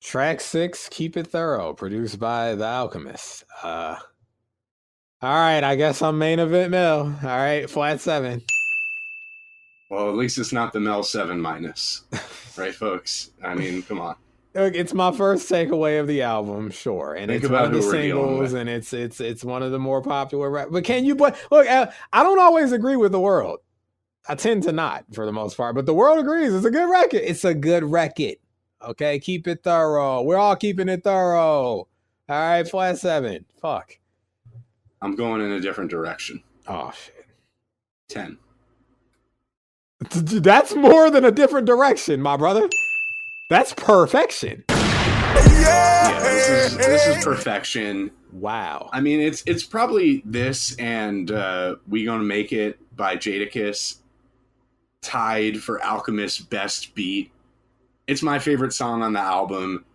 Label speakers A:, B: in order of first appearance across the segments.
A: Track 6, Keep It Thorough, produced by The Alchemist. All right, I guess I'm main event Mel. All right, flat 7.
B: Well, at least it's not the Mel 7 minus. Right, folks? I mean, come on.
A: Look, it's my first takeaway of the album, sure, and
B: Think
A: it's one
B: about
A: of the
B: who we're dealing
A: singles,
B: with.
A: and it's one of the more popular rap. But can you? But look, I don't always agree with the world. I tend to not, for the most part. But the world agrees. It's a good record. It's a good record. Okay, keep it thorough. We're all keeping it thorough. All right, flat 7. Fuck.
B: I'm going in a different direction.
A: Oh shit.
B: 10.
A: That's more than a different direction, my brother. That's perfection.
B: Yeah, this is perfection.
A: Wow.
B: I mean, it's probably this and We Gonna Make It by Jadakiss tied for Alchemist's best beat. It's my favorite song on the album.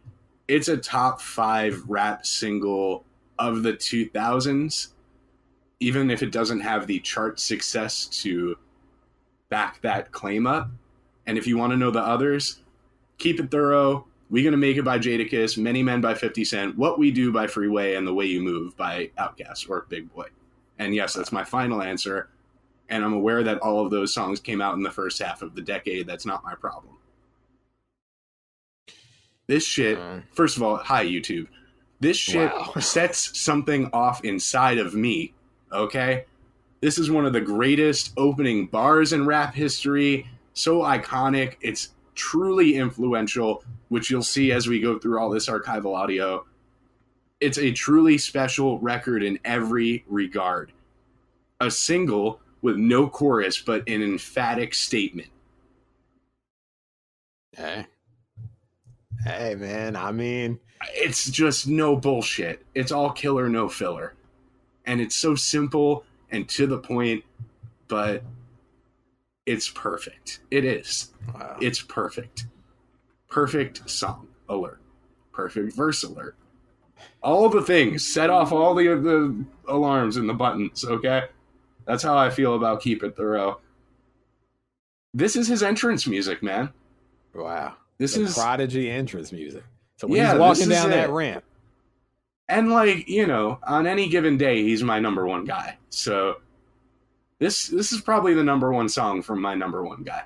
B: It's a top 5 rap single of the 2000s, even if it doesn't have the chart success to back that claim up. And if you want to know the others, Keep It Thorough, We Gonna Make It by Jadakiss, Many Men by 50 Cent, What We Do by Freeway, and The Way You Move by Outkast or Big Boy. And yes, that's my final answer. And I'm aware that all of those songs came out in the first half of the decade. That's not my problem. This shit, first of all, hi YouTube. This shit sets something off inside of me, okay? This is one of the greatest opening bars in rap history. So iconic. It's truly influential, which you'll see as we go through all this archival audio. It's a truly special record in every regard. A single with no chorus, but an emphatic statement.
A: Hey, man, I mean...
B: It's just no bullshit. It's all killer, no filler. And it's so simple and to the point, but it's perfect. It is. Wow. It's perfect. Perfect song alert. Perfect verse alert. All the things. Set off all the alarms and the buttons, okay? That's how I feel about Keep It Thorough. This is his entrance music, man.
A: Wow.
B: This is
A: Prodigy entrance music. So when he's walking down that ramp.
B: And like, you know, on any given day, he's my number one guy. So this is probably the number one song from my number one guy.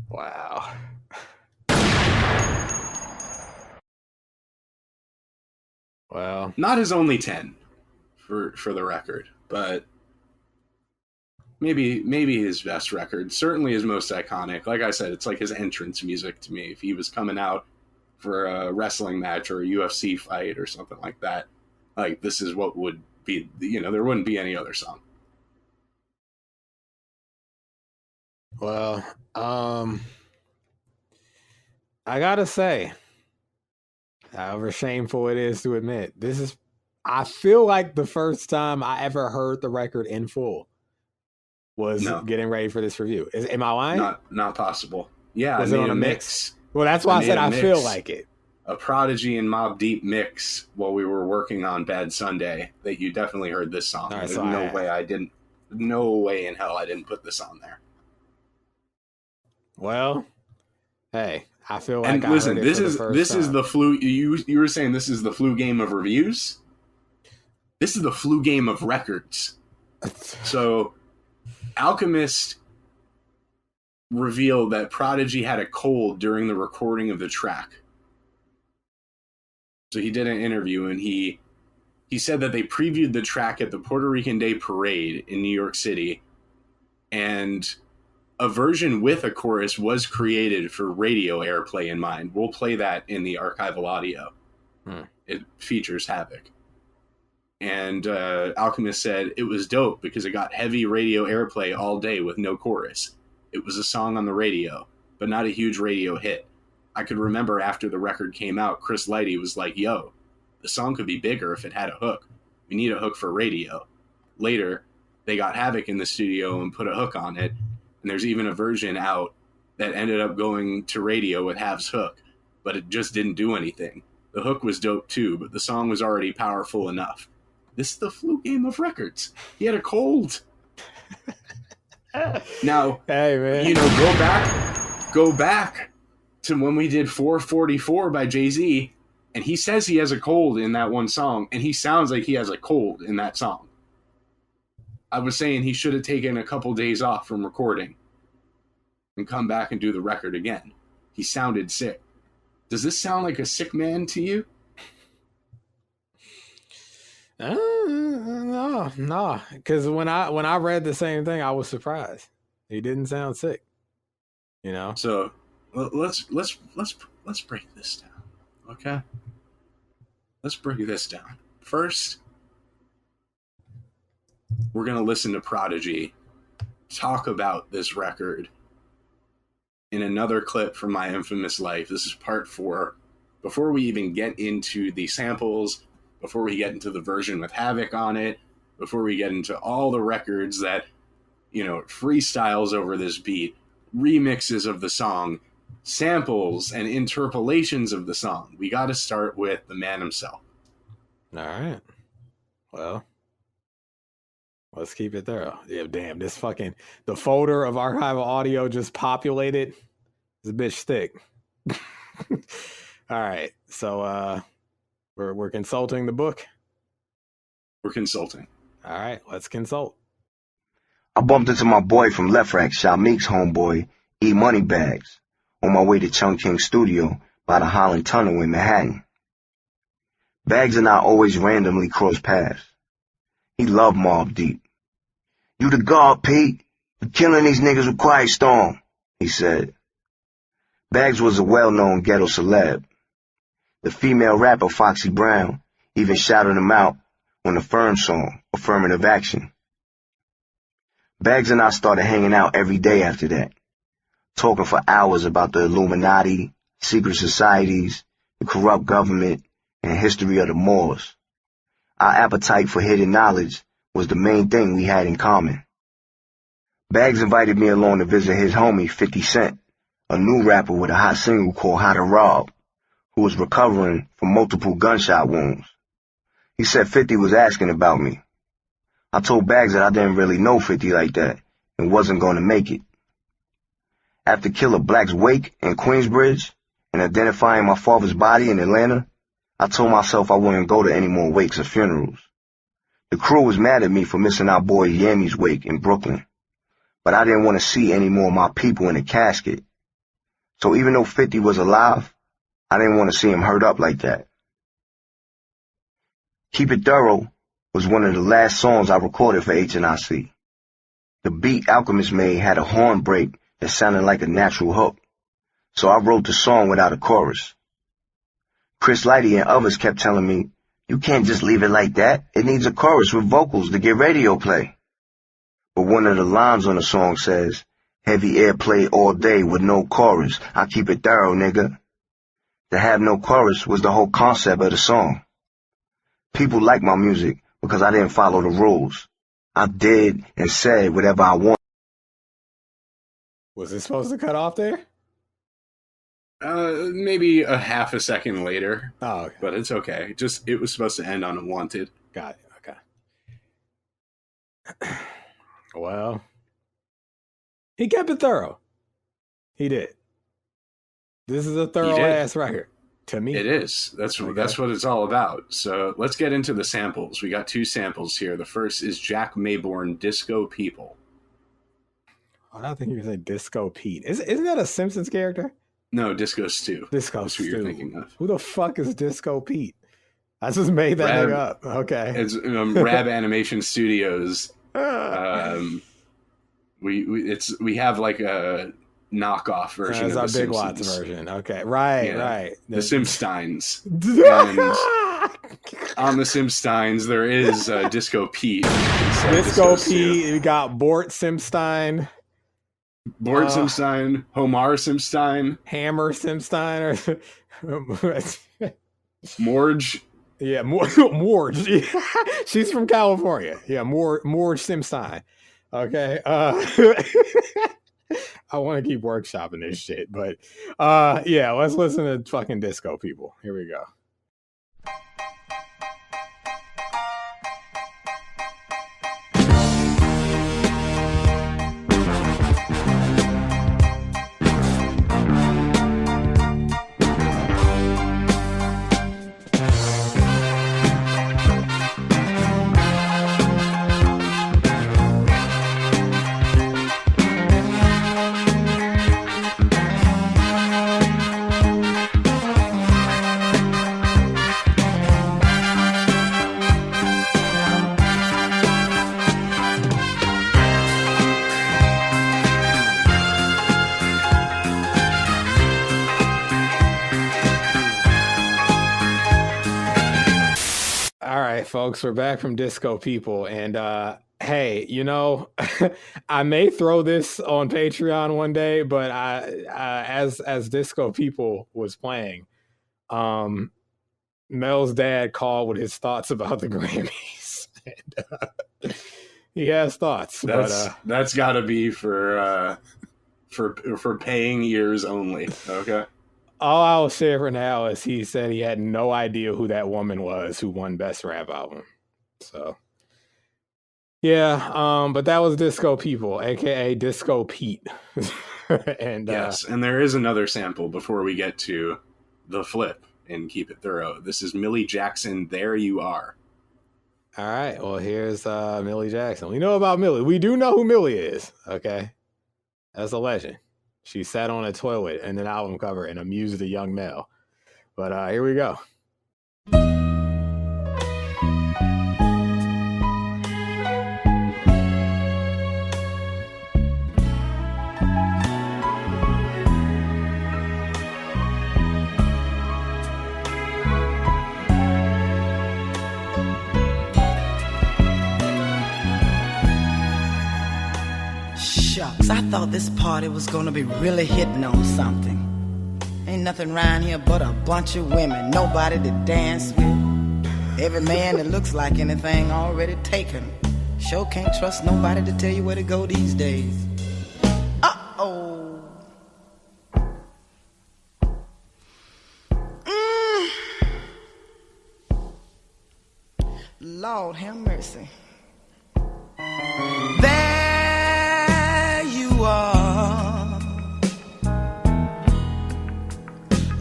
A: Wow. Well,
B: not his only 10 for the record, but maybe his best record. Certainly his most iconic. Like I said, it's like his entrance music to me. If he was coming out for a wrestling match or a UFC fight or something like that, like this is what would be, you know, there wouldn't be any other song.
A: Well, I gotta say, however shameful it is to admit, I feel like the first time I ever heard the record in full was getting ready for this review. Am I lying?
B: Not possible. Yeah,
A: was it on a mix? Well, that's why I said I feel like it.
B: A Prodigy and Mobb Deep mix while we were working on Bad Sunday that you definitely heard this song.
A: Right,
B: There's no way in hell I didn't put this on there.
A: Well, hey, I feel like
B: and listen, this is the flu. You were saying this is the flu game of reviews. This is the flu game of records. So, Alchemist revealed that Prodigy had a cold during the recording of the track. So he did an interview and he said that they previewed the track at the Puerto Rican Day Parade in New York City, and a version with a chorus was created for radio airplay in mind. We'll play that in the archival audio. It features Havoc. And Alchemist said it was dope because it got heavy radio airplay all day with no chorus. It was a song on the radio, but not a huge radio hit. I could remember after the record came out, Chris Lighty was like, yo, the song could be bigger if it had a hook. We need a hook for radio. Later, they got Havoc in the studio and put a hook on it. And there's even a version out that ended up going to radio with Hav's hook, but it just didn't do anything. The hook was dope too, but the song was already powerful enough. This is the flu game of records. He had a cold. Now,
A: hey man,
B: you know, go back to when we did 444 by Jay-Z, and he says he has a cold in that one song, and he sounds like he has a cold in that song. I was saying he should have taken a couple days off from recording and come back and do the record again. He sounded sick. Does this sound like a sick man to you?
A: No, because when I read the same thing, I was surprised. He didn't sound sick, you know.
B: So let's break this down, okay? Let's break this down. First, we're gonna listen to Prodigy talk about this record in another clip from My Infamous Life. This is part 4. Before we even get into the samples, before we get into the version with Havoc on it, before we get into all the records that, freestyles over this beat, remixes of the song, samples and interpolations of the song, we got to start with the man himself.
A: All right. Well, let's keep it thorough. Yeah, damn, the folder of archival audio just populated. It's a bitch thick. All right. So we're consulting the book.
B: We're consulting.
A: All right, let's consult.
C: I bumped into my boy from Left Rack, Shamik's homeboy, E Money Bags, on my way to Chung King's studio by the Holland Tunnel in Manhattan. Bags and I always randomly cross paths. He loved Mobb Deep. "You the god, Pete. You're killing these niggas with Quiet Storm," he said. Bags was a well-known ghetto celeb. The female rapper Foxy Brown even shouted him out on the Firm song, Affirmative Action. Bags and I started hanging out every day after that, talking for hours about the Illuminati, secret societies, the corrupt government, and history of the Moors. Our appetite for hidden knowledge was the main thing we had in common. Bags invited me along to visit his homie 50 Cent, a new rapper with a hot single called How to Rob, who was recovering from multiple gunshot wounds. He said 50 was asking about me. I told Bags that I didn't really know 50 like that and wasn't going to make it. After Killer Black's wake in Queensbridge and identifying my father's body in Atlanta, I told myself I wouldn't go to any more wakes or funerals. The crew was mad at me for missing our boy Yammy's wake in Brooklyn, but I didn't want to see any more of my people in a casket. So even though 50 was alive, I didn't want to see him hurt up like that. Keep It Thorough was one of the last songs I recorded for HNIC. The beat Alchemist made had a horn break that sounded like a natural hook, so I wrote the song without a chorus. Chris Lighty and others kept telling me, "You can't just leave it like that. It needs a chorus with vocals to get radio play." But one of the lines on the song says, "Heavy airplay all day with no chorus. I keep it thorough, nigga." To have no chorus was the whole concept of the song. People like my music because I didn't follow the rules. I did and said whatever I wanted.
A: Was it supposed to cut off there?
B: Maybe a half a second later.
A: Oh, okay.
B: But it's okay. It was supposed to end on Unwanted.
A: Got it. Okay. Well, he kept it thorough. He did. This is a thorough ass record to me.
B: It is. That's what it's all about. So let's get into the samples. We got 2 samples here. The first is Jack Mayborn, Disco People.
A: I don't think you can say Disco Pete. Isn't that a Simpsons character?
B: No, Disco Stew.
A: That's
B: what you're thinking of.
A: Who the fuck is Disco Pete? I just made that thing up. Okay.
B: It's RAB Animation Studios. We have like a knockoff version of the
A: Big
B: Simpsons.
A: Watts version. Okay, right.
B: The Simpsteins. And on the Simpsteins, there is Disco Pete.
A: Disco Pete. We got Bort Simpstein.
B: Bort Simpstein, Homar Simpstein,
A: Hammer Simpstein, or
B: Morge.
A: Yeah, Morge. Yeah. She's from California. Yeah, Morge Simpstein. Okay. I want to keep workshopping this shit, but yeah, let's listen to fucking Disco People. Here we go. right, folks, we're back from Disco People, and hey, you know, I may throw this on Patreon one day, but as Disco People was playing, Mel's dad called with his thoughts about the Grammys. And, he has thoughts.
B: That's got to be for paying ears only. Okay.
A: All I'll share for now is he said he had no idea who that woman was who won Best Rap Album. So, yeah, but that was Disco People, aka Disco Pete. And
B: yes, and there is another sample before we get to the flip and Keep It Thorough. This is Millie Jackson, There You Are.
A: All right, well, here's Millie Jackson. We know about Millie. We do know who Millie is, okay? That's a legend. She sat on a toilet in an album cover and amused a young male. But here we go.
D: Shucks, I thought this party was gonna be really hitting on something. Ain't nothing around here but a bunch of women, nobody to dance with. Every man that looks like anything already taken. Sure can't trust nobody to tell you where to go these days. Uh-oh. Lord have mercy. There you are,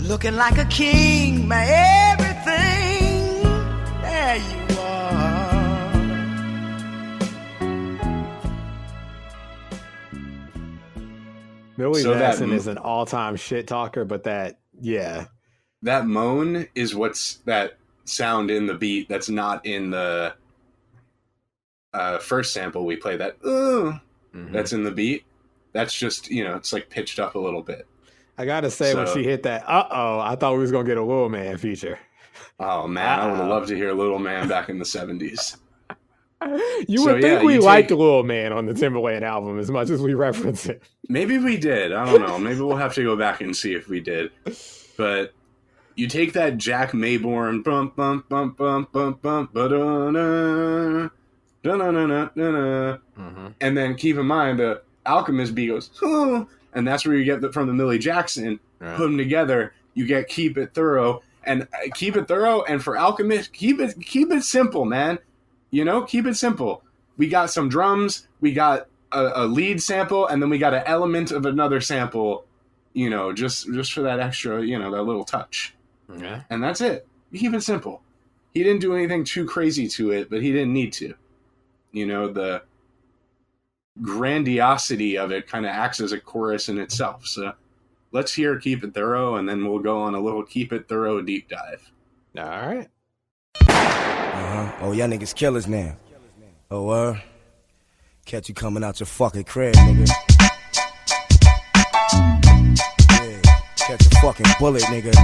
D: looking like a king, my everything. There you are.
A: Millie Jackson is an all-time shit talker, but that
B: moan is what's that sound in the beat that's not in the first sample we play. That that's in the beat. That's just, it's like pitched up a little bit.
A: I gotta say, when she hit that I thought we was gonna get a Lil Man feature.
B: Oh man, I would have loved to hear Lil Man back in the 70s.
A: You would think we liked Lil Man on the Timberland album as much as we reference it.
B: Maybe we did. I don't know. Maybe we'll have to go back and see if we did. But you take that Jack Mayborn bump bump bump bump bump bump ba-da-na, da-na-na-na-na, and then keep in mind the Alchemist beat goes, and that's where you get from the Millie Jackson. Right. Put them together, you get Keep It Thorough, and Keep It Thorough, and for Alchemist, keep it simple, man. Keep it simple. We got some drums, we got a lead sample, and then we got an element of another sample, just for that extra, that little touch. Yeah. And that's it. Keep it simple. He didn't do anything too crazy to it, but he didn't need to. The grandiosity of it kind of acts as a chorus in itself. So let's hear Keep It Thorough, and then we'll go on a little Keep It Thorough deep dive.
A: All right.
E: Oh, y'all niggas killers now. Oh, catch you coming out your fucking crib, nigga. Yeah, catch a fucking bullet, nigga.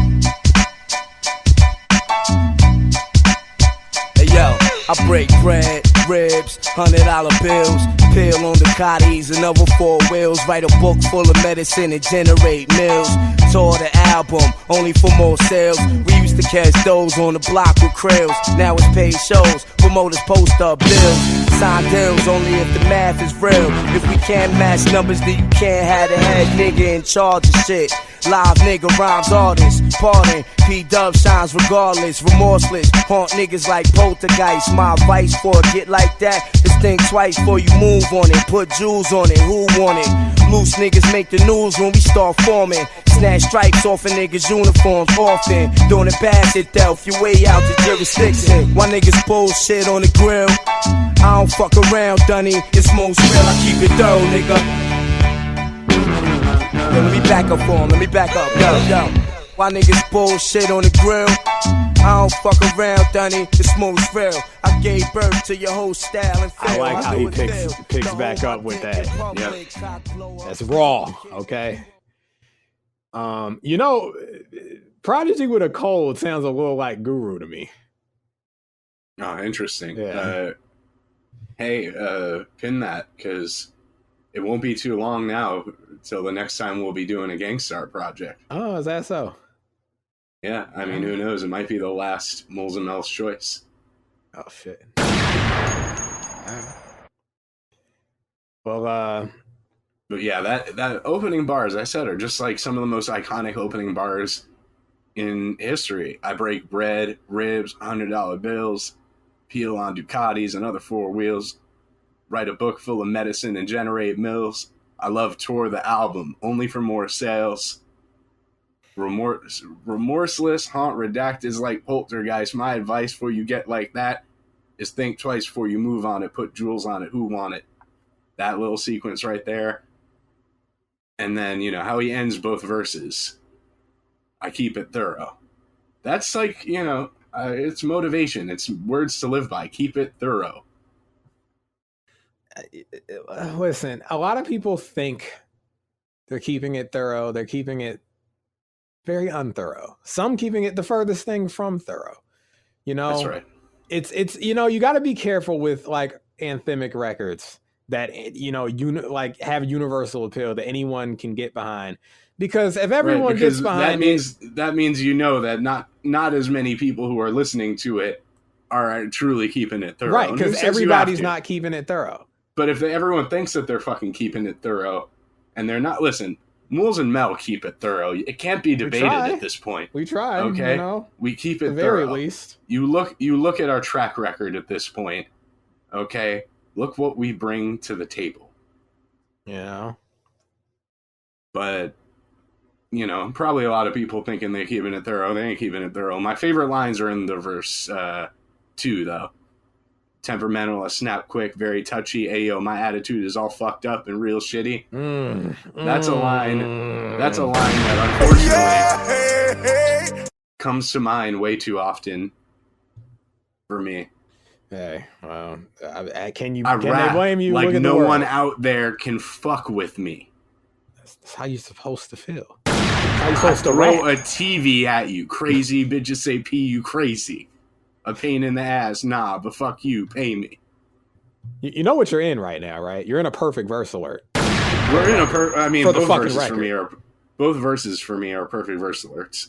E: Hey, yo, I break bread, ribs, $100 bills, pill on the Cotties and other 4 wheels, write a book full of medicine and generate mills. Tour the album, only for more sales. We used to catch those on the block with krills. Now it's paid shows, promoters post up bills. Sign deals only if the math is real. If we can't match numbers, then you can't have the head nigga in charge of shit. Live nigga rhymes artists, pardon. P-Dub shines regardless, remorseless. Haunt niggas like poltergeist. My advice for a get like that is think twice before you move on it. Put jewels on it, who want it? Loose niggas make the news when we start forming. Snatch stripes off of niggas' uniforms often. Doing it past itself, you way out the jurisdiction. Why niggas bullshit on the grill? I don't fuck around, Dunny. It's most real, I keep it thorough, nigga. Yo, let me back up for him, let me back up, yo. Why niggas bullshit on the grill? I don't fuck around, Dunny, it's most real. I gave birth to your whole style and feel.
A: I like how he picks back up with that. Yeah. That's raw, okay? Prodigy with a cold sounds a little like Guru to me.
B: Oh, interesting.
A: Yeah.
B: Hey, pin that, because it won't be too long now till the next time we'll be doing a Gangstar project.
A: Oh, is that so?
B: Yeah, I mean, who knows? It might be the last Moles and Mel's choice.
A: Oh, shit. Right. Well,
B: but yeah, that opening bars, I said, are just like some of the most iconic opening bars in history. I break bread, ribs, $100 bills, peel on Ducatis and other four wheels, write a book full of medicine and generate mills. I love Tour the album, only for more sales. Remorseless, haunt redacted like poltergeist. My advice for you get like that is think twice before you move on it. Put jewels on it. Who want it? That little sequence right there. And then, you know, how he ends both verses. I keep it thorough. That's like, you know, it's motivation. It's words to live by. Keep it thorough.
A: Listen, a lot of people think they're keeping it thorough. They're keeping it very unthorough. Some keeping it the furthest thing from thorough. You know,
B: that's right.
A: It's you know, you got to be careful with like anthemic records that, you know, like have universal appeal that anyone can get behind. Because if everyone gets behind
B: that means you know that not as many people who are listening to it are truly keeping it thorough.
A: Right, because everybody's not keeping it thorough.
B: But if everyone thinks that they're fucking keeping it thorough and they're not, listen, Moles and Mel keep it thorough. It can't be debated at this point.
A: We try,
B: okay?
A: You know,
B: we keep it
A: at the very
B: thorough.
A: least.
B: You look at our track record at this point, okay? Look what we bring to the table.
A: Yeah.
B: But, you know, probably a lot of people thinking they're keeping it thorough. They ain't keeping it thorough. My favorite lines are in the verse 2, though. Temperamental, I snap quick, very touchy. Ayo, my attitude is all fucked up and real shitty. That's a line that unfortunately comes to mind way too often for me.
A: Hey, well, can they blame you?
B: Like no one out there can fuck with me.
A: That's how you're supposed to feel. How you supposed to
B: throw a TV at you. Crazy bitches say P, you crazy. A pain in the ass, nah, but fuck you, pay me.
A: You know what you're in right now, right? You're in a perfect verse alert.
B: We're in a both verses for me are perfect verse alerts.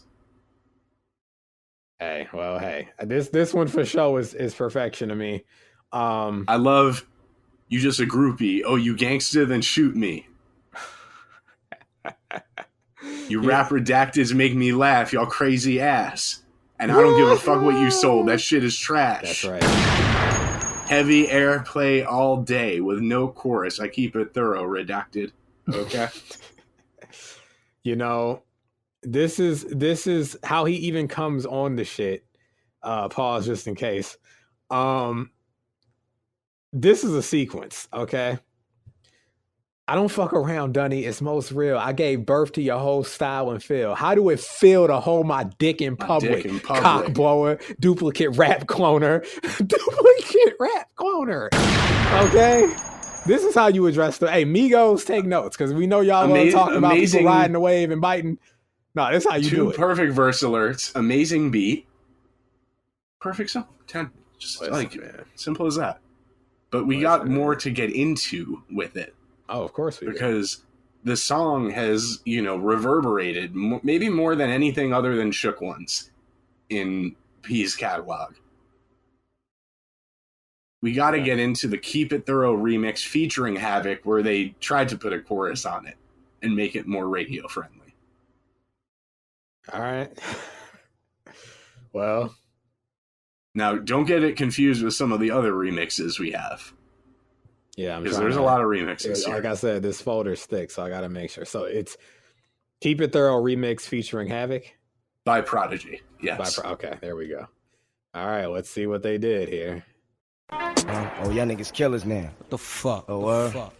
A: Hey, well, hey, this one for sure is perfection to me.
B: I love you just a groupie. Oh, you gangster, then shoot me. You rap redacteds make me laugh, y'all crazy ass. And I don't give a fuck what you sold. That shit is trash.
A: That's right.
B: Heavy airplay all day with no chorus. I keep it thorough, redacted. Okay.
A: You know, this is how he even comes on the shit. Pause just in case. This is a sequence, okay? I don't fuck around, Dunny. It's most real. I gave birth to your whole style and feel. How do it feel to hold my dick in public? Cock blower, duplicate rap cloner. Duplicate rap cloner. Okay? This is how you address the... Hey, Migos, take notes, because we know y'all want to talk about people riding the wave and biting. No, this is how you do it.
B: 2 perfect verse alerts. Amazing beat. Perfect song. 10. Just simple as that. But we got more to get into with it.
A: Oh, of course we do.
B: Because the song has, you know, reverberated maybe more than anything other than Shook Ones in P's catalog. We got to get into the Keep It Thorough remix featuring Havoc, where they tried to put a chorus on it and make it more radio friendly.
A: All right. Well.
B: Now, don't get it confused with some of the other remixes we have.
A: Yeah,
B: because there's a lot of remixes here.
A: Like I said, this folder's thick, so I got to make sure. So it's Keep It Thorough remix featuring Havoc
B: by Prodigy. Yes.
A: Okay, there we go. All right, let's see what they did here.
F: Oh, y'all niggas killers now.
E: What the fuck?
F: Oh,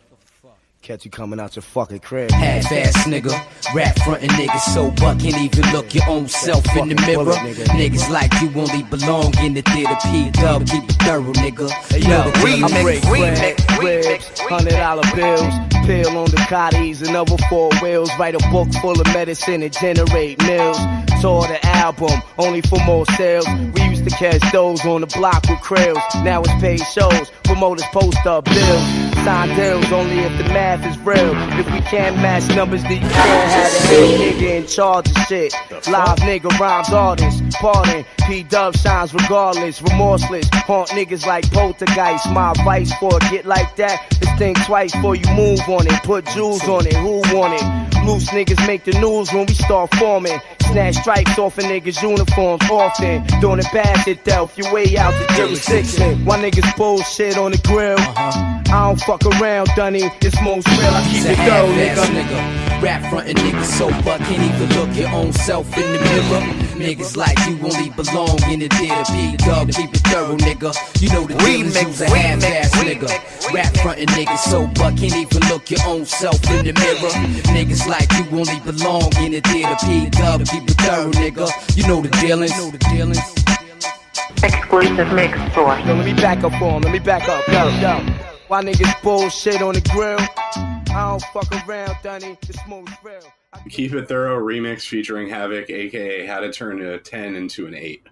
F: catch you coming out your fucking crib.
E: Half-ass nigga, rap frontin' niggas so buck can't even look your own self in the mirror. Niggas like you only belong in the theater. P-Dub, keep it thorough, nigga.
F: Yo, I break bread, ribs, $100 bills, peel on Ducatis and other four wheels. Write a book full of medicine and generate mills.
E: Tore the album, only for more sales. We used to catch those on the block with krills. Now it's paid shows, promoters post up bills. Sign deals only if the math is real. If we can't match numbers, then you can't have the head nigga in charge of shit. Live nigga rhymes artists, pardon. P-Dub shines regardless, remorseless. Haunt niggas like poltergeist. My advice for a get like that is think twice before you move on it. Put jewels on it, who want it? Loose niggas make the news when we start forming. Snatch stripes off a niggas' uniforms often. Doing it bad shit though, if you way out the jurisdiction. Why niggas bullshit on the grill? I don't fuck around, Dunny. It's most real, I keep it thorough, nigga.
F: Rap frontin' niggas sober, can't even look your own self in the mirror. Niggas like you only belong in the theater. P-Dub, keep it thorough, nigga. You know the dealers use a half-ass nigga. Rap frontin' niggas sober, can't even look your own self in the mirror. Niggas like you only belong in the theater. P-Dub, keep it thorough, nigga. You know the dealings.
G: Exclusive mix source.
E: Yo, let me back up on, let me back up, yo. Why niggas bullshit on the grill? I don't fuck around, Dunny. It's most real.
B: Keep It Thorough remix featuring Havoc, aka How to Turn a 10 into an 8.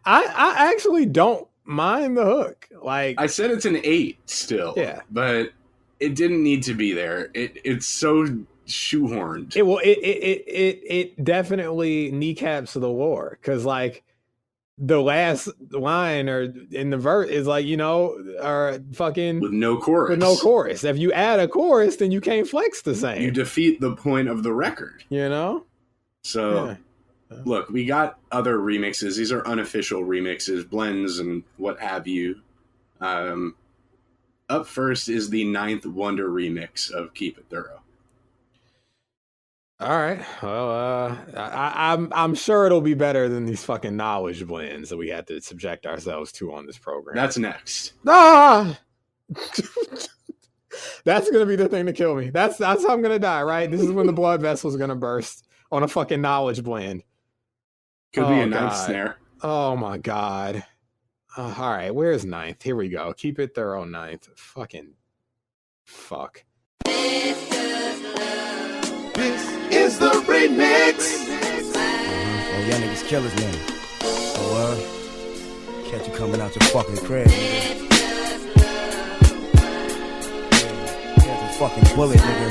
A: I actually don't mind the hook. Like
B: I said, it's an 8 still.
A: Yeah,
B: but it didn't need to be there. It's so shoehorned.
A: It definitely kneecaps the war because like the last line or in the verse is like, you know, or fucking
B: with no chorus.
A: With no chorus. If you add a chorus, then you can't flex the same.
B: You defeat the point of the record.
A: You know?
B: So look, we got other remixes. These are unofficial remixes, blends and what have you. Up first is the 9th Wonder remix of Keep It Thorough.
A: All right. Well, I'm sure it'll be better than these fucking knowledge blends that we had to subject ourselves to on this program.
B: That's next.
A: Ah! That's gonna be the thing to kill me. That's how I'm gonna die, right? This is when the blood vessel's gonna burst on a fucking knowledge blend.
B: Could be a ninth snare.
A: Oh my god. All right, where's 9th? Here we go. Keep It Thorough 9th. Fucking fuck.
H: Is the remix.
E: Oh, y'all niggas killers, man. Oh, catch you coming out your fucking crib, nigga. Catch a fucking bullet, nigga.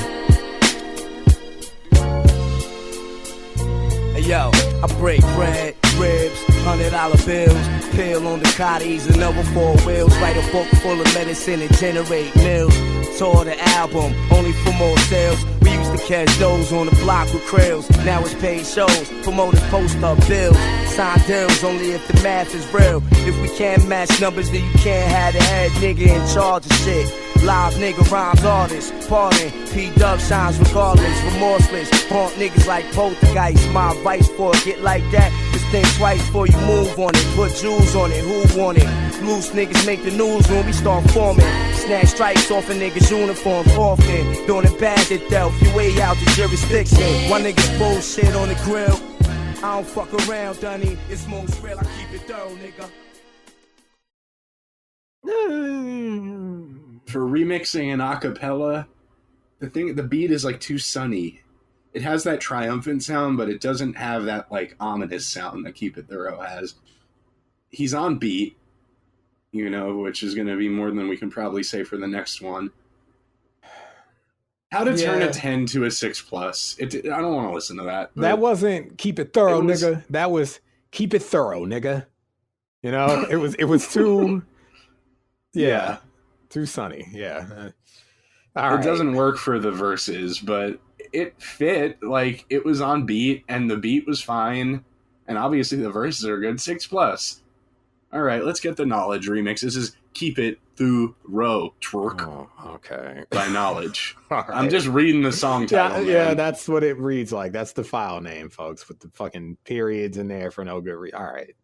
E: Hey, yo, I break bread, ribs, $100 bills, pill on the cotties, another 4 wheels, write a book full of medicine and generate mills. Tore the album, only for more sales. We used to catch those on the block with krills. Now it's paid shows, promoters post up bills. Sign deals only if the math is real. If we can't match numbers, then you can't have the head nigga in charge of shit. Live nigga rhymes artists, pardon. P-Dub shines regardless, remorseless. Haunt niggas like poltergeist. My advice for a get like that is think twice before you move on it. Put jewels on it, who want it? Loose niggas make the news when we start forming. Snatch stripes off a niggas' uniforms often. Doing it bad shit though, if you way out the jurisdiction. Why niggas bullshit on the grill? I don't fuck around, Dunny. It's most real, I keep it thorough, nigga.
B: For remixing an acapella, the beat is like too sunny. It has that triumphant sound, but it doesn't have that like ominous sound that Keep It Thorough has. He's on beat, you know, which is going to be more than we can probably say for the next one. How to turn a 10 to a 6+. I don't want to listen to that.
A: That wasn't Keep It Thorough, nigga. That was Keep It Thorough, nigga. You know, it was too, yeah, too sunny. Yeah.
B: It doesn't work for the verses, but it fit. Like, it was on beat, and the beat was fine. And obviously the verses are good. 6+. All right, let's get the Knowledge remix. This is Keep It Thorough, twerk.
A: Oh, okay.
B: By Knowledge.
A: Right.
B: I'm just reading the song title.
A: Yeah, that's what it reads like. That's the file name, folks, with the fucking periods in there for no good reason. All right.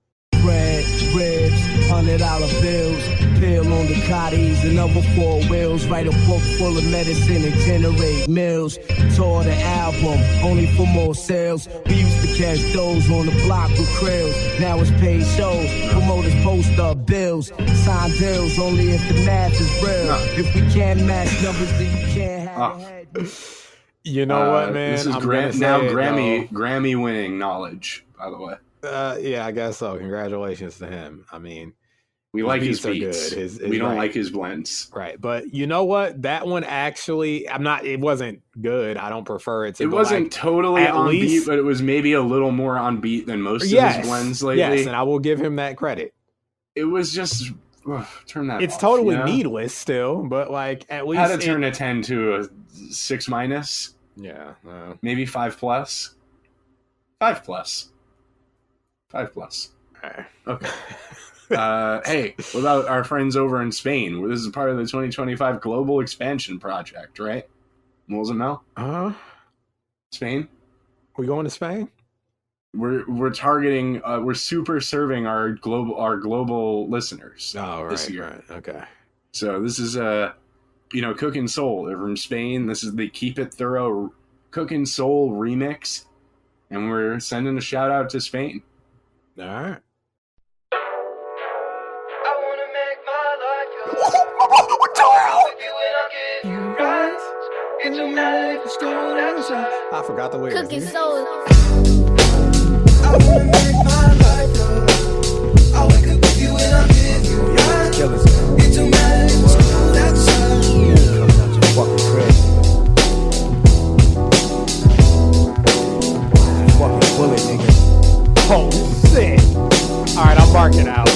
E: Bread, ribs, $100 bills, pill on the cotties, another 4 wheels, write a book full of medicine and generate mills. Tore the album, only for more sales. We used to catch those on the block with krills. Now it's paid shows, promoters post up bills. Sign deals only if the math is real. If we can't match numbers, then you can't have a head.
A: You know what, man?
B: This is
A: I'm
B: now Grammy winning knowledge, by the way.
A: Yeah, I guess so. Congratulations to him. I mean,
B: we like his beats.
A: His
B: we don't like his blends.
A: Right. But you know what? That one actually, it wasn't good. I don't prefer it to
B: It wasn't totally on beat, but it was maybe a little more on beat than most of his blends lately.
A: Yes, and I will give him that credit.
B: It was just, turn that
A: It's
B: off,
A: totally needless still, but like at least.
B: How to turn a 10 to a 6-.
A: Yeah.
B: Maybe 5+. 5+. 5+. Okay. Hey, what about our friends over in Spain? This is part of the 2025 Global Expansion Project, right? Moles and Mel? Spain?
A: We going to Spain?
B: We're targeting. We're super serving our global listeners.
A: Oh, right,
B: this year.
A: Right. Okay.
B: So this is Cookin' Soul. They're from Spain. This is the Keep It Thoro Cookin' Soul remix, and we're sending a shout out to Spain.
A: All right. I forgot the lyrics.
G: Cooking soul.
H: I wanna make my life love. I wake up with you and I'm in you. It don't matter if it's cold outside.
E: Coming out your fucking crib. Fucking bullet, nigga.
A: Oh shit! All right, I'm barking out.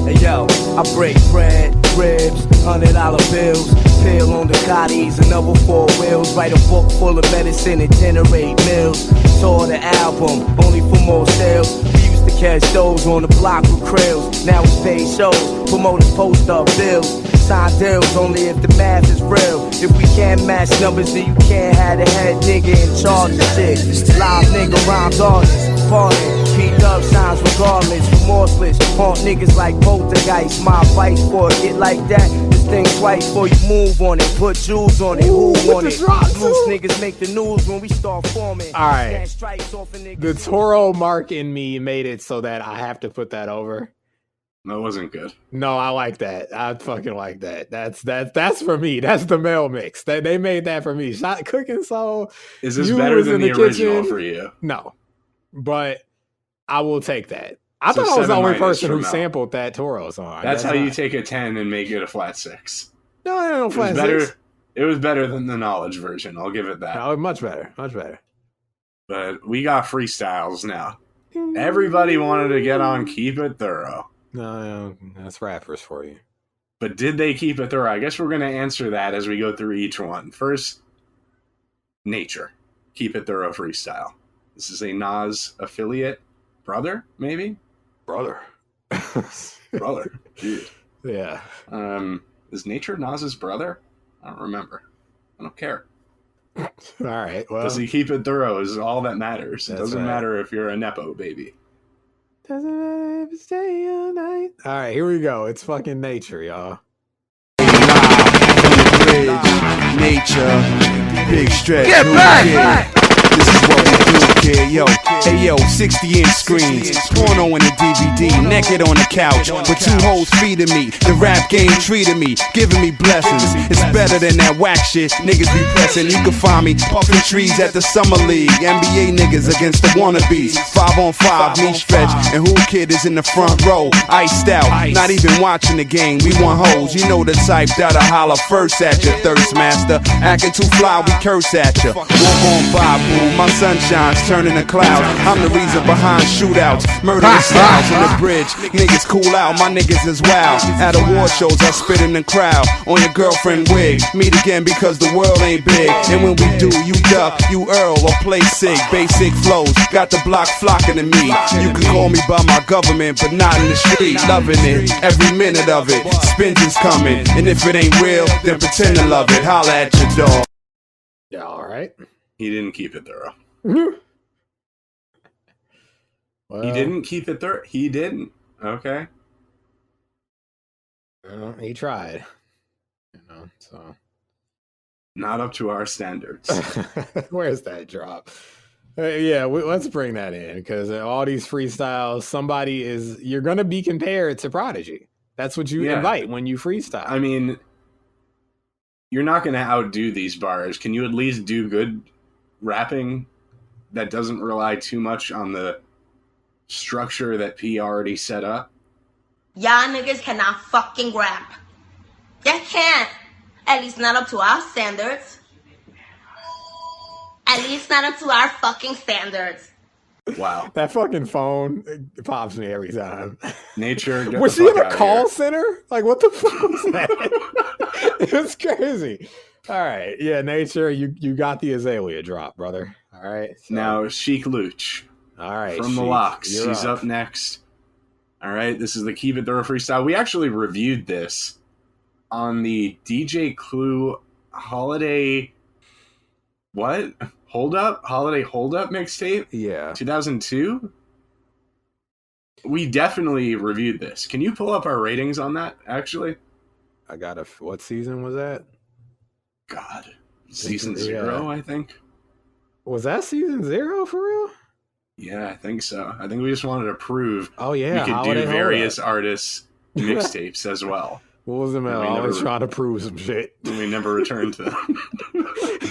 E: Hey yo, I break bread, ribs, $100 bills, pill on the Cotties, another 4 wheels, write a book full of medicine and generate mills. Tour the album, only for more sales. We used to catch those on the block with krills. Now it's paid shows, promoters post up bills. Sign deals only if the math is real. If we can't match numbers, then you can't have the head nigga in charge of shit. Live nigga, rhymes artists, parting. P-Dub signs regardless, remorseless. Haunt niggas like poltergeist. My advice for it, get like that. This thing twice before you move on it. Put jewels on it, who want it? Loose niggas make the news when we start forming.
A: All right. The Thoro mark in me made it so that I have to put that over.
B: That wasn't good.
A: No, I like that. I fucking like that. That's for me. That's the male mix. They made that for me. Shot Cooking Soul.
B: Is this better than the original for you?
A: No, but I will take that. I thought I was the only person who sampled that Thoro song.
B: That's how you take a 10 and make it a flat 6.
A: No, flat 6.
B: It was better than the knowledge version. I'll give it that.
A: No, much better. Much better.
B: But we got freestyles now. Everybody wanted to get on Keep It Thoro.
A: No, that's rappers for you.
B: But did they keep it thorough? I guess we're going to answer that as we go through each one. First, Nature. Keep It Thorough freestyle. This is a Nas affiliate. Brother, maybe?
A: Brother.
B: Brother. Dude.
A: Yeah.
B: Is Nature Nas's brother? I don't remember. I don't care.
A: All right. Well,
B: does he keep it thorough is all that matters. It doesn't
A: right.
B: matter if you're a Nepo baby.
A: Doesn't matter if you stay all night. All right, here we go. It's fucking Nature, y'all.
I: Nature, big stretch. Get back! This is what we do, kid. Yo, 60-inch screens, porno in the DVD, naked on the couch, with 2 hoes feeding me. The rap game treating me, giving me blessings. It's better than that whack shit niggas be pressing. You can find me puffing trees at the Summer League. NBA niggas against the wannabes. 5-on-5, me stretch, and who kid is in the front row, iced out, not even watching the game. We want hoes, you know the type that'll holler first at you, thirst master. Acting too fly, we curse at you. Walk on by, boo, my sunshine's turning to clouds. I'm the reason behind shootouts, murderous styles on the bridge. Niggas cool out, my niggas is wild. At award shows, I spit in the crowd on your girlfriend wig. Meet again because the world ain't big. And when we do, you duck, you Earl, or play sick. Basic flows, got the block flocking to me. You can call me by my government, but not in the street. Loving it, every minute of it. Spins is coming, and if it ain't real, then pretend to love it. Holla at your dog.
A: Yeah, all right.
B: He didn't keep it thorough.
A: Well,
B: he didn't keep it thorough. He didn't. Okay.
A: Well, he tried. So
B: not up to our standards.
A: Where's that drop? Yeah, let's bring that in because all these freestyles, you're gonna be compared to Prodigy. That's what you invite when you freestyle.
B: I mean, you're not going to outdo these bars. Can you at least do good rapping that doesn't rely too much on the structure that P already set up?
G: Y'all niggas cannot fucking rap. Y'all can't. At least not up to our standards. At least not up to our fucking standards.
B: Wow.
A: That fucking phone it pops me every time.
B: Nature, get
A: Was
B: the
A: she
B: fuck
A: in a
B: out of
A: call
B: here.
A: center? Like, what the fuck was that? It's crazy. All right. Yeah, Nature, you got the Azalea drop, brother. All right. So,
B: Now, Chic Luch
A: all right.
B: from the
A: Sheik,
B: Locks.
A: you're
B: He's up next. All right. This is the Keep It Thorough freestyle. We actually reviewed this on the DJ Clue Holiday... What? Holiday Hold Up mixtape?
A: Yeah.
B: 2002? We definitely reviewed this. Can you pull up our ratings on that, actually?
A: I got a... What season was that?
B: God. Season
A: Yeah.
B: 0, I think?
A: Was that season 0 for real?
B: Yeah, I think so. I think we just wanted to prove
A: Oh, yeah.
B: we could
A: Holiday
B: do
A: Hold
B: various
A: Up.
B: artists' mixtapes as well.
A: What was the man?
B: we
A: Always
B: never-
A: trying to prove some shit.
B: And we never returned to them.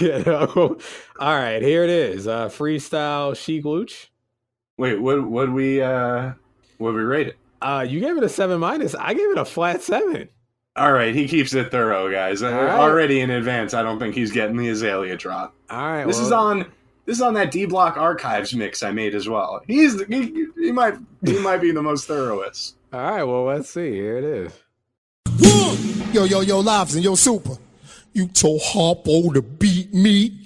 A: Yeah. No. All right. Here it is. Freestyle Chic Luch.
B: Wait, what we rate it?
A: You gave it a 7-. I gave it a flat 7.
B: All right, he keeps it thorough, guys.
A: All right.
B: Already in advance, I don't think he's getting the Azalea drop.
A: All right.
B: This is on that D Block Archives mix I made as well. He might be the most thoroughtest.
A: All right. Well, let's see. Here it is.
J: Yo, Lives and yo, Super. You told Harpo to beat me.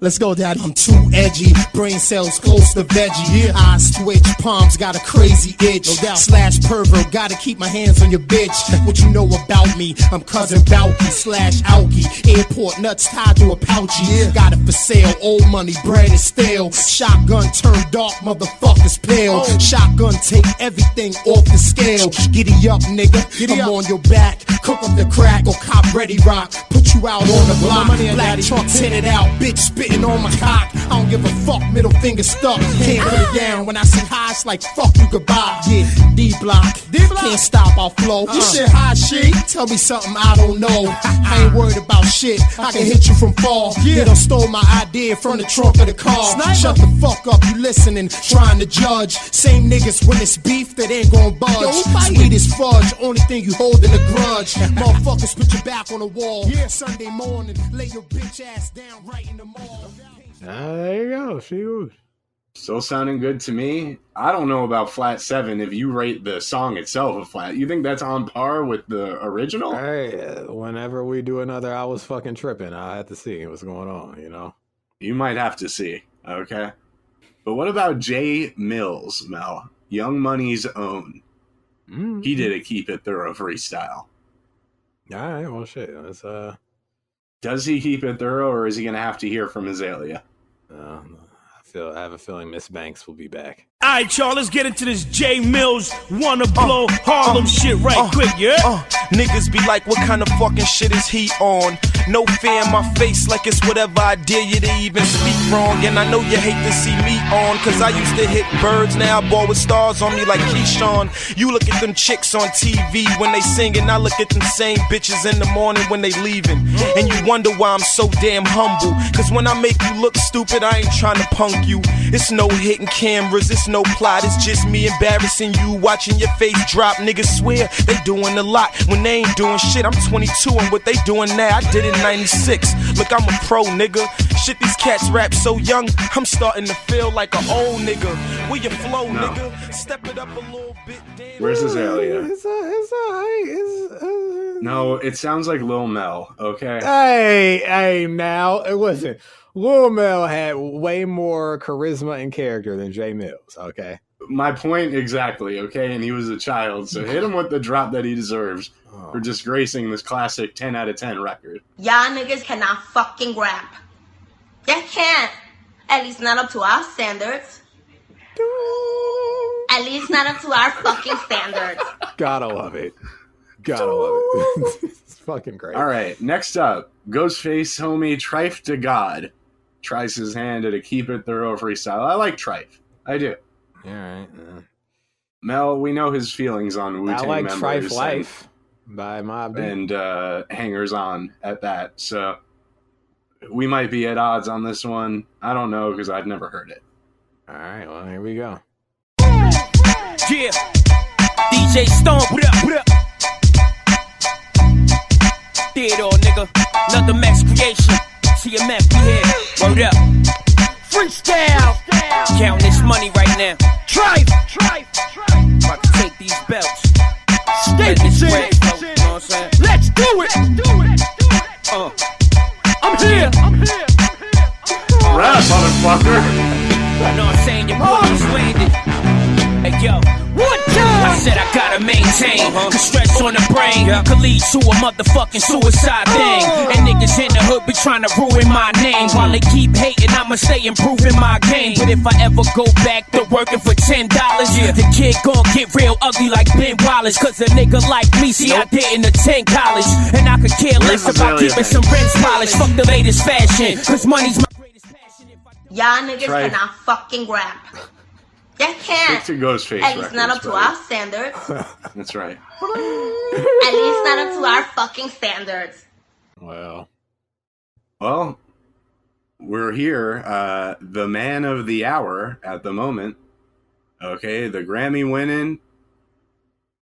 J: Let's go, Daddy. I'm too edgy. Brain cells close to veggie. Eyes twitch. Palms got a crazy itch. No doubt. Slash pervert. Gotta keep my hands on your bitch. What you know about me? I'm cousin Balky slash Alky. Airport nuts tied to a pouchy. Got it for sale. Old money. Bread is stale. Shotgun turn dark. Motherfuckers pale. Shotgun take everything off the scale. Giddy up, nigga. I'm on your back. Cook up the crack or cop ready rock. Put you out on the block. Black truck tinted out. Bitch spitting on my cock. I don't give a fuck. Middle finger stuck. Can't put it down. When I say high, it's like fuck you goodbye. Yeah, D block. Can't stop our flow. You shit high shit. Tell me something I don't know. I ain't worried about shit. I can hit you from far. They done stole my idea from the trunk of the car. Shut the fuck up. You listening? Trying to judge. Same niggas when it's beef that ain't gonna budge. Sweet as fudge. Only thing you holding a grudge. Motherfuckers put your back on the wall. Sunday morning. Lay your bitch ass down right in the mall.
A: There you go. Chic Luch.
B: Still sounding good to me. I don't know about flat 7 if you rate the song itself a flat. You think that's on par with the original?
A: Hey, whenever we do another I Was Fucking Tripping, I have to see what's going on, you know?
B: You might have to see, okay? But what about Jay Mills, Mel? Young Money's own.
A: Mm-hmm.
B: He did a Keep It Thorough freestyle.
A: All right, well, shit. Let's,
B: Does he keep it thorough, or is he going to have to hear from Azalea?
A: I have a feeling Miss Banks will be back.
K: Alright, y'all, let's get into this J Mills wanna blow Harlem shit right quick, yeah?
E: Niggas be like, what kind of fucking shit is he on? No fear in my face, like it's whatever I dare you to even speak wrong. And I know you hate to see me on, cause I used to hit birds, now I ball with stars on me like Keyshawn. You look at them chicks on TV when they singing, I look at them same bitches in the morning when they leaving. And you wonder why I'm so damn humble, cause when I make you look stupid, I ain't trying to punk you. It's no hitting cameras, it's no plot, it's just me embarrassing you, watching your face drop. Niggas swear they doing a lot when they ain't doing shit. I'm 22 and what they doing now, I did in 96. Look, I'm a pro, nigga. Shit, these cats rap so young, I'm starting to feel like an old nigga. Where your flow,
B: No.
E: nigga? Step it up a little bit, damn.
B: Where's Azalea?
A: It's alright.
B: No, it sounds like Lil Mel, okay?
A: Hey, now, listen. Lil Mel had way more charisma and character than Jay Mills, okay?
B: My point exactly, okay? And he was a child, so hit him with the drop that he deserves for disgracing this classic 10 out of 10 record.
G: Y'all niggas cannot fucking rap. Y'all can't. At least not up to our standards. At least not up to our fucking standards.
A: Gotta love it. Gotta love it. It's fucking great.
B: All right, next up, Ghostface homie Trife to God tries his hand at a Keep It Thorough freestyle. I like Trife. I do.
A: All right.
B: Mel, we know his feelings on
A: I
B: Wu-Tang
A: like
B: members.
A: Trife
B: and
A: Life. by Mobb Deep.
B: And hangers on at that. So we might be at odds on this one. I don't know because I've never heard it.
A: All right, well, here we go.
F: Yeah, DJ Stone, what up, what up? Theodore, nigga, another Max creation. TMF, we here, word up. Freestyle, count this money right now. Tripe, about to take these belts. State this bread, you know what I'm saying? Let's do it. I'm here.
B: Rap, motherfucker.
F: You know what I'm saying? Your boy just landed. Hey, yo. What time? I said I gotta maintain. Cause stress on the brain could lead to a motherfucking suicide thing. And niggas in the hood be trying to ruin my name. While they keep hating, I'ma stay improving my game. But if I ever go back to working for $10, the kid gon' get real ugly like Ben Wallace. Cause a nigga like me, see, I didn't attend college. And I could care less about keeping some rents polished. Fuck the latest fashion. Cause money's my greatest passion.
G: Y'all niggas cannot fucking rap. You can't.
B: Stick to Ghostface
G: At least not up to
B: right?
G: our standards.
B: That's right.
G: At least not up to our fucking standards.
A: Well,
B: we're here. The man of the hour at the moment. Okay, the Grammy winning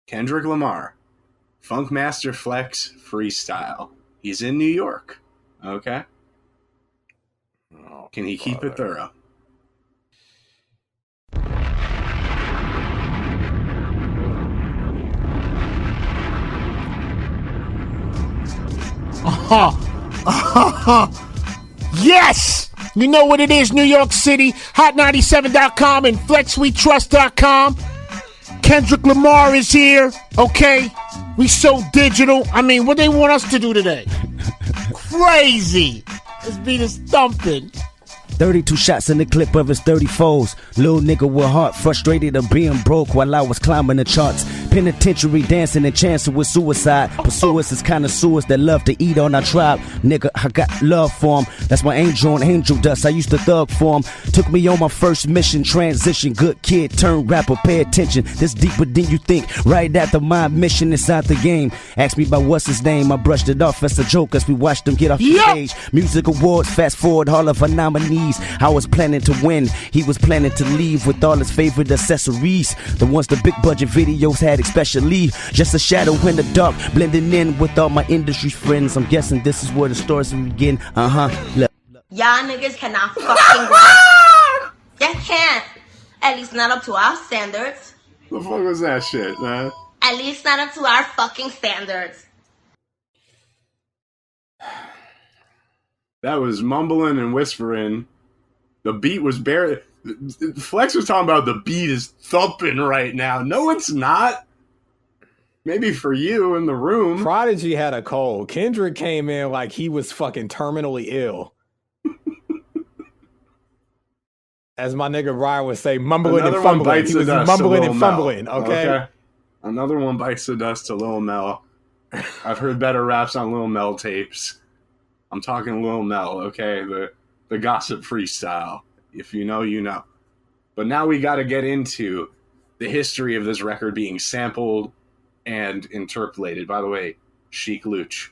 B: Kendrick Lamar. Funkmaster Flex freestyle. He's in New York. Okay. Can he keep it thorough?
J: Yes! You know what it is, New York City, hot97.com and flexwetrust.com. Kendrick Lamar is here, okay? We so digital. I mean, what they want us to do today? Crazy. Let's beat us thumping.
E: 32 shots in the clip of his 30 foes. Little nigga with heart, frustrated of being broke while I was climbing the charts. Penitentiary dancing and chancing with suicide. Pursuers is connoisseurs that love to eat on our tribe. Nigga, I got love for him. That's my angel on angel dust. I used to thug for him. Took me on my first mission, transition. Good kid, turn rapper, pay attention. This deeper than you think. Right after my mission inside the game. Asked me about what's his name. I brushed it off as a joke as we watched him get off the stage. Music awards, fast forward, all of our nominees. I was planning to win. He was planning to leave with all his favorite accessories. The ones the big budget videos had especially. Just a shadow in the dark, blending in with all my industry friends. I'm guessing this is where the stories begin. Look.
G: Y'all niggas cannot fucking rap. You can't. At least not up to our standards.
B: The fuck was that shit, man?
G: At least not up to our fucking standards.
B: That was mumbling and whispering. The beat was barely... Flex was talking about the beat is thumping right now. No, it's not. Maybe for you in the room.
A: Prodigy had a cold. Kendrick came in like he was fucking terminally ill. As my nigga Brian would say, mumbling
B: Another
A: and fumbling.
B: bites
A: He
B: the
A: was
B: dust
A: mumbling
B: to
A: and
B: Lil
A: fumbling,
B: Mel.
A: okay?
B: Another one bites the dust to Lil Mel. I've heard better raps on Lil Mel tapes. I'm talking Lil Mel, okay? The gossip freestyle. If you know, you know. But now we got to get into the history of this record being sampled and interpolated. By the way, Chic Luch,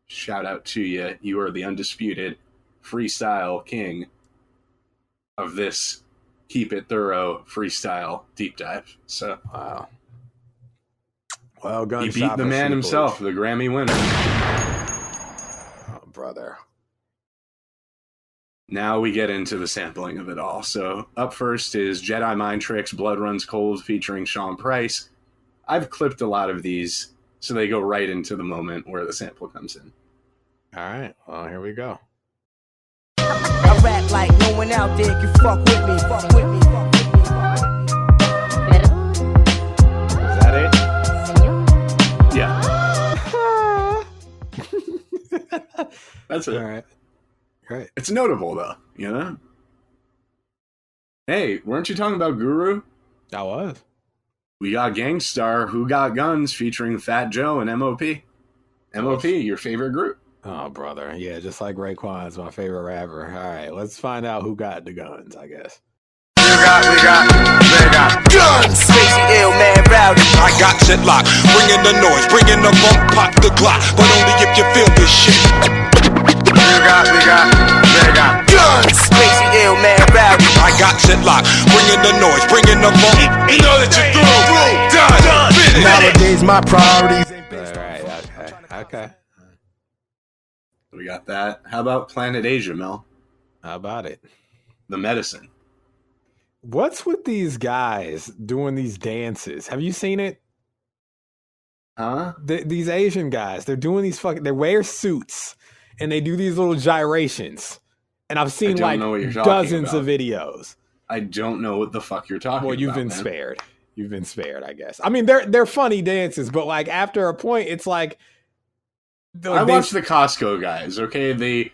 B: shout out to you. You are the undisputed freestyle king of this Keep It Thorough freestyle deep dive. So,
A: wow. Well,
B: he beat the man himself, the Grammy winner.
A: Oh, brother.
B: Now we get into the sampling of it all. So up first is Jedi Mind Tricks, Blood Runs Cold featuring Sean Price. I've clipped a lot of these, so they go right into the moment where the sample comes in.
A: All right, well, here we go.
E: I rap like no one out there can fuck with me, fuck with me, fuck with me, fuck with me.
B: Is that it? Yeah. That's it.
A: All right. Right.
B: It's notable, though, you know? Hey, weren't you talking about Guru?
A: I was.
B: We got Gangstar, Who Got Guns, featuring Fat Joe and M.O.P. M.O.P., your favorite group.
A: Oh, brother. Yeah, just like Raekwon's my favorite rapper. All right, let's find out who got the guns, I guess.
L: We got guns. Crazy ill man rowdy. I
I: got shit locked. Bringing the noise, bringing the funk, pop the Glock, but only if you feel this shit.
C: We got
E: guns. Crazy ill man rowdy.
I: I got shit locked. Bringing the noise, bringing the funk. You know that you're through. Done. Finish.
J: Nowadays my priorities.
A: All right. Okay.
B: We got that. How about Planet Asia, Mel?
A: How about it?
B: The Medicine.
A: What's with these guys doing these dances? Have you seen it?
B: Huh?
A: These Asian guys, they're doing these they wear suits and they do these little gyrations. And I've seen like dozens of videos.
B: I don't know what the fuck you're talking about.
A: Well, you've been spared. You've been spared, I guess. I mean, they're funny dances, but like after a point, it's like
B: I watch the Costco guys, okay?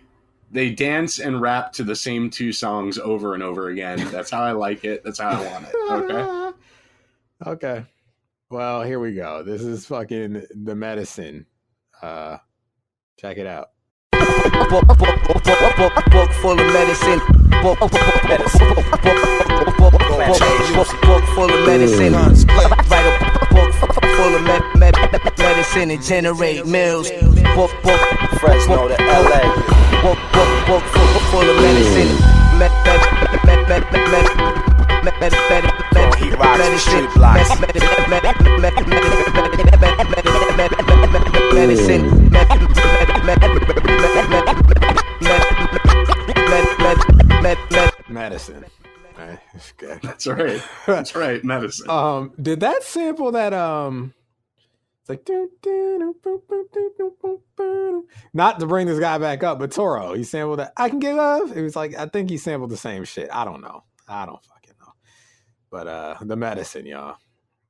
B: They dance and rap to the same two songs over and over again. That's how I like it. That's how I want it. Okay?
A: Okay. Well, here we go. This is fucking The Medicine. Check it out.
E: Book full of medicine. Book full of medicine. Write a book full of medicine and generate mills. Book
C: Fresno to LA.
E: Book full of medicine.
C: He rocks the street blocks.
E: Medicine.
A: Medicine. That's good.
B: That's right. That's right. Medicine.
A: Did that sample that it's like not to bring this guy back up, but Thoro, he sampled that I Can Get Love. It was like I think he sampled the same shit. I don't know. I don't fucking know. But The Medicine, y'all.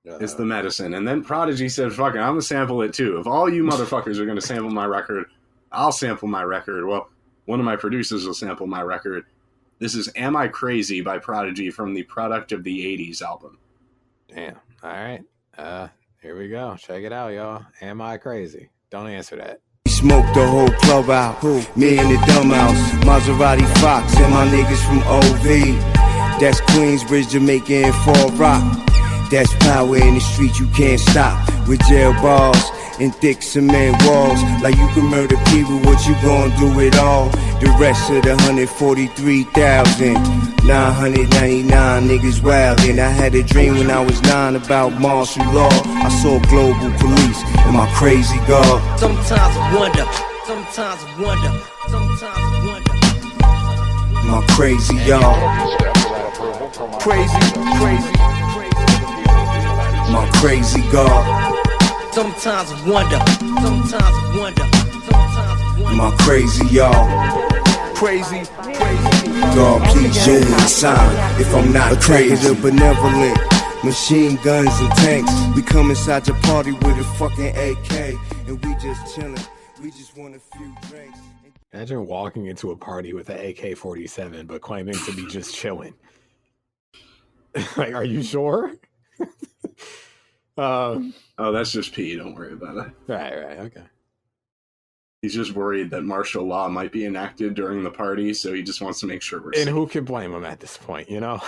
B: It's The Medicine. And then Prodigy said, fuck it, I'm gonna sample it too. If all you motherfuckers are gonna sample my record, I'll sample my record. Well, one of my producers will sample my record. This is Am I Crazy by Prodigy from the Product of the 80s album.
A: Damn. All right. Here we go. Check it out, y'all. Am I Crazy? Don't answer that.
E: Smoked the whole club out. Me and the dumb house. Maserati Fox and my niggas from OV. That's Queensbridge, Jamaica, and Fall Rock. That's power in the street you can't stop. With jail bars and thick cement walls. Like you can murder people, what you gonna do it all? The rest of the 143,999 niggas wildin'. I had a dream when I was 9 about martial law. I saw global police and my crazy God. Sometimes I wonder. My crazy y'all. Crazy. My crazy God. Sometimes I wonder. My crazy y'all. Crazy. God, please show me a sign if I'm not crazy. The benevolent machine guns and tanks. We come inside your party with a fucking AK, and we just chillin'. We just want a few drinks.
A: Imagine walking into a party with an AK-47, but claiming to be just chilling. Like, are you sure?
B: Oh, that's just P. Don't worry about it.
A: Right. Okay. He's
B: just worried that martial law might be enacted during the party, so he just wants to make sure we're safe.
A: And who can blame him at this point, you know?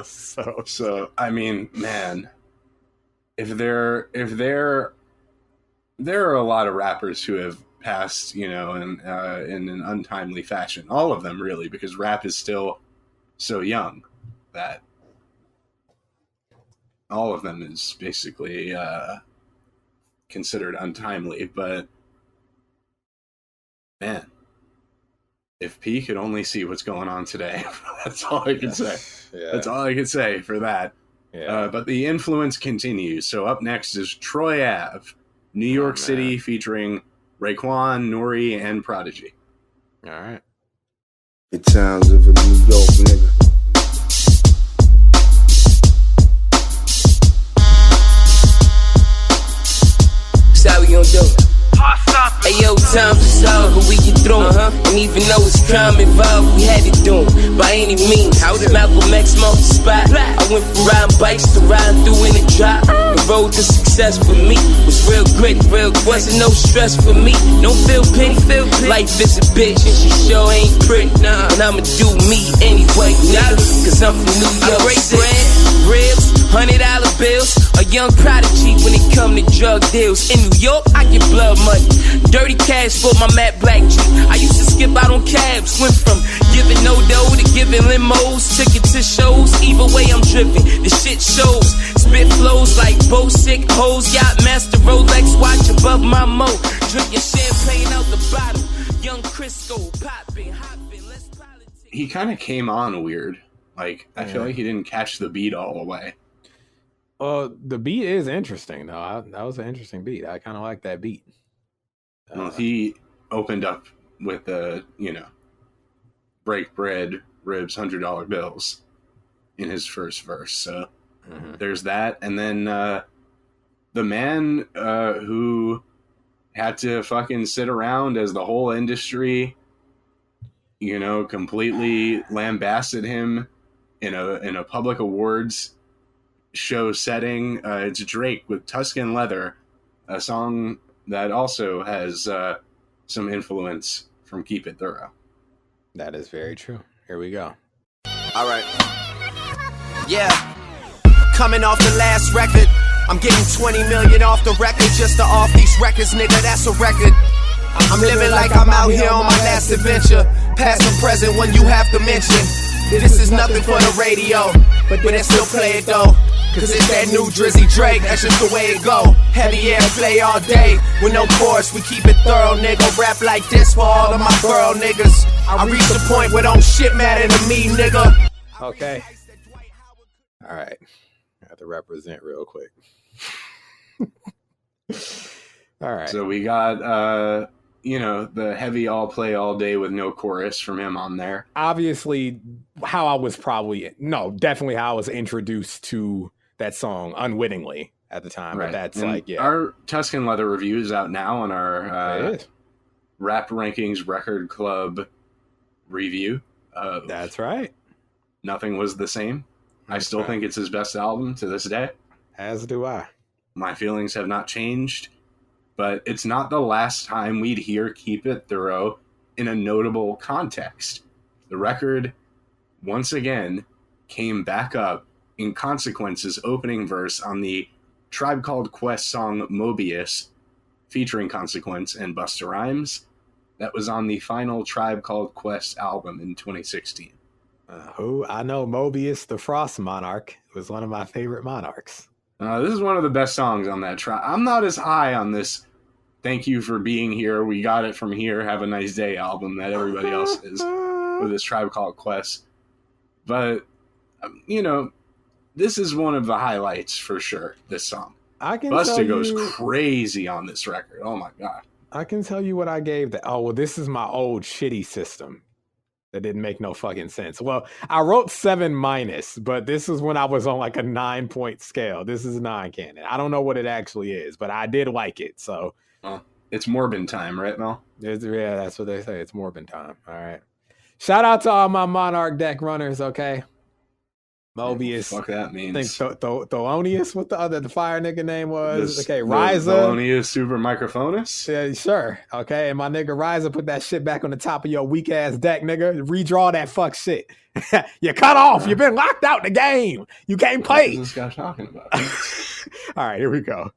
A: So
B: I mean, man, if there are a lot of rappers who have passed, you know, in an untimely fashion. All of them, really, because rap is still so young that all of them is basically considered untimely. But man, if P could only see what's going on today, that's all I can say. Yeah. That's all I can say for that. Yeah. But the influence continues. So up next is Troy Ave, New York City, featuring Raekwon, Nori, and Prodigy.
A: All right.
E: The times of a New York nigga. That's how we gon' do it. Hey yo, times is hard, but we get through it. And even though it's crime involved, we had it doing by any means. Malcolm X marked the spot. I went from riding bikes to riding through in the drop. The road to success for me was real gritty. Wasn't no stress for me. Don't feel pity. Life is a bitch and she sure ain't pretty. And I'ma do me anyway, nigga. Cause I'm from New York City. Ribs, $100 bills. Or
F: young Prodigy when it come to drug deals. In New York, I get blood money. Dirty cash for my matte black Jeep. I used to skip out on cabs. Went from giving no dough to giving limos. Ticket to shows, either way I'm driven. The shit shows. Spit flows like bow sick hoes. Yacht master Rolex watch above my mo. Drinking champagne out the bottle. Young Crisco, poppin', hoppin', let's politics.
B: He kind of came on weird. Like, I feel like he didn't catch the beat all the way.
A: Well, the beat is interesting, though. That was an interesting beat. I kind of like that beat.
B: Well, he opened up with the, break bread, ribs, $100 bills in his first verse. So there's that. And then the man who had to fucking sit around as the whole industry, completely lambasted him in a public awards show setting. It's Drake with Tuscan Leather, a song that also has some influence from Keep It Thoro.
A: That is very true. Here we go.
E: All right. Yeah. Coming off the last record, I'm getting 20 million off the record just to off these records, nigga. That's a record. I'm living like I'm out here on my last adventure. Past and present when you have to mention. This is nothing for the radio, but they still play it though. Cause it's that new Drizzy Drake, that's just the way it go. Heavy air play all day, with no chorus, we keep it thorough, nigga. Rap like this for all of my borough niggas. I reach the point where don't shit matter to me, nigga.
A: Okay. All right. I have to represent real quick. All right.
B: So we got, the heavy all play all day with no chorus from him on there.
A: Obviously, definitely how I was introduced to that song unwittingly at the time.
B: Right.
A: But that's
B: and our Tuscan Leather review is out now on our Rap Rankings Record Club review.
A: That's right.
B: Nothing Was the Same. I still think it's his best album to this day.
A: As do I.
B: My feelings have not changed, but it's not the last time we'd hear Keep It Thoro in a notable context. The record, once again, came back up in Consequence's opening verse on the Tribe Called Quest song Mobius, featuring Consequence and Busta Rhymes. That was on the final Tribe Called Quest album in 2016.
A: Who? I know Mobius the Frost Monarch. It was one of my favorite monarchs.
B: This is one of the best songs on that track. I'm not as high on this Thank You for Being Here, We Got It From Here, Have a Nice Day album that everybody else is with this Tribe Called Quest. But, this is one of the highlights for sure, this song. Busta goes crazy on this record. Oh my God.
A: I can tell you what I gave that. Oh, well, this is my old shitty system. That didn't make no fucking sense. Well, I wrote 7-, but this is when I was on like a 9-point scale. This is 9 canon. I don't know what it actually is, but I did like it. So
B: it's Morbin time, right, Mel?
A: Yeah, that's what they say. It's Morbin time. All right. Shout out to all my Monarch deck runners, okay? Mobius.
B: Fuck that means.
A: I think Thelonious, what the fire nigga name was. Okay, Ryza.
B: Thelonious Super Microphonus?
A: Yeah, sure. Okay, and my nigga Ryza put that shit back on the top of your weak ass deck, nigga. Redraw that fuck shit. You cut off. You've been locked out the game. You can't play.
B: What is this guy talking about?
A: All right, here we go.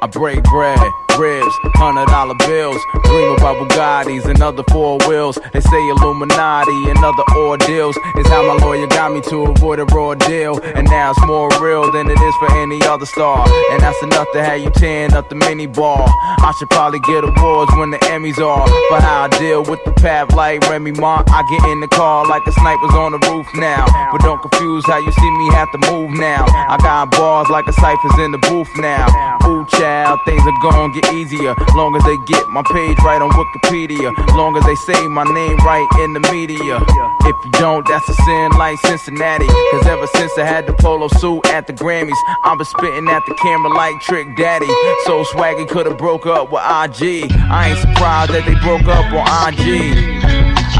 E: I break bread, ribs, $100 bills, dream about Bugattis and other 4 wheels. They say Illuminati and other ordeals is how my lawyer got me to avoid a raw deal. And now it's more real than it is for any other star. And that's enough to have you tearing up the mini bar. I should probably get awards when the Emmys are for how I deal with the path like Remy Ma. I get in the car like a sniper's on the roof now. But don't confuse how you see me have to move now. I got bars like a cypher's in the booth now. Ooh, child, things are gonna get easier. Long as they get my page right on Wikipedia. Long as they say my name right in the media. If you don't, that's a sin like Cincinnati. Cause ever since I had the polo suit at the Grammys, I've been spitting at the camera like Trick Daddy. So swaggy could've broke up with IG. I ain't surprised that they broke up on IG.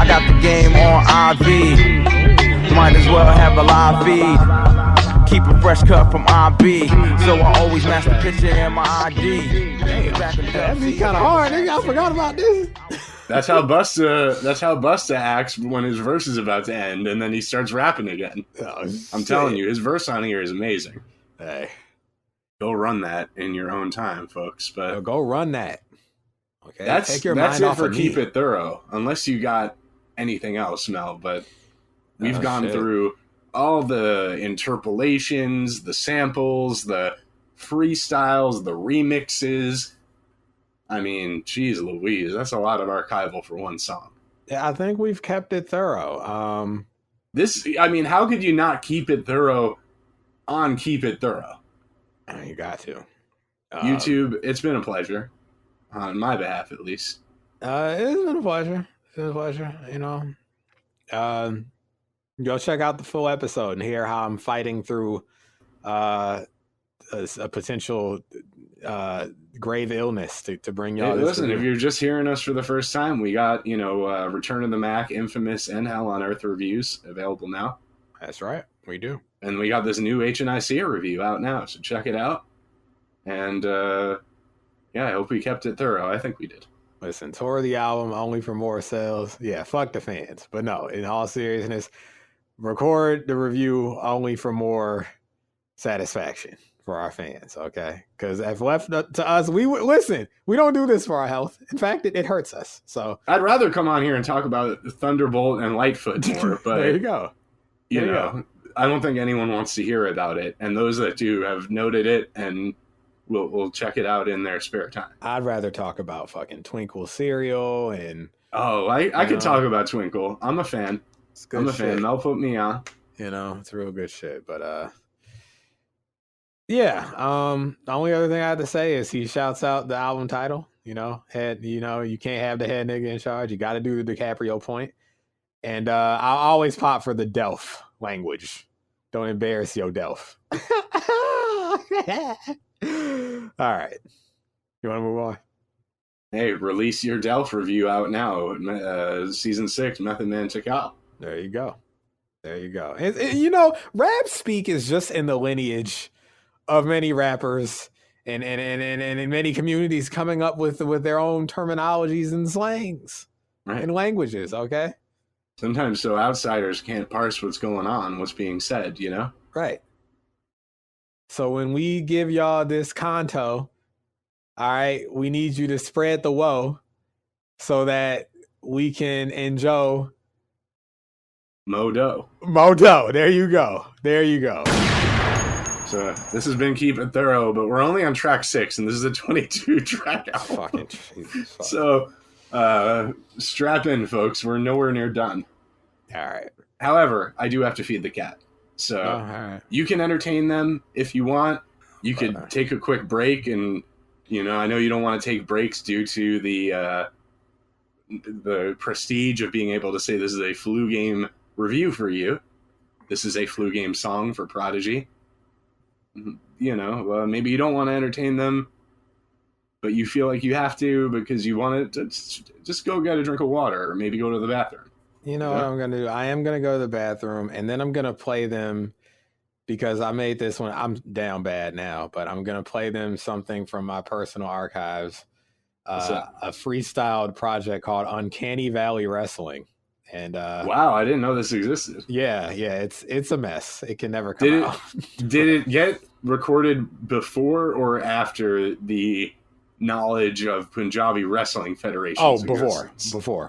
E: I got the game on IV. Might as well have a live feed. Keep a fresh cut from IB, so I always master picture in my ID.
A: Damn, that'd be kind of hard, nigga. I forgot about this.
B: That's how Busta acts when his verse is about to end, and then he starts rapping again.
A: Oh,
B: I'm telling you, his verse on here is amazing.
A: Hey,
B: go run that in your own time, folks. But
A: go run that. Okay,
B: that's
A: take your
B: that's
A: mind
B: it
A: off
B: for
A: of
B: Keep
A: me.
B: It Thorough. Unless you got anything else, Mel. But we've gone
A: shit.
B: through all the interpolations, the samples, the freestyles, the remixes. I mean, geez Louise, that's a lot of archival for one song.
A: Yeah, I think we've kept it thorough.
B: How could you not keep it thorough on Keep It Thorough?
A: You got to.
B: YouTube, it's been a pleasure. On my behalf, at least.
A: It's been a pleasure. It's been a pleasure, you know. Go check out the full episode and hear how I'm fighting through a potential grave illness to bring y'all this.
B: Listen, if you're just hearing us for the first time, we got, Return of the Mac, Infamous, and Hell on Earth reviews available now.
A: That's right. We do. And
B: we got this new HNIC review out now, so check it out. And, I hope we kept it thorough. I think we did.
A: Listen, tour the album only for more sales. Yeah, fuck the fans. But no, in all seriousness, record the review only for more satisfaction for our fans, okay? Because if left to us, we would listen. We don't do this for our health. In fact, it hurts us. So
B: I'd rather come on here and talk about Thunderbolt and Lightfoot more. But
A: there you go.
B: You know, I don't think anyone wants to hear about it, and those that do have noted it and. We'll check it out in their spare time.
A: I'd rather talk about fucking Twinkle cereal and...
B: Oh, I could talk about Twinkle. I'm a fan.
A: It's good
B: I'm a
A: shit.
B: fan. They'll put me on.
A: You know, it's real good shit. But, yeah. The only other thing I have to say is he shouts out the album title. You know, you can't have the head nigga in charge. You got to do the DiCaprio point. And I'll always pop for the Delph language. Don't embarrass your Delph. All right. You want to move on?
B: Hey, release your Delph review out now. Season 6, Method Man Tikal.
A: There you go. Rap speak is just in the lineage of many rappers and in many communities coming up with their own terminologies and slangs and languages, okay?
B: Sometimes so outsiders can't parse what's going on, what's being said, you know?
A: Right. So when we give y'all this conto, all right, we need you to spread the woe so that we can enjoy
B: Modo.
A: There you go.
B: So this has been Keep It Thorough, but we're only on track 6, and this is a 22-track album.
A: Fucking Jesus.
B: So strap in, folks. We're nowhere near done.
A: All right.
B: However, I do have to feed the cat. So you can entertain them if you want. You could take a quick break, and I know you don't want to take breaks due to the prestige of being able to say this is a flu game review for you. This is a flu game song for Prodigy. Maybe you don't want to entertain them, but you feel like you have to because you want to just go get a drink of water or maybe go to the bathroom.
A: You know what I'm going to do? I am going to go to the bathroom, and then I'm going to play them because I made this one. I'm down bad now, but I'm going to play them something from my personal archives, a freestyled project called Uncanny Valley Wrestling. And
B: wow, I didn't know this existed.
A: Yeah, it's a mess. It can never come out.
B: Did it get recorded before or after the knowledge of Punjabi Wrestling Federation?
A: Oh, before,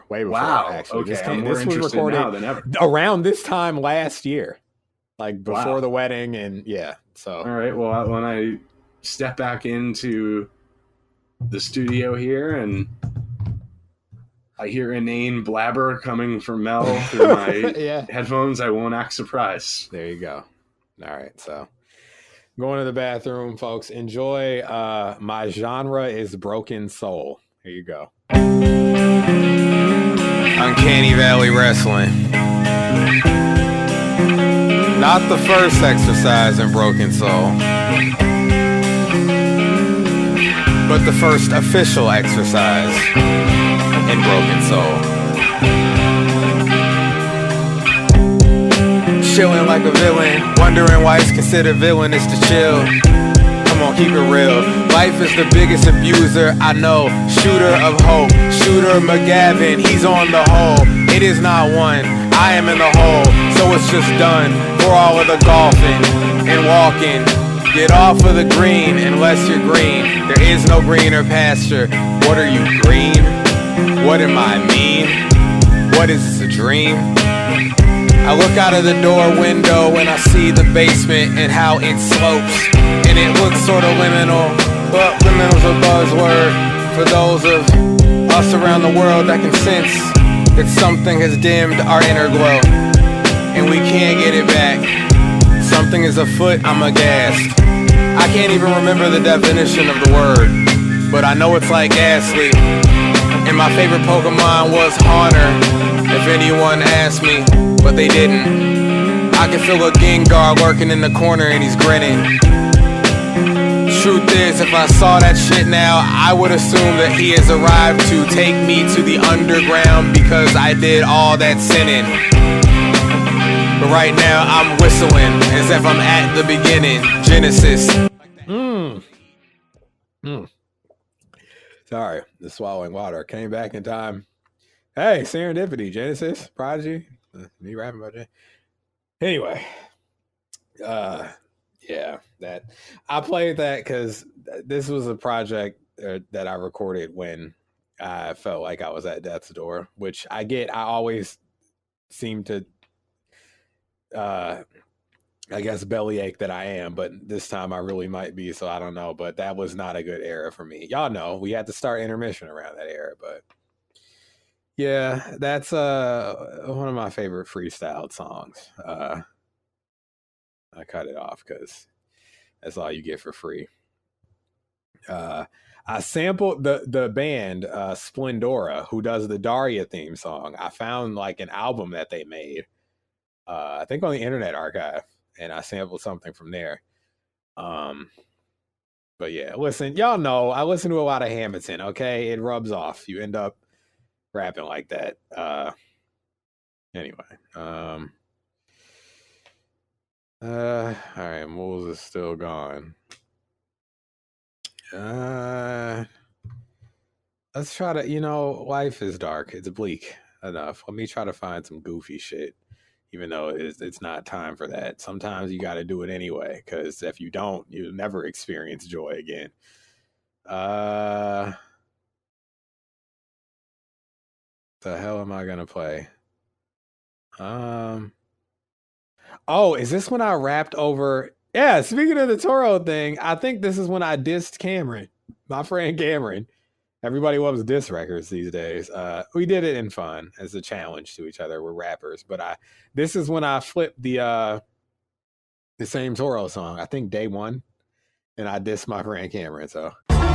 A: way before.
B: Wow.
A: Actually,
B: Okay,
A: this was recorded
B: now than ever.
A: Around this time last year, like before the wedding, and yeah. So
B: all right. Well, when I step back into the studio here and I hear inane blabber coming from Mel through my headphones, I won't act surprised.
A: There you go. All right, so. Going to the bathroom, folks. Enjoy. My genre is broken soul. Here you go. Uncanny Valley Wrestling. Not the first exercise in broken soul, but the first official exercise in broken soul. Chilling like a villain, wondering why it's considered villainous to chill. Come on, keep it real. Life is the biggest abuser I know. Shooter of hope, Shooter McGavin, he's on the hole. It is not one, I am in the hole. So it's just done for all of the golfing and walking. Get off of the green unless you're green. There is no greener pasture. What are you, green? What am I, mean? What is this, a dream? I look out of the door window and I see the basement and how it slopes. And it looks sort of liminal, but liminal's a buzzword for those of us around the world that can sense that something has dimmed our inner glow. And we can't get it back. Something is afoot, I'm aghast. I can't even remember the definition of the word, but I know it's like ghastly. And my favorite Pokemon was Haunter, if anyone asked me, but they didn't. I can feel a Gengar lurking in the corner and he's grinning. Truth is, if I saw that shit now, I would assume that he has arrived to take me to the underground because I did all that sinning. But right now I'm whistling as if I'm at the beginning. Genesis. Sorry, the swallowing water came back in time. Hey, serendipity, Genesis, Prodigy, me rapping about that. Anyway, yeah, that I played that because this was a project that I recorded when I felt like I was at death's door, which I get. I always seem to, I guess, bellyache that I am, but this time I really might be, so I don't know. But that was not a good era for me. Y'all know we had to start intermission around that era, but yeah, that's one of my favorite freestyle songs. I cut it off because that's all you get for free. I sampled the band Splendora, who does the Daria theme song. I found like an album that they made, I think on the Internet Archive, and I sampled something from there. But yeah, listen, y'all know I listen to a lot of Hamilton. Okay, it rubs off. You end up rapping like that. Anyway, all right, Moles is still gone. Let's try to, life is dark. It's bleak enough. Let me try to find some goofy shit, even though it's not time for that. Sometimes you got to do it anyway, because if you don't, you'll never experience joy again. The hell am I gonna play? Oh, is this when I rapped over? Yeah, speaking of the Thoro thing, I think this is when I dissed Cameron, my friend Cameron. Everybody loves diss records these days. We did it in fun as a challenge to each other. We're rappers, but this is when I flipped the same Thoro song. I think day one, and I dissed my friend Cameron. So, oh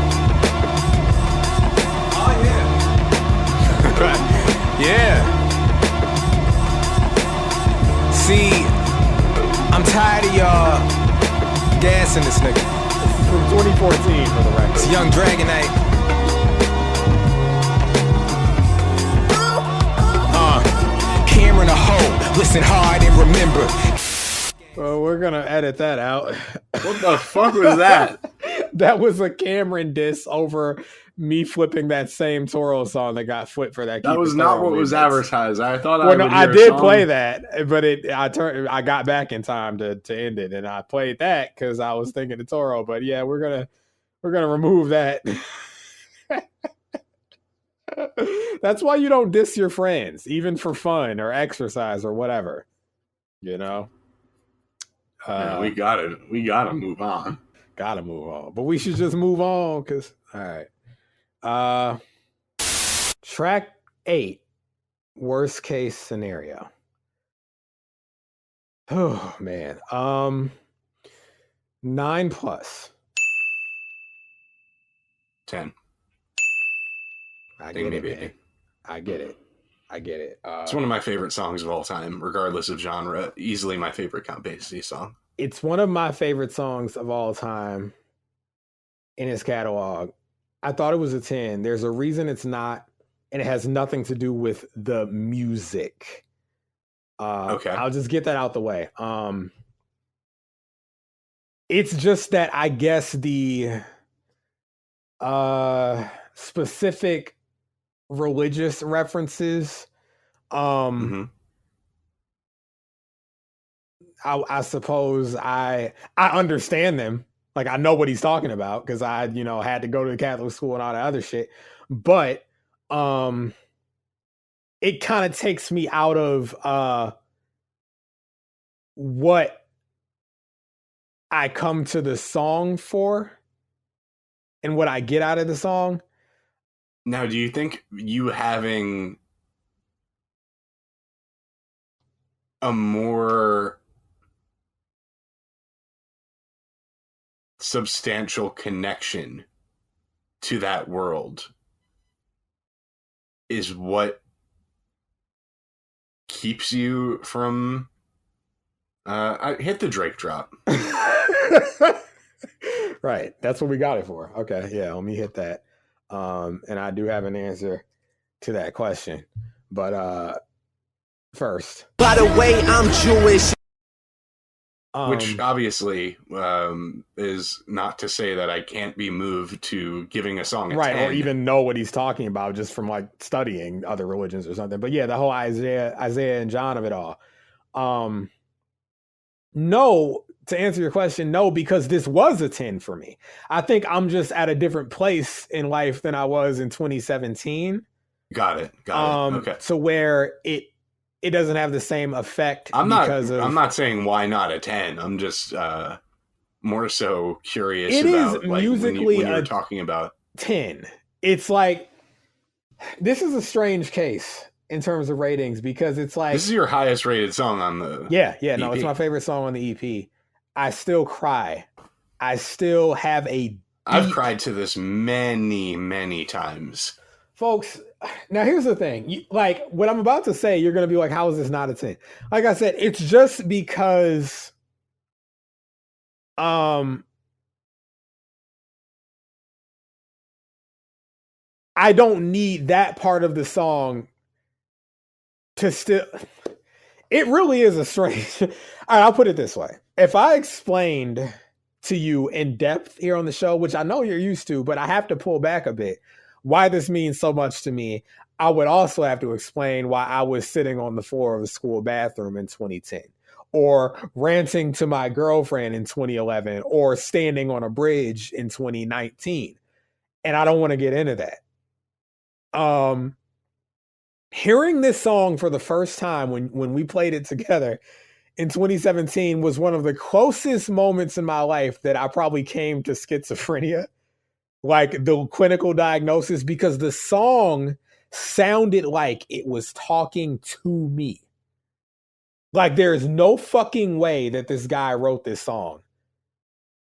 A: yeah, yeah. See, I'm tired of y'all gassing this nigga. From 2014 for the record. It's Young Dragonite. Cameron a hoe, listen hard and remember. Well, we're gonna edit that out.
B: What the fuck was that?
A: That was a Cameron diss over me flipping that same Thoro song that got flipped for that.
B: That was not what was advertised. I thought
A: I did play that, but I got back in time to end it, and I played that because I was thinking of Thoro. But yeah, we're gonna remove that. That's why you don't diss your friends, even for fun or exercise or whatever. Yeah,
B: we gotta move on.
A: Gotta move on. But we should just move on because all right. Track 8, worst case scenario. Oh man. 9+.
B: 10.
A: I get it, man. I get it.
B: It's one of my favorite songs of all time, regardless of genre. Easily my favorite Count Basie song.
A: It's one of my favorite songs of all time in his catalog. I thought it was a 10. There's a reason it's not, and it has nothing to do with the music. Okay. I'll just get that out the way. It's just that I guess the specific religious references, I suppose I understand them. Like I know what he's talking about because I, had to go to the Catholic school and all that other shit. But it kind of takes me out of what I come to the song for and what I get out of the song.
B: Now, do you think you having a more substantial connection to that world is what keeps you from I hit the Drake drop?
A: Right, that's what we got it for. Okay, yeah, let me hit that. And I do have an answer to that question, but first,
E: by the way, I'm Jewish.
B: Which obviously is not to say that I can't be moved to giving a song a
A: right,
B: 10.
A: or even know what he's talking about just from like studying other religions or something. But yeah, the whole Isaiah and John of it all. No, to answer your question, no, because this was a 10 for me. I think I'm just at a different place in life than I was in 2017.
B: Got it. Okay.
A: So where it doesn't have the same effect.
B: I'm not saying why not a 10. I'm just more so curious about like musically when you were talking about
A: 10. It's like this is a strange case in terms of ratings because it's like
B: this is your highest rated song on the
A: no, it's my favorite song on the EP. I still cry. I still have
B: I've cried to this many times.
A: Folks, now here's the thing. Like what I'm about to say, you're going to be like, how is this not a 10? Like I said, it's just because I don't need that part of the song to still. It really is a strange. All right, I'll put it this way. If I explained to you in depth here on the show, which I know you're used to, but I have to pull back a bit, why this means so much to me, I would also have to explain why I was sitting on the floor of the school bathroom in 2010, or ranting to my girlfriend in 2011, or standing on a bridge in 2019. And I don't want to get into that. Hearing this song for the first time when we played it together in 2017 was one of the closest moments in my life that I probably came to schizophrenia, like the clinical diagnosis, because the song sounded like it was talking to me. Like there's no fucking way that this guy wrote this song.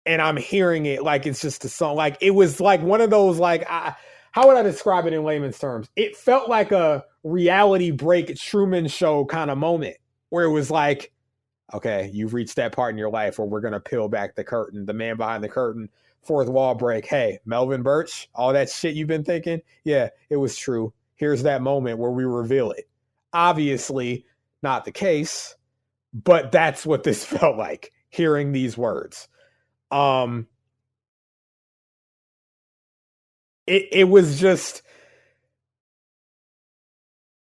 A: And I'm hearing it like it's just a song. Like it was like one of those, like, how would I describe it in layman's terms? It felt like a reality break Truman Show kind of moment where it was like, okay, you've reached that part in your life where we're going to peel back the curtain, the man behind the curtain, fourth wall break. Hey, Melvin Birch, all that shit you've been thinking. Yeah, it was true. Here's that moment where we reveal it. Obviously not the case, but that's what this felt like hearing these words. It was just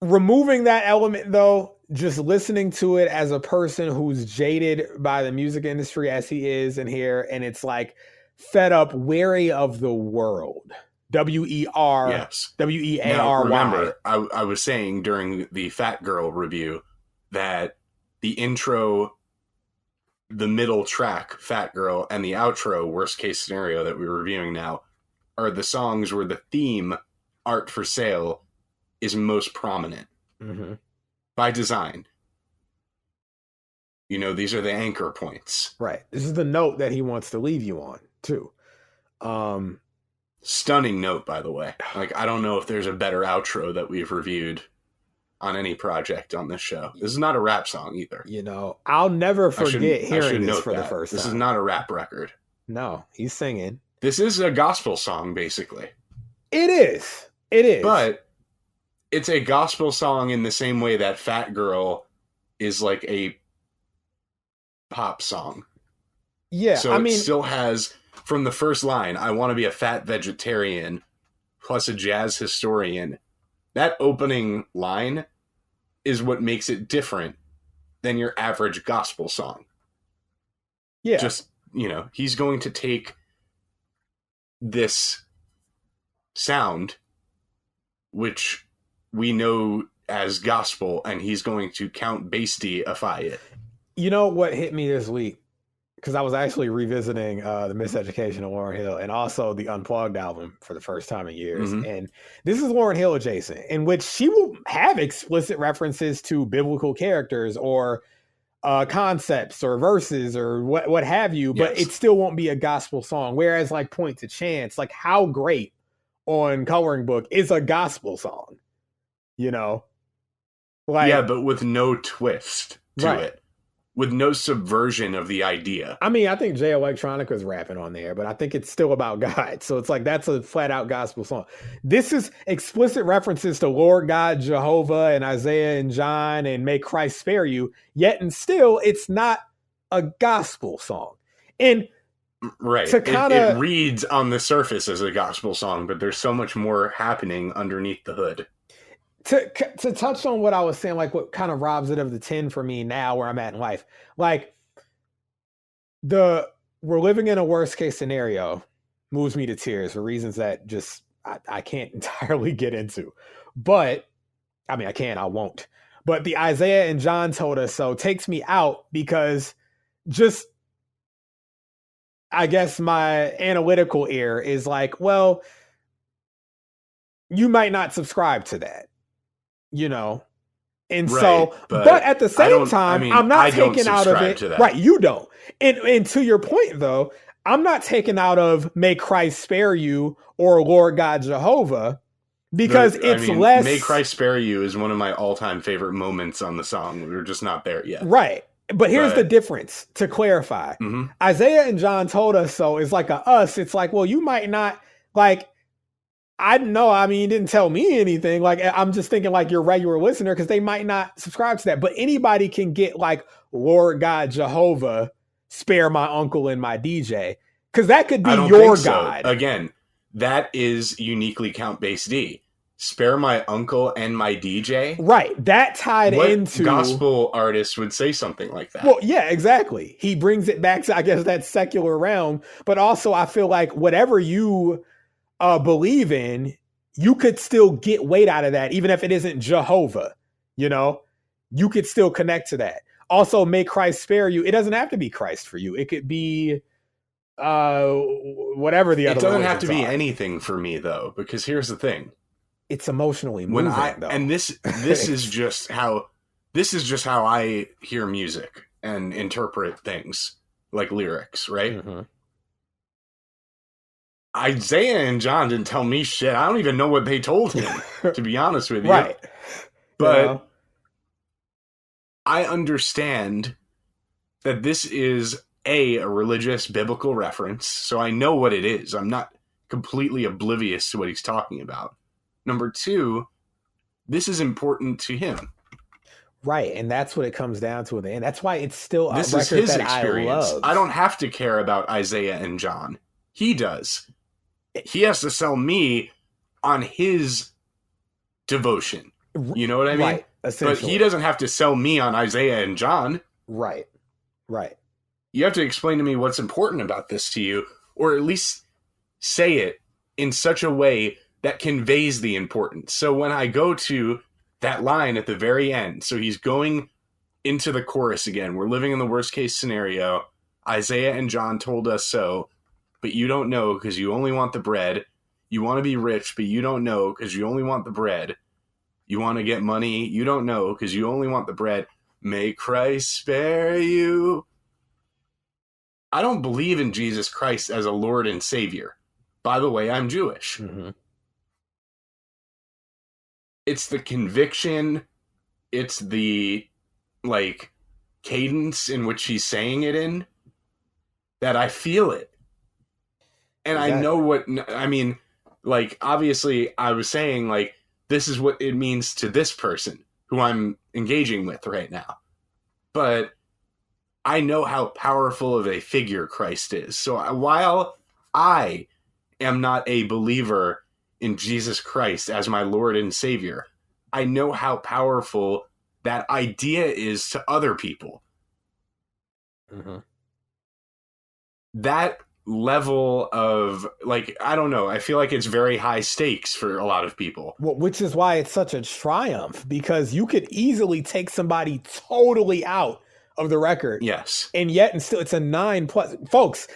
A: removing that element though, just listening to it as a person who's jaded by the music industry as he is in here. And it's like fed up, wary of the world. W-E-R,
B: yes.
A: W-E-A-R-Y.
B: Now, remember, I was saying during the Fat Girl review that the intro, the middle track, Fat Girl, and the outro, Worst Case Scenario, that we're reviewing now, are the songs where the theme, Art for Sale, is most prominent.
A: Mm-hmm.
B: By design. You know, these are the anchor points.
A: Right. This is the note that he wants to leave you on, too.
B: Stunning note, by the way. Like, I don't know if there's a better outro that we've reviewed on any project on this show. This is not a rap song either.
A: You know, I'll never forget hearing this for the first time.
B: This is not a rap record.
A: No, he's singing.
B: This is a gospel song, basically.
A: It is. It is.
B: But it's a gospel song in the same way that Fat Girl is like a pop song.
A: Yeah,
B: So
A: I
B: it
A: mean,
B: still has, from the first line, I want to be a fat vegetarian plus a jazz historian. That opening line is what makes it different than your average gospel song.
A: yeah.
B: Just, he's going to take this sound, which we know as gospel, and he's going to Count Basie-ify it.
A: You know what hit me this week? Because I was actually revisiting the Miseducation of Lauryn Hill and also the Unplugged album for the first time in years.
B: Mhm.
A: And this is Lauryn Hill adjacent, in which she will have explicit references to biblical characters or concepts or verses or what have you, but
B: Yes.
A: it still won't be a gospel song. Whereas like Point to Chance, like How Great on Coloring Book is a gospel song, Like,
B: Yeah, but with no twist to
A: Right.
B: it. With no subversion of the idea.
A: I mean, I think Jay Electronica's rapping on there, but I think it's still about God. So it's like that's a flat out gospel song. This is explicit references to Lord God, Jehovah, and Isaiah and John, and May Christ spare you. Yet and still, it's not a gospel song. And
B: Right.
A: to kinda-
B: it reads on the surface as a gospel song, but there's so much more happening underneath the hood.
A: to touch on what I was saying, like what kind of robs it of the 10 for me now where I'm at in life, like we're living in a worst case scenario moves me to tears for reasons that just I can't entirely get into. But I mean, I won't. But the Isaiah and John told us so takes me out because just, I guess my analytical ear is like, well, you might not subscribe to that. And
B: Right,
A: so, but at the same time, I'm not taking out of it.
B: To that.
A: Right, you don't. And to your point, though, I'm not taking out of May Christ spare you or Lord God Jehovah because less.
B: May Christ spare you is one of my all-time favorite moments on the song. We're just not there yet.
A: Right. But here's the difference to clarify.
B: Mhm.
A: Isaiah and John told us so is like a us. It's like, well, you might not like. I know. I mean, you didn't tell me anything. Like, I'm just thinking like your regular listener because they might not subscribe to that. But anybody can get like Lord God Jehovah, spare my uncle and my DJ, because that could be your God.
B: Again, that is uniquely Count Basie. Spare my uncle and my DJ.
A: Right. That tied
B: What
A: into
B: gospel artist would say something like that?
A: Well, yeah, exactly. He brings it back to, I guess, that secular realm. But also, I feel like whatever you believe in, you could still get weight out of that, even if it isn't Jehovah. You could still connect to that. Also, may Christ spare you. It doesn't have to be Christ for you. It could be whatever the other.
B: It doesn't have to
A: religions
B: be
A: are.
B: anything for me though, because here's the thing:
A: It's emotionally moving. Though.
B: And this is just how I hear music and interpret things like lyrics, right?
A: Mhm.
B: Isaiah and John didn't tell me shit. I don't even know what they told him, to be honest with you.
A: Right.
B: But I understand that this is a religious biblical reference, so I know what it is. I'm not completely oblivious to what he's talking about. Number two, this is important to him.
A: Right, and that's what it comes down to in the end. That's why it's still a
B: This
A: record
B: is his
A: that
B: experience.
A: I love.
B: I don't have to care about Isaiah and John. He does. He has to sell me on his devotion. You know what I mean?
A: Right,
B: But
A: essentially.
B: he doesn't have to sell me on Isaiah and John.
A: Right.
B: You have to explain to me what's important about this to you, or at least say it in such a way that conveys the importance. So when I go to that line at the very end, so he's going into the chorus again. We're living in the worst case scenario. Isaiah and John told us so, but you don't know because you only want the bread. You want to be rich, but you don't know because you only want the bread. You want to get money. You don't know because you only want the bread. May Christ spare you. I don't believe in Jesus Christ as a Lord and Savior. By the way, I'm Jewish.
A: Mm-hmm.
B: It's the conviction. It's the, cadence in which he's saying it in that I feel it. And
A: Exactly.
B: I know what, I mean, obviously I was saying, this is what it means to this person who I'm engaging with right now. But I know how powerful of a figure Christ is. So while I am not a believer in Jesus Christ as my Lord and Savior, I know how powerful that idea is to other people.
A: Mm-hmm.
B: That level of, like, I don't know, I feel like it's very high stakes for a lot of people.
A: Well, which is why it's such a triumph, because you could easily take somebody totally out of the record.
B: Yes.
A: And yet, and still, it's a 9+. Folks,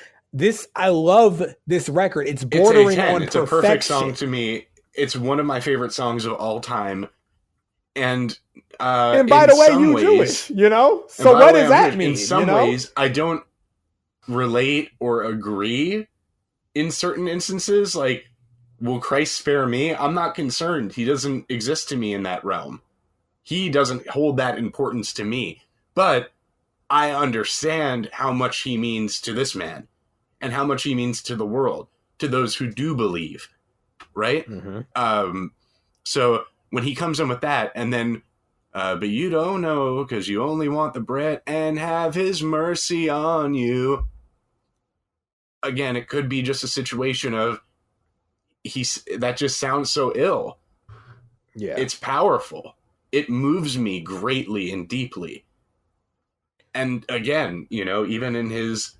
A: I love this record. It's bordering on
B: it's
A: perfection.
B: a perfect song to me. It's one of my favorite songs of all time. And
A: by the way, you Jewish, you know? So what does that mean?
B: In some ways, I don't relate or agree in certain instances. Like, will Christ spare me? I'm not concerned. He doesn't exist to me in that realm. He doesn't hold that importance to me. But I understand how much he means to this man and how much he means to the world, to those who do believe, right?
A: Mm-hmm.
B: So when he comes in with that, and then, but you don't know because you only want the bread and have his mercy on you. Again, it could be just a situation of that just sounds so ill.
A: Yeah.
B: It's powerful. It moves me greatly and deeply. And again, you know, even in his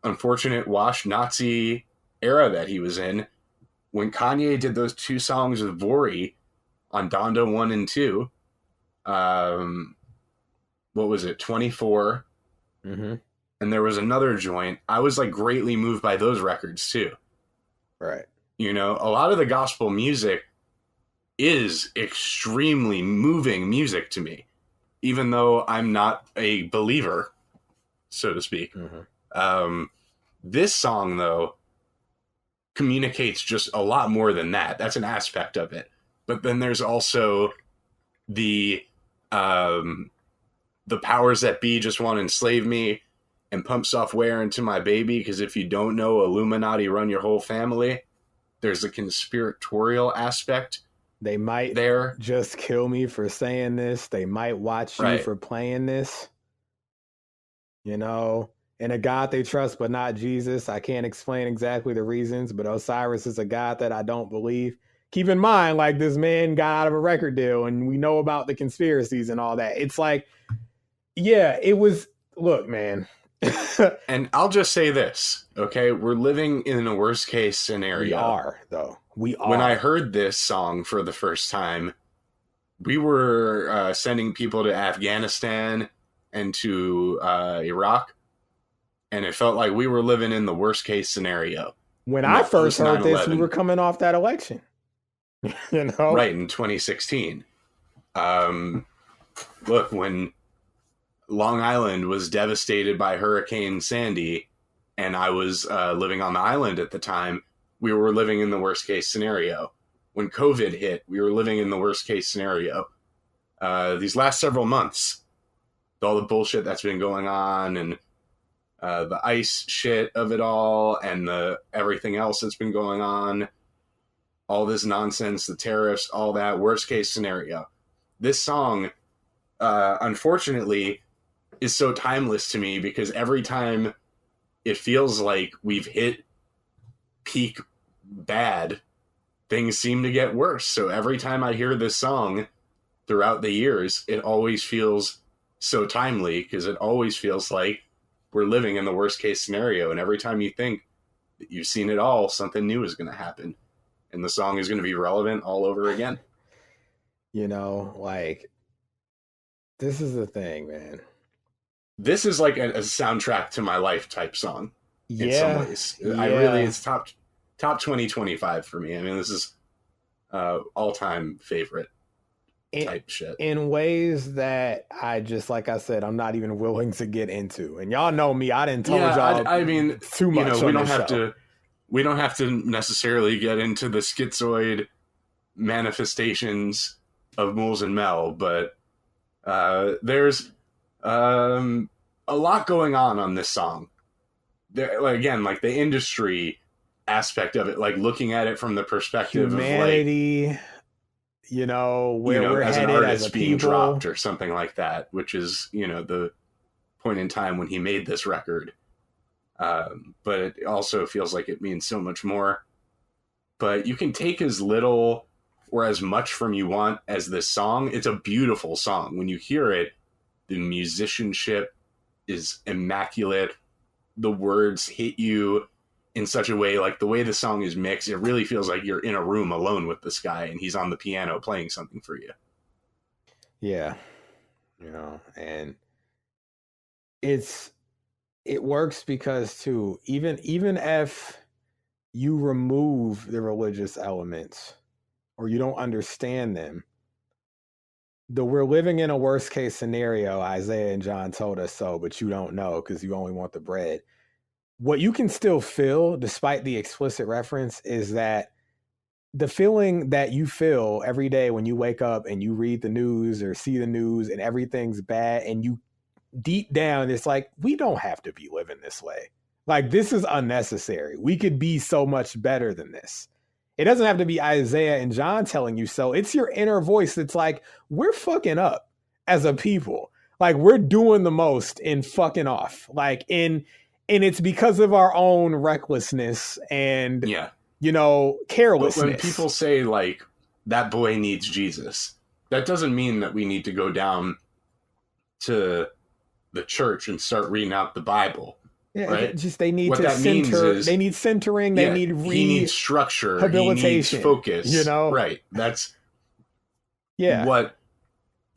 B: unfortunate washed Nazi era that he was in, when Kanye did those 2 songs with Vori on Donda 1 and 2, what was it, 24?
A: Mm-hmm.
B: And there was another joint. I was like greatly moved by those records too.
A: Right.
B: You know, a lot of the gospel music is extremely moving music to me, even though I'm not a believer, so to speak.
A: Mm-hmm.
B: This song, though, communicates just a lot more than that. That's an aspect of it. But then there's also the powers that be just want to enslave me and pump software into my baby, because if you don't know, Illuminati run your whole family. There's a conspiratorial aspect.
A: They might just kill me for saying this. They might watch you for playing this. You know, and a God they trust, but not Jesus. I can't explain exactly the reasons, but Osiris is a God that I don't believe. Keep in mind, like, this man got out of a record deal and we know about the conspiracies and all that. It's like, yeah, it was, look, man.
B: And I'll just say this, okay? We're living in a worst case scenario.
A: We are, though. We are.
B: When I heard this song for the first time, we were sending people to Afghanistan and to Iraq, and it felt like we were living in the worst case scenario.
A: When I first heard this, we were coming off that election. You know?
B: Right, in 2016. Look, when Long Island was devastated by Hurricane Sandy, and I was living on the island at the time, we were living in the worst case scenario. When COVID hit, we were living in the worst case scenario. These last several months, all the bullshit that's been going on, and the ICE shit of it all, and the everything else that's been going on, all this nonsense, the tariffs, all that, worst case scenario. This song, unfortunately, is so timeless to me, because every time it feels like we've hit peak bad, things seem to get worse. So every time I hear this song throughout the years, it always feels so timely, because it always feels like we're living in the worst case scenario. And every time you think that you've seen it all, something new is going to happen. And the song is going to be relevant all over again.
A: You know, like, this is the thing, man.
B: This is like a soundtrack to my life type song in some ways. It's top 2025 for me. I mean, this is all-time favorite type shit.
A: In ways that I just, like I said, I'm not even willing to get into. And y'all know me, I didn't tell y'all
B: I mean,
A: too much.
B: You know, we don't have to necessarily get into the schizoid manifestations of Mools and Mel, but there's a lot going on this song. There, like, again, like the industry aspect of it, like looking at it from the perspective
A: humanity, of, like, you know, where we're
B: as
A: headed
B: an artist
A: as a
B: being
A: people.
B: dropped or something like that, which is, you know, the point in time when he made this record. But it also feels like it means so much more. But you can take as little or as much from You Want as this song. It's a beautiful song. When you hear it, the musicianship is immaculate. The words hit you in such a way, like the way the song is mixed, it really feels like you're in a room alone with this guy and he's on the piano playing something for you.
A: Yeah. You know, and it works because too, even if you remove the religious elements or you don't understand them, we're living in a worst case scenario. Isaiah and John told us so, but you don't know because you only want the bread. What you can still feel, despite the explicit reference, is that the feeling that you feel every day when you wake up and you read the news or see the news and everything's bad, and you deep down, it's like, we don't have to be living this way. Like, this is unnecessary. We could be so much better than this. It doesn't have to be Isaiah and John telling you so. It's your inner voice that's like, we're fucking up as a people. Like, we're doing the most in fucking off. Like, and it's because of our own recklessness and, you know, carelessness.
B: But when people say, like, that boy needs Jesus, that doesn't mean that we need to go down to the church and start reading out the Bible.
A: Yeah,
B: right?
A: Just they need
B: what
A: to
B: that
A: center.
B: Means is,
A: they need centering. They need
B: he needs structure. He needs focus.
A: You know,
B: right? That's
A: what.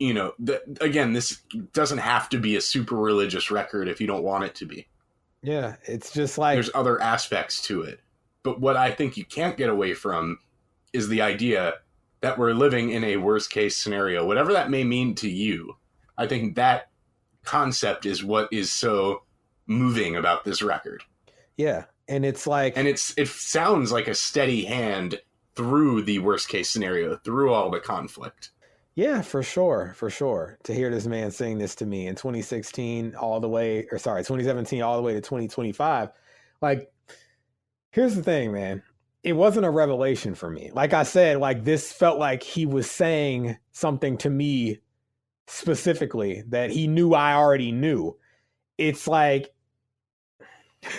B: You know, again, this doesn't have to be a super religious record if you don't want it to be.
A: Yeah, it's just like
B: there's other aspects to it. But what I think you can't get away from is the idea that we're living in a worst case scenario, whatever that may mean to you. I think that concept is what is so moving about this record.
A: Yeah, and it's like,
B: and it sounds like a steady hand through the worst case scenario, through all the conflict.
A: Yeah, for sure. To hear this man sing this to me in 2017 all the way to 2025. Like, here's the thing, man. It wasn't a revelation for me. Like I said, like, this felt like he was saying something to me specifically that he knew I already knew. It's like,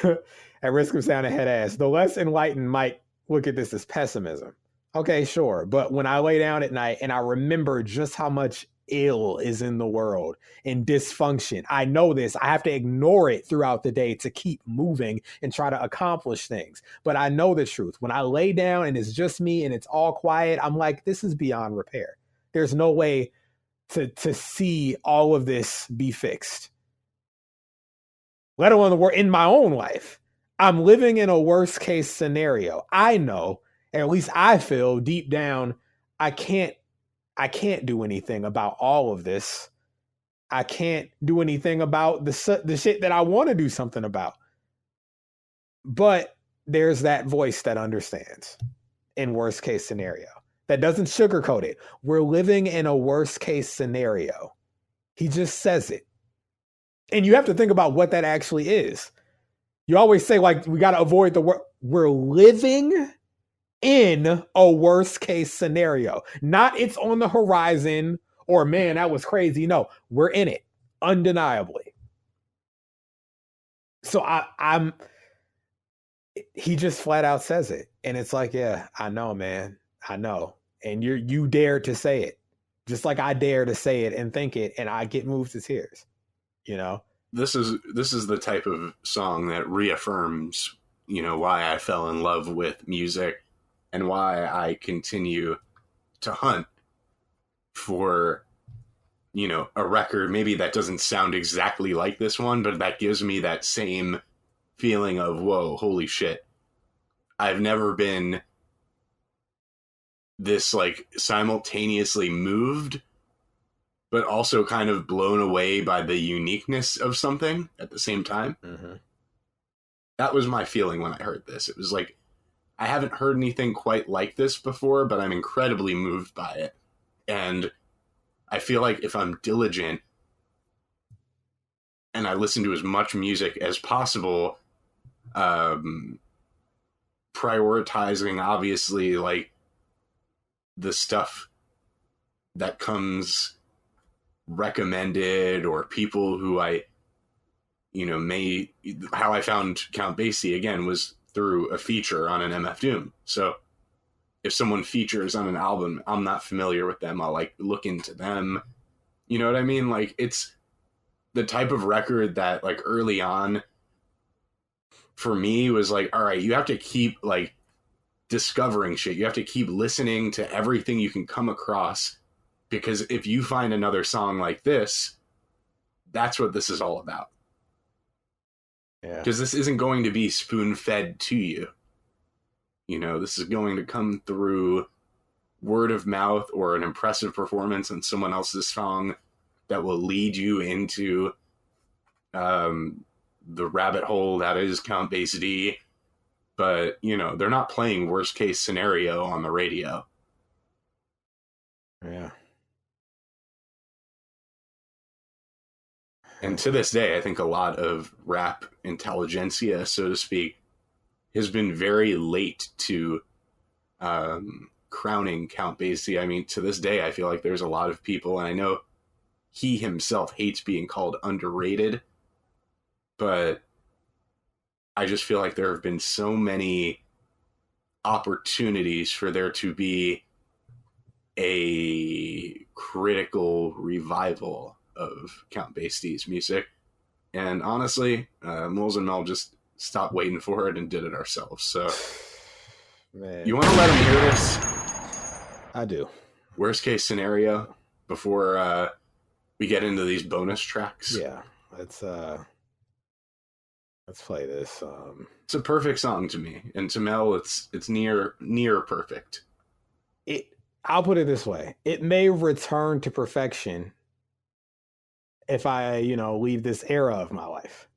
A: at risk of sounding head ass, the less enlightened might look at this as pessimism. Okay, sure. But when I lay down at night and I remember just how much ill is in the world and dysfunction, I know this. I have to ignore it throughout the day to keep moving and try to accomplish things. But I know the truth. When I lay down and it's just me and it's all quiet, I'm like, this is beyond repair. There's no way to see all of this be fixed. Let alone in my own life. I'm living in a worst case scenario. I know. At least I feel deep down, I can't do anything about all of this. I can't do anything about the shit that I want to do something about. But there's that voice that understands in worst case scenario. That doesn't sugarcoat it. We're living in a worst case scenario. He just says it. And you have to think about what that actually is. You always say, like, we got to avoid the word. We're living in a worst case scenario. Not it's on the horizon or, man, that was crazy. No, we're in it undeniably. So he just flat out says it. And it's like, yeah, I know, man. I know. And you dare to say it. Just like I dare to say it and think it, and I get moved to tears. You know?
B: This is the type of song that reaffirms, you know, why I fell in love with music and why I continue to hunt for, you know, a record maybe that doesn't sound exactly like this one, but that gives me that same feeling of, whoa, holy shit. I've never been this, like, simultaneously moved, but also kind of blown away by the uniqueness of something at the same time.
A: Mm-hmm.
B: That was my feeling when I heard this. It was like, I haven't heard anything quite like this before, but I'm incredibly moved by it. And I feel like if I'm diligent and I listen to as much music as possible, prioritizing, obviously, like, the stuff that comes recommended or people who I how I found Count Basie again was through a feature on an MF Doom. So if someone features on an album, I'm not familiar with them, I'll like look into them. You know what I mean? Like, it's the type of record that like early on for me was like, all right, you have to keep like discovering shit. You have to keep listening to everything you can come across, because if you find another song like this, that's what this is all about.
A: Yeah.
B: Because this isn't going to be spoon-fed to you. This is going to come through word of mouth or an impressive performance on someone else's song that will lead you into the rabbit hole that is Count Basie. But, they're not playing worst case scenario on the radio.
A: Yeah.
B: And to this day, I think a lot of rap intelligentsia, so to speak, has been very late to crowning Count Basie. I mean, to this day, I feel like there's a lot of people, and I know he himself hates being called underrated, but I just feel like there have been so many opportunities for there to be a critical revival of Count Basie's music. And honestly, Moles and Mel just stopped waiting for it and did it ourselves. So,
A: man,
B: you want to let them hear this?
A: I do.
B: Worst case scenario before we get into these bonus tracks.
A: Yeah, let's play this.
B: It's a perfect song to me, and to Mel, it's near perfect.
A: I'll put it this way: it may return to perfection if I, leave this era of my life.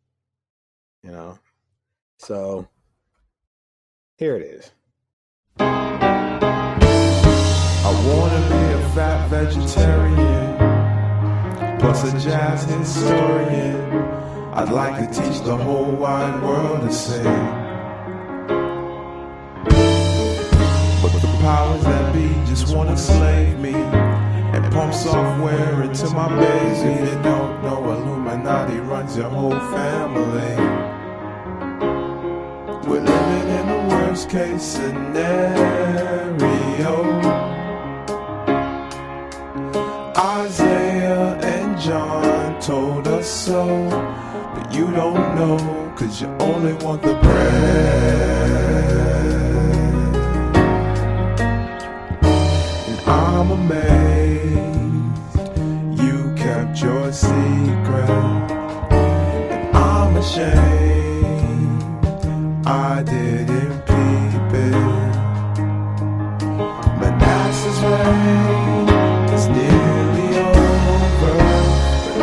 A: So here it is.
L: I wanna be a fat vegetarian, plus a jazz historian. I'd like to teach the whole wide world to sing. But the powers that be just wanna slave me and pump software into my base. If you don't know, Illuminati runs your whole family. We're living in the worst case scenario. Isaiah and John told us so, but you don't know, 'cause you only want the bread. And I'm amazed you kept your secret, and I'm ashamed I didn't peep it. Manasseh's reign is nearly over, but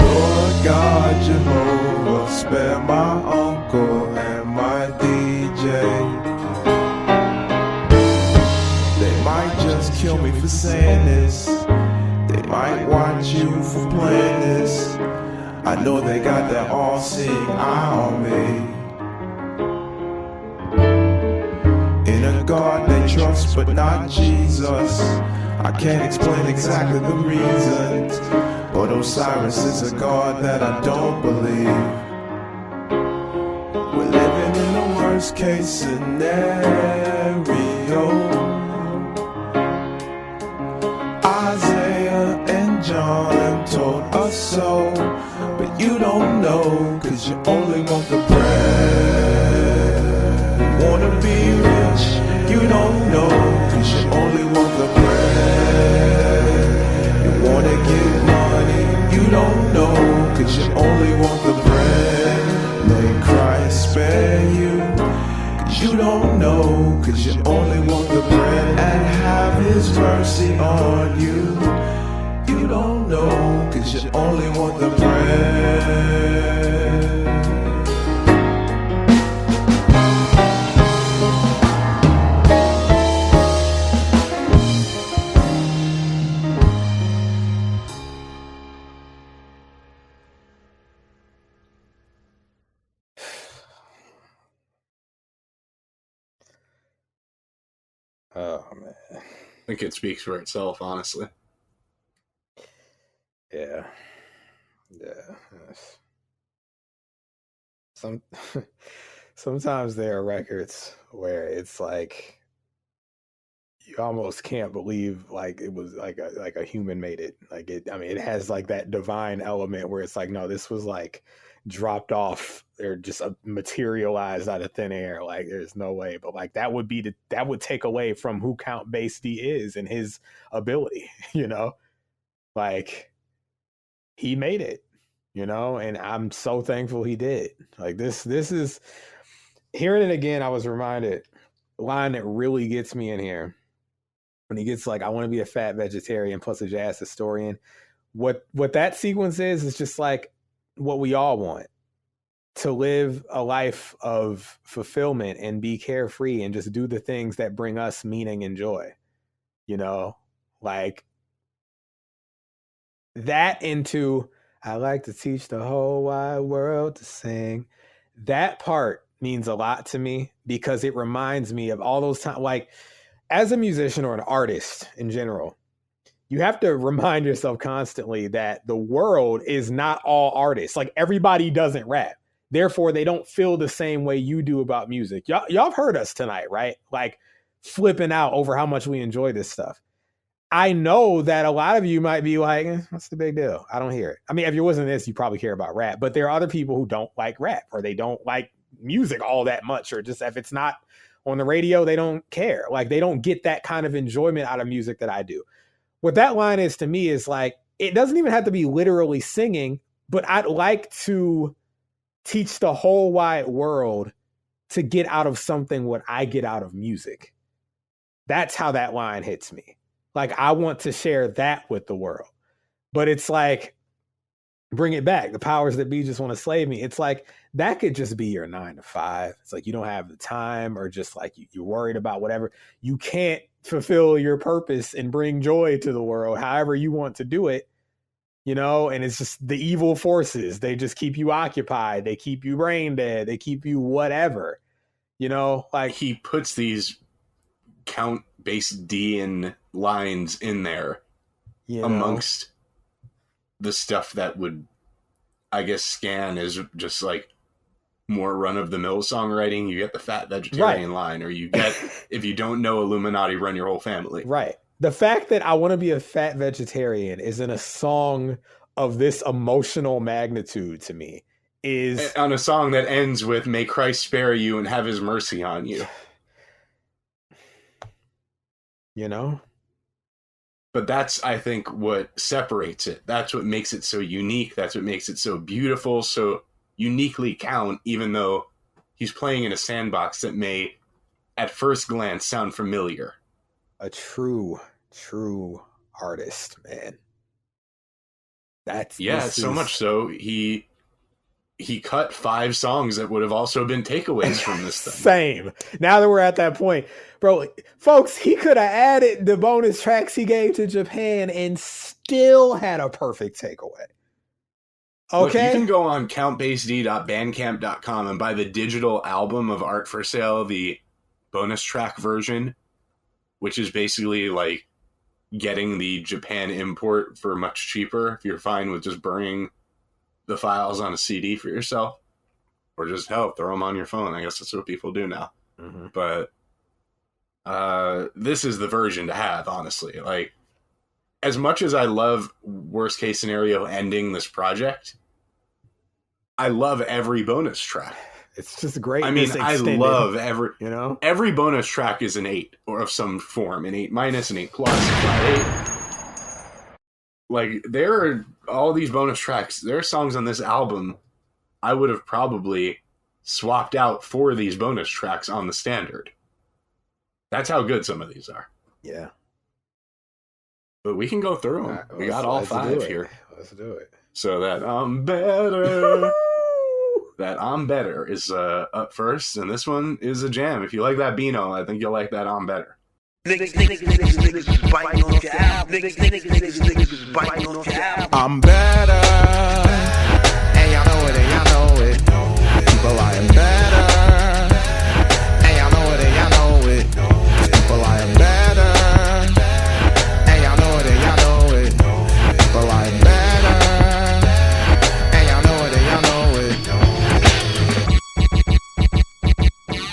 L: Lord God Jehovah, spare my uncle and my DJ. They might just kill me for saying this, they might watch you for playing this. I know they got their all-seeing eye on me. In a God they trust, but not Jesus. I can't explain exactly the reasons, but Osiris is a God that I don't believe. We're living in the worst case scenario. Isaiah and John told us so, but you don't know, 'cause you only want the bread. You wanna be rich, you don't know, 'cause you only want the bread. You wanna get money, you don't know, 'cause you only want the bread. May Christ spare you, 'cause you don't know, 'cause you only want the bread, and have his mercy on you. You don't know, 'cause you only want the bread.
A: Oh man.
B: I think it speaks for itself, honestly.
A: Yeah. Yes. some sometimes there are records where it's like you almost can't believe like it was like a human made it. Like it, I mean, it has like that divine element where it's like, no, this was like dropped off or just materialized out of thin air. Like there's no way. But like that would take away from who Count Basie is and his ability, you know? Like he made it, you know, and I'm so thankful he did. Like this is hearing it again, I was reminded a line that really gets me in here. When he gets like, I want to be a fat vegetarian plus a jazz historian. What that sequence is just like what we all want. To live a life of fulfillment and be carefree and just do the things that bring us meaning and joy. You know, like that into, I like to teach the whole wide world to sing. That part means a lot to me because it reminds me of all those times, like, as a musician or an artist in general, you have to remind yourself constantly that the world is not all artists. Like everybody doesn't rap. Therefore, they don't feel the same way you do about music. Y'all have heard us tonight, right? Like flipping out over how much we enjoy this stuff. I know that a lot of you might be like, what's the big deal? I don't hear it. I mean, if you're listening to this, you probably care about rap, but there are other people who don't like rap or they don't like music all that much, or just if it's not on the radio, they don't care. Like they don't get that kind of enjoyment out of music that I do. What that line is to me is like, it doesn't even have to be literally singing, but I'd like to teach the whole wide world to get out of something what I get out of music. That's how that line hits me. Like I want to share that with the world. But it's like, bring it back. The powers that be just want to slave me. It's like, that could just be your 9 to 5. It's like, you don't have the time or just like you're worried about whatever. You can't fulfill your purpose and bring joy to the world however you want to do it, you know? And it's just the evil forces. They just keep you occupied. They keep you brain dead. They keep you whatever, you know? Like
B: he puts these Count Basie lines in there, you know, amongst the stuff that would, I guess, scan as just like more run-of-the-mill songwriting. You get the fat vegetarian line, or you get, if you don't know Illuminati, run your whole family.
A: Right. The fact that I want to be a fat vegetarian is in a song of this emotional magnitude to me is...
B: On a song that ends with, may Christ spare you and have his mercy on you.
A: You know?
B: But that's, I think, what separates it. That's what makes it so unique. That's what makes it so beautiful, so uniquely Count, even though he's playing in a sandbox that may, at first glance, sound familiar.
A: A true artist, man.
B: So much so, he cut 5 songs that would have also been takeaways from this thing.
A: Same. Now that we're at that point, bro, folks, he could have added the bonus tracks he gave to Japan and still had a perfect takeaway. Okay.
B: Look, you can go on countbassd.bandcamp.com and buy the digital album of Art for Sale, the bonus track version, which is basically like getting the Japan import for much cheaper if you're fine with just burning the files on a CD for yourself, or just throw them on your phone. I guess that's what people do now. Mm-hmm. But this is the version to have, honestly. Like, as much as I love worst case scenario ending this project, I love every bonus track.
A: It's just great.
B: I mean, I love every bonus track is an 8 or of some form, an 8-, an 8+, an 8. Like, there are all these bonus tracks. There are songs on this album I would have probably swapped out for these bonus tracks on the standard. That's how good some of these are.
A: Yeah.
B: But we can go through them. Right, we got all 5 here.
A: Let's do it.
B: So that I'm better. That I'm better is up first, and this one is a jam. If you like that Beano, I think you'll like that I'm better.
I: I'm better, and y'all know it, and y'all know it. People, I am better, and y'all know it, and y'all know it. People, I am better, and y'all know it, and y'all know it. People, I am better, and y'all know it, and y'all know it.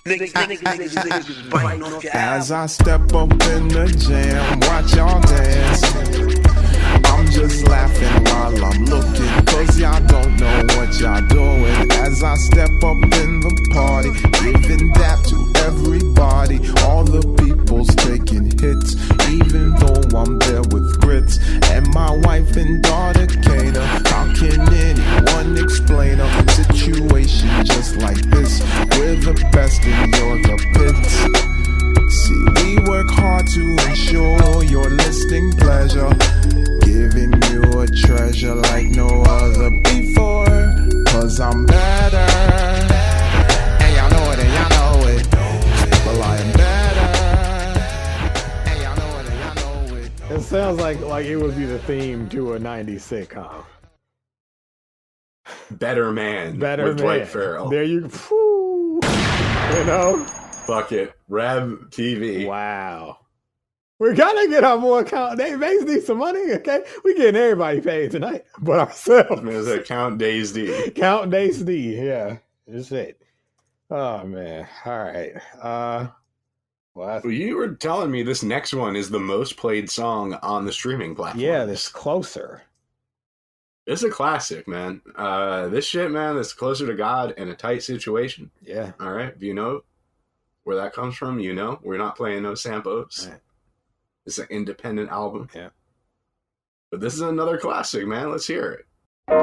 L: As I step up in the jam, watch y'all dance. I'm just laughing while I'm looking, cause y'all don't know what y'all doing. As I step up in the party, giving dap to everybody. All the people's taking hits, even though I'm there with grits. And my wife and daughter cater. How can anyone explain a situation just like this? We're the best and you're the pits. See, we work hard to ensure your listening pleasure, giving you a treasure like no other before. Cause I'm better, and y'all know it, and y'all know it. Well, I am better, and y'all know it, and y'all know it.
A: It sounds like it would be the theme to a 90s sitcom.
B: Better Man
A: Better
B: with
A: Man.
B: Dwight Farrell.
A: There you know?
B: Fuck it. RAB TV.
A: Wow. We gotta get our more account. They need some money, okay? We getting everybody paid tonight, but ourselves.
B: There's a Count Days D.
A: Count Days D, yeah. That's it. Oh man. All right. Well,
B: you were telling me this next one is the most played song on the streaming platform.
A: Yeah, this Closer.
B: It's a classic, man. This shit, man, that's Closer to God in a tight situation.
A: Yeah.
B: All right. Do you know where that comes from? You know, we're not playing no samples.
A: Right.
B: It's an independent album.
A: Yeah.
B: But this is another classic, man. Let's hear it. Oh,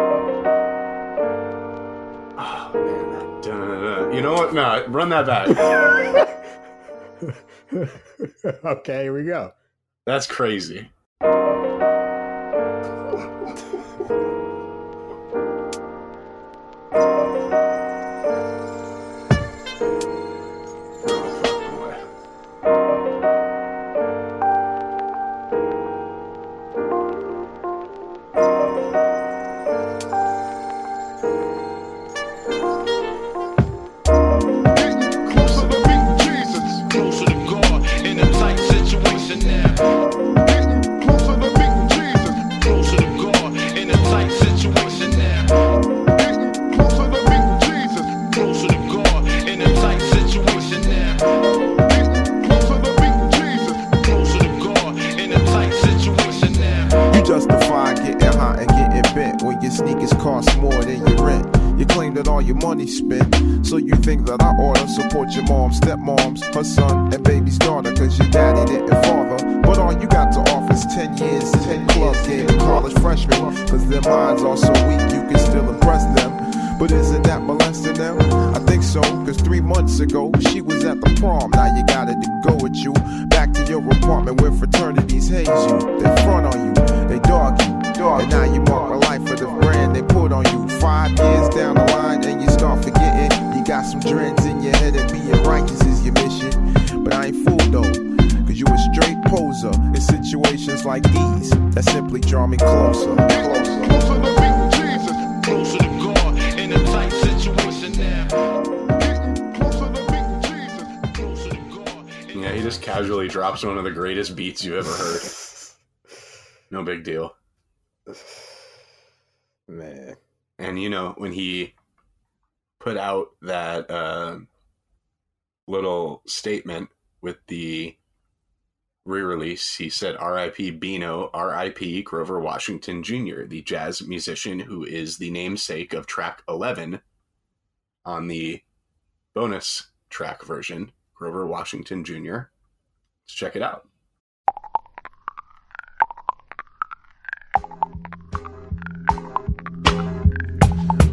B: man. That dun-dun-dun. You know what? No, run that back.
A: Okay, here we go.
B: That's crazy.
L: So you think that I ought to support your mom, stepmoms, her son, and baby's daughter, cause your daddy didn't father. But all you got to offer is 10 years, 10 club game, college freshmen, cause their minds are so weak you can still impress them. But isn't that molesting them? I think so, cause 3 months ago she was at the prom. Now you got it to go with you back to your apartment where fraternities haze you. They front on you, they dog you, and now you mark a life for the brand they put on you. 5 years down the line and you start forgetting. You got some dreads in your head and being righteous is your mission. But I ain't fooled though, cause you a straight poser in situations like these that simply draw me closer. Closer to beating Jesus, closer to God in a tight situation now. Closer to beating Jesus, closer to God.
B: Yeah, he just casually drops one of the greatest beats you ever heard. No big deal.
A: Man.
B: And you know, when he put out that little statement with the re-release, he said, R.I.P. Beano, R.I.P. Grover Washington Jr., the jazz musician who is the namesake of track 11 on the bonus track version, Grover Washington Jr. Let's check it out.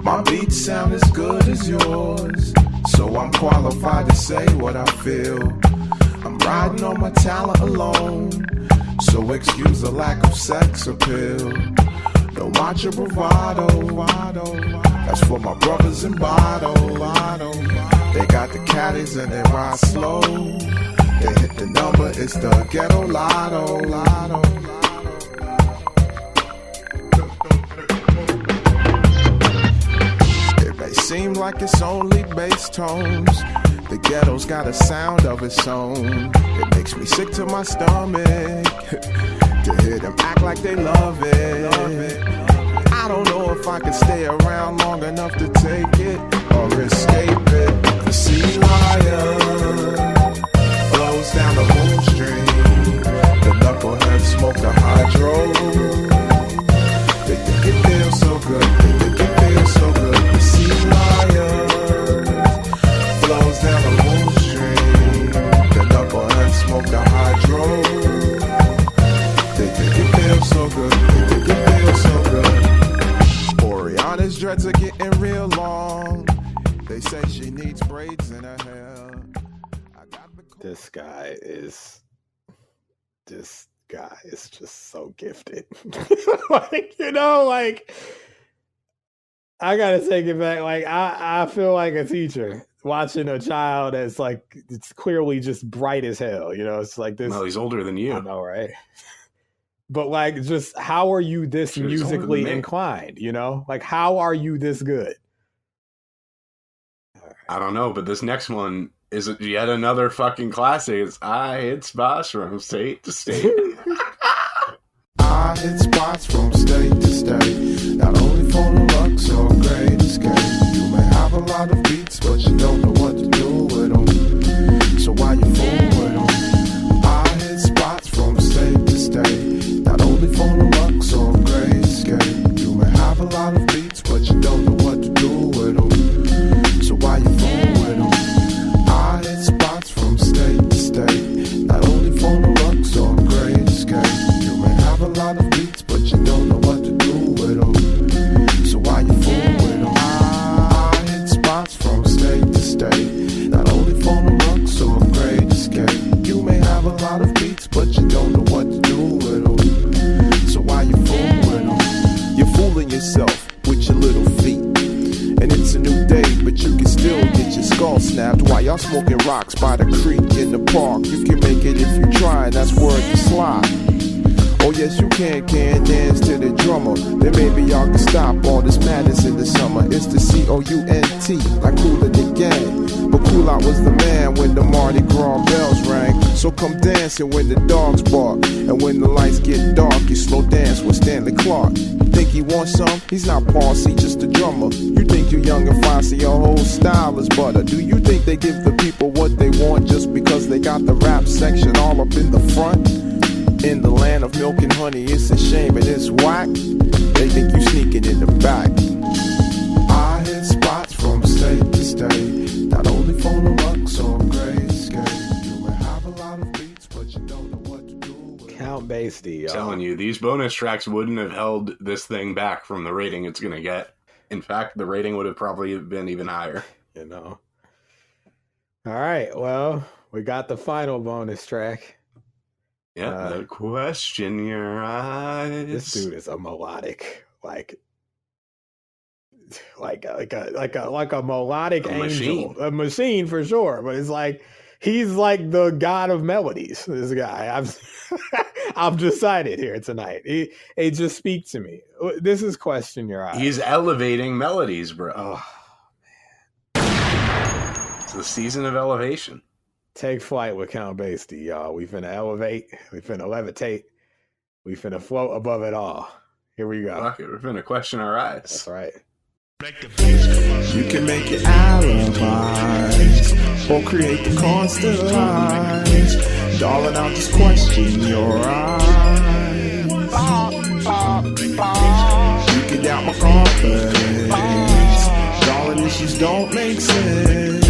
L: My beats sound as good as yours, so I'm qualified to say what I feel. I'm riding on my talent alone, so excuse the lack of sex appeal. No macho bravado, that's for my brothers in Bottle. They got the caddies and they ride slow. They hit the number, it's the ghetto lotto. Seem like it's only bass tones. The ghetto's got a sound of its own. It makes me sick to my stomach to hear them act like they love it. I don't know if I can stay around long enough to take it or escape it. The sea lion flows down the moon stream. The knuckleheads smoke the hydro. They think it feels so good. They think it feels so good. The sea lion flows down the moon stream. The knuckleheads smoke the hydro. They think it feels so good. They think it feels so good. Oriana's dreads are getting real long. They say she needs braids in her hair.
A: This guy is just so gifted. Like, you know, like, I gotta take it back. Like, I feel like a teacher watching a child that's like, it's clearly just bright as hell. You know, it's like this.
B: Well, he's older than you.
A: I know, right? But like, just how are you this musically inclined? You know, like, how are you this good?
B: I don't know, but this next one is yet another fucking classic. I hit spots from state to state.
L: I hit spots from state to state. Not only for the looks or great escape. You may have a lot of beats, but you don't know what to do with them. So why you fool with them? I hit spots from state to state. Not only for the looks or great escape. You may have a lot of beats, but you don't know what to do with them. So why you fool with them? I hit spots from state to state. Not only for the looks or great escape. You may have a lot of beats, but you don't know what to do with them. So why you fool with them? I hit spots from state to state. Not only for the looks or great escape. You may have a lot of beats, but you don't know what to do with them. So why you fool with them? You're fooling yourself with your little feet. And it's a new day, but you can still get your skull snapped while y'all smoking rocks by the creek in the park. You can make it if you try, and that's word to slide. Oh yes, you can dance to the drummer. Then maybe y'all can stop all this madness in the summer. It's the C-O-U-N-T, like Kool in the Gang. But Kool Out was the man when the Mardi Gras bells rang. So come dancing when the dogs bark. And when the lights get dark, you slow dance with Stanley Clark. You think he wants some? He's not Parsley, just a drummer. You think you're young and fine, so your whole style is butter. Do you think they give the people what they want just because they got the rap section all up in the front? In the land of milk and honey, it's a shame and it's whack. They think you sneaking in the back. I hit spots from state to state. Not only for the looks or great escape. You may have a lot of beats, but you don't know what to do with.
A: Count Basie, y'all.
B: Telling you, these bonus tracks wouldn't have held this thing back from the rating it's gonna get. In fact, the rating would have probably been even higher.
A: You know. All right, well, we got the final bonus track.
B: Yeah, the question your eyes.
A: This dude is a melodic, like a melodic angel, a machine for sure. But it's like he's like the god of melodies. This guy, I've decided here tonight. It just speak to me. This is question your eyes.
B: He's elevating melodies, bro. Oh man, it's the season of elevation.
A: Take flight with Count Basie, y'all. We finna elevate. We finna levitate. We finna float above it all. Here we go.
B: Fuck it, we're finna question our eyes.
A: That's right.
L: You can make it alibis or create the constant lies. Darling, I'll just question your eyes. You can doubt my confidence. Darling, issues don't make sense.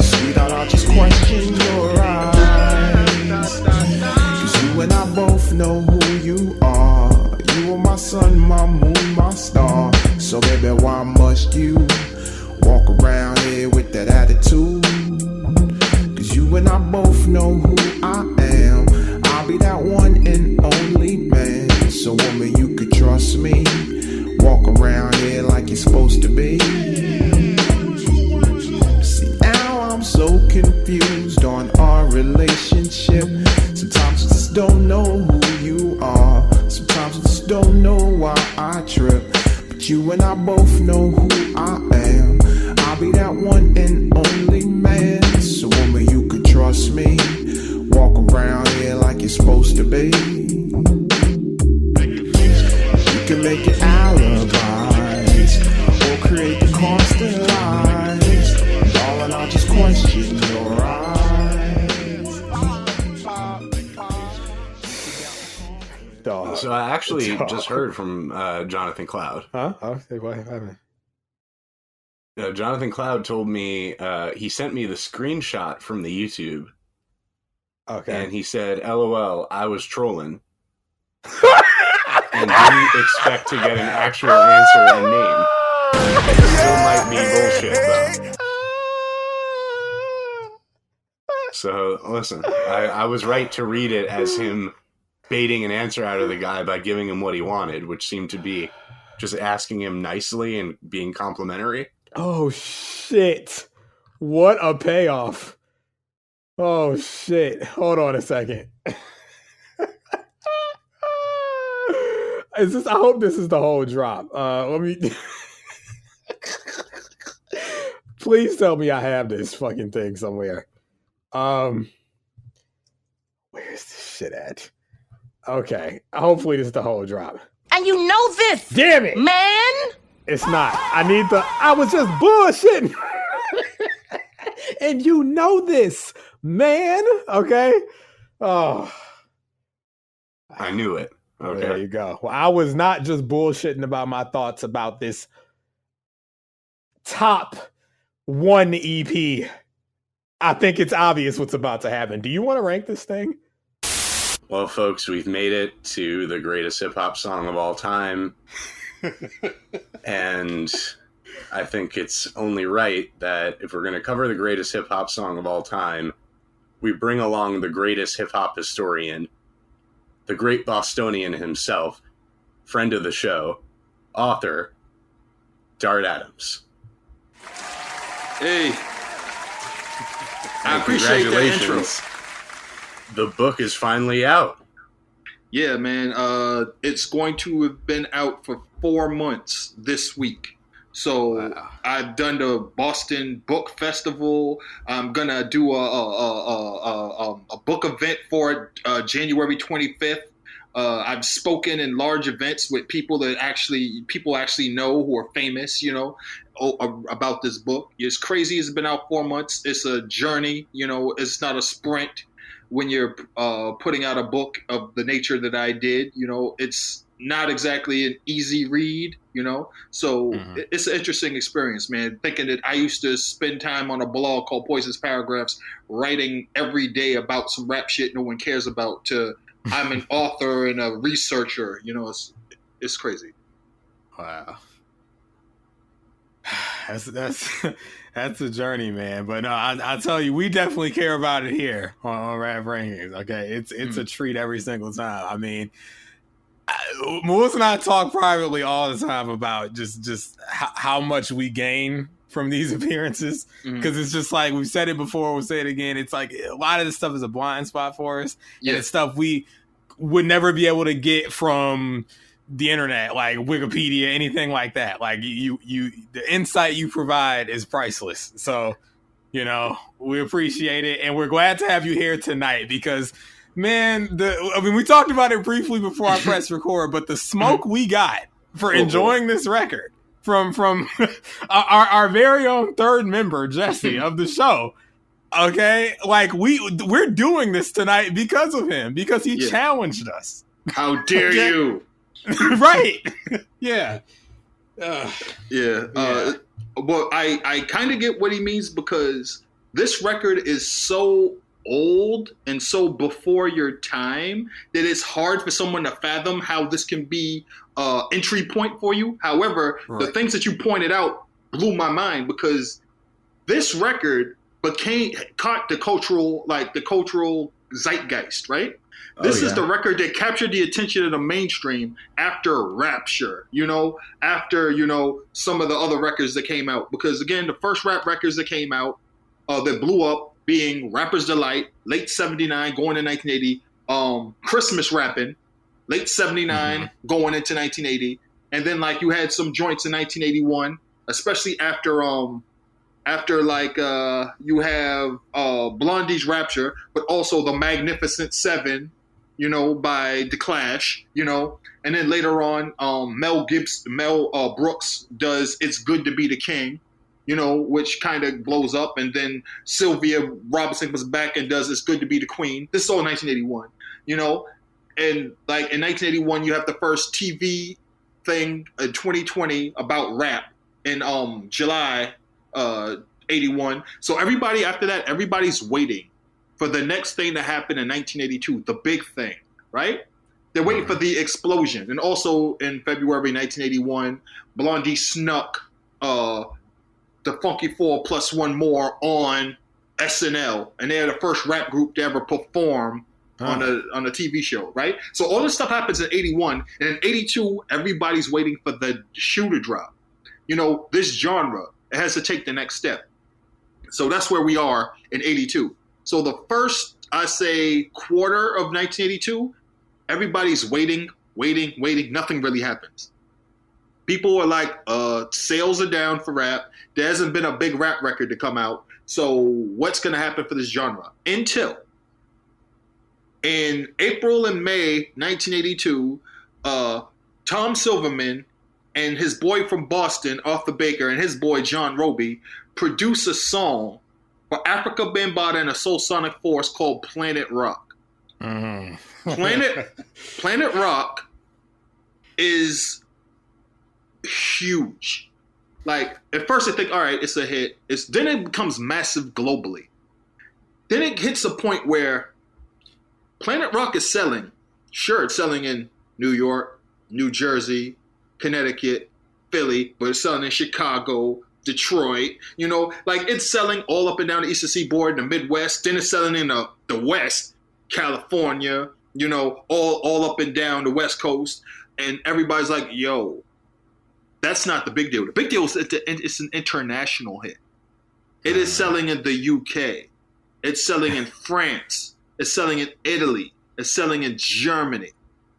L: Sweetheart, I'll just question your eyes. Cause you and I both know who you are. You are my sun, my moon, my star. So baby, why must you walk around here with that attitude? Cause you and I both know who I am. I'll be that one and only man. So woman, you could trust me. Walk around here like you're supposed to be. See, now I'm so confused on our relationship. Sometimes I just don't know who you are. Sometimes I just don't know why I trip. But you and I both know who I am. I'll be that one and only
B: So I actually just heard from Jonathan Cloud.
A: Huh? Oh, what happened?
B: Jonathan Cloud told me he sent me the screenshot from the YouTube.
A: Okay.
B: And he said, "LOL, I was trolling." And didn't expect to get an actual answer and name. It still might be bullshit, though. So, listen, I was right to read it as him baiting an answer out of the guy by giving him what he wanted, which seemed to be just asking him nicely and being complimentary.
A: Oh, shit. What a payoff. Oh, shit. Hold on a second. I hope this is the whole drop. Let me... Please tell me I have this fucking thing somewhere. Where's this shit at? Okay. Hopefully this is the whole drop.
G: And you know this.
A: Damn it.
G: Man.
A: It's not. I was just bullshitting. And you know this, man. Okay. Oh.
B: I knew it. Okay.
A: There you go. Well, I was not just bullshitting about my thoughts about this top 1 EP. I think it's obvious what's about to happen. Do you want to rank this thing?
B: Well, folks, we've made it to the greatest hip-hop song of all time. And I think it's only right that if we're going to cover the greatest hip-hop song of all time, we bring along the greatest hip-hop historian, the great Bostonian himself, friend of the show, author, Dart Adams.
M: Hey. I appreciate that intro.
B: The book is finally out.
M: Yeah, man. It's going to have been out for 4 months this week. So wow. I've done the Boston Book Festival. I'm gonna do a book event for it January 25th. I've spoken in large events with people that people actually know who are famous, you know, about this book. It's crazy. It's been out 4 months. It's a journey. You know, it's not a sprint. When you're putting out a book of the nature that I did, you know, it's not exactly an easy read, you know. So it's an interesting experience, man. Thinking that I used to spend time on a blog called Poison's Paragraphs writing every day about some rap shit no one cares about to I'm an author and a researcher, you know, it's crazy.
A: Wow. That's a journey, man. But no, I tell you, we definitely care about it here on Rap Rankings. Okay, it's a treat every single time. I mean, Melissa and I talk privately all the time about just how much we gain from these appearances, because it's just like we've said it before, we'll say it again. It's like a lot of this stuff is a blind spot for us, and it's stuff we would never be able to get from the internet, like Wikipedia, anything like that. Like you the insight you provide is priceless. So, you know, we appreciate it, and we're glad to have you here tonight because, man, we talked about it briefly before I pressed record, but the smoke we got for enjoying this record from our very own third member, Jesse, of the show. Okay, like we're doing this tonight because of him, because he challenged us.
M: How dare you?
A: Right. Yeah.
M: Well, I kind of get what he means, because this record is so old and so before your time that it's hard for someone to fathom how this can be an entry point for you. However, the things that you pointed out blew my mind, because this record caught the cultural zeitgeist, right? This is the record that captured the attention of the mainstream after Rapture, you know, after, you know, some of the other records that came out. Because, again, the first rap records that came out that blew up being Rapper's Delight, late 79, going to 1980, Christmas Rapping, late 79, going into 1980. And then, like, you had some joints in 1981, especially after you have Blondie's Rapture, but also the Magnificent Seven, you know, by The Clash, you know, and then later on, Mel Brooks does It's Good to Be the King, you know, which kind of blows up, and then Sylvia Robinson comes back and does It's Good to Be the Queen. This is all 1981, you know, And like in 1981, you have the first TV thing in 2020 about rap in July 81. So everybody after that, everybody's waiting for the next thing to happen in 1982, the big thing, right? They're waiting for the explosion. And also in February 1981, Blondie snuck the Funky Four plus one more on SNL, and they're the first rap group to ever perform on a TV show, right? So all this stuff happens in 81, and in 82, everybody's waiting for the shoe to drop. You know, this genre, it has to take the next step. So that's where we are in 82. So the first, I say, quarter of 1982, everybody's waiting. Nothing really happens. People are like, sales are down for rap. There hasn't been a big rap record to come out. So what's going to happen for this genre? Until in April and May 1982, Tom Silverman and his boy from Boston, Arthur Baker, and his boy John Roby produce a song for Africa Bambaataa and a Soul Sonic Force called Planet Rock. Planet Rock is huge. Like, at first I think, all right, it's a hit. Then it becomes massive globally. Then it hits a point where Planet Rock is selling. Sure, it's selling in New York, New Jersey, Connecticut, Philly, but it's selling in Chicago, Detroit. You know, like it's selling all up and down the Eastern Seaboard, the Midwest. Then it's selling in the West, California, you know, all up and down the West Coast. And everybody's like, yo, that's not the big deal. The big deal is it's an international hit. It is selling in the UK. It's selling in France. It's selling in Italy. It's selling in Germany.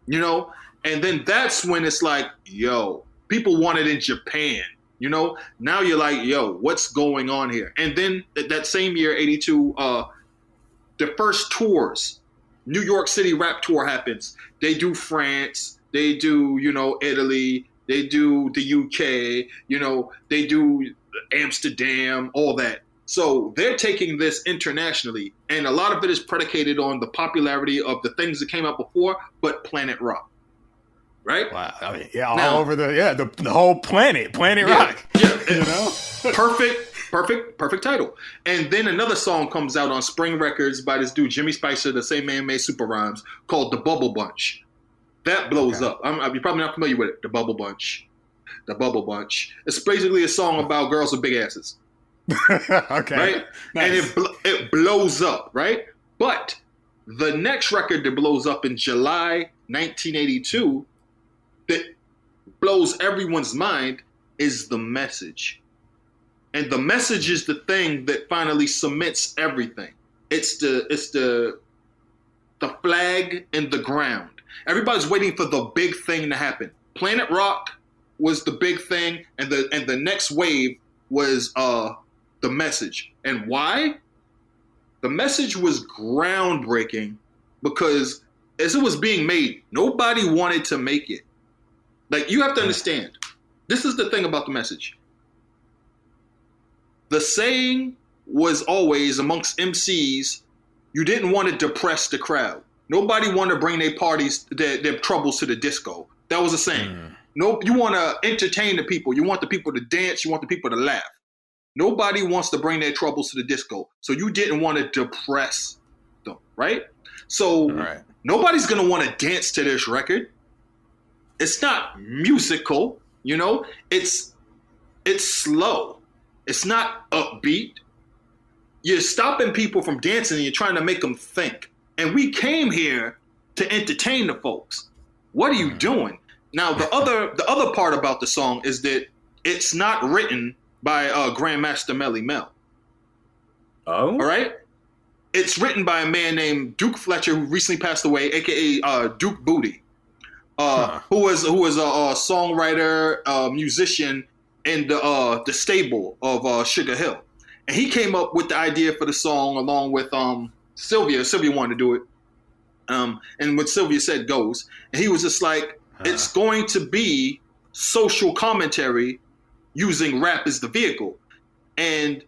M: You know? And then that's when it's like, yo, people want it in Japan. You know? Now you're like, yo, what's going on here? And then that same year, 82, the first tours, New York City rap tour happens. They do France. They do, you know, Italy. They do the UK, you know, they do Amsterdam, all that. So they're taking this internationally, and a lot of it is predicated on the popularity of the things that came out before, but Planet Rock, right?
A: Wow, I mean, yeah, all over the whole Planet Rock.
M: Yeah,
A: you know,
M: perfect title. And then another song comes out on Spring Records by this dude Jimmy Spicer, the same man made Super Rhymes, called The Bubble Bunch. That blows up. You're probably not familiar with it. The Bubble Bunch. It's basically a song about girls with big asses.
A: Okay.
M: Right? Nice. And it blows up, right? But the next record that blows up in July 1982 that blows everyone's mind is The Message. And The Message is the thing that finally cements everything. It's the flag in the ground. Everybody's waiting for the big thing to happen. Planet Rock was the big thing, and the next wave was The Message. And why? The Message was groundbreaking because as it was being made, nobody wanted to make it. Like, you have to understand, this is the thing about The Message. The saying was always amongst MCs, you didn't want to depress the crowd. Nobody wanted to bring their parties, their troubles to the disco. That was a saying. No, you want to entertain the people. You want the people to dance. You want the people to laugh. Nobody wants to bring their troubles to the disco. So you didn't want to depress them, right? So nobody's going to want to dance to this record. It's not musical, you know? It's slow. It's not upbeat. You're stopping people from dancing and you're trying to make them think. And we came here to entertain the folks. What are you doing? Now, the other part about the song is that it's not written by Grandmaster Melly Mel.
B: Oh?
M: All right? It's written by a man named Duke Fletcher, who recently passed away, a.k.a. Duke Booty, who was a songwriter, musician in the stable of Sugar Hill. And he came up with the idea for the song along with Sylvia. Sylvia wanted to do it. And what Sylvia said goes. And he was just like, it's going to be social commentary using rap as the vehicle. And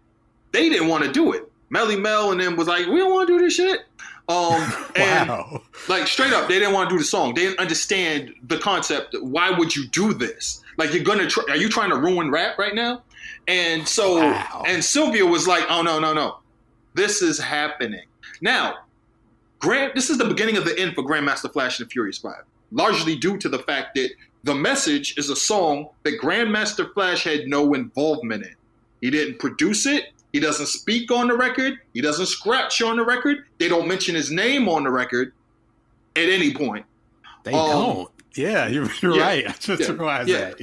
M: they didn't want to do it. Melly Mel and them was like, we don't want to do this shit. And like straight up, they didn't want to do the song. They didn't understand the concept. Why would you do this? Like are you trying to ruin rap right now? And so, and Sylvia was like, oh, no. This is happening. Now, this is the beginning of the end for Grandmaster Flash and the Furious 5, largely due to the fact that The Message is a song that Grandmaster Flash had no involvement in. He didn't produce it. He doesn't speak on the record. He doesn't scratch on the record. They don't mention his name on the record at any point.
A: They don't. Yeah, you're right. I just realized that.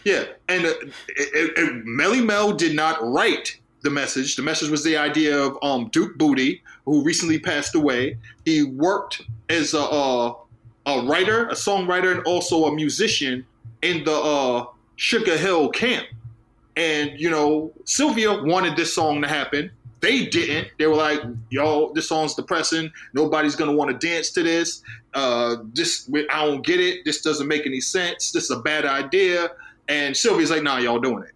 M: Yeah. And Melly Mel did not write The Message. The Message was the idea of Duke Booty, who recently passed away. He worked as a writer, a songwriter, and also a musician in the Sugar Hill camp. And, Sylvia wanted this song to happen. They didn't. They were like, yo, this song's depressing. Nobody's going to want to dance to this. I don't get it. This doesn't make any sense. This is a bad idea. And Sylvia's like, nah, y'all doing it.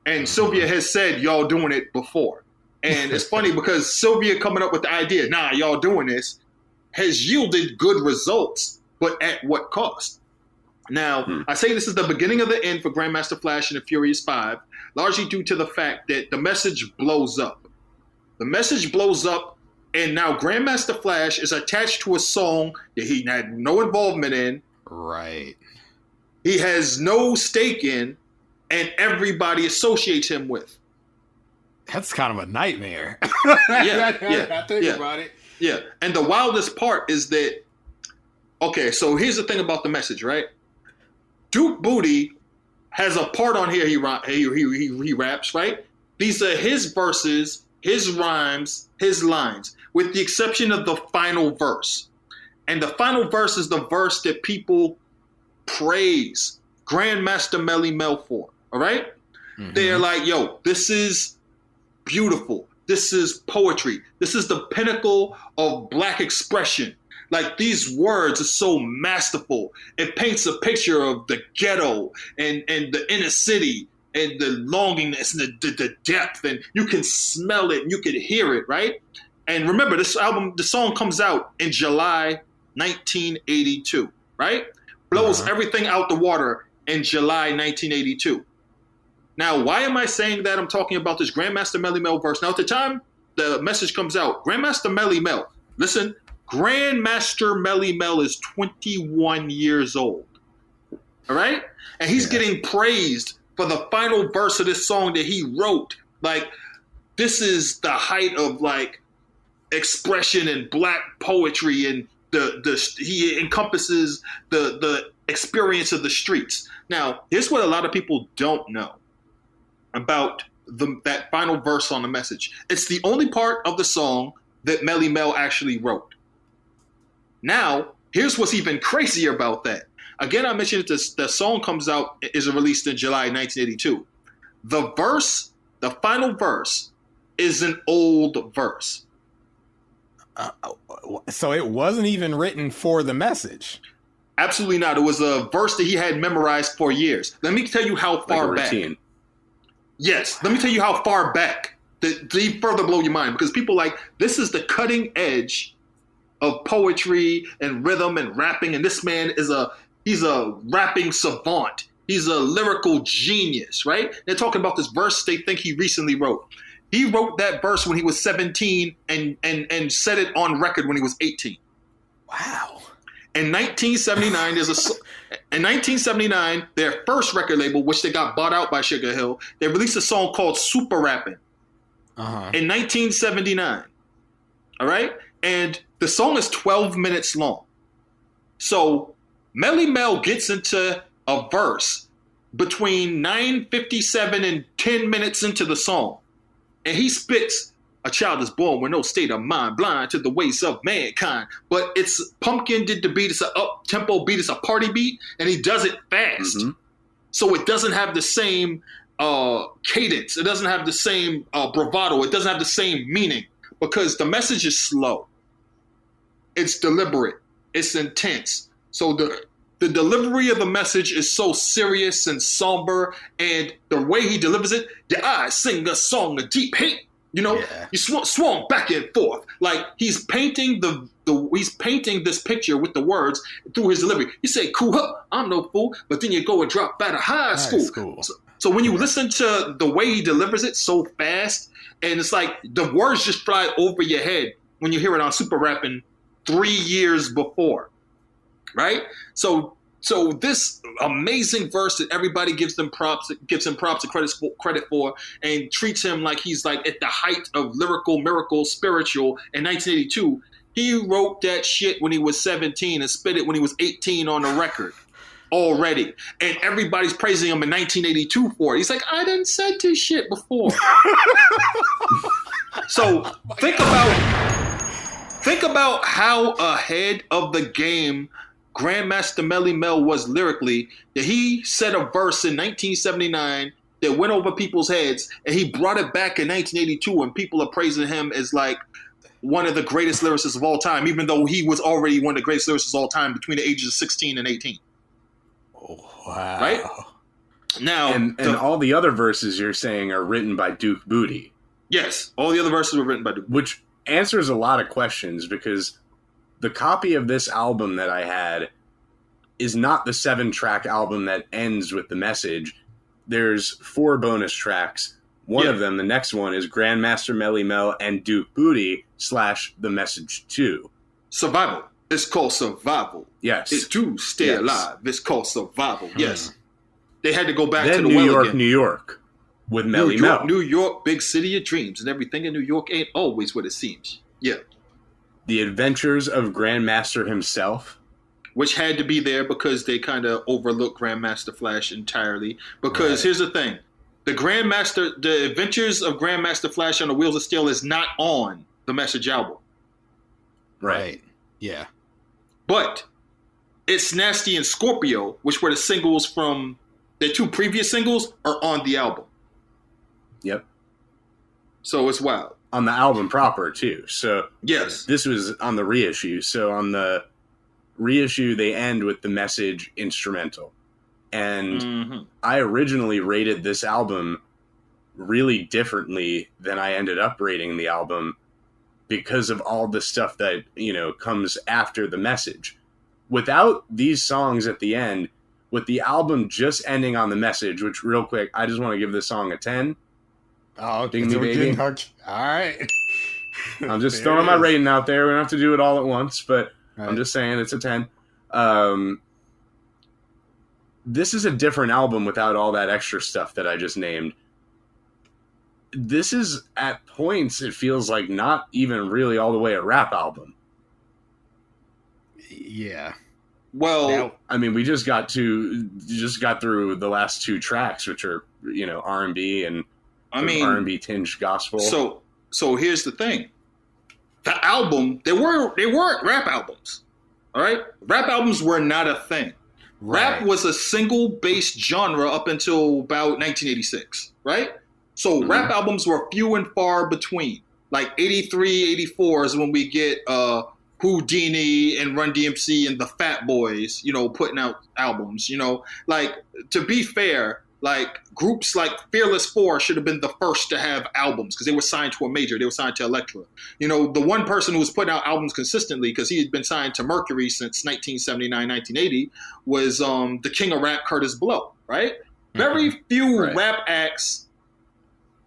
M: And Sylvia has said y'all doing it before. And it's funny because Sylvia coming up with the idea, nah, y'all doing this, has yielded good results, but at what cost? Now, I say this is the beginning of the end for Grandmaster Flash and the Furious 5, largely due to the fact that The Message blows up. The Message blows up, and now Grandmaster Flash is attached to a song that he had no involvement in.
A: Right.
M: He has no stake in, and everybody associates him with.
A: That's kind of a nightmare.
M: I
A: think about it.
M: Yeah, and the wildest part is that, okay, so here's the thing about The Message, right? Duke Booty has a part on here he raps, right? These are his verses, his rhymes, his lines, with the exception of the final verse. And the final verse is the verse that people praise Grandmaster Melly Mel for, all right? Mm-hmm. They're like, yo, this is beautiful. This is poetry. This is the pinnacle of Black expression. Like, these words are so masterful. It paints a picture of the ghetto and the inner city and the longingness and the depth. And you can smell it and you can hear it, right? And remember, the song comes out in July 1982, right? Blows everything out the water in July 1982. Now, why am I saying that? I'm talking about this Grandmaster Melly Mel verse. Now, at the time The Message comes out, Grandmaster Melly Mel, listen, Grandmaster Melly Mel is 21 years old. All right? And he's getting praised for the final verse of this song that he wrote. Like, this is the height of, like, expression and Black poetry, and he encompasses the experience of the streets. Now, here's what a lot of people don't know about that final verse on The Message. It's the only part of the song that Melly Mel actually wrote. Now, here's what's even crazier about that. Again, I mentioned that the song comes out, is released in July 1982. The final verse, is an old verse.
A: So it wasn't even written for The Message?
M: Absolutely not. It was a verse that he had memorized for years. Let me tell you how far back. Yes, let me tell you how far back to further blow your mind, because people this is the cutting edge of poetry and rhythm and rapping, and this man he's a rapping savant. He's a lyrical genius, right? They're talking about this verse they think he recently wrote. He wrote that verse when he was 17 and set it on record when he was 18.
A: Wow.
M: In 1979, their first record label, which they got bought out by Sugar Hill, they released a song called Super Rappin'. In 1979. All right? And the song is 12 minutes long. So Melly Mel gets into a verse between 9:57 and 10 minutes into the song. And he spits, "A child is born with no state of mind, blind to the ways of mankind." But it's Pumpkin did the beat. It's an up-tempo beat. It's a party beat. And he does it fast. Mm-hmm. So it doesn't have the same cadence. It doesn't have the same bravado. It doesn't have the same meaning, because The Message is slow. It's deliberate. It's intense. So the delivery of The Message is so serious and somber, and the way he delivers it, I sing a song of deep hate. You swung back and forth. Like, he's painting the he's painting this picture with the words through his delivery. You say, "Cool, huh, I'm no fool," but then you go and drop out of high school. So when you listen to the way he delivers it so fast, and it's like the words just fly over your head when you hear it on Super Rapping 3 years before, right? So this amazing verse that everybody gives him props and credit for, and treats him like he's like at the height of lyrical miracle spiritual in 1982. He wrote that shit when he was 17 and spit it when he was 18 on the record already, and everybody's praising him in 1982 for it. He's like, I done said this shit before. So think about how ahead of the game Grandmaster Melly Mel was lyrically, that he said a verse in 1979 that went over people's heads, and he brought it back in 1982, and people are praising him as like one of the greatest lyricists of all time, even though he was already one of the greatest lyricists of all time between the ages of 16 and 18.
A: Oh, wow.
M: Right? Now,
B: and all the other verses you're saying are written by Duke Booty.
M: Yes, all the other verses were written by Duke Booty.
B: Which answers a lot of questions, because the copy of this album that I had is not the 7-track album that ends with the message. There's 4 bonus tracks. One of them, the next one, is Grandmaster Melly Mel and Duke Booty / The Message 2.
M: Survival. It's called Survival.
B: Yes.
M: It's to stay alive. It's called Survival. Yes. They had to go back
B: then
M: to the
B: New
M: well
B: York,
M: again.
B: New York with Melly Mel.
M: New York, big city of dreams, and everything in New York ain't always what it seems. Yeah.
B: The Adventures of Grandmaster himself.
M: Which had to be there because they kind of overlooked Grandmaster Flash entirely. Because here's the thing. The Adventures of Grandmaster Flash on the Wheels of Steel is not on the Message album.
A: Right. Yeah.
M: But It's Nasty and Scorpio, which were the singles from the 2 previous singles, are on the album.
B: Yep.
M: So it's wild.
B: On the album proper, too. So
M: yes,
B: this was on the reissue. So on the reissue, they end with the Message instrumental. And I originally rated this album really differently than I ended up rating the album because of all the stuff that, comes after the Message. Without these songs at the end, with the album just ending on the Message, which real quick, I just want to give this song a 10.
A: Oh, okay.
B: Ding me, baby.
A: All right.
B: I'm just throwing my rating out there. We don't have to do it all at once, but I'm just saying it's a 10. This is a different album without all that extra stuff that I just named. This is, at points, it feels like not even really all the way a rap album.
A: Yeah.
M: Well,
B: we just got through the last 2 tracks, which are, R&B and R&B tinged gospel.
M: So here's the thing. The album, they weren't rap albums. All right? Rap albums were not a thing. Rap was a single-based genre up until about 1986, right? So rap albums were few and far between. Like 83, 84 is when we get Houdini and Run DMC and the Fat Boys, putting out albums, Like, to be fair, like, groups like Fearless 4 should have been the first to have albums because they were signed to a major. They were signed to Elektra. The one person who was putting out albums consistently because he had been signed to Mercury since 1979, 1980 was the king of rap, Curtis Blow, right? Very few rap acts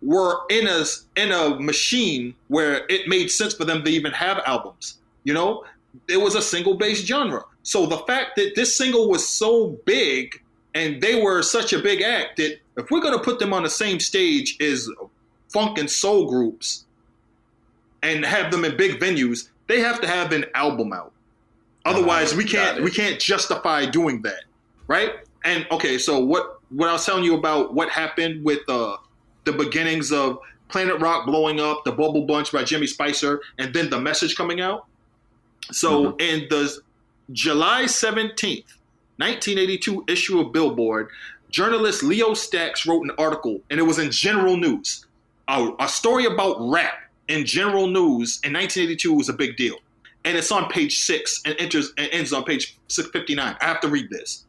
M: were in a machine where it made sense for them to even have albums. It was a single-based genre. So the fact that this single was so big and they were such a big act that if we're going to put them on the same stage as funk and soul groups and have them in big venues, they have to have an album out. Otherwise, we can't justify doing that, right? And okay, so what I was telling you about what happened with the beginnings of Planet Rock blowing up, the Bubble Bunch by Jimmy Spicer, and then the Message coming out. So in the July 17th, 1982 issue of Billboard, journalist Leo Stacks wrote an article, and it was in General News. A story about rap in General News in 1982 was a big deal. And it's on page 6 and ends on page 659. I have to read this.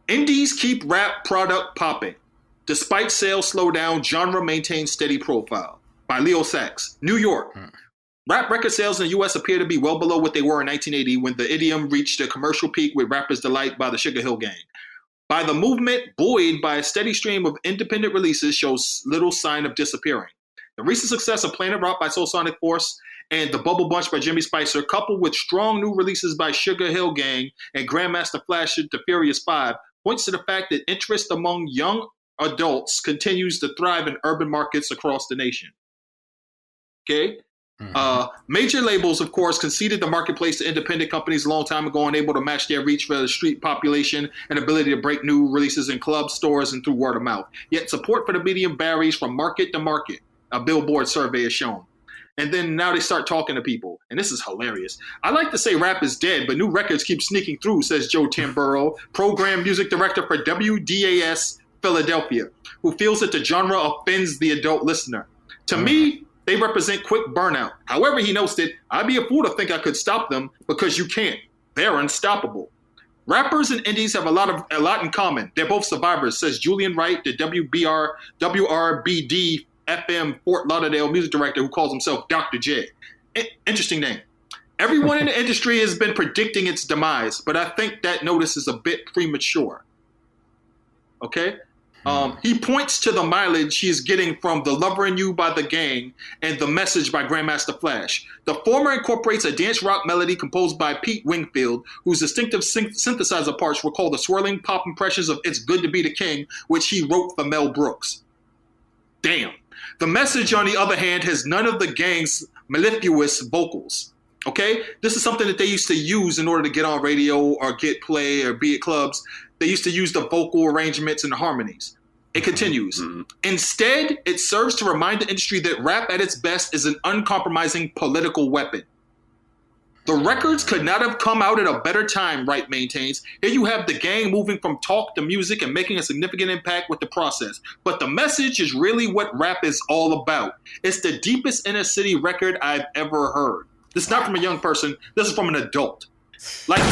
M: Indies keep rap product popping. Despite sales slow down, genre maintains steady profile. By Leo Sachs, New York. Rap record sales in the U.S. appear to be well below what they were in 1980 when the idiom reached a commercial peak with Rapper's Delight by the Sugar Hill Gang. By the movement, buoyed by a steady stream of independent releases, shows little sign of disappearing. The recent success of Planet Rock by Soul Sonic Force and The Bubble Bunch by Jimmy Spicer, coupled with strong new releases by Sugar Hill Gang and Grandmaster Flash The Furious Five, points to the fact that interest among young adults continues to thrive in urban markets across the nation. Okay? Major labels, of course, conceded the marketplace to independent companies a long time ago, unable to match their reach for the street population and ability to break new releases in clubs, stores, and through word of mouth. Yet support for the medium varies from market to market, a Billboard survey has shown. And then now they start talking to people, and this is hilarious. I like to say rap is dead, but new records keep sneaking through, says Joe Tamburo, program music director for WDAS Philadelphia, who feels that the genre offends the adult listener. To me, they represent quick burnout. However, he notes that I'd be a fool to think I could stop them because you can't. They're unstoppable. Rappers and indies have a lot in common. They're both survivors, says Julian Wright, the WRBD FM Fort Lauderdale music director who calls himself Dr. J. Interesting name. Everyone in the industry has been predicting its demise, but I think that notice is a bit premature. Okay? He points to the mileage he is getting from The Lover in You by The Gang and The Message by Grandmaster Flash. The former incorporates a dance rock melody composed by Pete Wingfield, whose distinctive synthesizer parts recall the swirling pop impressions of It's Good to Be the King, which he wrote for Mel Brooks. Damn. The Message, on the other hand, has none of the Gang's mellifluous vocals. Okay? This is something that they used to use in order to get on radio or get play or be at clubs. They used to use the vocal arrangements and the harmonies. It continues. Instead, it serves to remind the industry that rap at its best is an uncompromising political weapon. The records could not have come out at a better time, Wright maintains. Here you have the Gang moving from talk to music and making a significant impact with the process. But the message is really what rap is all about. It's the deepest inner city record I've ever heard. This is not from a young person. This is from an adult. Like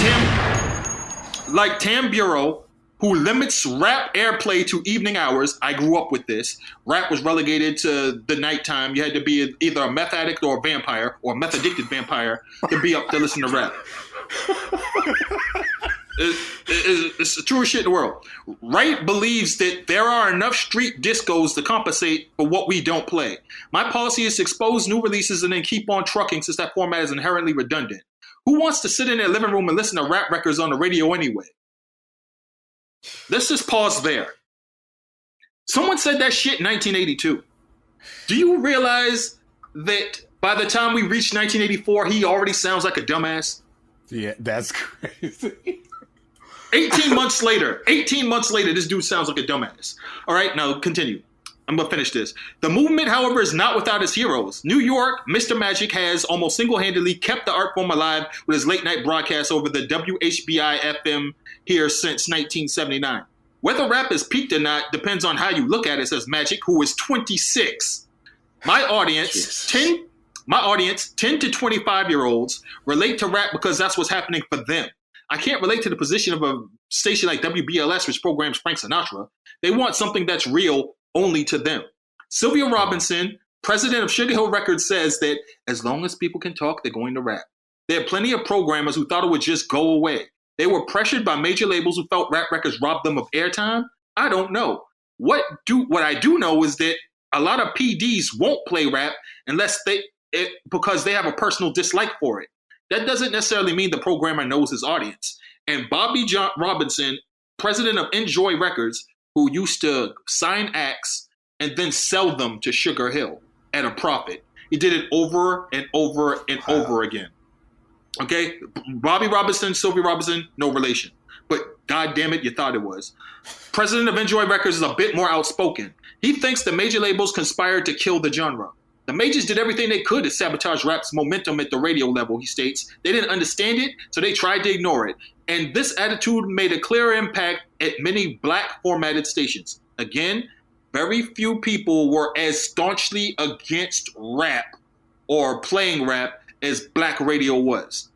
M: Tamburo, who limits rap airplay to evening hours. I grew up with this. Rap was relegated to the nighttime. You had to be either a meth addict or a vampire, or a meth-addicted vampire, to be up to listen to rap. It's the truest shit in the world. Wright believes that there are enough street discos to compensate for what we don't play. My policy is to expose new releases and then keep on trucking, since that format is inherently redundant. Who wants to sit in their living room and listen to rap records on the radio anyway? Let's just pause there. Someone said that shit in 1982. Do you realize that by the time we reach 1984, he already sounds like a dumbass?
A: Yeah, that's crazy.
M: 18 months later, this dude sounds like a dumbass. All right, now continue. I'm going to finish this. The movement, however, is not without its heroes. New York, Mr. Magic has almost single-handedly kept the art form alive with his late-night broadcast over the WHBI-FM here since 1979. Whether rap is peaked or not depends on how you look at it, says Magic, who is 26. My audience, 10 to 25-year-olds, relate to rap because that's what's happening for them. I can't relate to the position of a station like WBLS, which programs Frank Sinatra. They want something that's real only to them. Sylvia Robinson, president of Sugar Hill Records, says that as long as people can talk, they're going to rap. There are plenty of programmers who thought it would just go away. They were pressured by major labels who felt rap records robbed them of airtime. I don't know. What I do know is that a lot of PDs won't play rap because they have a personal dislike for it. That doesn't necessarily mean the programmer knows his audience. And Bobby Robinson, president of Enjoy Records, who used to sign acts and then sell them to Sugar Hill at a profit. He did it over and over and over again. Okay? Bobby Robinson, Sylvia Robinson, no relation. But God damn it, you thought it was. President of Enjoy Records is a bit more outspoken. He thinks the major labels conspired to kill the genre. The majors did everything they could to sabotage rap's momentum at the radio level, he states. They didn't understand it, so they tried to ignore it. And this attitude made a clear impact at many black formatted stations. Again, very few people were as staunchly against rap or playing rap as black radio was.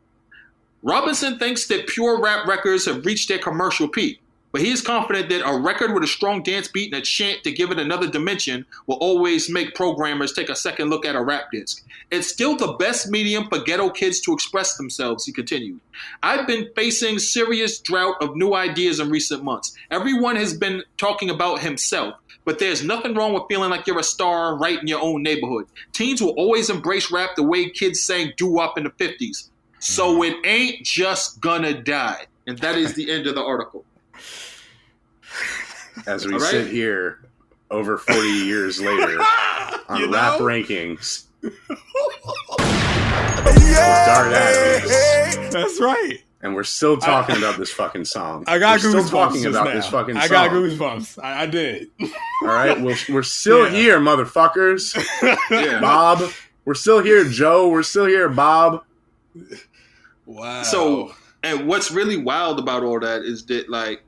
M: Robinson thinks that pure rap records have reached their commercial peak. But he is confident that a record with a strong dance beat and a chant to give it another dimension will always make programmers take a second look at a rap disc. It's still the best medium for ghetto kids to express themselves, he continued. I've been facing serious drought of new ideas in recent months. Everyone has been talking about himself, but there's nothing wrong with feeling like you're a star right in your own neighborhood. Teens will always embrace rap the way kids sang doo-wop in the 50s. So it ain't just gonna die. And that is the end of the article.
B: As we sit here over 40 years later on rap rankings with Dart Adams.
A: That's right.
B: And we're still talking about this fucking song.
A: I got
B: we're
A: goosebumps.
B: Still talking
A: just
B: about
A: now.
B: this fucking song.
A: I got goosebumps. I did.
B: All right, we're still here, motherfuckers.
M: Yeah.
B: Bob, we're still here. Joe, we're still here. Bob.
A: Wow.
M: So, and what's really wild about all that is that, like,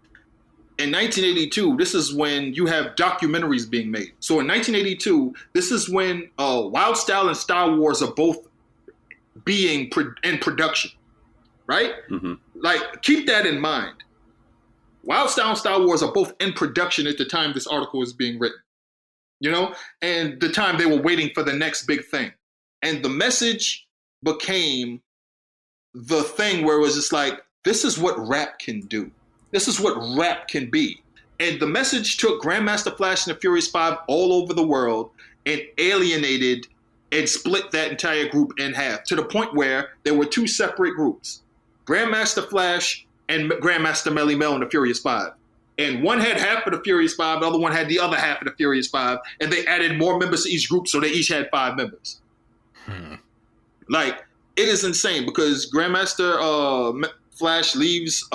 M: in 1982, this is when you have documentaries being made. So in 1982, this is when Wild Style and Star Wars are both being in production, right?
B: Mm-hmm.
M: Like, keep that in mind. Wild Style and Star Wars are both in production at the time this article is being written, you know? And the time they were waiting for the next big thing. And the message became the thing where it was just like, this is what rap can do. This is what rap can be. And the message took Grandmaster Flash and the Furious Five all over the world and alienated and split that entire group in half to the point where there were two separate groups, Grandmaster Flash and Grandmaster Melly Mel and the Furious Five. And one had half of the Furious Five, the other one had the other half of the Furious Five, and they added more members to each group, so they each had 5 members. Like, it is insane because Grandmaster Flash leaves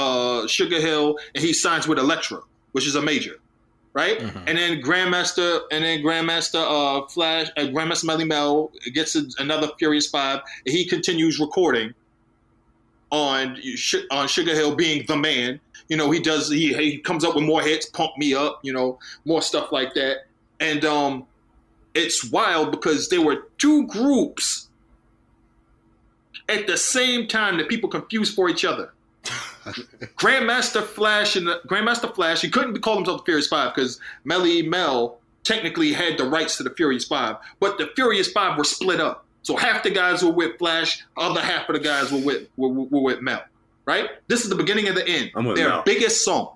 M: Sugar Hill and he signs with Elektra, which is a major, right? Mm-hmm. And then Grandmaster Flash, Grandmaster Melly Mel gets another Furious Five, and he continues recording on Sugar Hill, being the man. You know, he comes up with more hits, Pump Me Up, you know, more stuff like that. And it's wild because there were two groups at the same time that people confused for each other. Grandmaster Flash, he couldn't call himself the Furious Five because Melly Mel technically had the rights to the Furious Five, but the Furious Five were split up. So half the guys were with Flash, other half of the guys were with Mel, right? This is the beginning of the end. Their biggest song.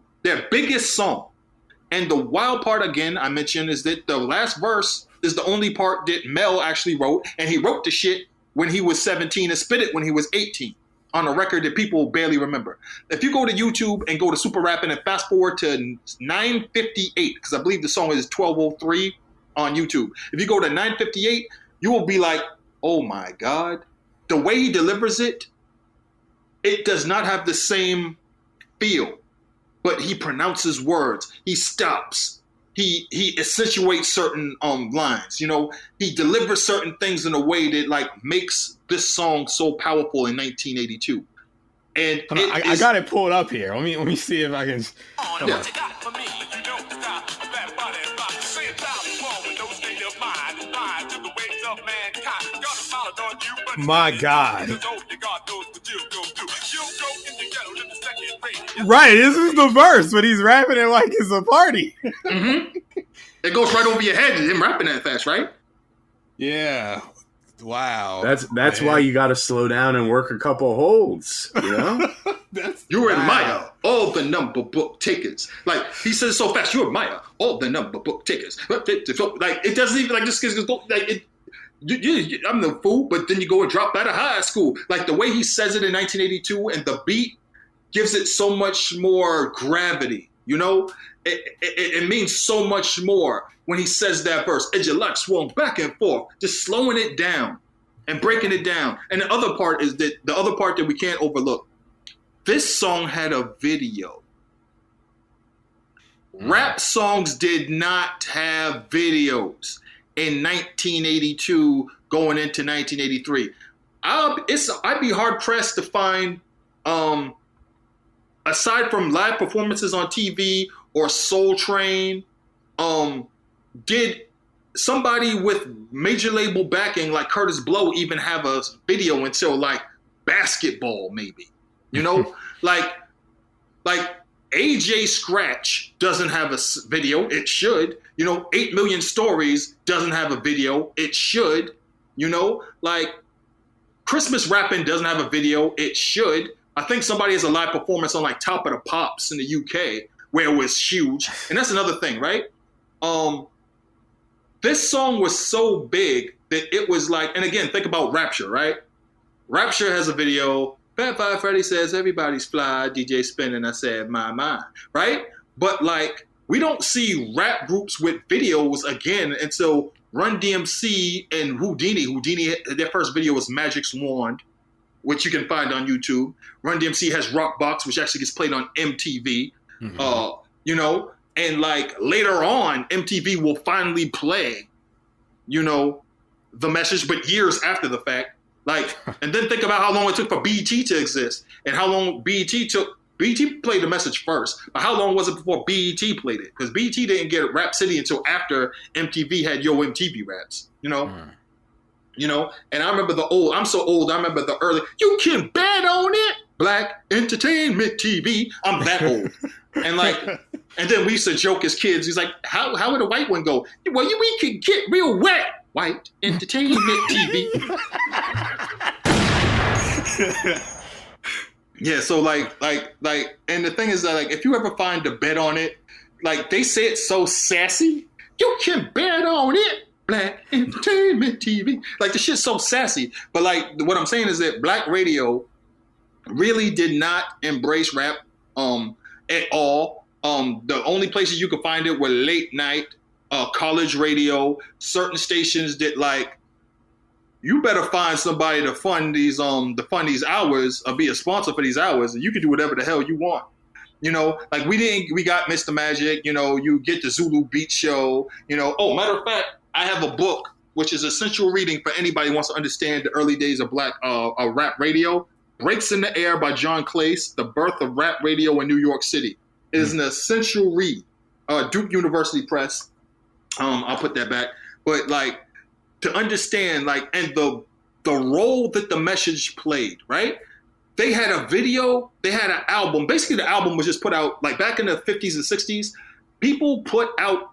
M: And the wild part, again, I mentioned, is that the last verse is the only part that Mel actually wrote, and he wrote the shit when he was 17 and spit it when he was 18 on a record that people barely remember. If you go to YouTube and go to Super Rappin' and fast forward to 9:58, because I believe the song is 12:03 on YouTube. If you go to 9:58, you will be like, oh my God. The way he delivers it, it does not have the same feel, but he pronounces words. He stops. He accentuates certain lines, you know. He delivers certain things in a way that like makes this song so powerful in 1982. And
A: I got it pulled up here. Let me see if I can.
M: Yeah.
A: My God. Right, this is the verse, but he's rapping it like it's a party.
M: Mm-hmm. It goes right over your head, him rapping that fast, right?
A: Yeah. Wow.
B: That's why you got to slow down and work a couple holds, you know?
M: You admire all the number book takers. Like, he says so fast, you admire all the number book takers. Like, it doesn't even, like, this kid's go, like, it, I'm the fool, but then you go and drop out of high school. Like, the way he says it in 1982 and the beat gives it so much more gravity, you know? It means so much more when he says that verse. And your life swung back and forth, just slowing it down and breaking it down. And the other part that we can't overlook. This song had a video. Rap songs did not have videos in 1982 going into 1983. I'd be hard pressed to find, aside from live performances on TV or Soul Train, did somebody with major label backing like Curtis Blow even have a video until like Basketball, maybe? You know, like AJ Scratch doesn't have a video. It should. 8 Million Stories doesn't have a video. It should. Like Christmas Rapping doesn't have a video. It should. I think somebody has a live performance on like Top of the Pops in the UK where it was huge. And that's another thing, right? This song was so big that it was like, and again, think about Rapture, right? Rapture has a video. Fat Five Freddy says, everybody's fly, DJ spinning, I said, my, right? But like, we don't see rap groups with videos again until Run DMC and Houdini. Houdini, their first video was Magic's Wand, which you can find on YouTube. Run DMC has Rockbox, which actually gets played on MTV. And like later on, MTV will finally play, the message, but years after the fact. Like, and then think about how long it took for BET to exist and how long BET took. BET played the message first, but how long was it before BET played it? Because BET didn't get Rap City until after MTV had Yo MTV Raps, And I remember I'm so old, I remember the early, you can bet on it, Black Entertainment TV. I'm that old. And like, and then we used to joke as kids. He's like, how would a white one go? Well, we could get real wet. White Entertainment TV. Yeah, so like, and the thing is that like, if you ever find a bet on it, like they say it so sassy, you can bet on it, Black Entertainment TV. Like the shit's so sassy. But like, what I'm saying is that Black radio really did not embrace rap at all. The only places you could find it were late night, college radio, certain stations that like, you better find somebody to fund these hours or be a sponsor for these hours, and you can do whatever the hell you want. Like we got Mr. Magic, you get the Zulu Beat Show, Oh, matter of fact, I have a book which is essential reading for anybody who wants to understand the early days of Black rap radio. Breaks in the Air by John Clace, The Birth of Rap Radio in New York City. It is an essential read. Duke University Press. I'll put that back. But like, to understand like, and the role that the message played, right? They had a video, they had an album. Basically the album was just put out like back in the 50s and 60s. People put out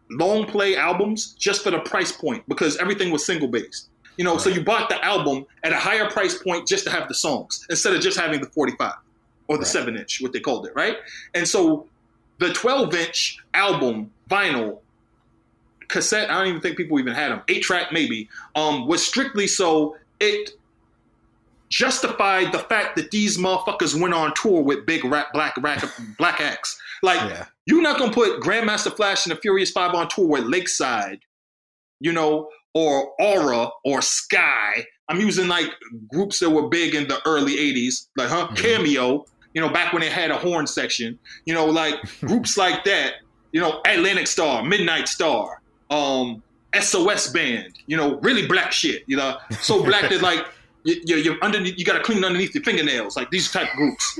M: long play albums just for the price point because everything was single based. Right. So you bought the album at a higher price point just to have the songs instead of just having the 45 or the 7-inch, what they called it, right? And so the 12-inch album, vinyl, cassette, I don't even think people even had them, 8-track maybe, was strictly so it justified the fact that these motherfuckers went on tour with big black acts. Like, you're not going to put Grandmaster Flash and the Furious 5 on tour with Lakeside, or Aura or Sky. I'm using like groups that were big in the early 80s, like Cameo, back when they had a horn section, like groups like that, Atlantic Star, Midnight Star, SOS Band, really black shit, so black that like you're underneath, you got to clean underneath your fingernails, like these type of groups.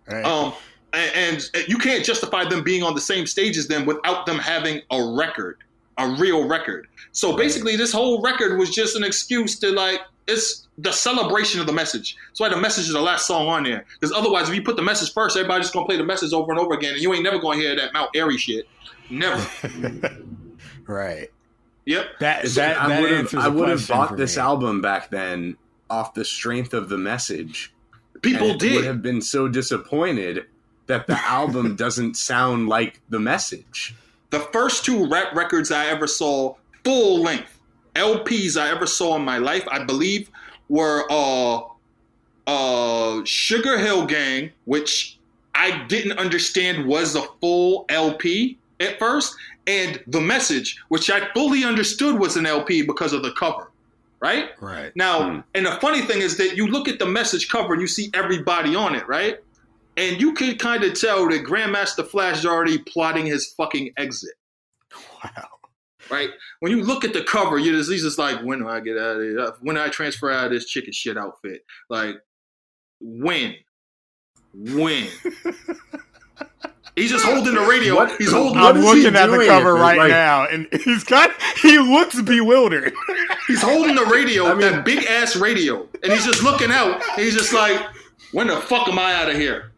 M: Right. And you can't justify them being on the same stage as them without them having a record, a real record. So basically this whole record was just an excuse to like, it's the celebration of the message. That's why the message is the last song on there. Because otherwise, if you put the message first, everybody's just going to play the message over and over again. And you ain't never going to hear that Mount Airy shit. Never.
A: Right.
M: Yep.
B: I would have bought this album back then off the strength of the message.
M: People did.
B: Would have been so disappointed that the album doesn't sound like the message.
M: The first 2 rap records I ever saw, full length LPs I ever saw in my life, I believe, were Sugar Hill Gang, which I didn't understand was a full LP at first, and The Message, which I fully understood was an LP because of the cover. Right?
A: Right.
M: Now, and the funny thing is that you look at the Message cover and you see everybody on it, right? And you can kind of tell that Grandmaster Flash is already plotting his fucking exit.
A: Wow.
M: Right? When you look at the cover, he's just like, when do I get out of here? When do I transfer out of this chicken shit outfit? Like, when? He's just holding the radio.
A: I'm looking at the cover right now, and he looks bewildered.
M: He's holding the radio, that big ass radio, and he's just looking out. And he's just like, when the fuck am I out of here?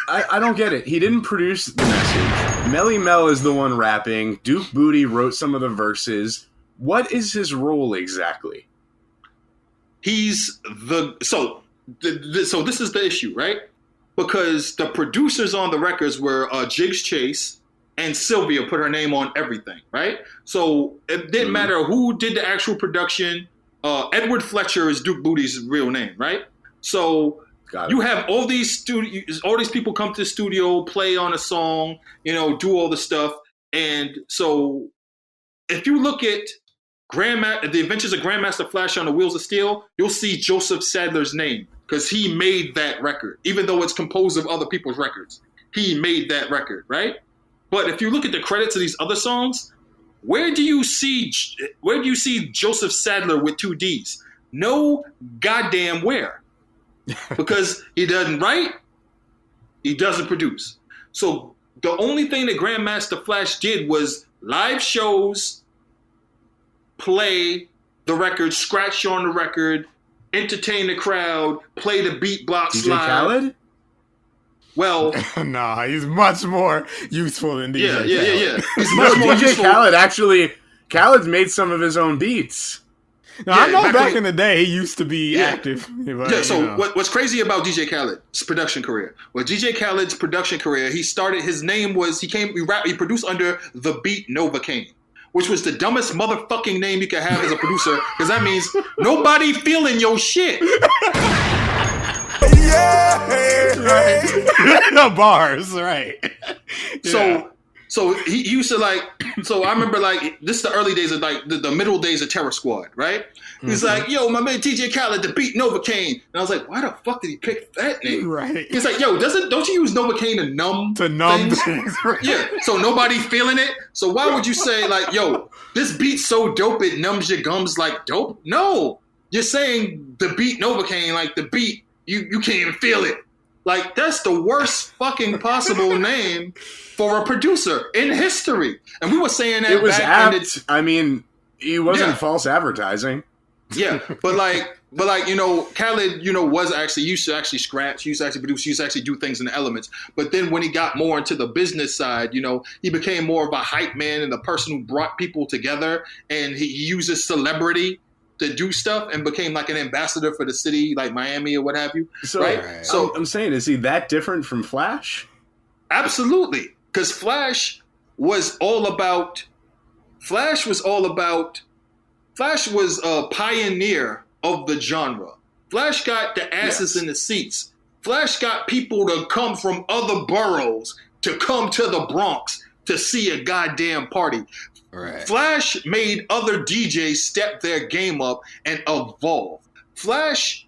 B: I don't get it. He didn't produce the message. Melly Mel is the one rapping. Duke Booty wrote some of the verses. What is his role exactly?
M: He's so this is the issue, right? Because the producers on the records were Jigs Chase and Sylvia put her name on everything, right? So it didn't matter who did the actual production. Edward Fletcher is Duke Booty's real name, right? So you have all these people come to the studio, play on a song, do all the stuff. And so if you look at The Adventures of Grandmaster Flash on the Wheels of Steel, you'll see Joseph Sadler's name because he made that record, even though it's composed of other people's records. He made that record, right? But if you look at the credits of these other songs, where do you see Joseph Sadler with 2 D's? No goddamn where. Because he doesn't write, he doesn't produce. So the only thing that Grandmaster Flash did was live shows, play the record, scratch on the record, entertain the crowd, play the beatbox
B: DJ
M: live.
B: Khaled?
M: Well,
A: nah, he's much more useful than DJ Khaled.
M: Yeah. He's much more
B: DJ
M: useful.
B: Khaled's made some of his own beats.
A: No, I know back in the day he used to be active. But,
M: so what's crazy about DJ Khaled's production career? Well, DJ Khaled's production career, he produced under The Beat Novocaine, which was the dumbest motherfucking name you could have as a producer, because that means nobody feeling your shit.
A: The bars, right.
M: So he used to so I remember this is the early days of the middle days of Terror Squad, right? He's like, yo, my man DJ Khaled, The Beat Novocaine. And I was like, why the fuck did he pick that name?
A: Right.
M: He's like, yo, don't you use Novocaine to numb things?
A: Right.
M: Yeah, so nobody feeling it. So why would you say yo, this beat's so dope it numbs your gums like dope? No, you're saying The Beat Novocaine, the beat, you can't even feel it. That's the worst fucking possible name for a producer in history. And we were saying that
B: it was
M: back
B: apt. It wasn't false advertising.
M: Yeah, but Khaled, was actually used to actually scratch, used to actually produce, used to actually do things in the elements. But then when he got more into the business side, he became more of a hype man and the person who brought people together. And he uses celebrity to do stuff and became an ambassador for the city, like Miami or what have you.
B: So,
M: right?
B: So I'm saying, is he that different from Flash?
M: Absolutely, because Flash was a pioneer of the genre. Flash got the asses in the seats. Flash got people to come from other boroughs to come to the Bronx to see a goddamn party. Right. Flash made other DJs step their game up and evolve. Flash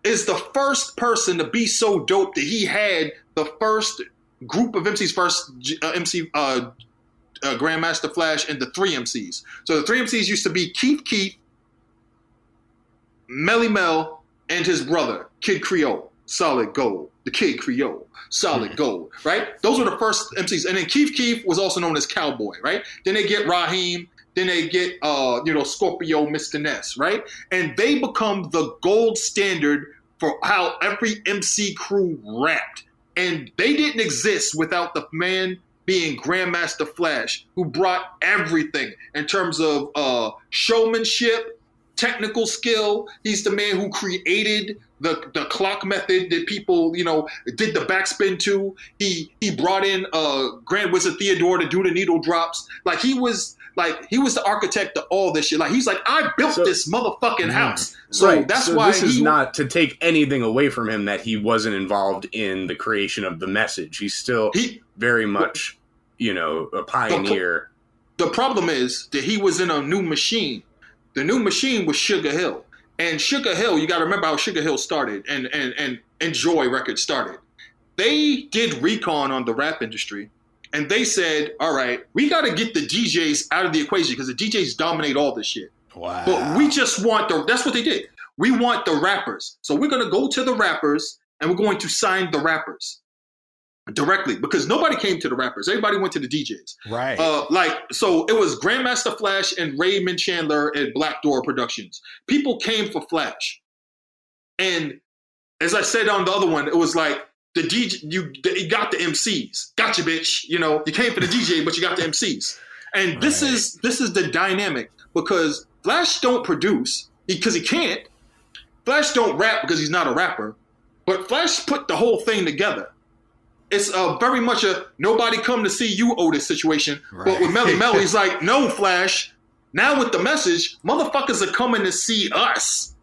M: is the first person to be so dope that he had the first group of MCs, Grandmaster Flash and the 3 MCs. So the 3 MCs used to be Keith, Melly Mel, and his brother, Kid Creole, Solid Gold. The Kid Creole, Solid Gold, right? Those were the first MCs. And then Keith was also known as Cowboy, right? Then they get Raheem. Then they get, Scorpio, Mr. Ness, right? And they become the gold standard for how every MC crew rapped. And they didn't exist without the man being Grandmaster Flash, who brought everything in terms of showmanship, technical skill. He's the man who created the clock method that people, did the backspin to. He brought in Grand Wizard Theodore to do the needle drops. He was the architect of all this shit. He's like, I built this motherfucking house. So that's why
B: this is not to take anything away from him that he wasn't involved in the creation of the message. He's still very much, a pioneer.
M: The problem is that he was in a new machine. The new machine was Sugar Hill. And Sugar Hill, you got to remember how Sugar Hill started and Enjoy Records started. They did recon on the rap industry. And they said, all right, we got to get the DJs out of the equation because the DJs dominate all this shit.
A: Wow.
M: But we just want that's what they did. We want the rappers. So we're going to go to the rappers and we're going to sign the rappers directly because nobody came to the rappers. Everybody went to the DJs.
A: Right.
M: So it was Grandmaster Flash and Raymond Chandler at Black Door Productions. People came for Flash. And as I said on the other one, it was the DJ, you got the MCs. Gotcha, bitch. You know, you came for the DJ, but you got the MCs. And this is the dynamic, because Flash don't produce because he can't. Flash don't rap because he's not a rapper. But Flash put the whole thing together. It's very much a nobody come to see you Otis situation. Right. But with Melly Mel, he's like, no, Flash. Now with the message, motherfuckers are coming to see us.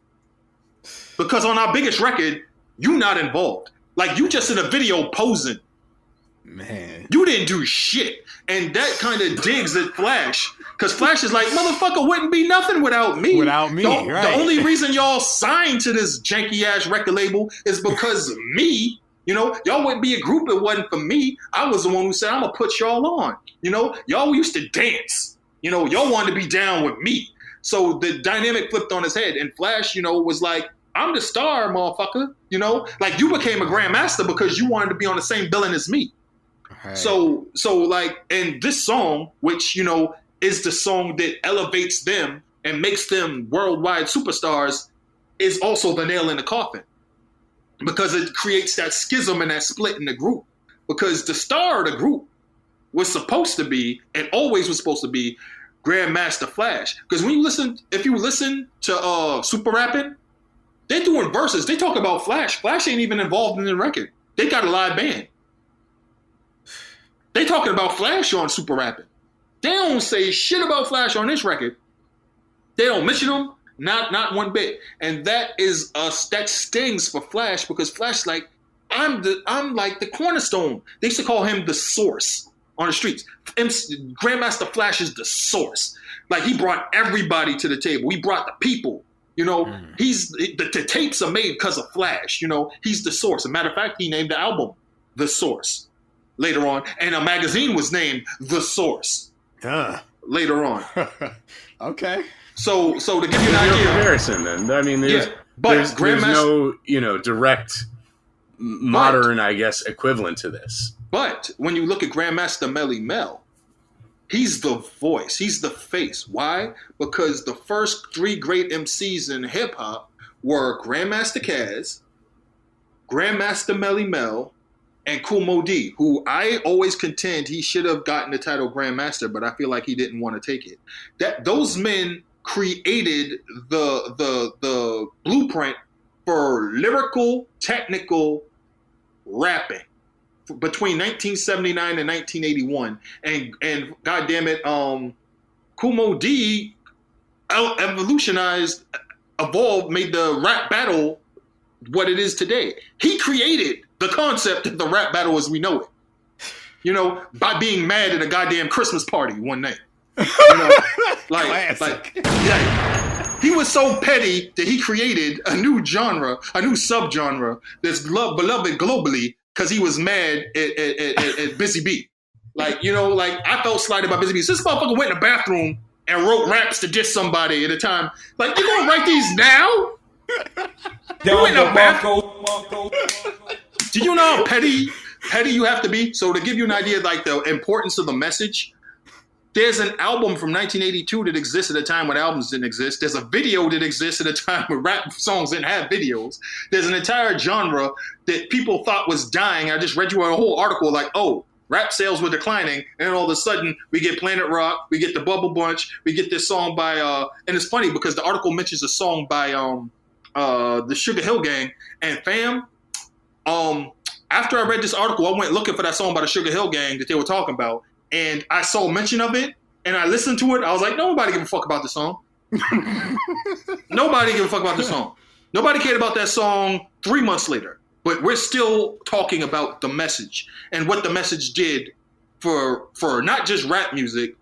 M: Because on our biggest record, you not involved. Like, you just in a video posing.
A: Man.
M: You didn't do shit. And that kind of digs at Flash. Because Flash is like, motherfucker wouldn't be nothing without me.
A: Without me, right.
M: The only reason y'all signed to this janky-ass record label is because me. You know, y'all wouldn't be a group if it wasn't for me. I was the one who said, I'm going to put y'all on. You know, y'all used to dance. You know, y'all wanted to be down with me. So the dynamic flipped on his head. And Flash, you know, was like, I'm the star, motherfucker. You know, like you became a Grandmaster because you wanted to be on the same billing as me. Right. So like, and this song, which, you know, is the song that elevates them and makes them worldwide superstars, is also the nail in the coffin. Because it creates that schism and that split in the group. Because the star of the group was supposed to be, and always was supposed to be, Grandmaster Flash. Because when you listen, if you listen to Super Rapping, they're doing verses. They talk about Flash. Flash ain't even involved in the record. They got a live band. They talking about Flash on Super Rapping. They don't say shit about Flash on this record. They don't mention him. Not one bit. And that is that stings for Flash, because Flash like, I'm like the cornerstone. They used to call him the source on the streets. Grandmaster Flash is the source. Like, he brought everybody to the table. He brought the people. You know, the tapes are made because of Flash. You know, he's the source. As a matter of fact, he named the album The Source later on. And a magazine was named The Source later on.
A: Okay.
M: So to give you an idea,
B: comparison, then I mean, there's no, you know, direct modern, I guess, equivalent to this.
M: But when you look at Grandmaster Melly Mel, he's the voice, he's the face. Why? Because the first three great MCs in hip hop were Grandmaster Caz, Grandmaster Melly Mel, and Kool Moe Dee, who I always contend he should have gotten the title Grandmaster, but I feel like he didn't want to take it. That those men created the blueprint for lyrical, technical rapping between 1979 and 1981. And goddamn it, Kool Moe Dee evolved, made the rap battle what it is today. He created the concept of the rap battle as we know it. You know, by being mad at a goddamn Christmas party one night. You know, yeah, he was so petty that he created a new genre, a new subgenre that's beloved globally because he was mad at Busy Bee. Like, you know, like I felt slighted by Busy Bee. This motherfucker went in the bathroom and wrote raps to diss somebody at a time. Like, you gonna write these now? You went in the bathroom. Do you know how petty you have to be? So to give you an idea, like the importance of the message, there's an album from 1982 that exists at a time when albums didn't exist. There's a video that exists at a time when rap songs didn't have videos. There's an entire genre that people thought was dying. I just read you a whole article like, oh, rap sales were declining, and then all of a sudden we get Planet Rock, we get the Bubble Bunch, we get this song by and it's funny because the article mentions a song by the Sugar Hill Gang, and fam, after I read this article, I went looking for that song by the Sugar Hill Gang that they were talking about, and I saw mention of it, and I listened to it. I was like, nobody give a fuck about this song. Nobody give a fuck about this song. Nobody cared about that song 3 months later. But we're still talking about the message and what the message did for not just rap music,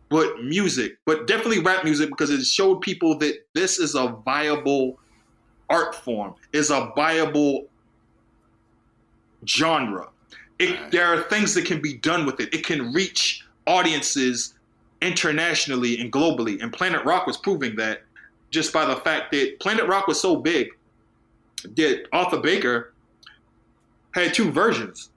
M: but definitely rap music, because it showed people that this is a viable art form, is a viable genre. There are things that can be done with it. It can reach audiences internationally and globally. And Planet Rock was proving that just by the fact that Planet Rock was so big that Arthur Baker had two versions.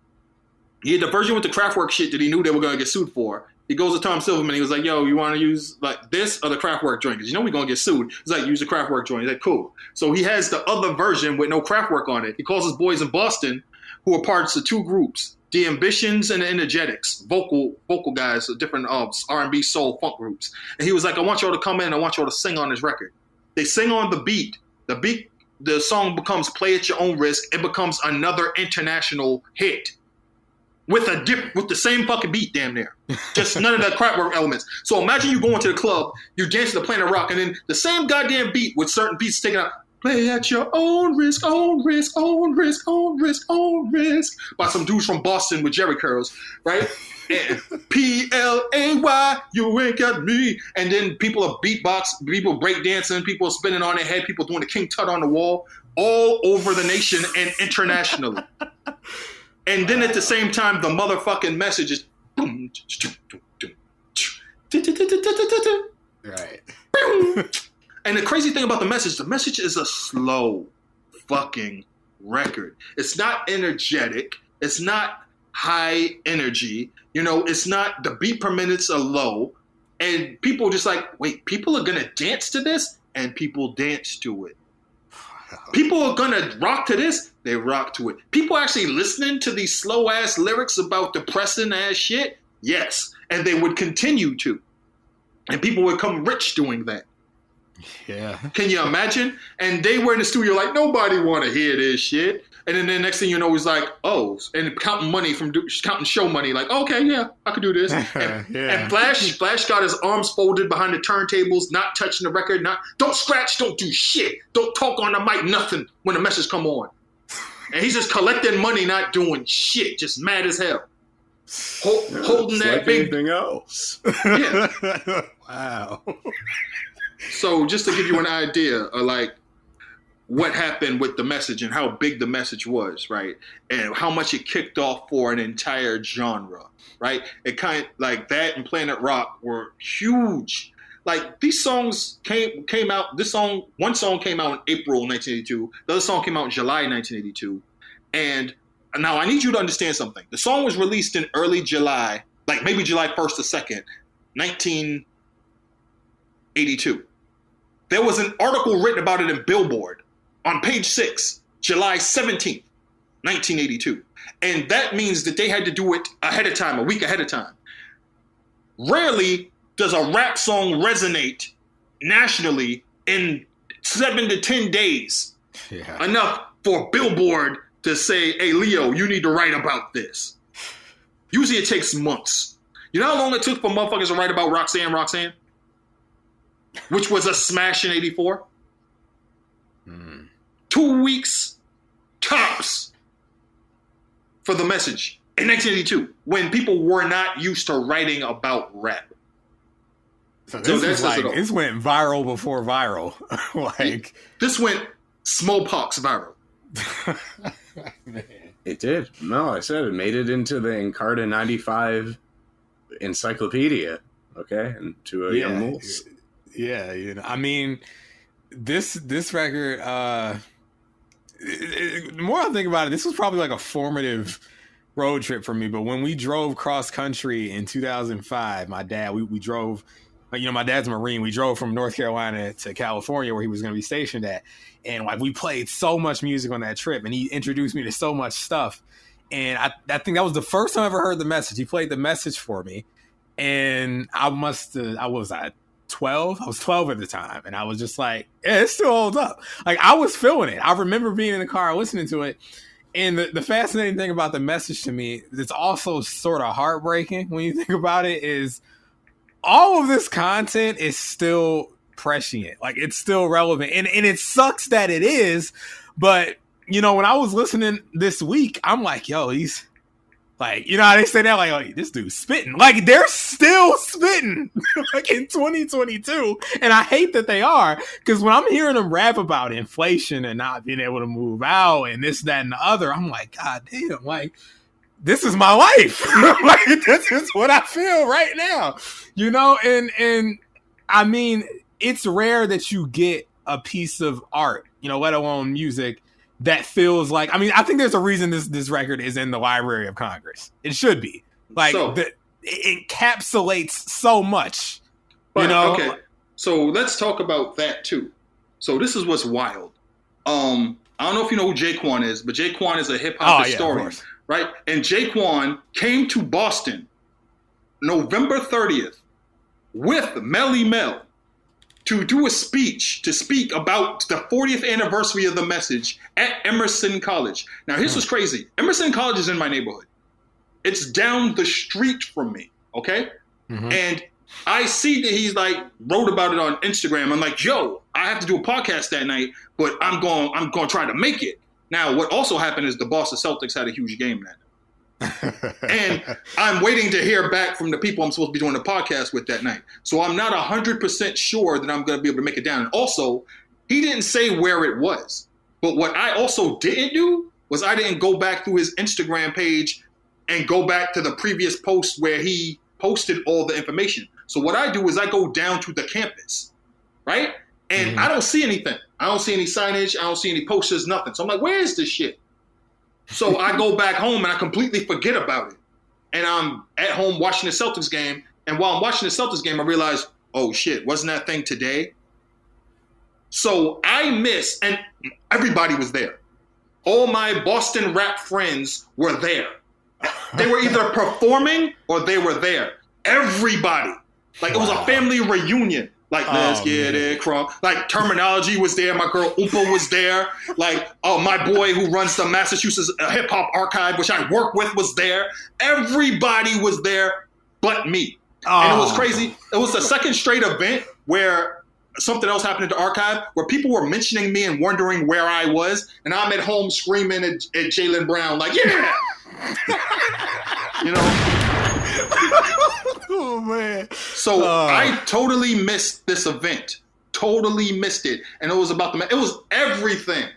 M: He had the version with the Kraftwerk shit that he knew they were going to get sued for. He goes to Tom Silverman. He was like, yo, you want to use like this or the Kraftwerk joint? Because you know we're going to get sued. He's like, use the Kraftwerk joint. He's like, cool. So he has the other version with no Kraftwerk on it. He calls his boys in Boston, who were parts of two groups, the Ambitions and the Energetics, vocal guys, different R&B, soul, funk groups. And he was like, I want y'all to come in. I want y'all to sing on this record. They sing on the beat. The song becomes Play at Your Own Risk. It becomes another international hit with the same fucking beat, damn near. Just none of the crap work elements. So imagine you go into the club, you dance to the Planet Rock, and then the same goddamn beat with certain beats taken out. Play at your own risk, own risk, own risk, own risk, own risk. By some dudes from Boston with Jerry curls, right? And Play, you ain't got me. And then people are beatbox, people break dancing, people are spinning on their head, people doing the King Tut on the wall, all over the nation and internationally. And then at the same time, the motherfucking message is
A: right.
M: And the crazy thing about the message is a slow fucking record. It's not energetic. It's not high energy. You know, it's not, the beat per minutes are low. And people just like, wait, people are going to dance to this? And people dance to it. People are going to rock to this? They rock to it. People actually listening to these slow-ass lyrics about depressing-ass shit? Yes. And they would continue to. And people would come rich doing that.
A: Yeah.
M: Can you imagine? And they were in the studio like, nobody want to hear this shit. And then the next thing you know, he's like, oh, and counting money counting show money. Like, okay, yeah, I could do this. And,
A: yeah.
M: And Flash got his arms folded behind the turntables, not touching the record. Don't scratch, don't do shit. Don't talk on the mic, nothing when the message come on. And he's just collecting money, not doing shit, just mad as hell. Holding that
B: like
M: big
B: anything else.
M: Yeah.
A: Wow.
M: So just to give you an idea of like what happened with the message and how big the message was, right? And how much it kicked off for an entire genre, right? It kind of like that and Planet Rock were huge. Like these songs came out, one song came out in April 1982. The other song came out in July 1982. And now I need you to understand something. The song was released in early July, like maybe July 1st or 2nd, 1982. There was an article written about it in Billboard on page 6, July 17th, 1982. And that means that they had to do it ahead of time, a week ahead of time. Rarely does a rap song resonate nationally in 7 to 10 days.
A: Yeah.
M: Enough for Billboard to say, hey, Leo, you need to write about this. Usually it takes months. You know how long it took for motherfuckers to write about Roxanne? Which was a smash in 84? 2 weeks tops for the message in 1982 when people were not used to writing about rap.
A: So this went viral before viral. Like
M: this went smallpox viral.
A: Man.
B: It did. No, I said it made it into the Encarta 95 encyclopedia. Okay, and to a young moose.
A: Yeah, you know, I mean, this record. The more I think about it, this was probably like a formative road trip for me. But when we drove cross country in 2005, my dad, we drove. You know, my dad's a Marine. We drove from North Carolina to California where he was going to be stationed at. And like we played so much music on that trip and he introduced me to so much stuff. And I think that was the first time I ever heard the message. He played the message for me. And I was 12. I was 12 at the time. And I was just like, yeah, it still holds up. Like I was feeling it. I remember being in the car listening to it. And the fascinating thing about the message to me, it's also sort of heartbreaking when you think about it, is all of this content is still prescient. Like it's still relevant. And it sucks that it is. But, you know, when I was listening this week, I'm like, yo, he's like, you know how they say that? Like, oh, this dude's spitting. Like they're still spitting like in 2022. And I hate that they are. Because when I'm hearing them rap about inflation and not being able to move out and this, that, and the other, I'm like, God damn, like, this is my life. Like this is what I feel right now, you know? And I mean, it's rare that you get a piece of art, you know, let alone music that feels like, I mean, I think there's a reason this record is in the Library of Congress. It should be like it encapsulates so much, you know? Okay.
M: So let's talk about that too. So this is what's wild. I'm I don't know if you know who Jaquan is, but Jaquan is a hip hop historian, right? And Jaquan came to Boston November 30th with Melly Mel to do a speech to speak about the 40th anniversary of the message at Emerson College. Now, here's what's crazy. Emerson College is in my neighborhood. It's down the street from me, okay? Mm-hmm. And I see that he's like wrote about it on Instagram. I'm like, yo, I have to do a podcast that night, but I'm going to try to make it. Now, what also happened is the Boston Celtics had a huge game that night. And I'm waiting to hear back from the people I'm supposed to be doing the podcast with that night. So I'm not 100% sure that I'm going to be able to make it down. And also, he didn't say where it was. But what I also didn't do was I didn't go back through his Instagram page and go back to the previous post where he posted all the information. So what I do is I go down to the campus, right? And I don't see anything. I don't see any signage. I don't see any posters, nothing. So I'm like, where is this shit? So I go back home and I completely forget about it. And I'm at home watching the Celtics game. And while I'm watching the Celtics game, I realize, oh shit, wasn't that thing today? So I missed, and everybody was there. All my Boston rap friends were there. They were either performing or they were there. Everybody. Like, it was a family reunion. Like, let's get it crunk. Like, Terminology was there. My girl Oompa was there. Like, my boy who runs the Massachusetts Hip Hop Archive, which I work with, was there. Everybody was there but me. And it was crazy. It was the second straight event where something else happened at the archive, where people were mentioning me and wondering where I was. And I'm at home screaming at Jaylen Brown, like, yeah! You know?
A: Oh, man.
M: So I totally missed this event. Totally missed it. And it was about it was everything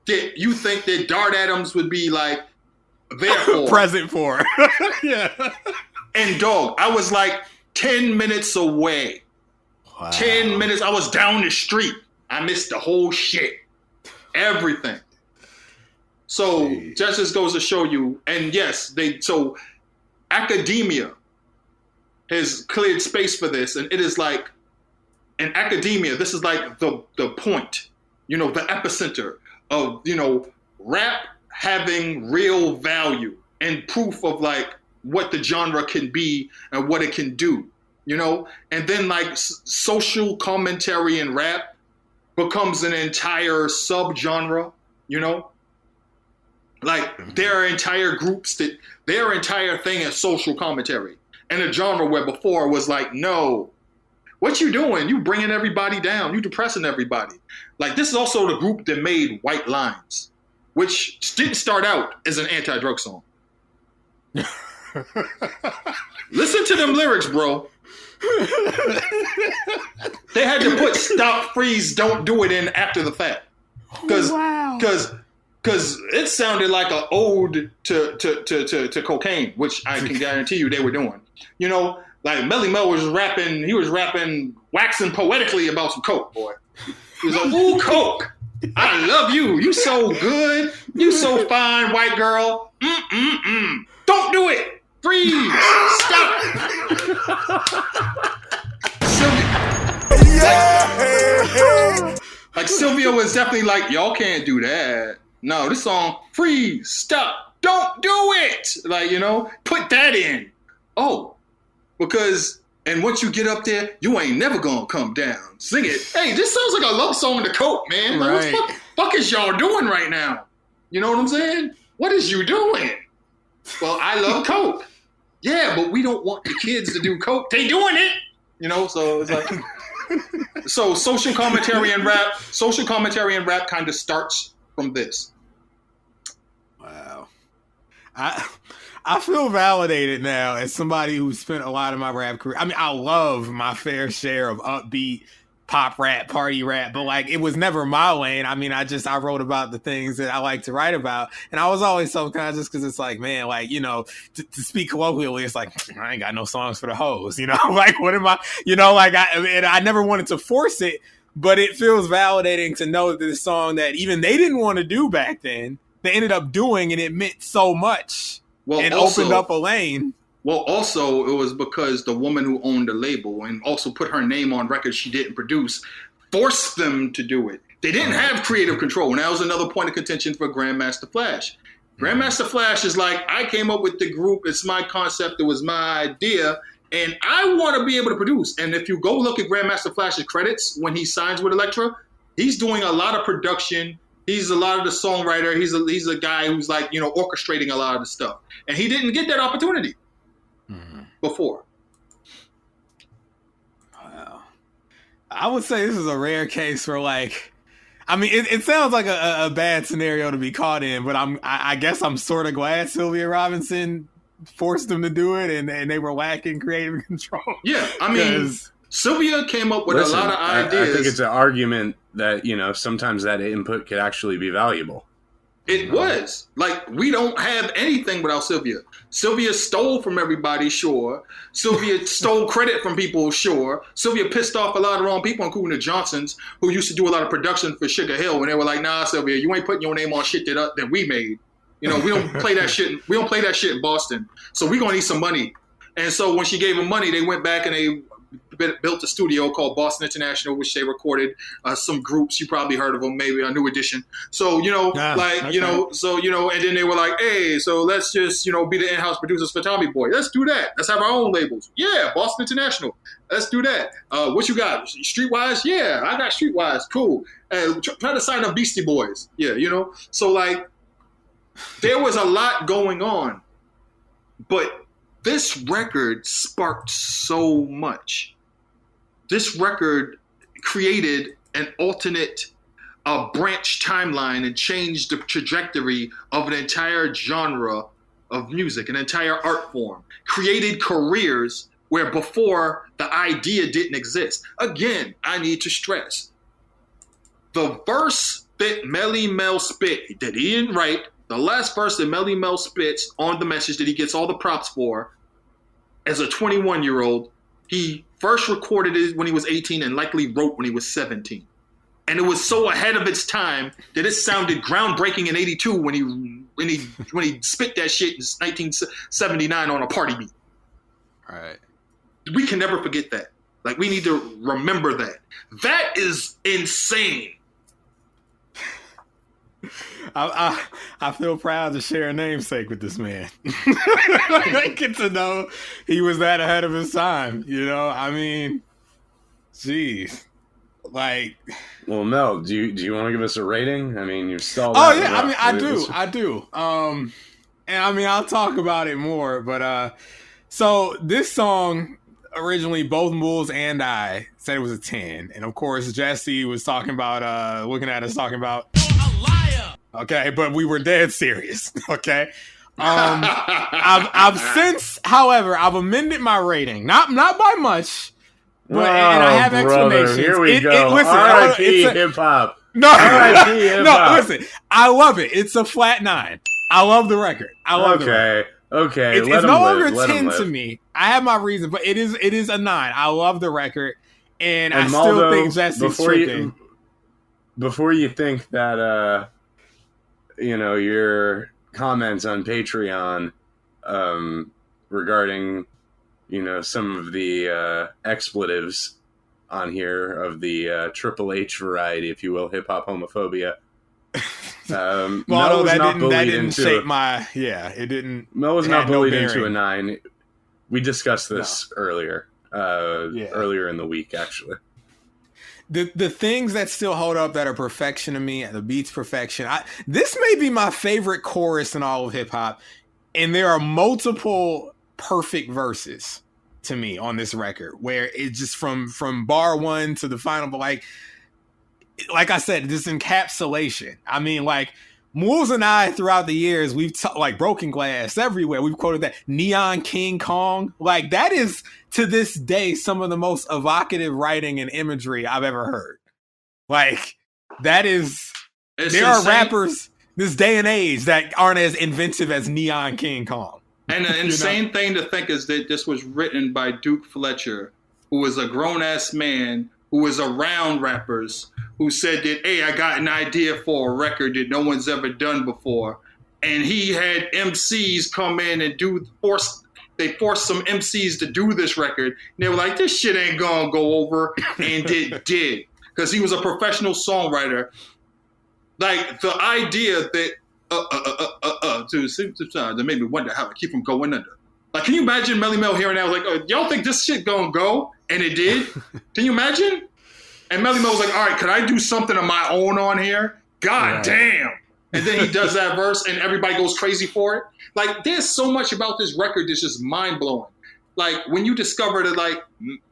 M: that you think that Dart Adams would be like there for.
A: Present for. Yeah.
M: And dog, I was like 10 minutes away. Wow. 10 minutes. I was down the street. I missed the whole shit. Everything. So that just goes to show you. And yes, so academia has cleared space for this. And it is like, in academia, this is like the point, you know, the epicenter of, you know, rap having real value and proof of like what the genre can be and what it can do, you know? And then like social commentary in rap becomes an entire subgenre, you know? Like there are entire groups that their entire thing is social commentary. And a genre where before was like, no, what you doing? You bringing everybody down. You depressing everybody. Like this is also the group that made White Lines, which didn't start out as an anti-drug song. Listen to them lyrics, bro. They had to put stop, freeze, don't do it in after the fact. Because it sounded like an ode to cocaine, which I can guarantee you they were doing. You know, like Melly Mel was rapping, he was rapping, waxing poetically about some coke, boy. He was like, ooh, coke. I love you. You so good. You so fine, white girl. Don't do it. Freeze. Stop. Sylvia. Like Sylvia was definitely like, y'all can't do that. No, this song, freeze, stop, don't do it. Like, you know, put that in. Oh, because, and once you get up there, you ain't never gonna come down. Sing it. Hey, this sounds like a love song to coke, man. Like,
A: right.
M: What the fuck is y'all doing right now? You know what I'm saying? What is you doing? Well, I love coke. Yeah, but we don't want the kids to do coke. They doing it. You know, so it's like, so social commentary and rap kind of starts from this.
A: Wow. I feel validated now as somebody who spent a lot of my rap career. I mean, I love my fair share of upbeat pop rap, party rap, but like it was never my lane. I mean, I wrote about the things that I like to write about. And I was always self-conscious because it's like, man, like, you know, to speak colloquially, it's like, I ain't got no songs for the hoes, you know, like what am I, you know, like I never wanted to force it, but it feels validating to know that this song that even they didn't want to do back then, they ended up doing, and it meant so much and also opened up a lane.
M: Well, also, it was because the woman who owned the label and also put her name on records she didn't produce forced them to do it. They didn't have creative control, and that was another point of contention for Grandmaster Flash. Grandmaster Flash is like, I came up with the group, it's my concept, it was my idea, and I want to be able to produce. And if you go look at Grandmaster Flash's credits when he signs with Elektra, he's doing a lot of production. He's a lot of the songwriter. He's a guy who's like, orchestrating a lot of the stuff. And he didn't get that opportunity before.
A: Wow. I would say this is a rare case for like, I mean, it sounds like a bad scenario to be caught in, but I guess I'm sort of glad Sylvia Robinson forced them to do it, and they were lacking creative control.
M: Yeah, I mean, Sylvia came up with a lot of ideas.
B: I think it's an argument that, sometimes that input could actually be valuable.
M: It was. Like, we don't have anything without Sylvia. Sylvia stole from everybody, sure. Sylvia stole credit from people, sure. Sylvia pissed off a lot of the wrong people, including the Johnsons, who used to do a lot of production for Sugar Hill, and they were like, nah, Sylvia, you ain't putting your name on shit that we made. We don't play that shit. We don't play that shit in Boston. So we're going to need some money. And so when she gave them money, they went back and they built a studio called Boston International, which they recorded some groups. You probably heard of them, maybe a New Edition. So, and then they were like, hey, so let's just, be the in-house producers for Tommy Boy. Let's do that. Let's have our own labels. Yeah, Boston International. Let's do that. What you got? Streetwise? Yeah, I got Streetwise. Cool. Try to sign up Beastie Boys. Yeah, So, like, there was a lot going on. But this record sparked so much. This record created an alternate branch timeline and changed the trajectory of an entire genre of music, an entire art form. Created careers where before the idea didn't exist. Again, I need to stress, the verse that Melly Mel spit that he didn't write, the last verse that Melly Mel spits on the message that he gets all the props for, as a 21-year-old, he first recorded it when he was 18 and likely wrote when he was 17. And it was so ahead of its time that it sounded groundbreaking in 82 when he spit that shit in 1979 on a party beat.
A: All right.
M: We can never forget that. Like, we need to remember that. That is insane.
A: I feel proud to share a namesake with this man. I get to know he was that ahead of his time. I mean, jeez, like.
B: Well, Mel, do you want to give us a rating? I mean, you're stalled.
A: Oh yeah, I mean, I do. And I mean, I'll talk about it more. But so this song originally, both Mules and I said it was a 10, and of course Jesse was talking about looking at us talking about. Okay, but we were dead serious. Okay, I've since, however, I've amended my rating, not by much, but and I have explanations.
B: Here we go. R.I.P. hip hop.
A: No, no, listen. I love it. It's a flat 9. I love the record. I love the record.
B: Okay,
A: it's no longer 10 to me. I have my reasons, but it is a 9. I love the record, and I still think Jesse's tripping.
B: Before you think that. Your comments on Patreon regarding, some of the expletives on here of the Triple H variety, if you will, hip-hop homophobia.
A: Mel didn't shape my... Yeah, it didn't...
B: Mel was not bullied into a 9. We discussed this earlier in the week, actually.
A: The things that still hold up that are perfection to me, the beat's perfection. This may be my favorite chorus in all of hip hop, and there are multiple perfect verses to me on this record, where it's just from bar 1 to the final. But like I said, this encapsulation. I mean, like Mules and I, throughout the years, we've like Broken Glass everywhere. We've quoted that Neon King Kong. Like that is, to this day, some of the most evocative writing and imagery I've ever heard. Like that is, there are rappers this day and age that aren't as inventive as Neon King Kong.
M: And the insane thing to think is that this was written by Duke Fletcher, who was a grown-ass man who was around rappers, who said that, hey, I got an idea for a record that no one's ever done before. And he had MCs come in and forced some MCs to do this record. And they were like, this shit ain't gonna go over. And it did. because he was a professional songwriter. Like the idea that that made me wonder how I keep from going under. Like, can you imagine Melly Mel hearing that? I was like, oh, y'all think this shit gonna go? And it did. Can you imagine? And Melly Mel was like, all right, could I do something of my own on here? God damn. And then he does that verse and everybody goes crazy for it. Like, there's so much about this record that's just mind blowing. Like, when you discover that, like,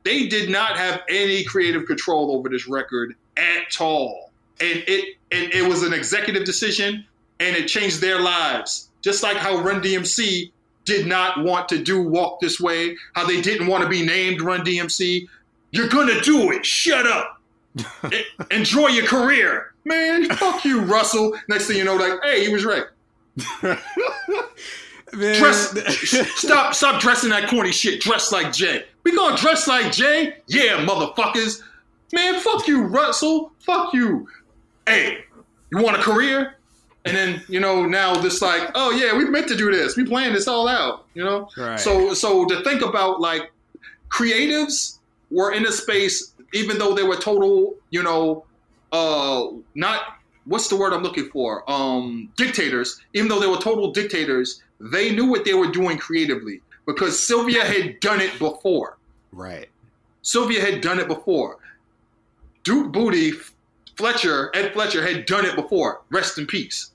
M: they did not have any creative control over this record at all. And it was an executive decision and it changed their lives. Just like how Run DMC did not want to do Walk This Way, how they didn't want to be named Run DMC. You're gonna do it. Shut up. Enjoy your career. Man, fuck you, Russell. Next thing you know, like, hey, he was right. Stop dressing that corny shit. Dress like Jay. We gonna dress like Jay? Yeah, motherfuckers. Man, fuck you, Russell. Fuck you. Hey, you want a career? And then, now this like, oh yeah, we meant to do this. We planned this all out, Right. So to think about, like, creatives were in a space, even though they were total, not, what's the word I'm looking for? Dictators. Even though they were total dictators, they knew what they were doing creatively because Sylvia had done it before.
A: Right.
M: Sylvia had done it before. Duke Booty, Ed Fletcher had done it before. Rest in peace.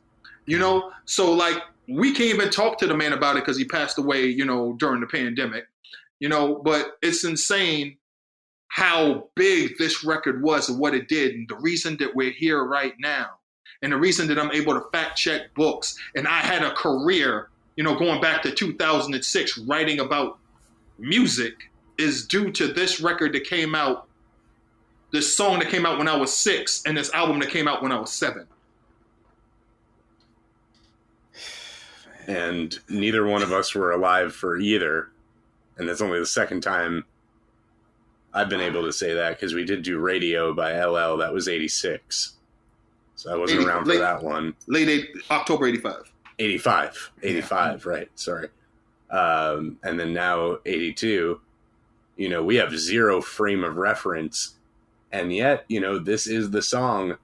M: So, like, we can't even talk to the man about it because he passed away, during the pandemic, but it's insane how big this record was and what it did. And the reason that we're here right now and the reason that I'm able to fact check books and I had a career, going back to 2006, writing about music is due to this record that came out, this song that came out when I was 6 and this album that came out when I was 7.
B: And neither one of us were alive for either. And that's only the second time I've been able to say that because we did do Radio by LL. That was 86. So I wasn't around for that one.
M: October 85.
B: 85, right. Sorry. And then now 82, we have zero frame of reference. And yet, this is the song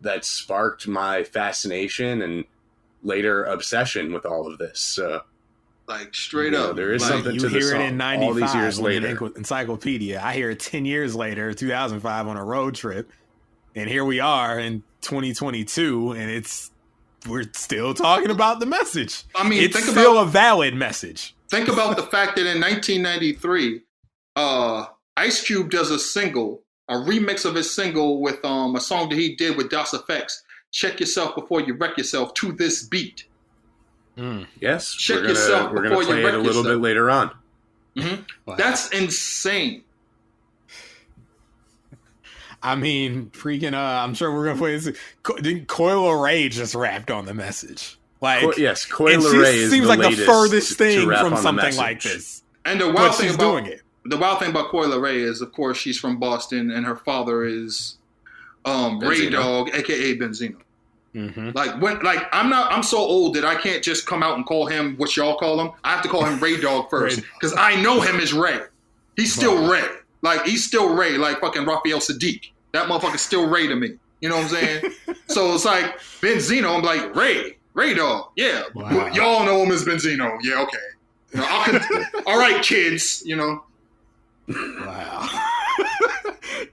B: that sparked my fascination and later obsession with all of this. So,
M: like, straight up,
B: there is
A: like,
B: something to the song.
A: You hear it in 95
B: all these years later.
A: Encyclopedia. I hear it 10 years later, 2005, on a road trip, and here we are in 2022, and we're still talking about the message.
M: I mean,
A: it's still a valid message.
M: Think about the fact that in 1993, Ice Cube does a remix of his single with a song that he did with Das EFX. Check yourself before you wreck yourself to this beat.
B: Yes,
M: check yourself
B: we're gonna play it a little bit later on.
M: Mm-hmm. Wow. That's insane.
A: I mean, freaking! I'm sure we're gonna play this. Coil Ray just rapped on the message. Like,
B: yes, Coil Ray
A: seems like the furthest thing from something like this.
M: And the wild thing about Coil Ray is, of course, she's from Boston, and her father is Ray Dog, aka Benzino. Mm-hmm. I'm so old that I can't just come out and call him what y'all call him. I have to call him Ray Dog first because I know him as Ray. He's still Ray. Like, he's still Ray, like fucking Raphael Sadiq. That motherfucker's still Ray to me. You know what I'm saying? So it's like Benzino. I'm like, Ray Dog. Yeah, wow. Y'all know him as Benzino. Yeah, okay. All right, kids.
A: Wow.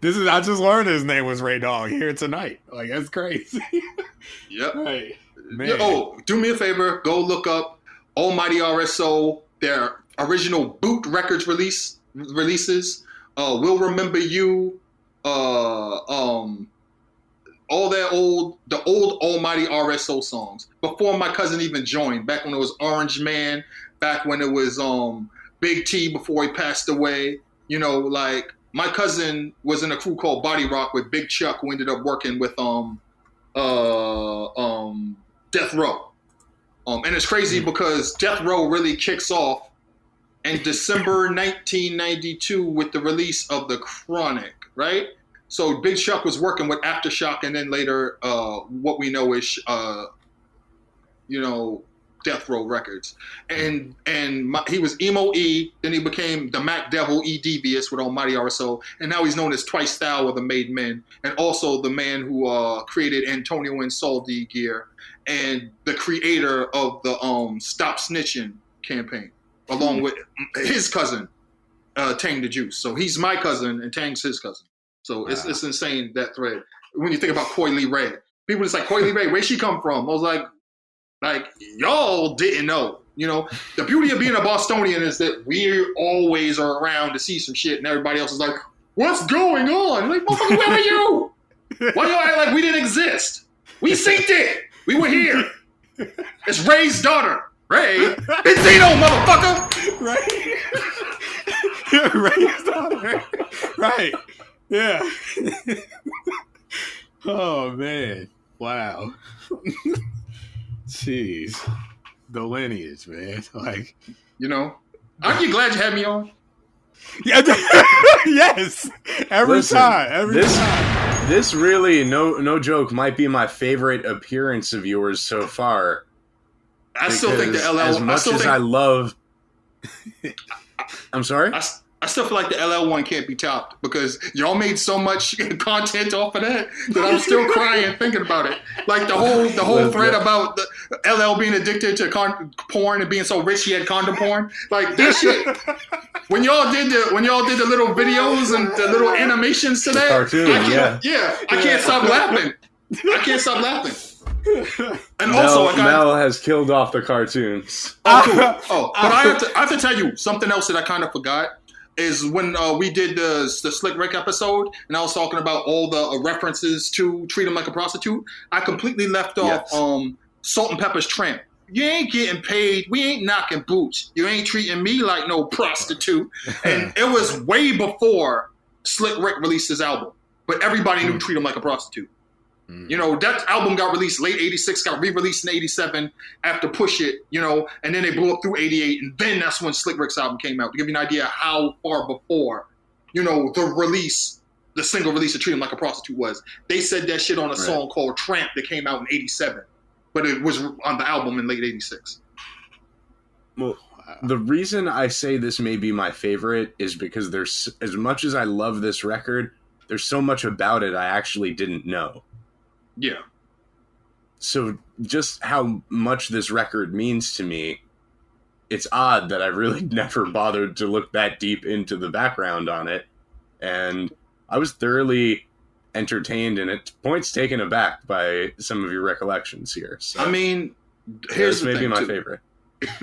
A: I just learned his name was Ray Dog here tonight. Like, that's crazy.
M: Yep.
A: Right. Man.
M: Oh, do me a favor. Go look up Almighty RSO, their original Boot Records releases. We'll Remember You. All the old Almighty RSO songs before my cousin even joined. Back when it was Orange Man. Back when it was Big T before he passed away. Like, my cousin was in a crew called Body Rock with Big Chuck, who ended up working with Death Row. And it's crazy because Death Row really kicks off in December 1992 with the release of The Chronic, right? So Big Chuck was working with Aftershock, and then later what we know is, Death Row Records, and he was Emo E, then he became the Mac Devil E Devious with Almighty RSO, and now he's known as Twice Style of the Made Men, and also the man who created Antonio and Saul D gear, and the creator of the Stop Snitching campaign, along with his cousin Tang the Juice. So he's my cousin and Tang's his cousin. So it's insane, that thread. When you think about Coy Lee Ray, people just like, Coy Lee Ray, where'd she come from? I was like y'all didn't know. You know, the beauty of being a Bostonian is that we always are around to see some shit, and everybody else is like, what's going on? Like, motherfucker, where are you? Why y'all act like we didn't exist? We synced it. We were here. It's Ray's daughter. Ray. Benzino, motherfucker.
A: Ray's daughter. Right. Yeah. Oh, man. Wow. Jeez. The lineage, man. Like,
M: you know, aren't you glad you had me on?
A: Yeah. Yes. Every time.
B: This really, no joke, might be my favorite appearance of yours so far.
M: I still think the LL.
B: As much as I love. I'm sorry?
M: I still feel like the LL one can't be topped because y'all made so much content off of that I'm still crying thinking about it. Like the whole thread about the LL being addicted to porn and being so rich he had condom porn. Like that shit. When y'all did the little videos and the little animations to that,
B: cartoon,
M: I can't stop laughing. I can't stop laughing. And
B: Mel has killed off the cartoons.
M: Oh, cool. But I have to tell you something else that I kind of forgot. Is when we did the Slick Rick episode, and I was talking about all the references to Treat 'Em Like a Prostitute. I completely left off Salt and Pepper's Tramp. You ain't getting paid. We ain't knocking boots. You ain't treating me like no prostitute. And it was way before Slick Rick released his album, but everybody knew Treat 'Em Like a Prostitute. You know, that album got released late 86, got re-released in 87 after Push It, you know, and then they blew up through 88, and then that's when Slick Rick's album came out. To give you an idea how far before, you know, the single release of Treat 'Em Like a Prostitute was. They said that shit on a song called Tramp that came out in 87, but it was on the album in late 86.
B: Well, the reason I say this may be my favorite is because there's, as much as I love this record, there's so much about it I actually didn't know.
M: Yeah.
B: So just how much this record means to me, it's odd that I really never bothered to look that deep into the background on it. And I was thoroughly entertained and at points taken aback by some of your recollections here. So,
M: I mean, here's the thing,
B: maybe my favorite.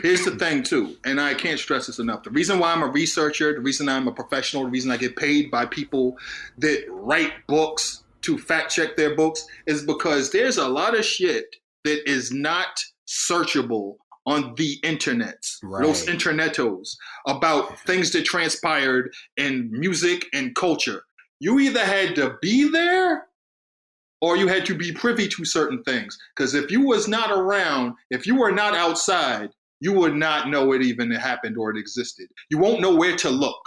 M: Here's the thing, too, and I can't stress this enough. The reason why I'm a researcher, the reason I'm a professional, the reason I get paid by people that write books to fact check their books is because there's a lot of shit that is not searchable on the internet, those internetos, about things that transpired in music and culture. You either had to be there or you had to be privy to certain things. Because if you was not around, if you were not outside, you would not know it even happened or it existed. You won't know where to look.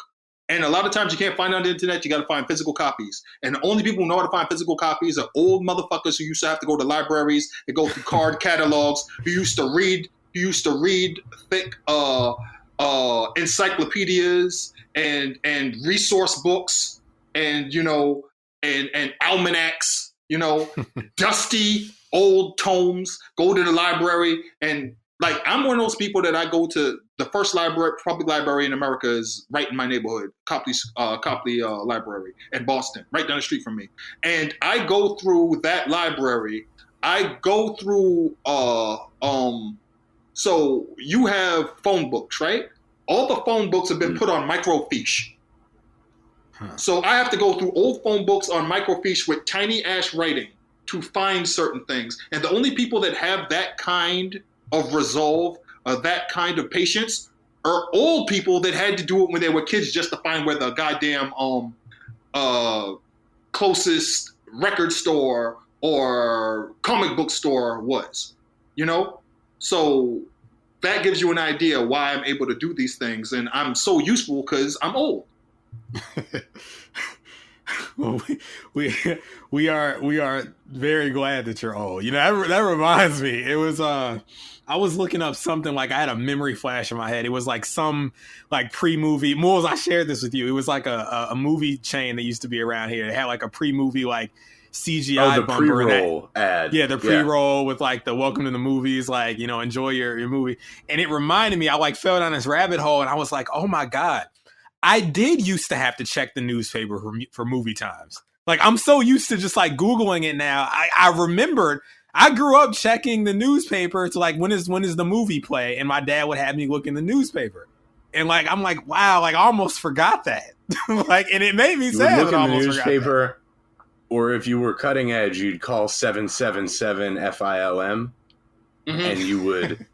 M: And a lot of times you can't find it on the internet, you got to find physical copies. And the only people who know how to find physical copies are old motherfuckers who used to have to go to libraries and go through card catalogs, who used to read thick encyclopedias and resource books and, you know, and almanacs, you know, dusty old tomes, go to the library. And like, I'm one of those people that I go to. The first public library in America is right in my neighborhood, Copley Library in Boston, right down the street from me. And I go through that library. I go through, so you have phone books, right? All the phone books have been put on microfiche. So I have to go through old phone books on microfiche with tiny ass writing to find certain things. And the only people that have that kind of resolve, that kind of patience, are old people that had to do it when they were kids just to find where the goddamn closest record store or comic book store was, you know? So that gives you an idea why I'm able to do these things. And I'm so useful because I'm old.
A: Well, we are very glad that you're old. You know, that reminds me. It was I was looking up something, like I had a memory flash in my head. It was like some like pre-movie. Moles, I shared this with you. It was like a movie chain that used to be around here. It had like a pre-movie like CGI
B: the
A: bumper
B: pre-roll ad.
A: Yeah, the pre-roll with like the welcome to the movies, like, you know, enjoy your movie. And it reminded me, I like fell down this rabbit hole and I was like, oh my God, I did used to have to check the newspaper for movie times. Like, I'm so used to just like Googling it now. I remembered I grew up checking the newspaper to like, when is the movie play? And my dad would have me look in the newspaper. And like, I'm like, wow, like I almost forgot that. Like, and it made me sad.
B: You would look in the newspaper, or if you were cutting edge, you'd call 777 FILM, and you would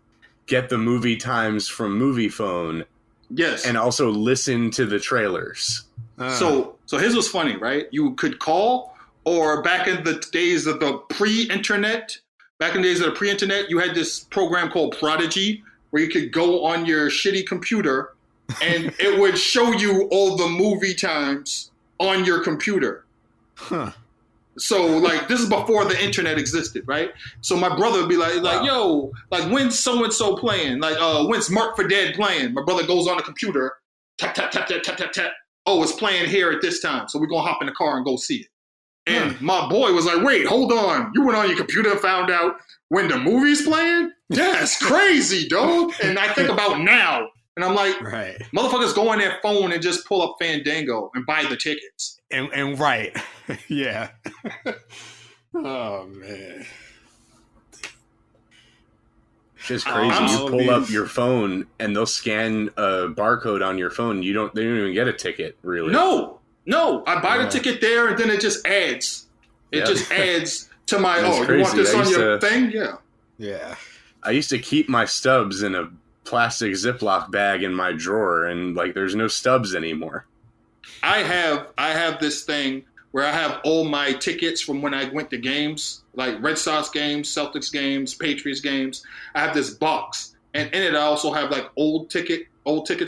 B: get the movie times from Movie Phone.
M: Yes.
B: And also listen to the trailers.
M: So here's what's funny, right? You could call, or back in the days of the pre-internet, you had this program called Prodigy, where you could go on your shitty computer and it would show you all the movie times on your computer.
A: Huh.
M: So, like, this is before the internet existed, right? So my brother would be like, yo, like, when's so-and-so playing? Like, when's Mark for Dead playing? My brother goes on the computer, tap, tap, tap, tap, tap, tap, tap. Oh, it's playing here at this time. So we're going to hop in the car and go see it. And my boy was like, wait, hold on. You went on your computer and found out when the movie's playing? That's crazy, dog. And I think about now. And I'm like, motherfuckers go on their phone and just pull up Fandango and buy the tickets.
A: And right. Yeah. Oh, man.
B: It's just crazy. You pull up your phone and they'll scan a barcode on your phone. They don't even get a ticket, really.
M: No. I buy the ticket there and then it just adds. It just adds to my,
B: crazy.
M: You want this on your thing? Yeah.
A: Yeah.
B: I used to keep my stubs in a plastic Ziploc bag in my drawer, and like there's no stubs anymore.
M: I have this thing where I have all my tickets from when I went to games, like Red Sox games, Celtics games, Patriots games. I have this box, and in it I also have like old ticket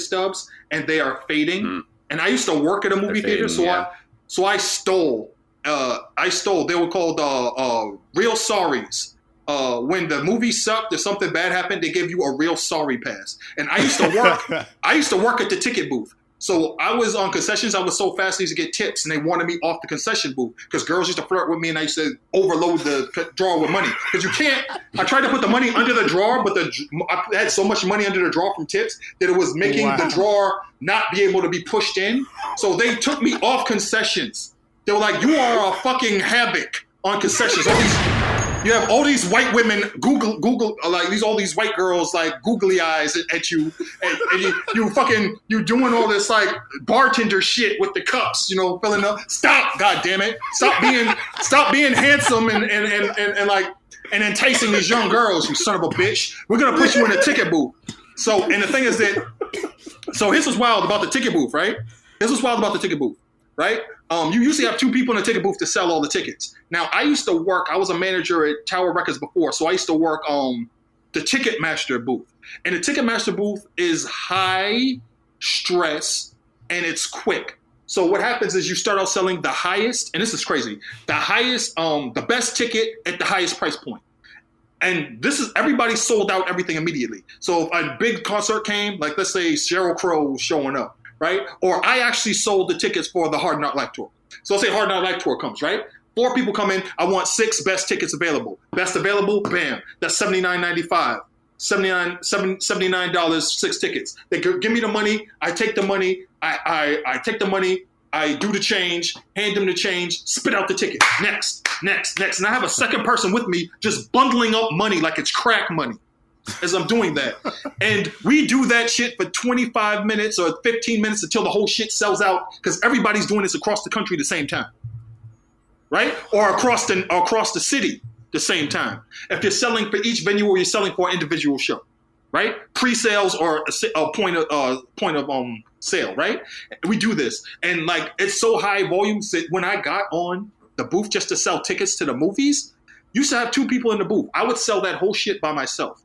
M: stubs, and they are fading. And I used to work at a movie theater, so I stole. They were called real sorries. When the movie sucked or something bad happened, they gave you a real sorry pass. And I used to work at the ticket booth. So I was on concessions. I was so fast, I used to get tips, and they wanted me off the concession booth because girls used to flirt with me, and I used to overload the drawer with money. Because you can't. I tried to put the money under the drawer, but I had so much money under the drawer from tips that it was making the drawer not be able to be pushed in. So they took me off concessions. They were like, "You are a fucking havoc on concessions." You have all these white women Google like all these white girls like googly eyes at you, and you doing all this like bartender shit with the cups, you know, filling up. Stop, God damn it! Stop being handsome and enticing these young girls, you son of a bitch. We're gonna put you in a ticket booth. So, and the thing is that, so here's what's wild about the ticket booth, right? You usually have two people in the ticket booth to sell all the tickets. Now, I was a manager at Tower Records before, so I used to work the Ticketmaster booth. And the Ticketmaster booth is high stress and it's quick. So what happens is you start out selling the highest, and this is crazy, the best ticket at the highest price point. And everybody sold out everything immediately. So if a big concert came, like let's say Sheryl Crow showing up, right? Or I actually sold the tickets for the Hard Knock Life Tour. So let's say Hard Knock Life Tour comes, right? 4 people come in. I want 6 best tickets available. Best available, bam. That's $79.95. $79, 6 tickets. They give me the money. I take the money. I take the money. I do the change, hand them the change, spit out the ticket. Next. And I have a second person with me just bundling up money like it's crack money as I'm doing that. And we do that shit for 25 minutes or 15 minutes until the whole shit sells out because everybody's doing this across the country at the same time, right? Or across the city the same time. If you're selling for each venue or you're selling for an individual show, right? Pre-sales or a point of sale, right? We do this. And like, it's so high volume that when I got on the booth just to sell tickets to the movies, used to have 2 people in the booth. I would sell that whole shit by myself.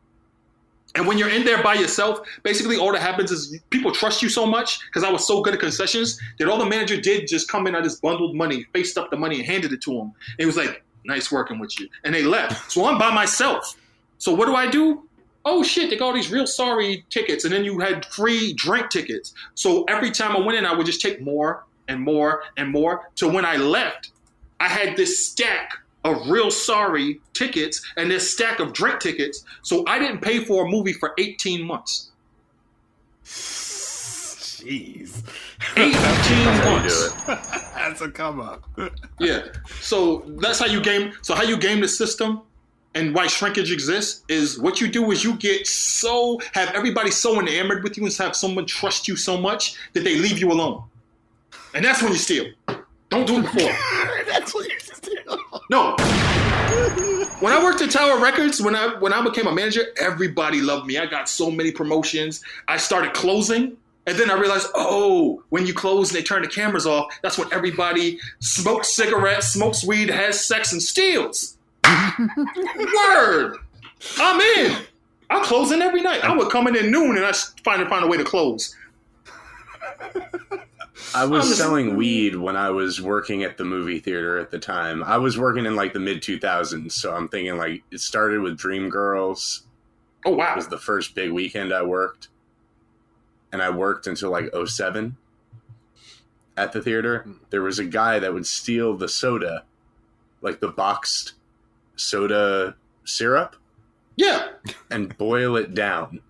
M: And when you're in there by yourself, basically all that happens is people trust you so much because I was so good at concessions that all the manager did just come in on this bundled money, faced up the money and handed it to him. And he was like, nice working with you. And they left. So I'm by myself. So what do? Oh shit, they got all these Real Sorry tickets. And then you had free drink tickets. So every time I went in, I would just take more and more and more. So when I left, I had this stack of Real Sorry tickets and this stack of drink tickets. So I didn't pay for a movie for 18 months.
A: Jeez.
M: 18 months.
A: That's a come up.
M: Yeah. So that's how you game. So how you game the system and why shrinkage exists is what you do is you have everybody so enamored with you and have someone trust you so much that they leave you alone. And that's when you steal. Don't do it before.
A: That's when you steal.
M: No. When I worked at Tower Records, when I became a manager, everybody loved me. I got so many promotions. I started closing. And then I realized, when you close and they turn the cameras off, that's when everybody smokes cigarettes, smokes weed, has sex, and steals. Word. I'm in. I'm closing every night. I would come in at noon and I find a way to close.
B: I was selling weed when I was working at the movie theater at the time. I was working in like the mid 2000s, so I'm thinking like it started with Dreamgirls.
M: Oh wow!
B: It was the first big weekend I worked, and I worked until like 2007 at the theater. There was a guy that would steal the soda, like the boxed soda syrup, and boil it down.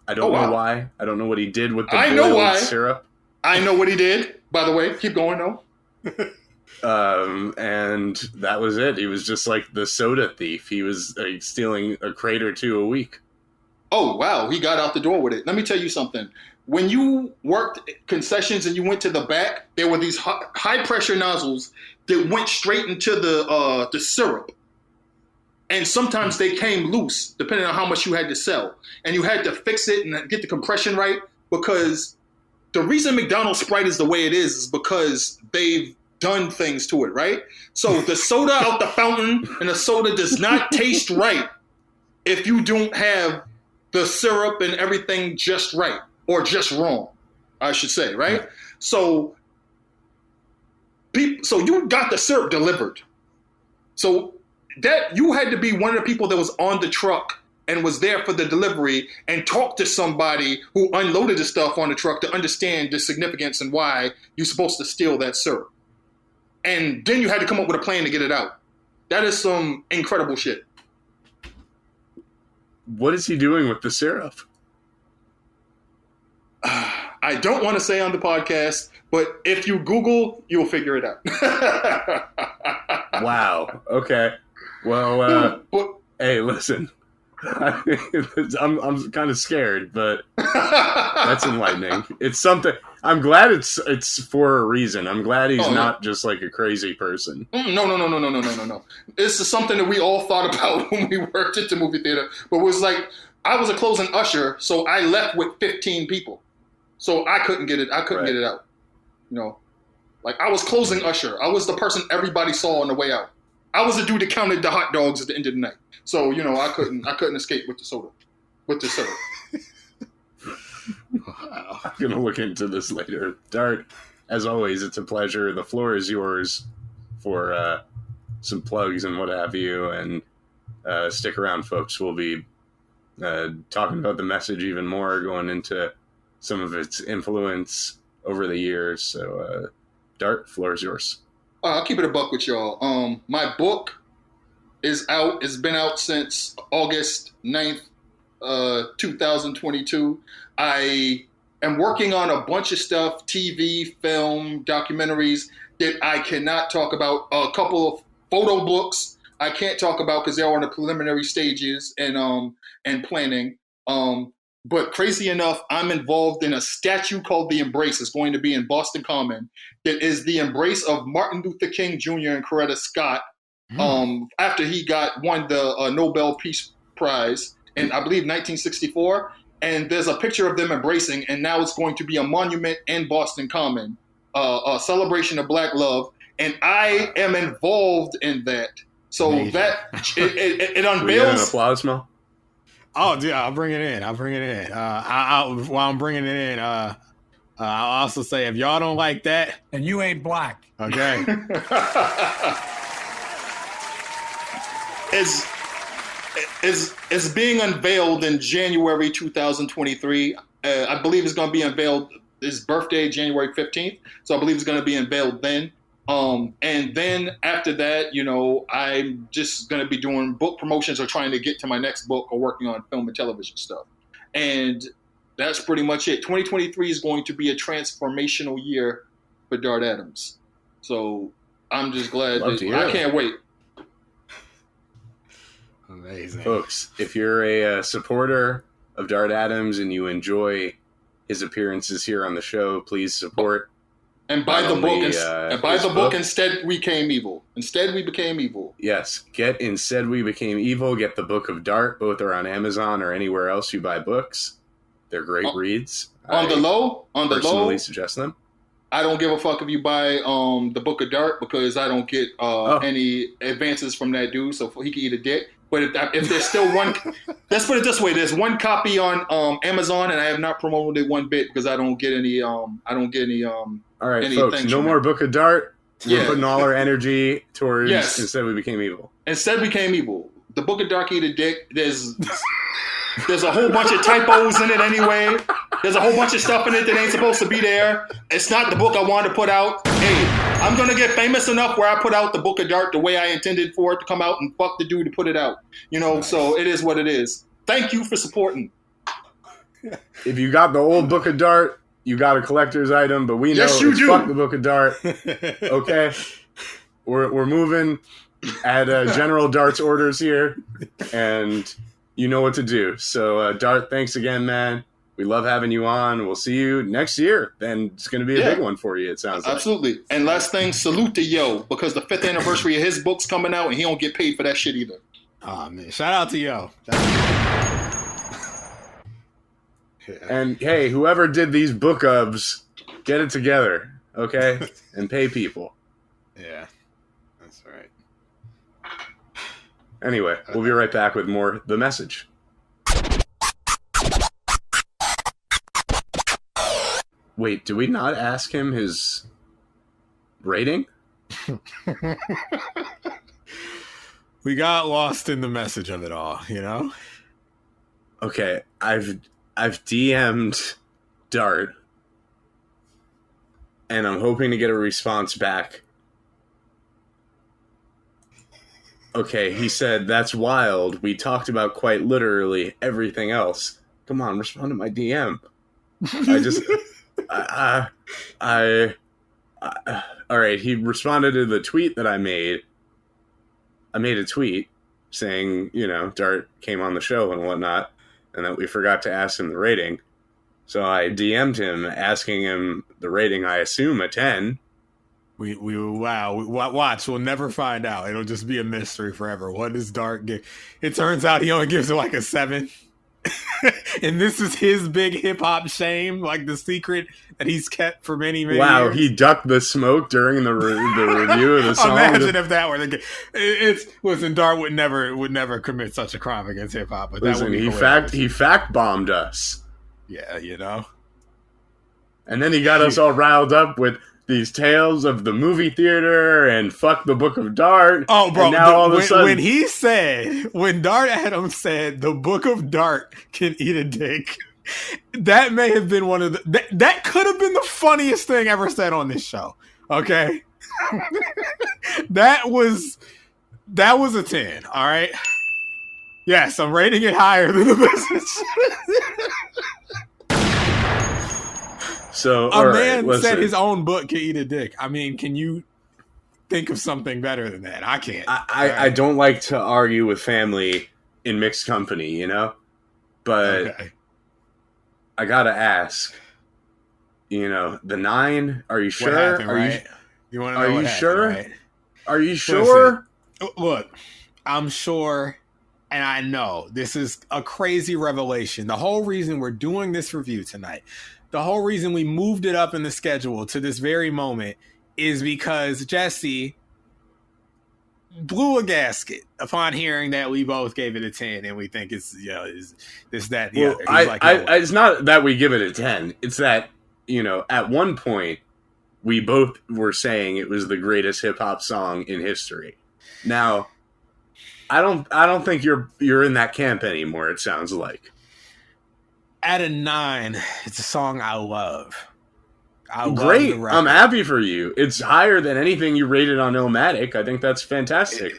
B: I don't know why. I don't know what he did with the boiled syrup.
M: I know what he did, by the way. Keep going, though.
B: And that was it. He was just like the soda thief. He was stealing a crate or two a week.
M: Oh, wow. He got out the door with it. Let me tell you something. When you worked concessions and you went to the back, there were these high-pressure nozzles that went straight into the syrup. And sometimes they came loose, depending on how much you had to sell. And you had to fix it and get the compression right because the reason McDonald's Sprite is the way it is because they've done things to it, right? So the soda out the fountain and the soda does not taste right if you don't have the syrup and everything just right or just wrong, I should say, right? So you got the syrup delivered. So that you had to be one of the people that was on the truck and was there for the delivery and talk to somebody who unloaded the stuff on the truck to understand the significance and why you're supposed to steal that syrup. And then you had to come up with a plan to get it out. That is some incredible shit.
B: What is he doing with the syrup?
M: I don't want to say on the podcast, but if you Google, you'll figure it out.
B: Wow. Okay. Well, hey, listen. I'm kind of scared, but that's enlightening. It's something. I'm glad it's for a reason. I'm glad he's not just like a crazy person.
M: No. This is something that we all thought about when we worked at the movie theater. But it was like I was a closing usher, so I left with 15 people, so I couldn't get it. Get it out. You know, like I was closing usher. I was the person everybody saw on the way out. I was the dude that counted the hot dogs at the end of the night. So, you know, I couldn't escape with the soda. With the soda.
B: Wow. I'm going to look into this later. Dart, as always, it's a pleasure. The floor is yours for some plugs and what have you. And stick around, folks. We'll be talking about the message even more, going into some of its influence over the years. So, Dart, floor is yours.
M: I'll keep it a buck with y'all. My book is out. It's been out since August 9th, 2022. I am working on a bunch of stuff, TV, film, documentaries that I cannot talk about. A couple of photo books I can't talk about because they're on the preliminary stages and planning. But crazy enough, I'm involved in a statue called The Embrace. It's going to be in Boston Common. It is the embrace of Martin Luther King Jr. and Coretta Scott after he won the Nobel Peace Prize in, I believe, 1964. And there's a picture of them embracing, and now it's going to be a monument in Boston Common, a celebration of Black love. And I am involved in that. So that it unveils.
B: We get an applause, Mel?
A: Oh, yeah, I'll bring it in. While I'm bringing it in, I'll also say if y'all don't like that,
N: and you ain't black,
A: okay.
M: is being unveiled in January 2023. I believe it's going to be unveiled. His birthday, January 15th. So I believe it's going to be unveiled then. And then after that, you know, I'm just going to be doing book promotions or trying to get to my next book or working on film and television stuff. And that's pretty much it. 2023 is going to be a transformational year for Dart Adams. So I'm just glad that I can't wait.
A: Amazing.
B: Folks, if you're a supporter of Dart Adams and you enjoy his appearances here on the show, please support.
M: And buy the book. Instead We Came Evil. Instead We Became Evil.
B: Yes. Get Instead We Became Evil. Get the Book of Dart. Both are on Amazon or anywhere else you buy books. They're great reads.
M: On the low,
B: personally suggest them.
M: I don't give a fuck if you buy the Book of Dart because I don't get any advances from that dude, so he can eat a dick. But if there's still one, let's put it this way: there's one copy on Amazon, and I have not promoted it one bit because I don't get any. All
B: right, folks. No more Book of Dart. We're putting all our energy towards Instead We Became Evil.
M: Instead We Became Evil. The Book of Dart eat a dick. There's a whole bunch of typos in it anyway. There's a whole bunch of stuff in it that ain't supposed to be there. It's not the book I wanted to put out. Hey, I'm going to get famous enough where I put out the Book of Dart the way I intended for it to come out and fuck the dude to put it out. You know, nice. So it is what it is. Thank you for supporting.
B: If you got the old Book of Dart, you got a collector's item, but we know it's fuck the Book of Dart. Okay? We're moving at General Dart's orders here, and you know what to do. So, Dart, thanks again, man. We love having you on. We'll see you next year. Then it's going to be a big one for you, it sounds like.
M: Absolutely. And last thing, salute to Yo, because the 5th anniversary of his book's coming out, and he don't get paid for that shit either.
A: Oh, man. Shout out to Yo.
B: And, hey, whoever did these book ofs, get it together, okay? And pay people.
A: Yeah. That's right.
B: Anyway, we'll be right back with more The Message. Wait, did we not ask him his rating?
A: We got lost in the message of it all, you know?
B: Okay, I've DM'd Dart, and I'm hoping to get a response back. Okay, he said, that's wild. We talked about quite literally everything else. Come on, respond to my DM. All right, he responded to the tweet that I made. I made a tweet saying, you know, Dart came on the show and whatnot, and that we forgot to ask him the rating. So I DM'd him asking him the rating, I assume a 10.
A: Watch, we'll never find out. It'll just be a mystery forever. What does Dart give? It turns out he only gives it like a 7. And this is his big hip-hop shame, like the secret that he's kept for many years.
B: He ducked the smoke during the review of the song.
A: Imagine if that were the case. Listen, Dart would never commit such a crime against hip-hop. But
B: listen, he fact-bombed us.
A: Yeah, you know.
B: And then he got us all riled up with these tales of the movie theater and fuck the Book of Dart.
A: Oh, bro!
B: And now all of a sudden,
A: when Dart Adams said the Book of Dart can eat a dick, that may have been one of the that could have been the funniest thing ever said on this show. Okay, that was a 10. All right. Yes, I'm rating it higher than the message.
B: So
A: a man said his own book can eat a dick. I mean, can you think of something better than that? I can't.
B: I don't like to argue with family in mixed company, you know? But okay. I gotta ask, you know, the 9, are you sure?
A: What happened, right? You want to know what happened,
B: sure?
A: Right?
B: Are you sure?
A: Listen, look, I'm sure, and I know this is a crazy revelation. The whole reason we're doing this review tonight, the whole reason we moved it up in the schedule to this very moment is because Jesse blew a gasket upon hearing that we both gave it a 10, and we think it's is this that the
B: Well,
A: other.
B: it's not that we give it a 10. It's that at one point we both were saying it was the greatest hip hop song in history. Now, I don't think you're in that camp anymore. It sounds like.
A: At a 9, it's a song I love.
B: Great. I'm happy for you. It's higher than anything you rated on Illmatic. I think that's fantastic.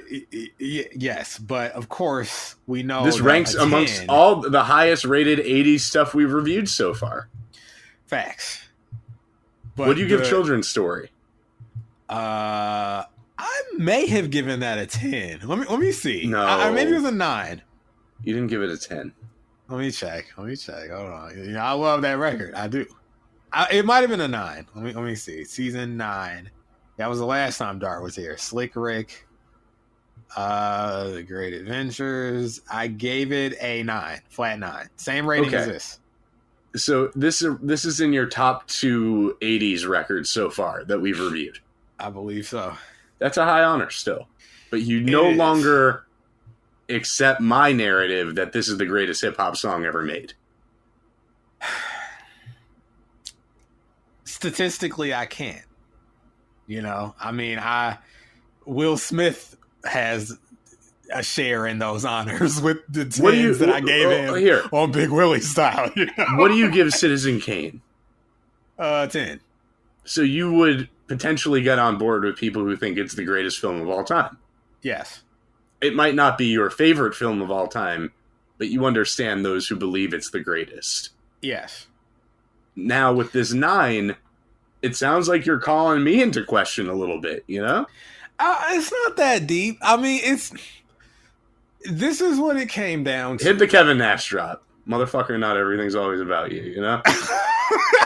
A: Yes, but of course we know
B: this ranks amongst all the highest rated 80s stuff we've reviewed so far.
A: Facts. But
B: what do you give Children's Story?
A: I may have given that a 10. Let me see.
B: No,
A: maybe it was a 9.
B: You didn't give it a 10.
A: Let me check. Hold on. I love that record. I do. It might have been a 9. Let me see. Season 9. That was the last time Dart was here. Slick Rick. The Great Adventures. I gave it a 9. Flat 9. Same rating as this.
B: So this is in your top 2 80s records so far that we've reviewed.
A: I believe so.
B: That's a high honor still. But you no longer accept my narrative that this is the greatest hip-hop song ever made.
A: Statistically, I can't. Will Smith has a share in those honors with the 10s that I gave him
B: here
A: on Big Willie style.
B: What do you give Citizen Kane?
A: 10.
B: So you would potentially get on board with people who think it's the greatest film of all time.
A: Yes.
B: It might not be your favorite film of all time, but you understand those who believe it's the greatest.
A: Yes.
B: Now with this 9, it sounds like you're calling me into question a little bit,
A: It's not that deep. This is what it came down to.
B: Hit the Kevin Nash drop. Motherfucker, not everything's always about you,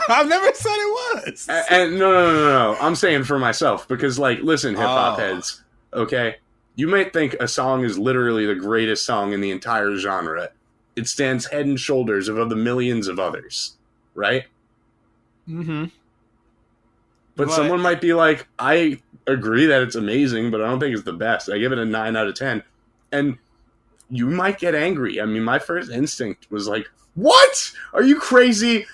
A: I've never said it was.
B: And no. I'm saying for myself, because, listen, hip-hop heads, okay? You might think a song is literally the greatest song in the entire genre. It stands head and shoulders above the millions of others, right?
A: Mm-hmm.
B: But someone might be like, I agree that it's amazing, but I don't think it's the best. I give it a 9 out of 10. And you might get angry. I mean, my first instinct was like, what? Are you crazy?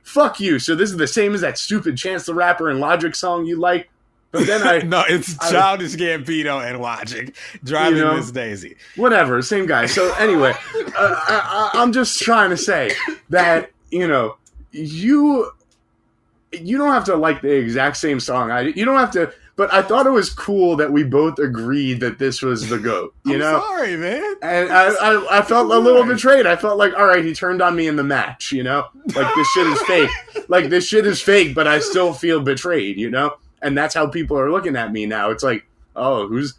B: Fuck you. So this is the same as that stupid Chance the Rapper and Logic song you like? But then
A: no, it's Childish Gambino and Logic. Driving Miss Daisy.
B: Whatever, same guy. So anyway, I'm just trying to say that, you don't have to like the exact same song. You don't have to, but I thought it was cool that we both agreed that this was the GOAT,
A: I'm sorry, man.
B: And I felt a little betrayed. I felt like, all right, he turned on me in the match, this shit is fake. This shit is fake, but I still feel betrayed, And that's how people are looking at me now. It's like, oh, who's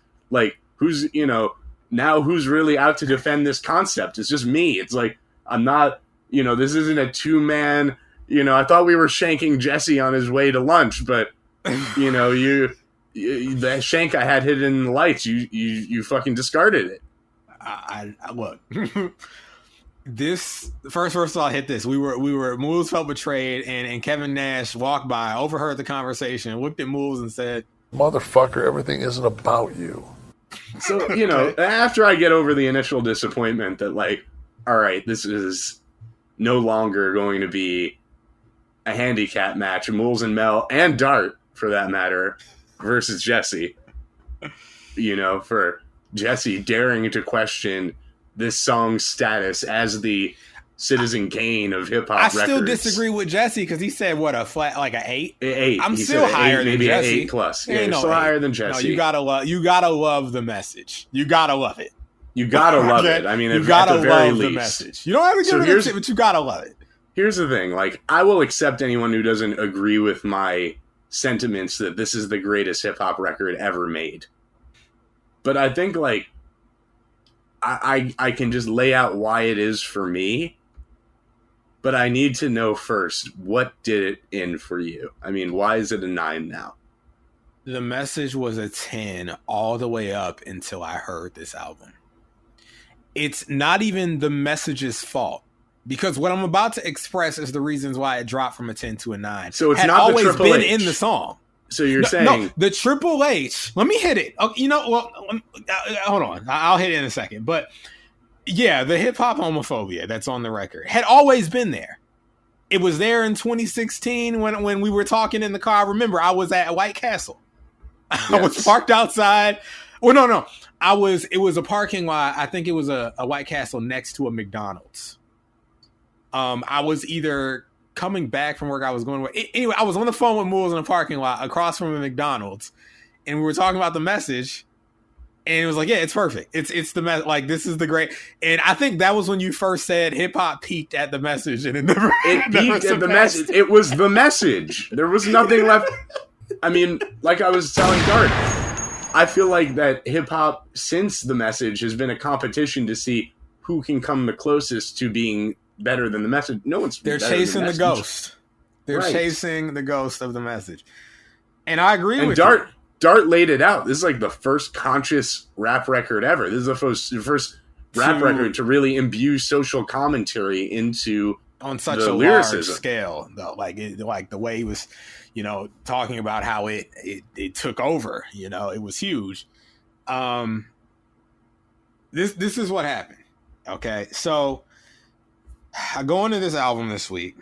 B: now who's really out to defend this concept? It's just me. It's like, I'm not, this isn't a 2-man, I thought we were shanking Jesse on his way to lunch, but the shank I had hidden in the lights, you fucking discarded it.
A: I look. This first of all, hit this. We were Moves felt betrayed, and Kevin Nash walked by, overheard the conversation, looked at Moves and said,
N: "Motherfucker, everything isn't about you."
B: So after I get over the initial disappointment that all right, this is no longer going to be a handicap match, Moles and Mel and Dart for that matter versus Jesse. For Jesse daring to question this song's status as the Citizen Kane of hip hop records.
A: I still disagree with Jesse because he said what, a flat, like an 8?
B: 8.
A: I'm still higher than
B: maybe
A: Jesse.
B: Maybe an 8 plus. Yeah, still higher than Jesse.
A: No, you gotta love the message. You gotta love it.
B: You gotta love it. I mean,
A: you gotta
B: at the very
A: love
B: least.
A: The message. You don't have to give it a tip, but you gotta love it.
B: Here's the thing. I will accept anyone who doesn't agree with my sentiments that this is the greatest hip hop record ever made. But I think I can just lay out why it is for me. But I need to know first, what did it in for you? I mean, why is it a 9 now?
A: The message was a 10 all the way up until I heard this album. It's not even the message's fault. Because what I'm about to express is the reasons why it dropped from a 10 to a 9.
B: So it's not
A: always
B: the Triple
A: been
B: H.
A: in the song.
B: So you're saying
A: the Triple H? Let me hit it. Okay, hold on. I'll hit it in a second. But yeah, the hip hop homophobia that's on the record had always been there. It was there in 2016 when we were talking in the car. Remember, I was at White Castle. I was parked outside. Well, no. It was a parking lot. I think it was a White Castle next to a McDonald's. I was either coming back from work. I was going to work. Anyway, I was on the phone with Mools in a parking lot across from a McDonald's, and we were talking about the message. And it was like, yeah, it's perfect. It's the like this is the great. And I think that was when you first said hip hop peaked at the message, and it never.
B: It peaked at the message. It was the message. There was nothing left. I mean, like I was telling Dart, I feel like that hip hop since the message has been a competition to see who can come the closest to being better than the message. No one's.
A: They're chasing the ghost. They're chasing the ghost of the message, and I agree with you.
B: Dart laid it out. This is like the first conscious rap record ever. This is the first rap record to really imbue social commentary into
A: on such
B: the
A: a
B: lyricism.
A: large scale, though. Like the way he was, talking about how it took over. It was huge. This is what happened. Okay, so I go into this album this week,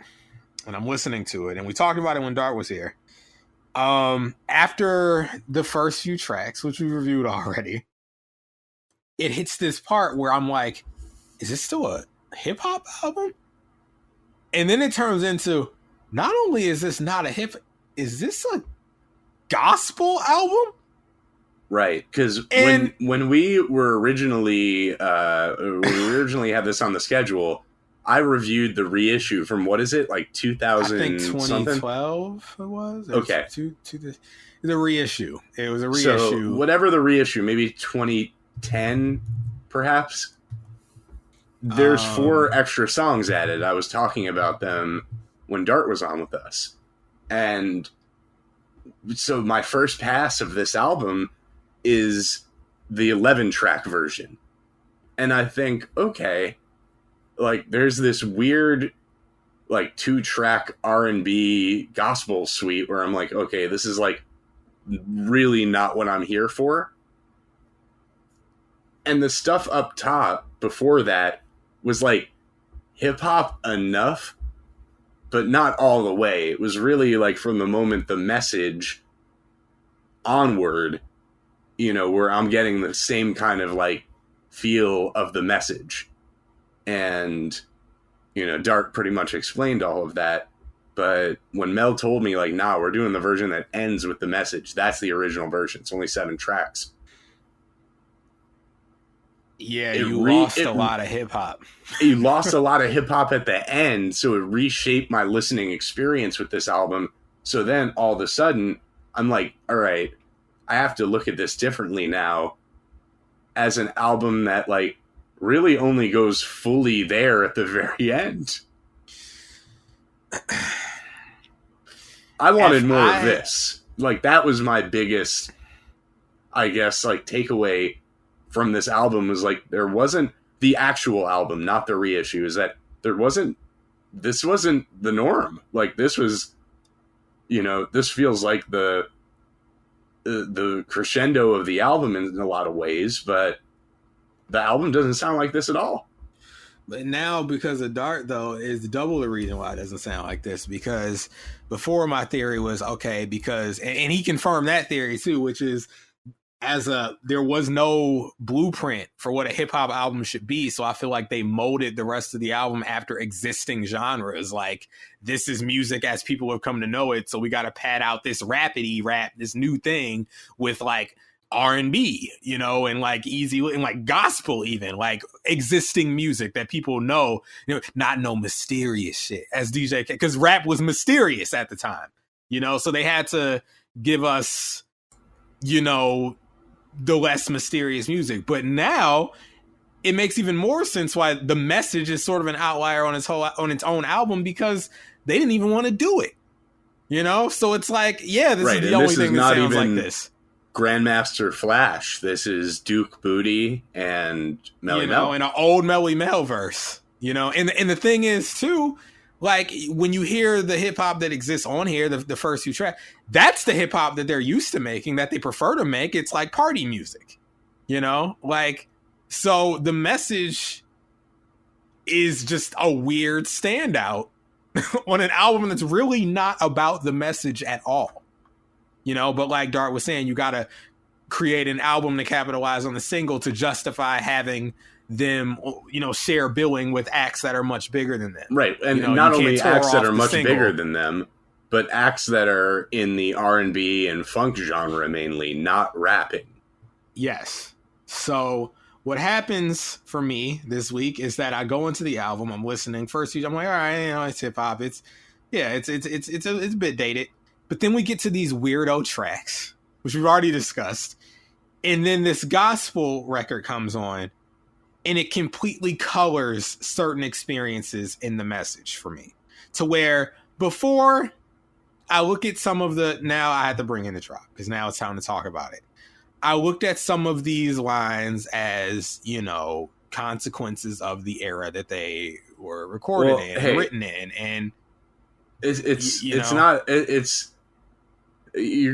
A: and I'm listening to it, and we talked about it when Dart was here. After the first few tracks, which we reviewed already, it hits this part where I'm like, is this still a hip hop album? And then it turns into, not only is this not a is this a gospel album?
B: Right. Cause when we were originally, had this on the schedule, I reviewed the reissue from what is it, like 2000?
A: I think 2012 it was.
B: Okay,
A: the reissue. It was a reissue.
B: So whatever the reissue, maybe 2010, perhaps. There's 4 extra songs added. I was talking about them when Dart was on with us, and so my first pass of this album is the 11-track version, and I think, okay. Like, there's this weird, like, 2-track R&B gospel suite where I'm like, okay, this is, like, really not what I'm here for. And the stuff up top before that was, like, hip-hop enough, but not all the way. It was really, like, from the moment the message onward, where I'm getting the same kind of, like, feel of the message. And, Dart pretty much explained all of that. But when Mel told me, like, nah, we're doing the version that ends with the message, that's the original version. It's only 7 tracks.
A: Yeah, you lost a lot of hip-hop.
B: You lost a lot of hip-hop at the end, so it reshaped my listening experience with this album. So then, all of a sudden, I'm like, all right, I have to look at this differently now as an album that, like, really only goes fully there at the very end. I wanted more of this. Like, that was my biggest, I guess, like, takeaway from this album was, like, there wasn't the actual album, not the reissue, is that this wasn't the norm. Like, this was, this feels like the crescendo of the album in a lot of ways, but the album doesn't sound like this at all.
A: But now, because of Dart, though, is double the reason why it doesn't sound like this. Because before, my theory was, okay, because, and he confirmed that theory too, which is, there was no blueprint for what a hip hop album should be. So I feel like they molded the rest of the album after existing genres. Like, this is music as people have come to know it. So we got to pad out this rapidy rap, this new thing with, like, R&B, and like easy and like gospel, even like existing music that people know, not no mysterious shit as DJ, because rap was mysterious at the time, so they had to give us, the less mysterious music. But now it makes even more sense why the message is sort of an outlier on its own album, because they didn't even want to do it, so it's like, yeah, this is the only thing that sounds like this.
B: Grandmaster Flash. This is Duke Booty and Melly Mel.
A: In an old Melly Mel verse, and the thing is too, Like when you hear the hip hop that exists on here, the first few tracks, that's the hip hop that they're used to making, that they prefer to make. It's like party music, you know, like, so the message is just a weird standout on an album that's really not about the message at all, you know. But like Dart was saying, you got to create an album to capitalize on the single to justify having them, you know, share billing with acts that are much bigger than them.
B: Right. And
A: you know,
B: not only acts that are much
A: single.
B: bigger than them, but acts that are in the R&B and funk genre mainly, not rapping.
A: Yes. So what happens for me this week is that I go into the album, I'm listening first, I'm like, all right, you know, it's hip hop. It's a bit dated. But then we get to these weirdo tracks, which we've already discussed. And then this gospel record comes on, and it completely colors certain experiences in the message for me. To where before I look at some of now I had to bring in the drop because now it's time to talk about it. I looked at some of these lines as, you know, consequences of the era that they were recorded in, written in. And
B: you're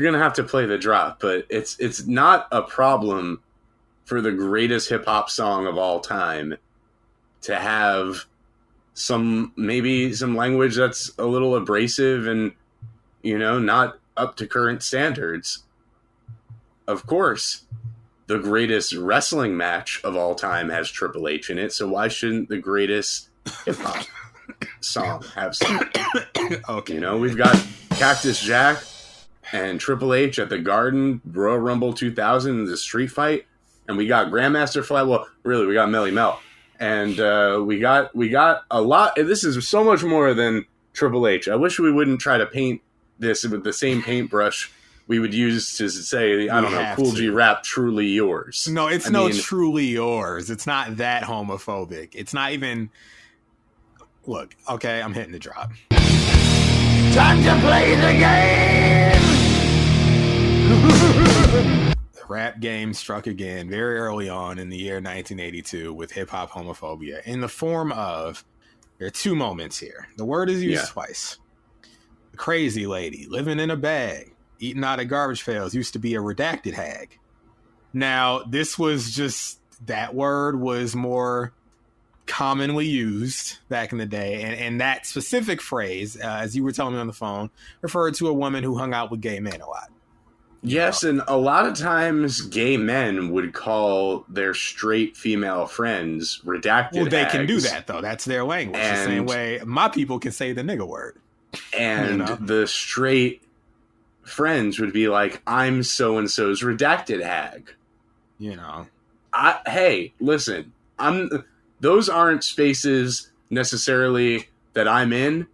B: going to have to play the drop, but it's not a problem for the greatest hip hop song of all time to have maybe some language that's a little abrasive and, you know, not up to current standards. Of course, the greatest wrestling match of all time has Triple H in it, so why shouldn't the greatest hip hop song have some?
A: Okay.
B: You know, we've got Cactus Jack and Triple H at the Garden, Royal Rumble 2000 in the street fight. And we got Grandmaster Fly. Well, really, we got Melly Mel. And we got a lot. This is so much more than Triple H. I wish we wouldn't try to paint this with the same paintbrush we would use to say, I don't know, Cool G Rap, Truly Yours.
A: No, it's Truly Yours. It's not that homophobic. It's not even... Look, okay, I'm hitting the drop.
H: Time to play the game!
A: The rap game struck again very early on in the year 1982 with hip-hop homophobia in the form of, there are two moments here. The word is used twice. The crazy lady living in a bag, eating out of garbage pails, used to be a redacted hag. Now, this was just, that word was more commonly used back in the day. And that specific phrase, as you were telling me on the phone, referred to a woman who hung out with gay men a lot.
B: Yes, and a lot of times gay men would call their straight female friends redacted
A: Well, they
B: hags.
A: can do that, though. That's their language. The same way my people can say the nigga word.
B: And
A: You know?
B: the straight friends would be like, I'm so-and-so's redacted hag.
A: You know.
B: Hey, listen, those aren't spaces necessarily that I'm in,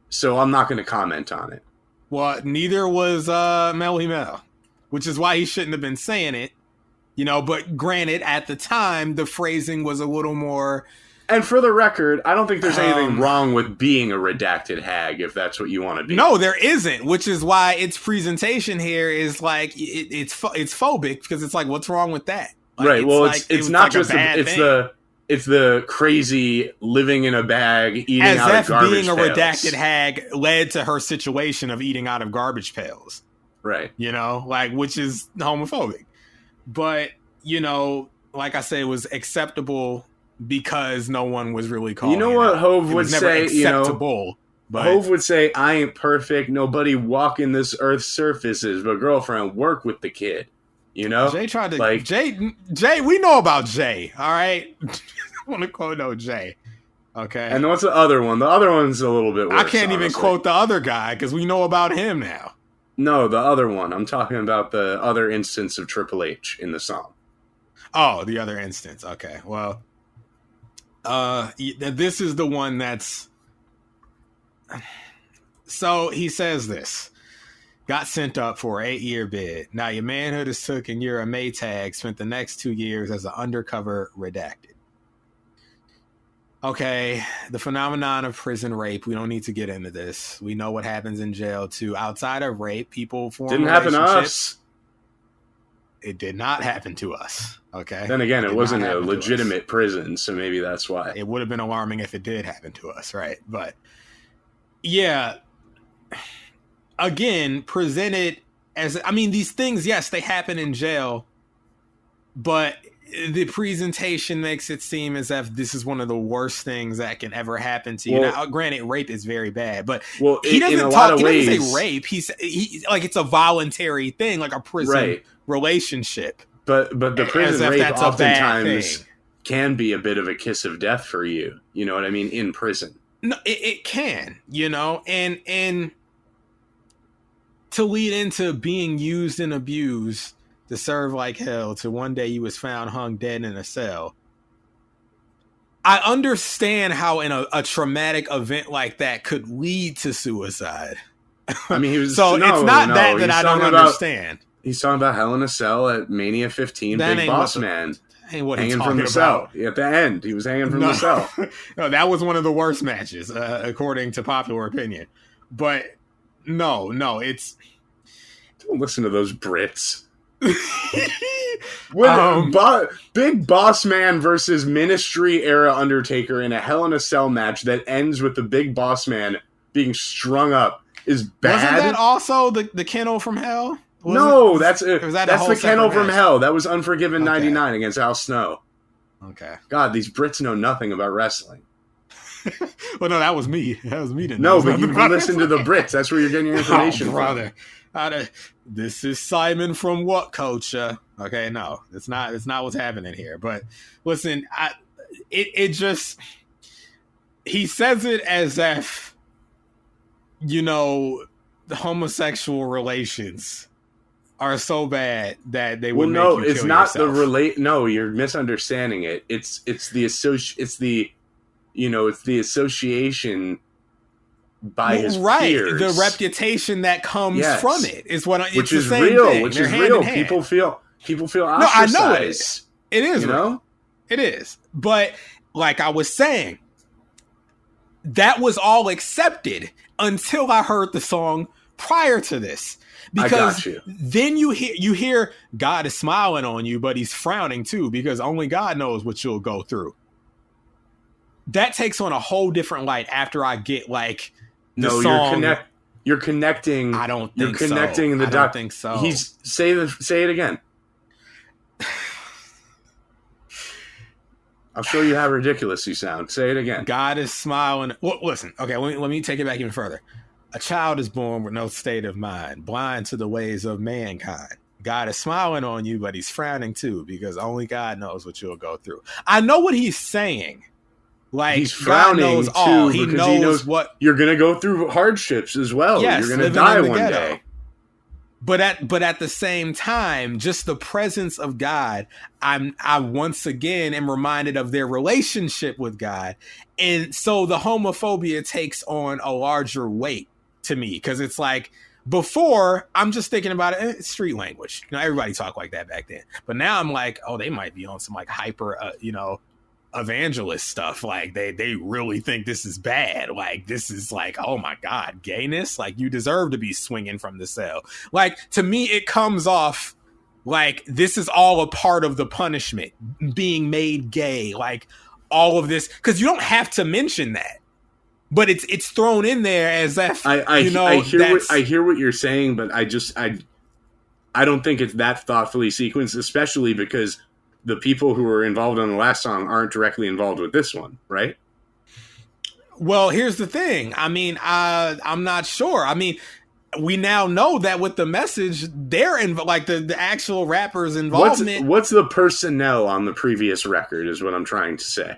B: so I'm not going to comment on it.
A: Well, neither was Melly Mel, which is why he shouldn't have been saying it, you know, but granted, at the time, the phrasing was a little more...
B: And for the record, I don't think there's anything wrong with being a redacted hag, if that's what you want to be.
A: No, there isn't, which is why its presentation here is like, it's phobic, because it's like, what's wrong with that? Like,
B: right, well, it's not
A: like
B: just it's the crazy living in a bag, eating
A: as
B: out of garbage
A: being a
B: pails.
A: redacted hag led to her situation of eating out of garbage pails.
B: Right.
A: You know, like, which is homophobic. But, you know, like I say, it was acceptable because no one was really calling
B: You know what Hove would say?
A: Acceptable. But
B: Hove would say, I ain't perfect. Nobody walking this earth's surfaces, but girlfriend, work with the kid. You know?
A: Jay tried to...
B: like,
A: Jay, we know about Jay, all right? I want to quote Jay. Okay.
B: And what's the other one? The other one's a little bit worse.
A: I can't even quote the other guy because we know about him now.
B: No, the other one. I'm talking about the other instance of Triple H in the song.
A: Oh, the other instance. Okay. Well, this is the one that's... So he says this. Got sent up for an 8-year bid. Now your manhood is took and you're a Maytag. Spent the next 2 years as an undercover redacted. Okay, the phenomenon of prison rape. We don't need to get into this. We know what happens in jail too. Outside of rape, people form
B: Didn't happen to us.
A: It did not happen to us. Okay.
B: Then again, it wasn't a legitimate prison, so maybe that's why.
A: It would have been alarming if it did happen to us, right? But Yeah. Again, presented as, I mean, these things, yes, they happen in jail, but the presentation makes it seem as if this is one of the worst things that can ever happen to you. Now, granted, rape is very bad, but he doesn't talk. He doesn't say rape. He like it's a voluntary thing, like a prison relationship.
B: But the prison rape oftentimes can be a bit of a kiss of death for you. You know what I mean? In prison,
A: no, it can. You know, and to lead into being used and abused to serve like hell, to one day he was found hung dead in a cell. I understand how in a traumatic event like that could lead to suicide.
B: I mean, he was
A: so it's not that I don't understand.
B: He's talking about Hell in a Cell at Mania 15, Big Boss Man. Hanging from the cell. At the end, he was hanging from the cell.
A: No, that was one of the worst matches, according to popular opinion. But no, it's...
B: Don't listen to those Brits. Big Boss Man versus Ministry era Undertaker in a Hell in a Cell match that ends with the Big Boss Man being strung up is bad.
A: Wasn't that also the Kennel from Hell?
B: That's the Kennel from Hell. That was Unforgiven 99 against Al Snow.
A: Okay.
B: God, these Brits know nothing about wrestling.
A: Well, no, that was me. That was me.
B: No, but you listen to the Brits. That's where you're getting your information
A: brother. This is Simon from What Culture? Okay, no, it's not what's happening here. But listen, it just, he says it as if, you know, the homosexual relations are so bad that they would make you kill yourself.
B: It's not No, you're misunderstanding it. It's the association by his peers.
A: The reputation that comes from it is what
B: which is real. Which is real. People feel ostracized.
A: No, I know it is. It is.
B: You know,
A: it is. But like I was saying, that was all accepted until I heard the song prior to this. Because then you hear God is smiling on you, but he's frowning too, because only God knows what you'll go through. That takes on a whole different light after I get like the song.
B: You're connecting.
A: I don't think
B: you're connecting
A: so.
B: the
A: I don't think so.
B: Say it again. I'll show you how ridiculous you sound. Say it again.
A: God is smiling. Well, listen. Okay, let me take it back even further. A child is born with no state of mind, blind to the ways of mankind. God is smiling on you, but he's frowning too, because only God knows what you'll go through. I know what he's saying. Like,
B: he's frowning
A: God knows
B: too,
A: all.
B: because
A: He knows
B: what you're going to go through hardships as well.
A: Yes,
B: you're going to die one day.
A: But at the same time, just the presence of God, I once again am reminded of their relationship with God, and so the homophobia takes on a larger weight to me, because it's like, before I'm just thinking about it, it's street language. You know, everybody talked like that back then. But now I'm like, oh, they might be on some like hyper, evangelist stuff. Like they really think this is bad. Like this is like, oh my God, gayness. Like you deserve to be swinging from the cell. Like to me, it comes off like this is all a part of the punishment, being made gay. Like all of this, because you don't have to mention that. But it's thrown in there as if
B: I hear what you're saying, but I don't think it's that thoughtfully sequenced, especially because the people who were involved on the last song aren't directly involved with this one, right?
A: Well, here's the thing. I mean, I'm not sure. I mean, we now know that with the message, they're like the actual rappers' involvement.
B: What's the personnel on the previous record is what I'm trying to say.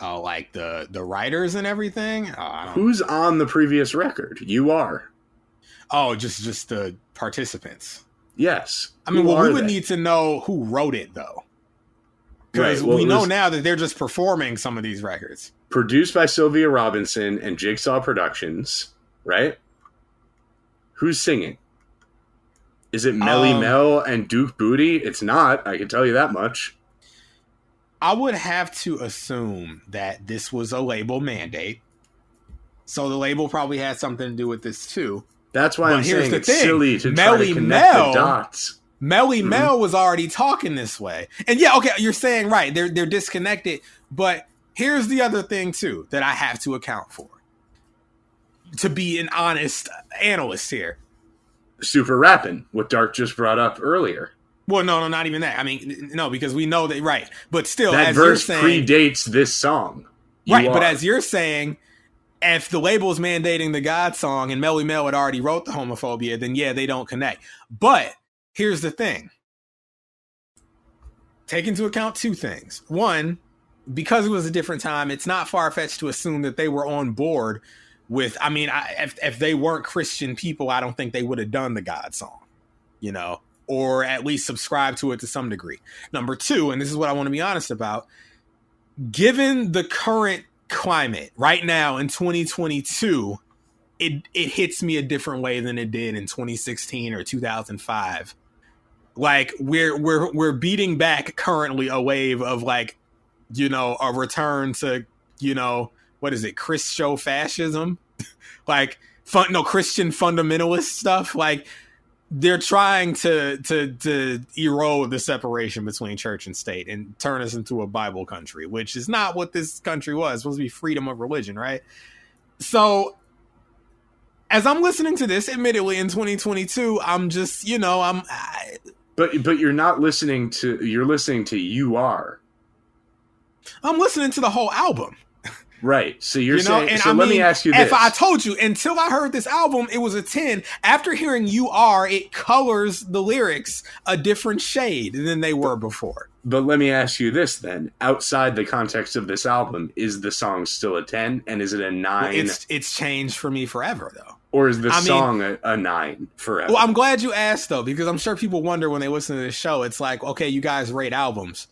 A: Oh, like the writers and everything?
B: Who's on the previous record? You are.
A: Oh, just the participants.
B: Yes.
A: I mean, we would need to know who wrote it, though. Because we know now that they're just performing some of these records.
B: Produced by Sylvia Robinson and Jigsaw Productions, right? Who's singing? Is it Melly Mel and Duke Booty? It's not. I can tell you that much.
A: I would have to assume that this was a label mandate. So the label probably had something to do with this too.
B: That's why I'm saying it's silly to try to connect the dots.
A: Melly Mel was already talking this way. And yeah, okay, you're saying right. They're disconnected. But here's the other thing too that I have to account for. to be an honest analyst here.
B: Super rapping, what Dark just brought up earlier.
A: Well, no, not even that. I mean, no, because we know that, right. But still,
B: that
A: as
B: verse
A: you're saying,
B: predates this song.
A: Right, but as you're saying, if the label's mandating the God song and Melly Mel had already wrote the homophobia, then yeah, they don't connect. But here's the thing. Take into account two things. One, because it was a different time, it's not far-fetched to assume that they were on board with, I mean, if they weren't Christian people, I don't think they would have done the God song, you know, or at least subscribe to it to some degree. Number two, and this is what I want to be honest about, given the current climate right now in 2022, it hits me a different way than it did in 2016 or 2005. Like we're beating back currently a wave of, like, you know, a return to, you know, what is it, Christo fascism, like Christian fundamentalist stuff. Like they're trying to erode the separation between church and state and turn us into a Bible country, which is not what this country was. It's supposed to be freedom of religion, right? So as I'm listening to this, admittedly in 2022, I'm just, you know,
B: But you're not listening to, you're listening to You Are.
A: I'm listening to the whole album.
B: Right. So you're saying,
A: and
B: so let me ask you this.
A: If I told you, until I heard this album, it was a 10. After hearing You Are, it colors the lyrics a different shade than they were before.
B: But let me ask you this then. Outside the context of this album, is the song still a 10? And is it a 9?
A: Well, it's changed for me forever, though.
B: Or is the song a 9 forever?
A: Well, I'm glad you asked, though, because I'm sure people wonder when they listen to this show. It's like, okay, you guys rate albums,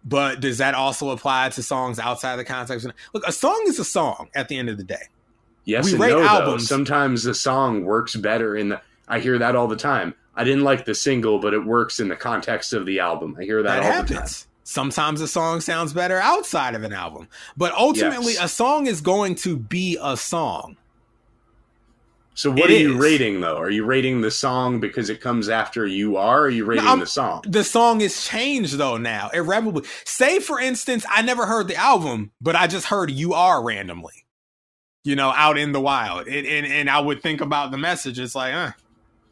A: but does that also apply to songs outside the context? Look, a song is a song at the end of the day.
B: Yes,
A: we
B: and
A: rate
B: no,
A: albums.
B: Though. Sometimes the song works better in the... I hear that all the time. I didn't like the single, but it works in the context of the album. I hear that all
A: happens.
B: The time.
A: Sometimes a song sounds better outside of an album. But ultimately, a song is going to be a song.
B: So what are you rating, though? Are you rating the song because it comes after You Are, or are you rating the song?
A: The song is changed, though, now, irreparably. Say, for instance, I never heard the album, but I just heard You Are randomly, you know, out in the wild. And I would think about the message. It's like,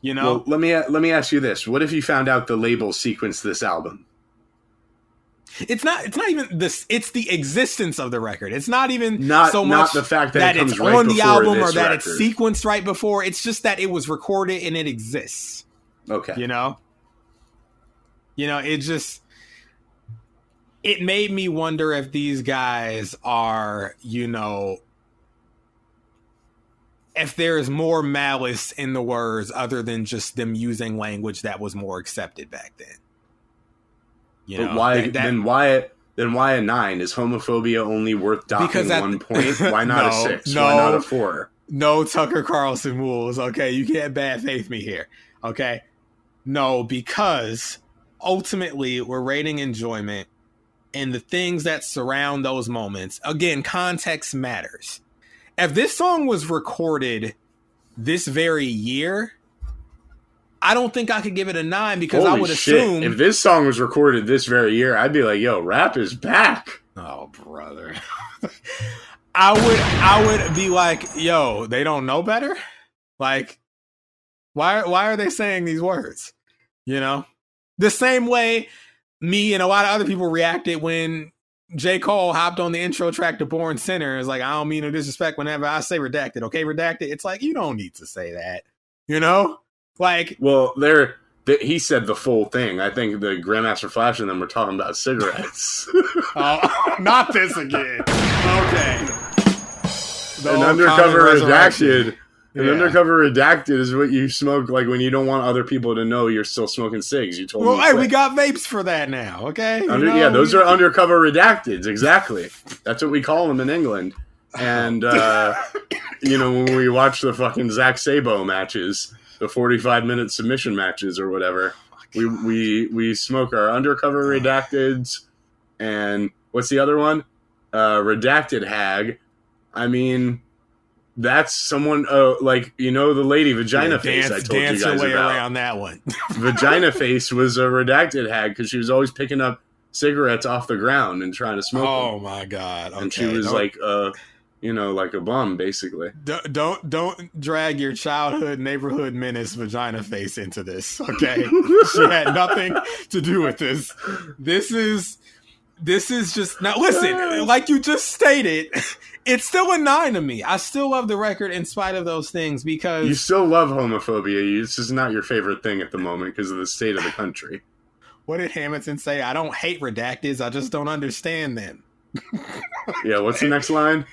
A: you know.
B: Well, let me ask you this. What if you found out the label sequenced this album?
A: It's not even this. It's the existence of the record. It's not even so much
B: not the fact that it comes
A: it's
B: right
A: on the album or that
B: record.
A: it's sequenced right before. It's just that it was recorded and it exists.
B: Okay.
A: You know, it made me wonder if these guys are, you know, if there is more malice in the words other than just them using language that was more accepted back then. You know,
B: but then why a 9? Is homophobia only worth docking 1 point? Why not a 6? Why not a 4?
A: No Tucker Carlson rules. Okay, you can't bad faith me here. Okay, no, because ultimately we're rating enjoyment and the things that surround those moments. Again, context matters. If this song was recorded this very year, I don't think I could give it a 9 because I would assume
B: if this song was recorded this very year, I'd be like, yo, rap is back.
A: Oh, brother. I would be like, yo, they don't know better? Like, why are they saying these words? You know? The same way me and a lot of other people reacted when J. Cole hopped on the intro track to Born Sinner. It's like, I don't mean no disrespect whenever I say redacted. Okay, redacted. It's like, you don't need to say that. You know? Like,
B: well, he said the full thing. I think the Grandmaster Flash and them were talking about cigarettes.
A: Oh, not this again. Okay.
B: An undercover redacted. An undercover redacted is what you smoke, like when you don't want other people to know you're still smoking cigs. You told me.
A: Well, hey, we got vapes for that now. Okay.
B: Yeah, those are undercover redacteds. Exactly. That's what we call them in England. And you know, when we watch the fucking Zack Sabo matches, the 45-minute submission matches or whatever, we smoke our undercover redacteds, and what's the other one? Redacted hag. I mean, that's someone like, you know, the lady Vagina Face I told you guys
A: your way
B: about.
A: around that one.
B: Vagina Face was a redacted hag because she was always picking up cigarettes off the ground and trying to smoke them.
A: My god! Okay.
B: And she was like a bum, basically.
A: Don't drag your childhood neighborhood menace vagina face into this, okay? She had nothing to do with this. This is just now. Listen, like you just stated, it's still a 9 to me. I still love the record in spite of those things because
B: you still love homophobia. It's just not your favorite thing at the moment because of the state of the country.
A: What did Hamilton say? I don't hate redacteds. I just don't understand them.
B: Yeah. What's the next line?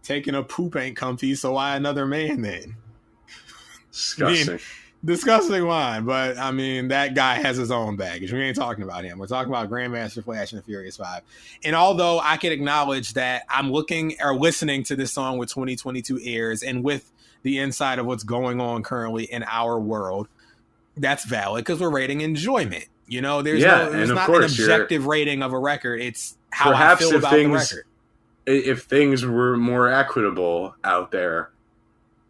A: Taking a poop ain't comfy, so why another man then?
B: Disgusting.
A: Disgusting line, but I mean, that guy has his own baggage. We ain't talking about him. We're talking about Grandmaster Flash and the Furious 5. And although I can acknowledge that I'm looking or listening to this song with 2022 ears and with the insight of what's going on currently in our world, that's valid because we're rating enjoyment. There's not an objective rating of a record. It's how I feel about the record.
B: If things were more equitable out there,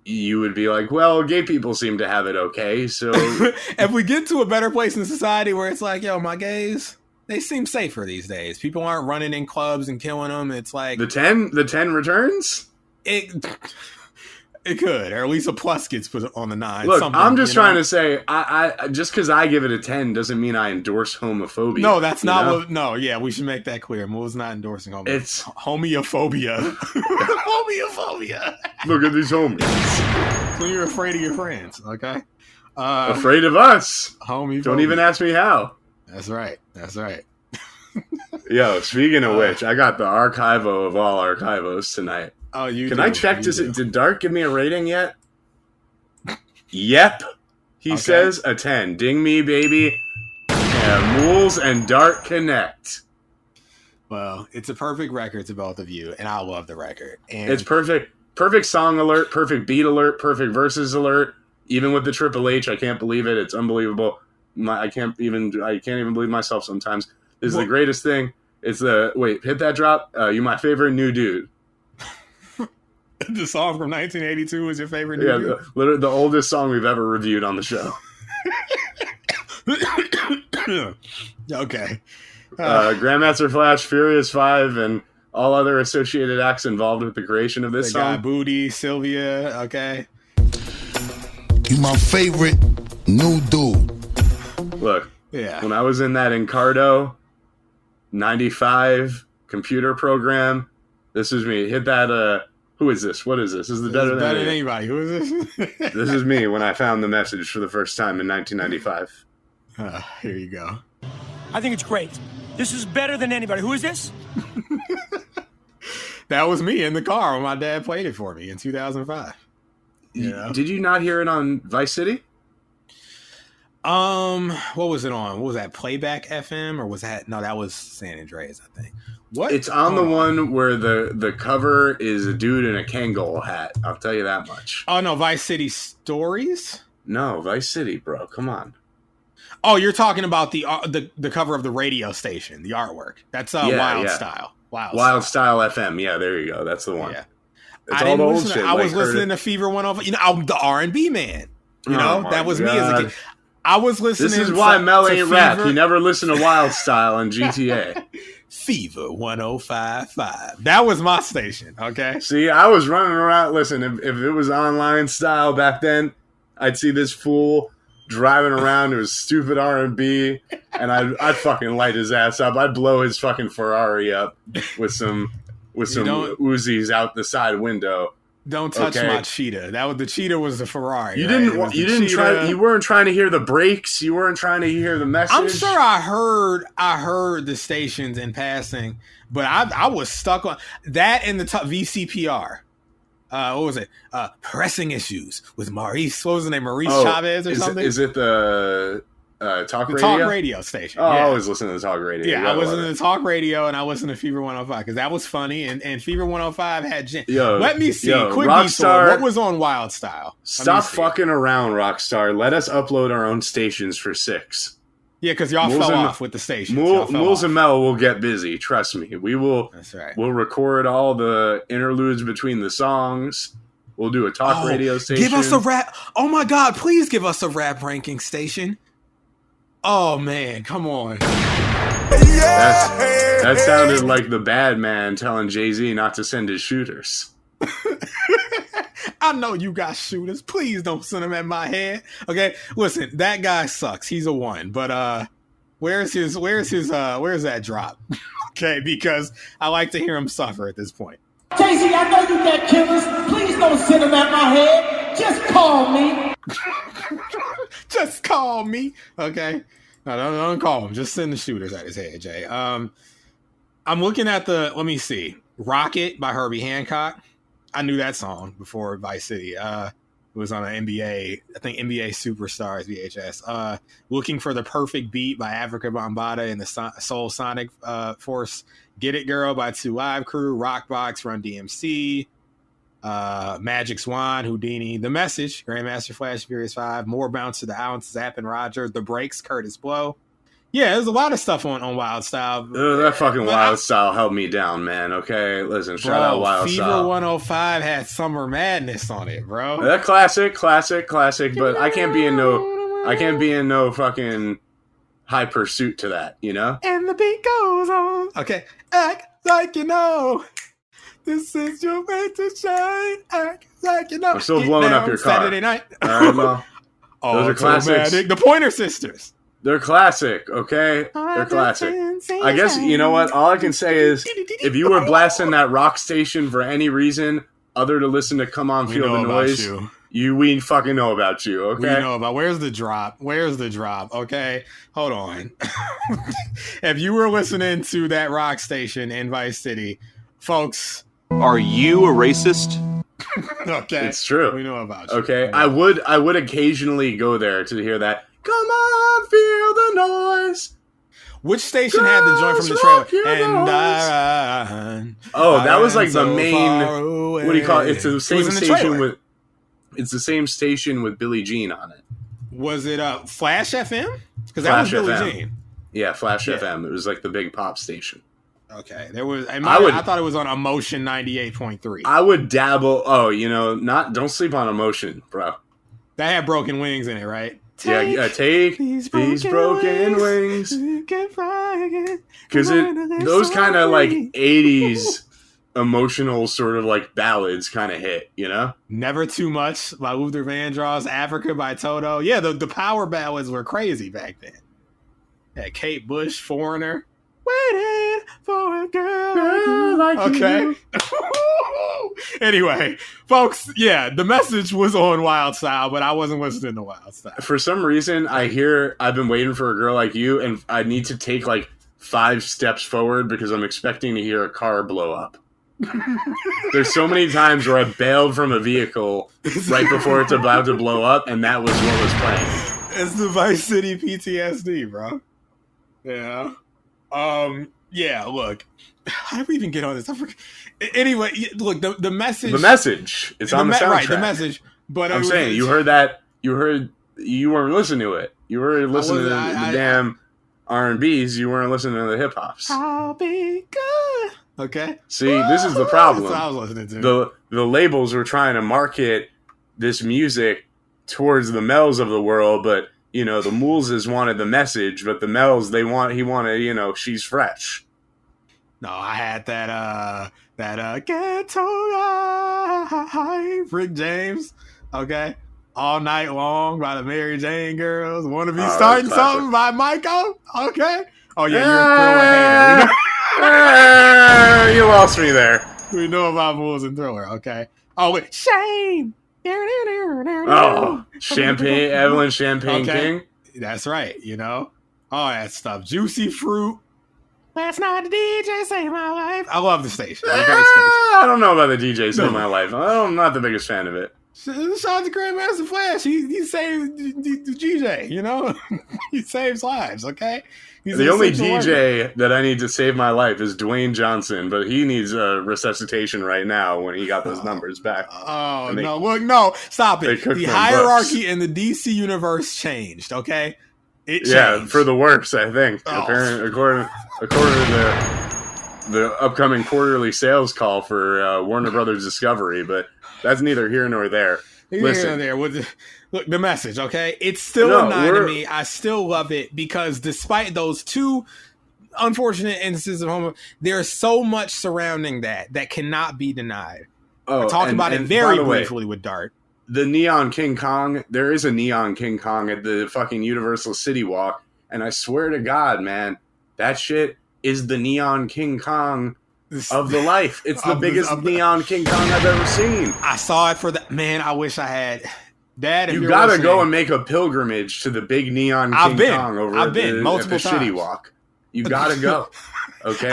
B: you would be like, well, gay people seem to have it okay. So
A: if we get to a better place in society where it's like, yo, my gays, they seem safer these days. People aren't running in clubs and killing them. It's like
B: the 10 returns.
A: It could, or at least a plus gets put on the 9.
B: Look, I'm just trying to say, I just because I give it a 10 doesn't mean I endorse homophobia.
A: No, that's not what. No, yeah, we should make that clear. Mo's not endorsing homophobia.
B: It's
A: homophobia. Homophobia.
B: Look at these homies.
A: So you're afraid of your friends, okay?
B: Afraid of us.
A: Homophobia.
B: Don't even ask me how.
A: That's right.
B: Yo, speaking of which, I got the archivo of all archivos tonight.
A: Oh,
B: Can I check to see? Did Dark give me a rating yet? Yep. He says a 10. Ding me, baby. Yeah, Mools and Dark connect.
A: Well, it's a perfect record to both of you, and I love the record. And
B: it's perfect. Perfect song alert, perfect beat alert, perfect verses alert. Even with the Triple H, I can't believe it. It's unbelievable. I can't even believe myself sometimes. This is the greatest thing. It's hit that drop. You my favorite new dude.
A: The song from 1982 was your favorite new dude?
B: Literally the oldest song we've ever reviewed on the show.
A: Okay.
B: Grandmaster Flash, Furious 5, and all other associated acts involved with the creation of this song.
A: Guy Booty, Sylvia, okay.
J: You my favorite new dude.
B: Look, when I was in that Encardo 95 computer program, this is me. Hit that, who is this? What is this? This is better than
A: anybody. Who is this?
B: This is me when I found the message for the first time in 1995.
A: Here you go.
K: I think it's great. This is better than anybody. Who is this?
A: That was me in the car when my dad played it for me in 2005.
B: Did you not hear it on Vice City?
A: What was it on? What was that? Playback FM, or was that? No, that was San Andreas, I think. What?
B: It's on the one where the cover is a dude in a Kangol hat. I'll tell you that much.
A: Oh no, Vice City Stories?
B: No, Vice City, bro. Come on.
A: Oh, you're talking about the cover of the radio station, the artwork. That's Wild Style.
B: Wild Style FM. Yeah, there you go. That's the one.
A: Yeah.
B: It's all the old shit.
A: I was listening to Fever 105. I'm the R&B man. That was me as a kid. I was listening.
B: This is why Mel ain't rap. He never listened to Wild Style on GTA.
A: Fever 105.5. That was my station. Okay.
B: See, I was running around. Listen, if it was online style back then, I'd see this fool driving around to his stupid R&B, and I'd fucking light his ass up. I'd blow his fucking Ferrari up with some Uzis out the side window.
A: Don't touch my cheetah. The cheetah was the Ferrari.
B: You weren't trying to hear the brakes. You weren't trying to hear the message.
A: I'm sure I heard the stations in passing, but I was stuck on that in the VCPR. What was it? Pressing Issues with Maurice. What was the name? Maurice Chavez or something?
B: Is it the talk radio?
A: Talk radio station.
B: Oh, yeah. I always listen to the talk radio.
A: Yeah, I listen to the talk radio and I listen to Fever 105 because that was funny. And Fever 105 had... Let me see. Quick Rockstar, what was on Wild Style?
B: Stop fucking around, Rockstar. Let us upload our own stations for 6.
A: Yeah, because y'all fell off with the stations.
B: Mools and Mel will get busy. Trust me. We will.
A: That's right.
B: We'll record all the interludes between the songs. We'll do a talk radio station.
A: Give us a rap. Oh my God! Please give us a rap ranking station. Oh man, come on.
B: That sounded like the bad man telling Jay-Z not to send his shooters.
A: I know you got shooters. Please don't send them at my head. Okay, listen, that guy sucks. He's a 1. But where's that drop? Okay, because I like to hear him suffer at this point.
O: Jay-Z, I know you got killers. Please don't send them at my head. Just call me.
A: Just call me. Okay. No, don't call him. Just send the shooters at his head, Jay. I'm looking at let me see. Rocket by Herbie Hancock. I knew that song before Vice City. It was on an NBA, I think NBA Superstars VHS. Looking for the Perfect Beat by Africa Bambaataa and the Soul Sonic Force. Get It Girl by 2 Live Crew. Rockbox, Run DMC. Magic Swan, Houdini. The Message, Grandmaster Flash Furious 5. More Bounce to the Ounce, Zapp and Roger. The Breaks, Curtis Blow. Yeah, there's a lot of stuff on Wild Style.
B: That fucking Wild Style held me down, man. Okay, listen, shout out Wild
A: Fever
B: Style.
A: 105 had Summer Madness on it, bro.
B: That classic. But I can't be in no fucking high pursuit to that, you know.
A: And the beat goes on. Okay, act like you know. This is your way to shine. Act like you know.
B: I'm still blowing up your car.
A: Saturday night.
B: All right, well, those are classics.
A: The Pointer Sisters.
B: They're classic, okay? They're classic. I guess, you know what? All I can say is, if you were blasting that rock station for any reason other to listen to Come On Feel the Noise, we fucking know about you, okay?
A: We know about. Where's the drop? Okay? Hold on. If you were listening to that rock station in Vice City, folks...
P: Are you a racist?
A: Okay.
B: It's true.
A: We know about you.
B: Okay? I would occasionally go there to hear that. Come on, feel the noise.
A: Which station had the joint from the trailer? And
B: that was like the main. What do you call it? It's the same station with. It's the same station with Billie Jean on it.
A: Was it Flash FM? Because that was Billie Jean.
B: Yeah, Flash FM. It was like the big pop station.
A: Okay, there was. I thought it was on Emotion 98.3.
B: I would dabble. Oh, don't sleep on Emotion, bro.
A: That had Broken Wings in it, right?
B: Take these broken wings. Because those kind of like 80s emotional sort of like ballads kind of hit, you know?
A: Never Too Much by Luther Vandross. Africa by Toto. Yeah, the power ballads were crazy back then. Yeah, Kate Bush, Foreigner. Waiting for a girl like you. Anyway, folks, yeah, The Message was on Wild Style, but I wasn't listening to Wild Style.
B: For some reason, I've been waiting for a girl like you, and I need to take like 5 steps forward because I'm expecting to hear a car blow up. There's so many times where I bailed from a vehicle right before it's about to blow up, and that was what was playing.
A: It's the Vice City PTSD, bro. Yeah. Yeah, look. How did we even get on this? Anyway, look, the message.
B: The message. It's on the soundtrack. Right,
A: the message. But
B: I'm saying, you heard that. You weren't listening to it. You were listening to the damn R&Bs. You weren't listening to the hip hops.
A: I'll be good. Okay.
B: See, this is the problem.
A: That's what I was listening to.
B: The labels were trying to market this music towards the males of the world, but the Moolses wanted the message, but the males he wanted, she's fresh.
A: No, I had that ghetto life, Rick James, okay, All Night Long by the Mary Jane Girls. Wanna be starting something by Michael, okay? Oh yeah, you're a Thriller hater.
B: You lost me there.
A: We know about Mool's and Thriller, okay? Oh wait, Shame.
B: Oh, Champagne, Evelyn Champagne King.
A: That's right. All that stuff. Juicy Fruit. Last night the DJ saved my life. I love the station. Great station.
B: I don't know about the DJ saved my life. I'm not the biggest fan of it.
A: Shout out to Grandmaster Flash. He saved the DJ. He saves lives. Okay.
B: The only DJ that I need to save my life is Dwayne Johnson, but he needs a resuscitation right now when he got those numbers back.
A: Oh, no. Look, no. Stop it. The hierarchy in the DC universe changed, okay? It changed.
B: Yeah, for the worse, I think. According to the upcoming quarterly sales call for Warner Brothers Discovery, but that's neither here nor there. Listen.
A: Look, The Message, okay? It's still a 9 to me. I still love it because despite those two unfortunate instances of homo. There's so much surrounding that cannot be denied.
B: Oh,
A: I talked about it very briefly with Dart.
B: The Neon King Kong, there is a Neon King Kong at the fucking Universal City Walk, and I swear to God, man, that shit is the Neon King Kong of the life. It's the biggest Neon King Kong I've ever seen.
A: I saw it for that. Man, I wish I had. Dad, if
B: you
A: you're
B: gotta
A: listening,
B: go and make a pilgrimage to the big Neon King Kong over at the
A: multiple times.
B: Shitty Walk. You gotta go. Okay?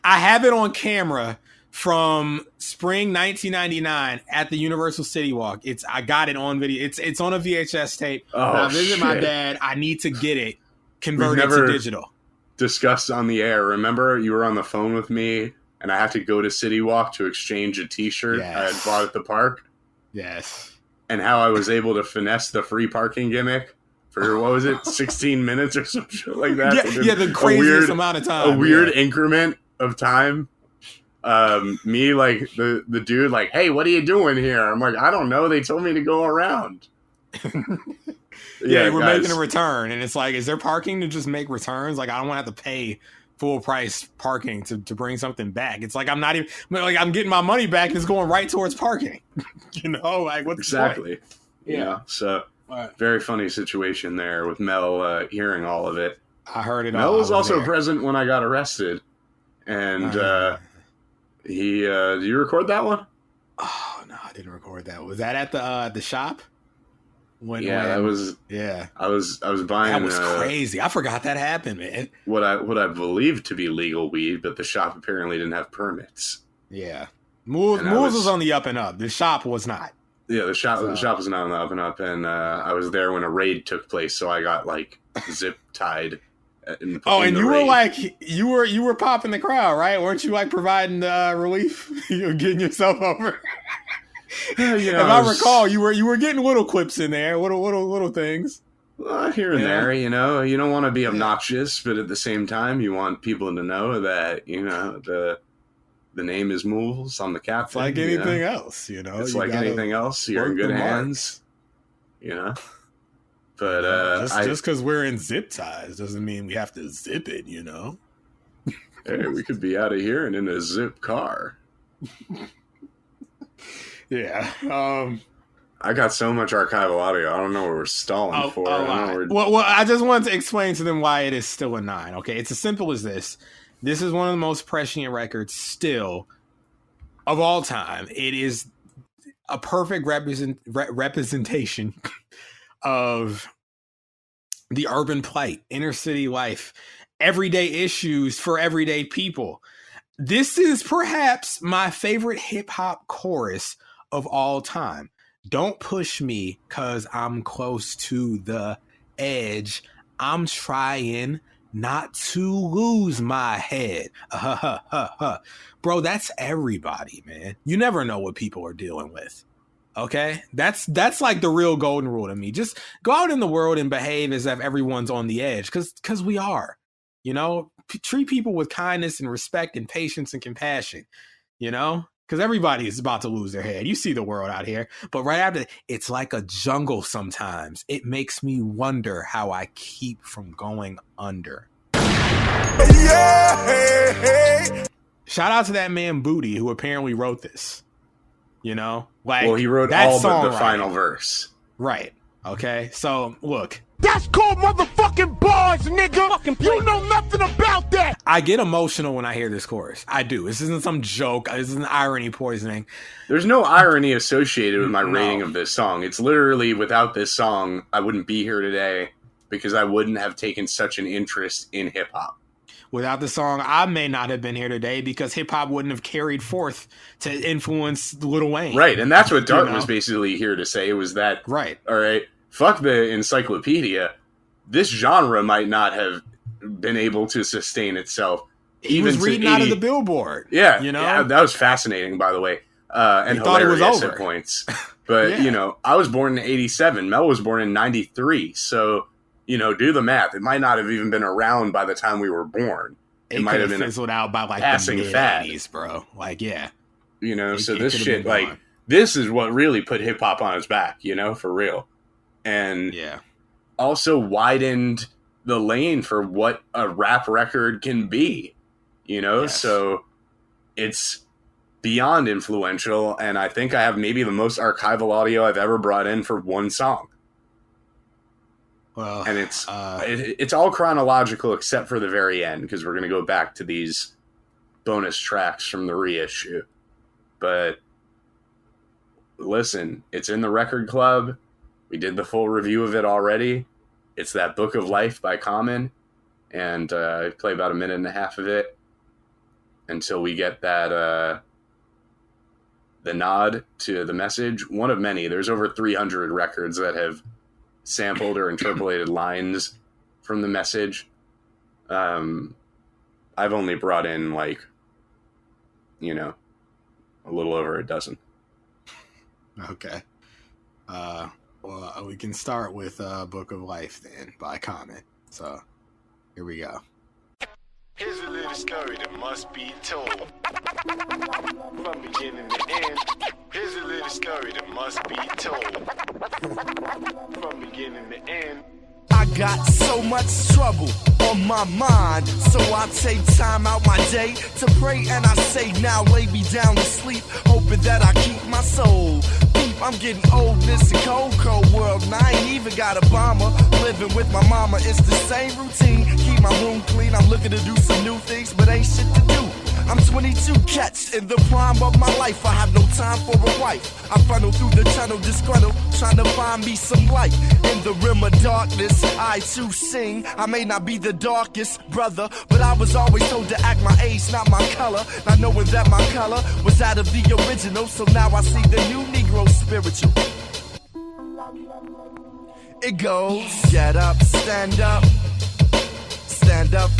A: I have it on camera from spring 1999 at the Universal City Walk. I got it on video. It's on a VHS tape.
B: Oh,
A: when I visit my dad, I need to get it converted to digital.
B: Discussed on the air. Remember, you were on the phone with me, and I had to go to City Walk to exchange a T-shirt I had bought at the park.
A: Yes.
B: And how I was able to finesse the free parking gimmick for, what was it, 16 minutes or some shit like that?
A: Yeah, the craziest amount of time.
B: A weird increment of time. Me, like, the dude, like, hey, what are you doing here? I'm like, I don't know. They told me to go around.
A: Yeah, we're making a return. And it's like, is there parking to just make returns? Like, I don't want to have to pay full price parking to bring something back. It's like, I'm not even, like, I'm getting my money back and it's going right towards parking. You know, like, what's
B: exactly.
A: the point?
B: Yeah. So, very funny situation there with Mel hearing all of it.
A: I heard it all.
B: Mel was also present when I got arrested. And he, did you record that one?
A: Oh, no, I didn't record that. Was that at the shop?
B: That was.
A: Yeah,
B: I was buying.
A: That was crazy. I forgot that happened, man.
B: What I believed to be legal weed, but the shop apparently didn't have permits.
A: Yeah, Mools was on the up and up. The shop was not.
B: Yeah, the shop was not on the up and up, and I was there when a raid took place, so I got like zip tied. And
A: you were like you were popping the crowd, right? Weren't you like providing relief? You were getting yourself over. If I recall, you were getting little clips in there, little things.
B: Here and there, you know. You don't want to be obnoxious, but at the same time, you want people to know that, you know, the name is Mools. I'm the captain.
A: It's like anything else, you know.
B: It's like anything else. You're in good hands, you know. But
A: just because we're in zip ties doesn't mean we have to zip it, you know.
B: Hey, we could be out of here and in a zip car.
A: Yeah.
B: I got so much archival audio. I don't know what we're stalling for.
A: Well, I just wanted to explain to them why it is still a 9. Okay, it's as simple as this. This is one of the most prescient records still of all time. It is a perfect representation of the urban plight, inner city life, everyday issues for everyday people. This is perhaps my favorite hip hop chorus of all time. Don't push me cause I'm close to the edge. I'm trying not to lose my head. Bro, that's everybody, man. You never know what people are dealing with. Okay? That's like the real golden rule to me. Just go out in the world and behave as if everyone's on the edge cause we are. You know, treat people with kindness and respect and patience and compassion, you know? Because everybody is about to lose their head. You see the world out here. But right after, it's like a jungle sometimes. It makes me wonder how I keep from going under. Yeah. Shout out to that man Booty, who apparently wrote this. You know? Like,
B: well, he wrote all but the final verse.
A: Right. Okay? So, look.
O: That's called motherfucking bars, nigga. You know nothing about that.
A: I get emotional when I hear this chorus. I do. This isn't some joke. This isn't irony poisoning.
B: There's no irony associated with my rating of this song. It's literally, without this song, I wouldn't be here today because I wouldn't have taken such an interest in hip-hop.
A: Without the song, I may not have been here today because hip-hop wouldn't have carried forth to influence Lil Wayne.
B: Right, and that's what Dart was basically here to say, was that,
A: right,
B: all right, fuck the encyclopedia. This genre might not have been able to sustain itself.
A: He was reading out of the Billboard.
B: Yeah,
A: you know,
B: yeah, that was fascinating, by the way, and
A: he thought
B: hilarious
A: it was over
B: at points. But you know, I was born in '87. Mel was born in '93. So you know, do the math. It might not have even been around by the time we were born.
A: It might have been fizzled out by like
B: passing
A: the mid-80s, bro. Like, yeah,
B: you know. So this shit, like, this is what really put hip hop on its back. You know, for real. And
A: yeah,
B: also widened the lane for what a rap record can be, you know?
A: Yes.
B: So it's beyond influential, and I think I have maybe the most archival audio I've ever brought in for one song.
A: Well,
B: and it's all chronological except for the very end, because we're going to go back to these bonus tracks from the reissue. But listen, it's in the record club. We did the full review of it already. It's that Book of Life by Common, and I play about 1.5 minutes of it until we get that the nod to the message. One of many. There's over 300 records that have sampled or interpolated lines from the message. I've only brought in a little over a dozen.
A: Okay. Well, we can start with Book of Life then by Common. So here we go.
Q: Here's a little story that must be told. From beginning to end. Here's a little story that must be told. From beginning to end.
E: I got so much trouble on my mind, so I take time out my day to pray, and I say now lay me down to sleep, hoping that I keep my soul deep. I'm getting old in this cold, cold world, and I ain't even got a bomber. Living with my mama, it's the same routine. Keep my room clean, I'm looking to do some new things, but ain't shit to do. I'm 22 cats in the prime of my life. I have no time for a wife. I funnel through the tunnel disgruntled, trying to find me some light. In the rim of darkness, I too sing. I may not be the darkest brother, but I was always told to act my age, not my color. Not knowing that my color was that of the original, so now I see the new Negro spiritual. It goes, get up, stand up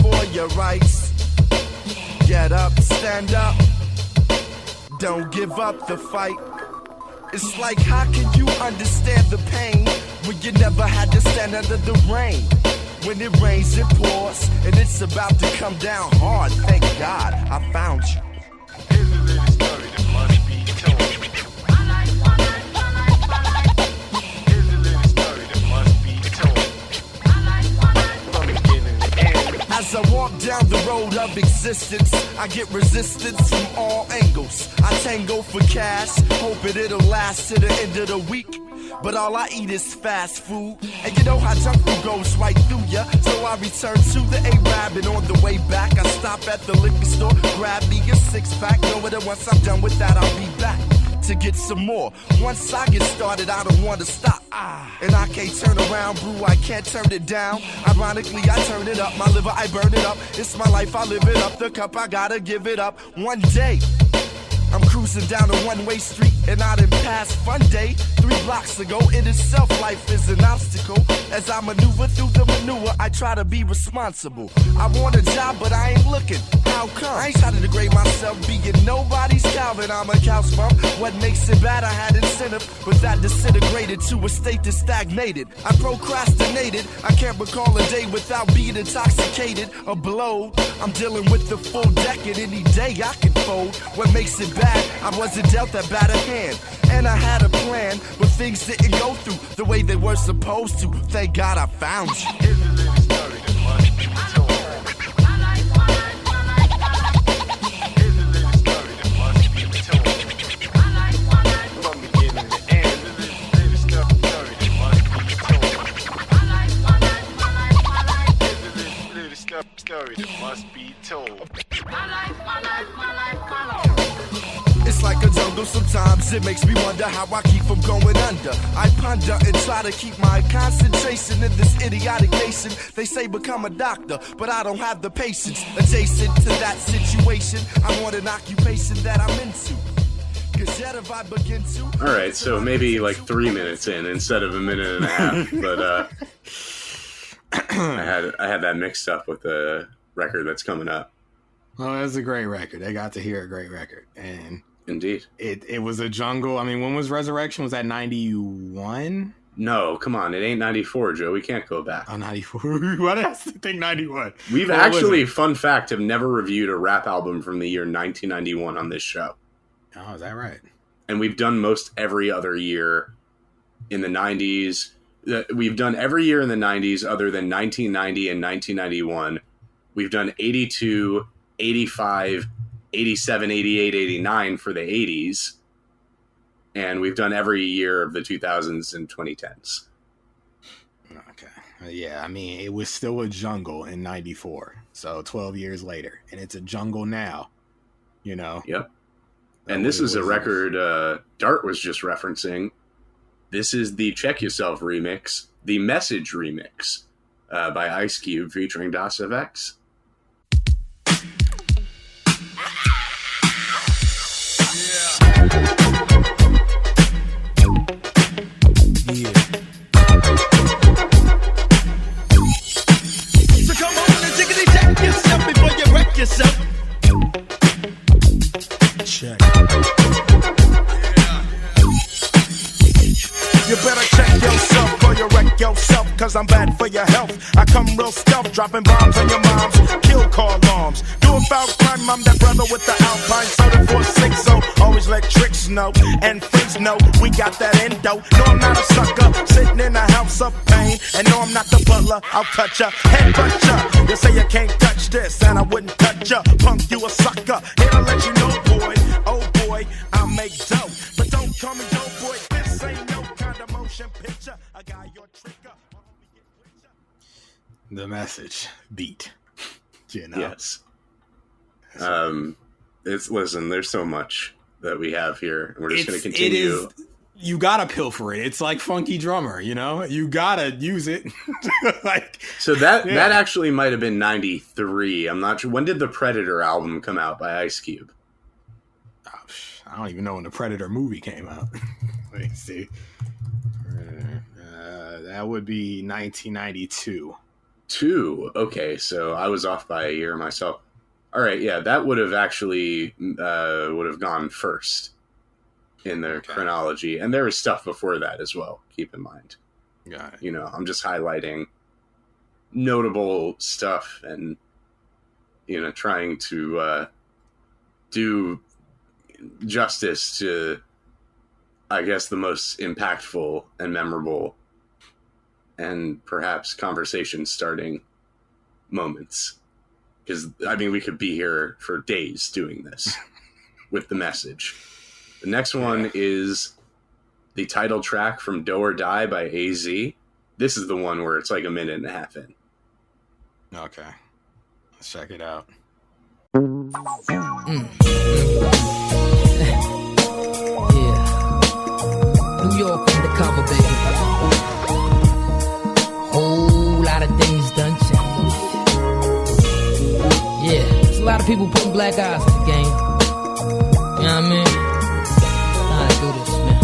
E: for your rights. Get up, stand up, don't give up the fight. It's like, how can you understand the pain when you never had to stand under the rain? When it rains, it pours, and it's about to come down hard. Thank God I found you.
Q: Here's a little story that must be told. Here's a little story that must be told. From beginning to end.
E: As I walk down the road of existence, I get resistance from all angles. I tango for cash, hoping it'll last to the end of the week. But all I eat is fast food, and you know how junk food goes right through ya. So I return to the RAB, and on the way back I stop at the liquor store, grab me a 6-pack, knowing that once I'm done with that I'll be back to get some more. Once I get started, I don't want to stop. And I can't turn around, brew, I can't turn it down. Ironically, I turn it up, my liver, I burn it up. It's my life, I live it up, the cup, I gotta give it up. One day I'm cruising down a one-way street, and I done passed Fun Day 3 blocks ago. In itself, life is an obstacle. As I maneuver through the manure, I try to be responsible. I want a job, but I ain't looking. How come? I ain't trying to degrade myself, being nobody's Calvin. I'm a couch bump. What makes it bad? I had incentive, but that disintegrated to a state that stagnated. I procrastinated. I can't recall a day without being intoxicated or blowed. I'm dealing with the full deck, and any day I can fold. What makes it bad? I wasn't dealt that bad a hand, and I had a plan, but things didn't go through the way they were supposed to. Thank God I found you.
Q: Here's a little story that must be told. Here's a little story that must be told. From beginning to end. Here's a little story that must be told. Here's a little story that must be told.
E: It's like a jungle sometimes, it makes me wonder how I keep from going under. I ponder and try to keep my concentration in this idiotic nation. They say become a doctor, but I don't have the patience. Adjacent to that situation, I want an occupation that I'm into. Cause yet if I begin to...
B: Alright, so maybe 3 minutes in instead of 1.5 minutes, but I had that mixed up with the record that's coming up.
A: Well, it's a great record. They got to hear a great record. And
B: indeed.
A: It was a jungle. I mean, when was Resurrection? Was that 91?
B: No, come on. It ain't 94, Joe. We can't go back.
A: Oh, 94. Why did I think 91?
B: We've actually, fun fact, have never reviewed a rap album from the year 1991 on this show.
A: Oh, is that right?
B: And we've done most every other year in the 90s, we've done every year in the 90s other than 1990 and 1991. We've done 82, 85, 87, 88, 89 for the 80s. And we've done every year of the 2000s and 2010s.
A: Okay. Yeah, I mean, it was still a jungle in 94. So 12 years later. And it's a jungle now, you know?
B: Yep. And this is a record Dart was just referencing. This is the Check Yourself remix, the Message remix by Ice Cube featuring Das FX.
H: Yeah. So come on and jiggly check yourself before you wreck yourself. Check.
R: You better check yourself or you wreck yourself, cause I'm bad for your health. I come real stealth, dropping bombs on your moms, kill car alarms. Doing foul crime, I'm that brother with the Alpine soda 460. Always let tricks know and freaks know we got that endo. No, I'm not a sucker, sitting in a house of pain. And no, I'm not the butler, I'll cut ya, headbutt ya. You say you can't touch this, and I wouldn't touch ya. Punk, you a sucker, here to let you know, boy. Oh boy, I'll make dough, but don't call me dope boy. This ain't no kind of motion picture. I got your trigger.
A: The Message beat. You know?
B: Yes. Listen, there's so much that we have here. We're just going to continue.
A: You gotta pilfer it. It's like Funky Drummer, you know? You gotta use it.
B: So that actually might have been 93. I'm not sure. When did the Predator album come out by Ice Cube?
A: I don't even know when the Predator movie came out. Let me see. That would be 1992.
B: Okay, so I was off by a year myself. All right, yeah, that would have actually gone first in the chronology, and there was stuff before that as well. Keep in mind.
A: Got it.
B: You know, I'm just highlighting notable stuff and trying to do justice to, I guess, the most impactful and memorable and perhaps conversation starting moments. Because, I mean, we could be here for days doing this with The Message. The next one is the title track from Do or Die by AZ. This is the one where it's like a minute and a half in.
A: Okay. Let's check it out.
F: New York undercover, baby. Whole lot of things done changed. Yeah, there's a lot of people putting black eyes in the game. You know what I mean? How I do this, man.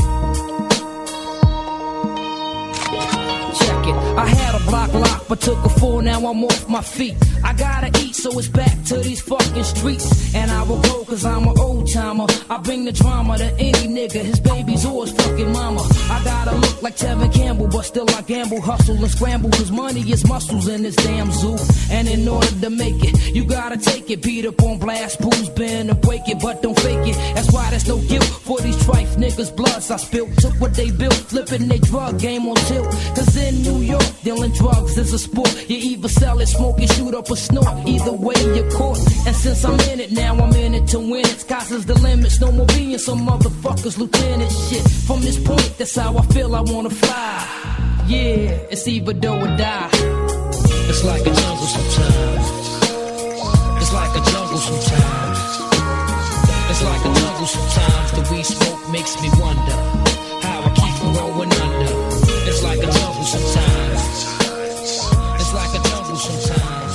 F: Check it. I had a block lock, but took a fall, now I'm off my feet. I gotta eat, so it's back to these fucking streets. And I will go, cause I'm an old timer. I bring the drama to any nigga, his baby's or his fucking mama. I gotta look like Tevin Campbell, but still I gamble, hustle and scramble, cause money is muscles in this damn zoo. And in order to make it, you gotta take it. Beat up on blast, booze, bend and break it, but don't fake it. That's why there's no guilt for these trife niggas' bloods I spilled. Took what they built, flipping they drug game on tilt. Cause in New York, dealing drugs is a sport. You either sell it, smoke it, shoot up or snort. Either way, you're caught. And since I'm in it now, I'm in it to win it. Sky's is the limits, no more being some motherfuckers lieutenant shit. From this point, that's how I feel I wanna fly. Yeah, it's either do or die. It's like a jungle sometimes. It's like a jungle sometimes. It's like a jungle sometimes. The weed smoke makes me wonder how I keep from going under. It's like a jungle sometimes. It's like a jungle sometimes.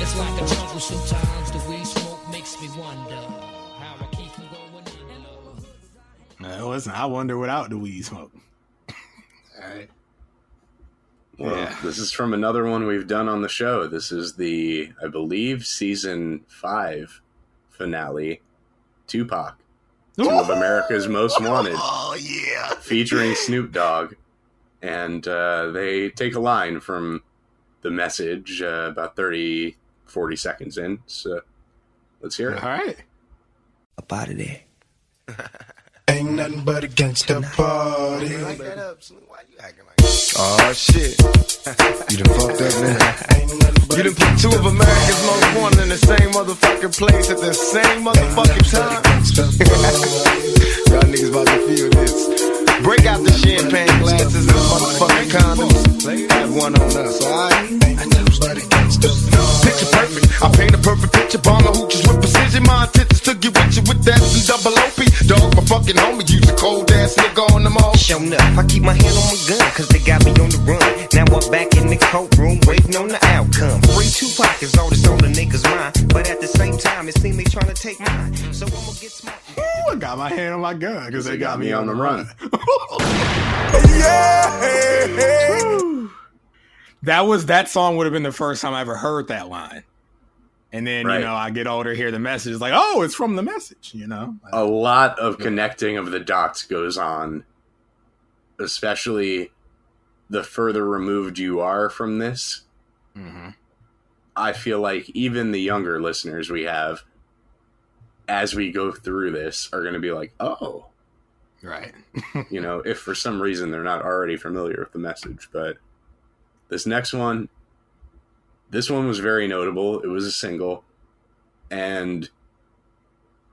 F: It's like a jungle sometimes. The weed smoke makes me wonder how I keep from going under.
A: Listen, I wonder without the weed smoke. All right.
B: Well, This is from another one we've done on the show. This is the, I believe, season 5 finale, Tupac, Two of America's Most Wanted.
R: Oh, yeah.
B: Featuring Snoop Dogg. And they take a line from The Message about 30, 40 seconds in. So let's hear it.
A: All right.
S: Up out of there.
H: Ain't nothing but a gangsta party.
S: Oh shit. You done fucked up, man. You done put two of America's most wanted in the same motherfucking place at the same motherfucking time. Y'all niggas about to feel this. Break out the champagne glasses and motherfucking condoms. Have one on us, alright? Picture perfect. I paint a perfect picture. Bomber hooches with precision. My intentions to get with you with that and double OP. Dog, my fucking homie. Use a cold ass nigga on them all.
T: Show enough. I keep my hand on my gun, cause they got me on the run. Now I'm back in the courtroom, waiting on the outcome. Free Tupac is all that's on the niggas' mind. But at the same time, it seems they trying to take mine. So I'm gonna get smart.
A: Ooh, I got my hand on my gun, cause they got me on the run. That song would have been the first time I ever heard that line. And then, you know, I get older, hear the message, like, oh, it's from the message, you know?
B: A lot of connecting of the dots goes on, especially the further removed you are from this.
A: Mm-hmm.
B: I feel like even the younger listeners we have, as we go through this, are going to be like, oh.
A: Right.
B: You know, if for some reason they're not already familiar with the message. But this next one, this one was very notable. It was a single. And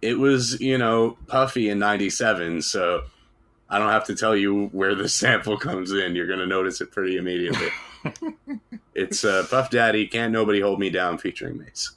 B: it was, you know, puffy in 97. So I don't have to tell you where the sample comes in. You're going to notice it pretty immediately. It's Puff Daddy, Can't Nobody Hold Me Down featuring Mace.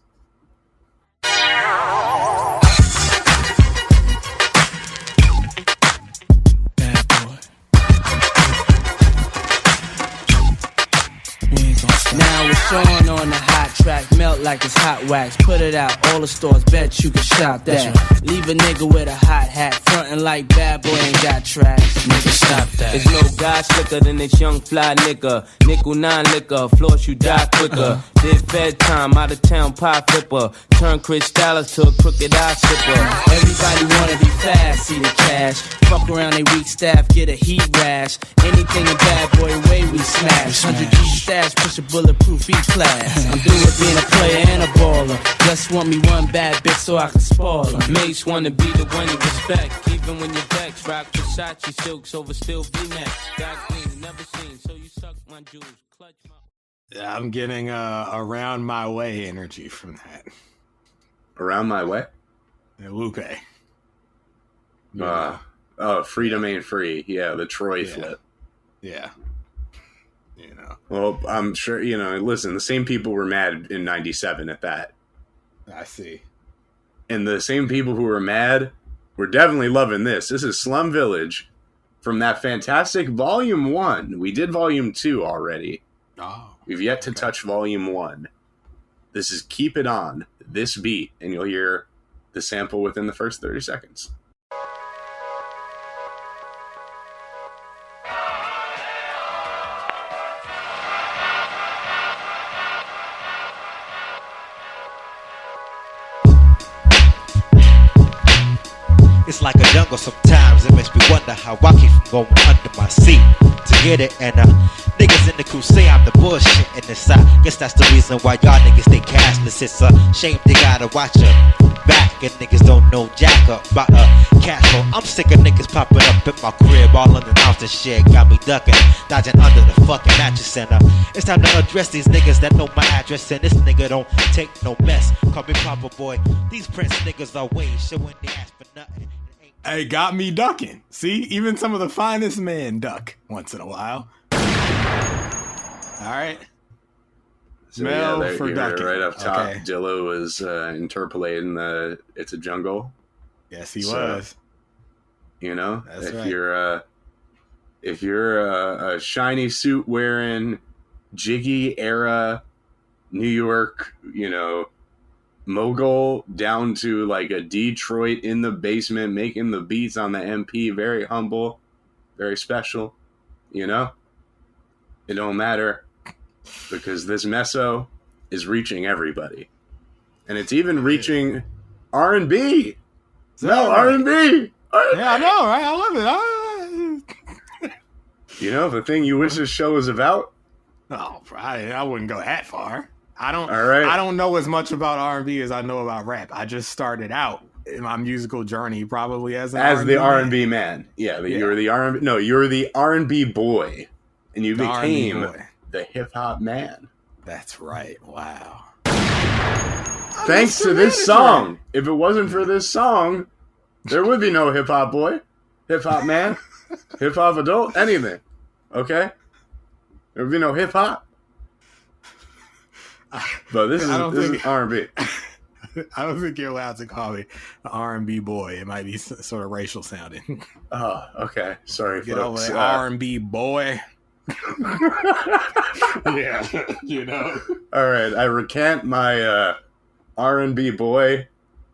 F: Now it's Sean on the hot track, melt like it's hot wax. Put it out, all the stores, bet you can shop that. Leave a nigga with a hot hat, frontin' like bad boy ain't got tracks. Nigga, stop that.
U: There's no guy slicker than this young fly nigga. Nickel 9 liquor, floss you die quicker. Did fed time, out of town pie flipper. Turn Chris Styles to a crooked eye sipper.
F: Everybody wanna be fast, see the cash. Fuck around they weak staff, get a heat rash. Anything a bad boy way we smash. 100 G stash, push a bulletproof E-class. I'm through with being a player and a baller. Just want me one bad bitch so I can spoil her.
U: Mace wanna be the one you respect. Even when your decks rock Versace silks over still V-necks. Got green, never seen, so you suck my jewels. Clutch my...
A: Yeah, I'm getting around my way energy from that.
B: Around my way?
A: Yeah, Lupe.
B: Freedom Ain't Free. Yeah, the Troy flip.
A: Yeah. You know.
B: Well, I'm sure, you know, listen, the same people were mad in 97 at that.
A: I see.
B: And the same people who were mad were definitely loving this. This is Slum Village from that fantastic Volume 1. We did Volume 2 already.
A: Oh.
B: We've yet to touch Volume 1. This is Keep It On, this beat, and you'll hear the sample within the first 30 seconds.
V: It's like a jungle sometimes. It makes me wonder how I keep from going under my seat to get it. And niggas in the crew say I'm the bullshit in this. I guess that's the reason why y'all niggas stay cashless. It's a shame they gotta watch your back and niggas don't know jack up about cash flow. I'm sick of niggas popping up in my crib all unannounced and shit. Got me ducking, dodging under the fucking mattress. And it's time to address these niggas that know my address. And this nigga don't take no mess. Call me Papa Boy. These Prince niggas are way shit when they ask for nothing.
A: Hey, got me ducking. See, even some of the finest men duck once in a while. All right.
B: So
A: Mel
B: yeah,
A: for ducking.
B: Right up top,
A: okay.
B: Dillo was interpolating the "It's a Jungle."
A: Yes, he was.
B: You know,
A: That's
B: if you're a shiny suit wearing, jiggy era New York, you know, mogul down to like a Detroit in the basement making the beats on the MP, very humble, very special, you know, it don't matter because this meso is reaching everybody, and it's even reaching R&B. No, R&B.
A: Yeah, I know, right? I love it.
B: You know, the thing you wish this show was about?
A: Oh, I wouldn't go that far. I don't.
B: All right.
A: I don't know as much about R&B as I know about rap. I just started out my musical journey probably as
B: the R&B man. Yeah, but you were the R&B. No, you were the R&B boy, and you became the hip hop man.
A: That's right. Wow.
B: Thanks to this song. If it wasn't for this song, there would be no hip hop boy, hip hop man, hip hop adult, anything. Okay? There would be no hip hop. But this is R&B.
A: I don't think you're allowed to call me an R&B boy. It might be sort of racial sounding.
B: Oh, okay. Sorry,
A: Get
B: folks.
A: over there, R&B boy. Yeah, you know.
B: All right, I recant my R&B boy.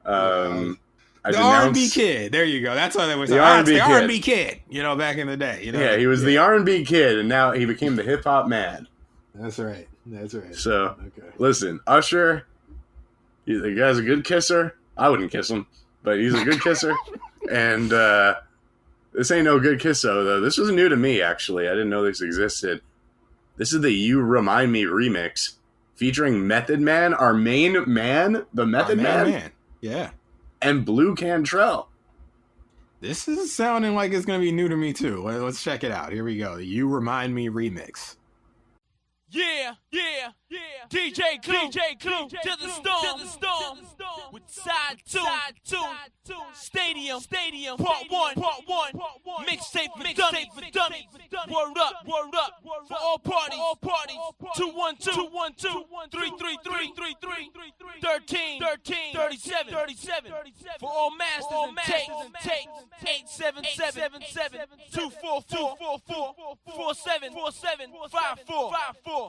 A: The R&B kid. There you go. That's what they were saying. The R&B kid. You know, back in the day. You know.
B: Yeah, he was the R&B kid, and now he became the hip hop man.
A: That's right. That's right.
B: So, listen, Usher. The guy's a good kisser. I wouldn't kiss him, but he's a good kisser. And this ain't no good kiss, though. This was new to me, actually. I didn't know this existed. This is the You Remind Me remix featuring Method Man, our main man, the Method Man.
A: Yeah.
B: And Blue Cantrell.
A: This is sounding like it's going to be new to me, too. Let's check it out. Here we go. The You Remind Me remix.
K: Yeah, DJ Clue, to the storm, with side two, stadium, part one, mixtape for dummies, word up, for all parties, 212-333-1337, for all masters and takes, 877-244-4754.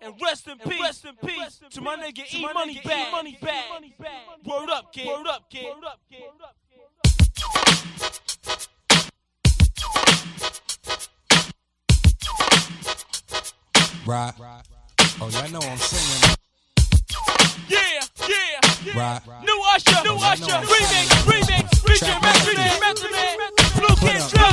K: And rest in peace to my nigga E-Money Bag. Word up, kid.
C: Right. Oh, y'all know I'm singing.
K: Yeah.
C: Right.
K: New Usher, remix, featuring Method Man, Blue Cantrell.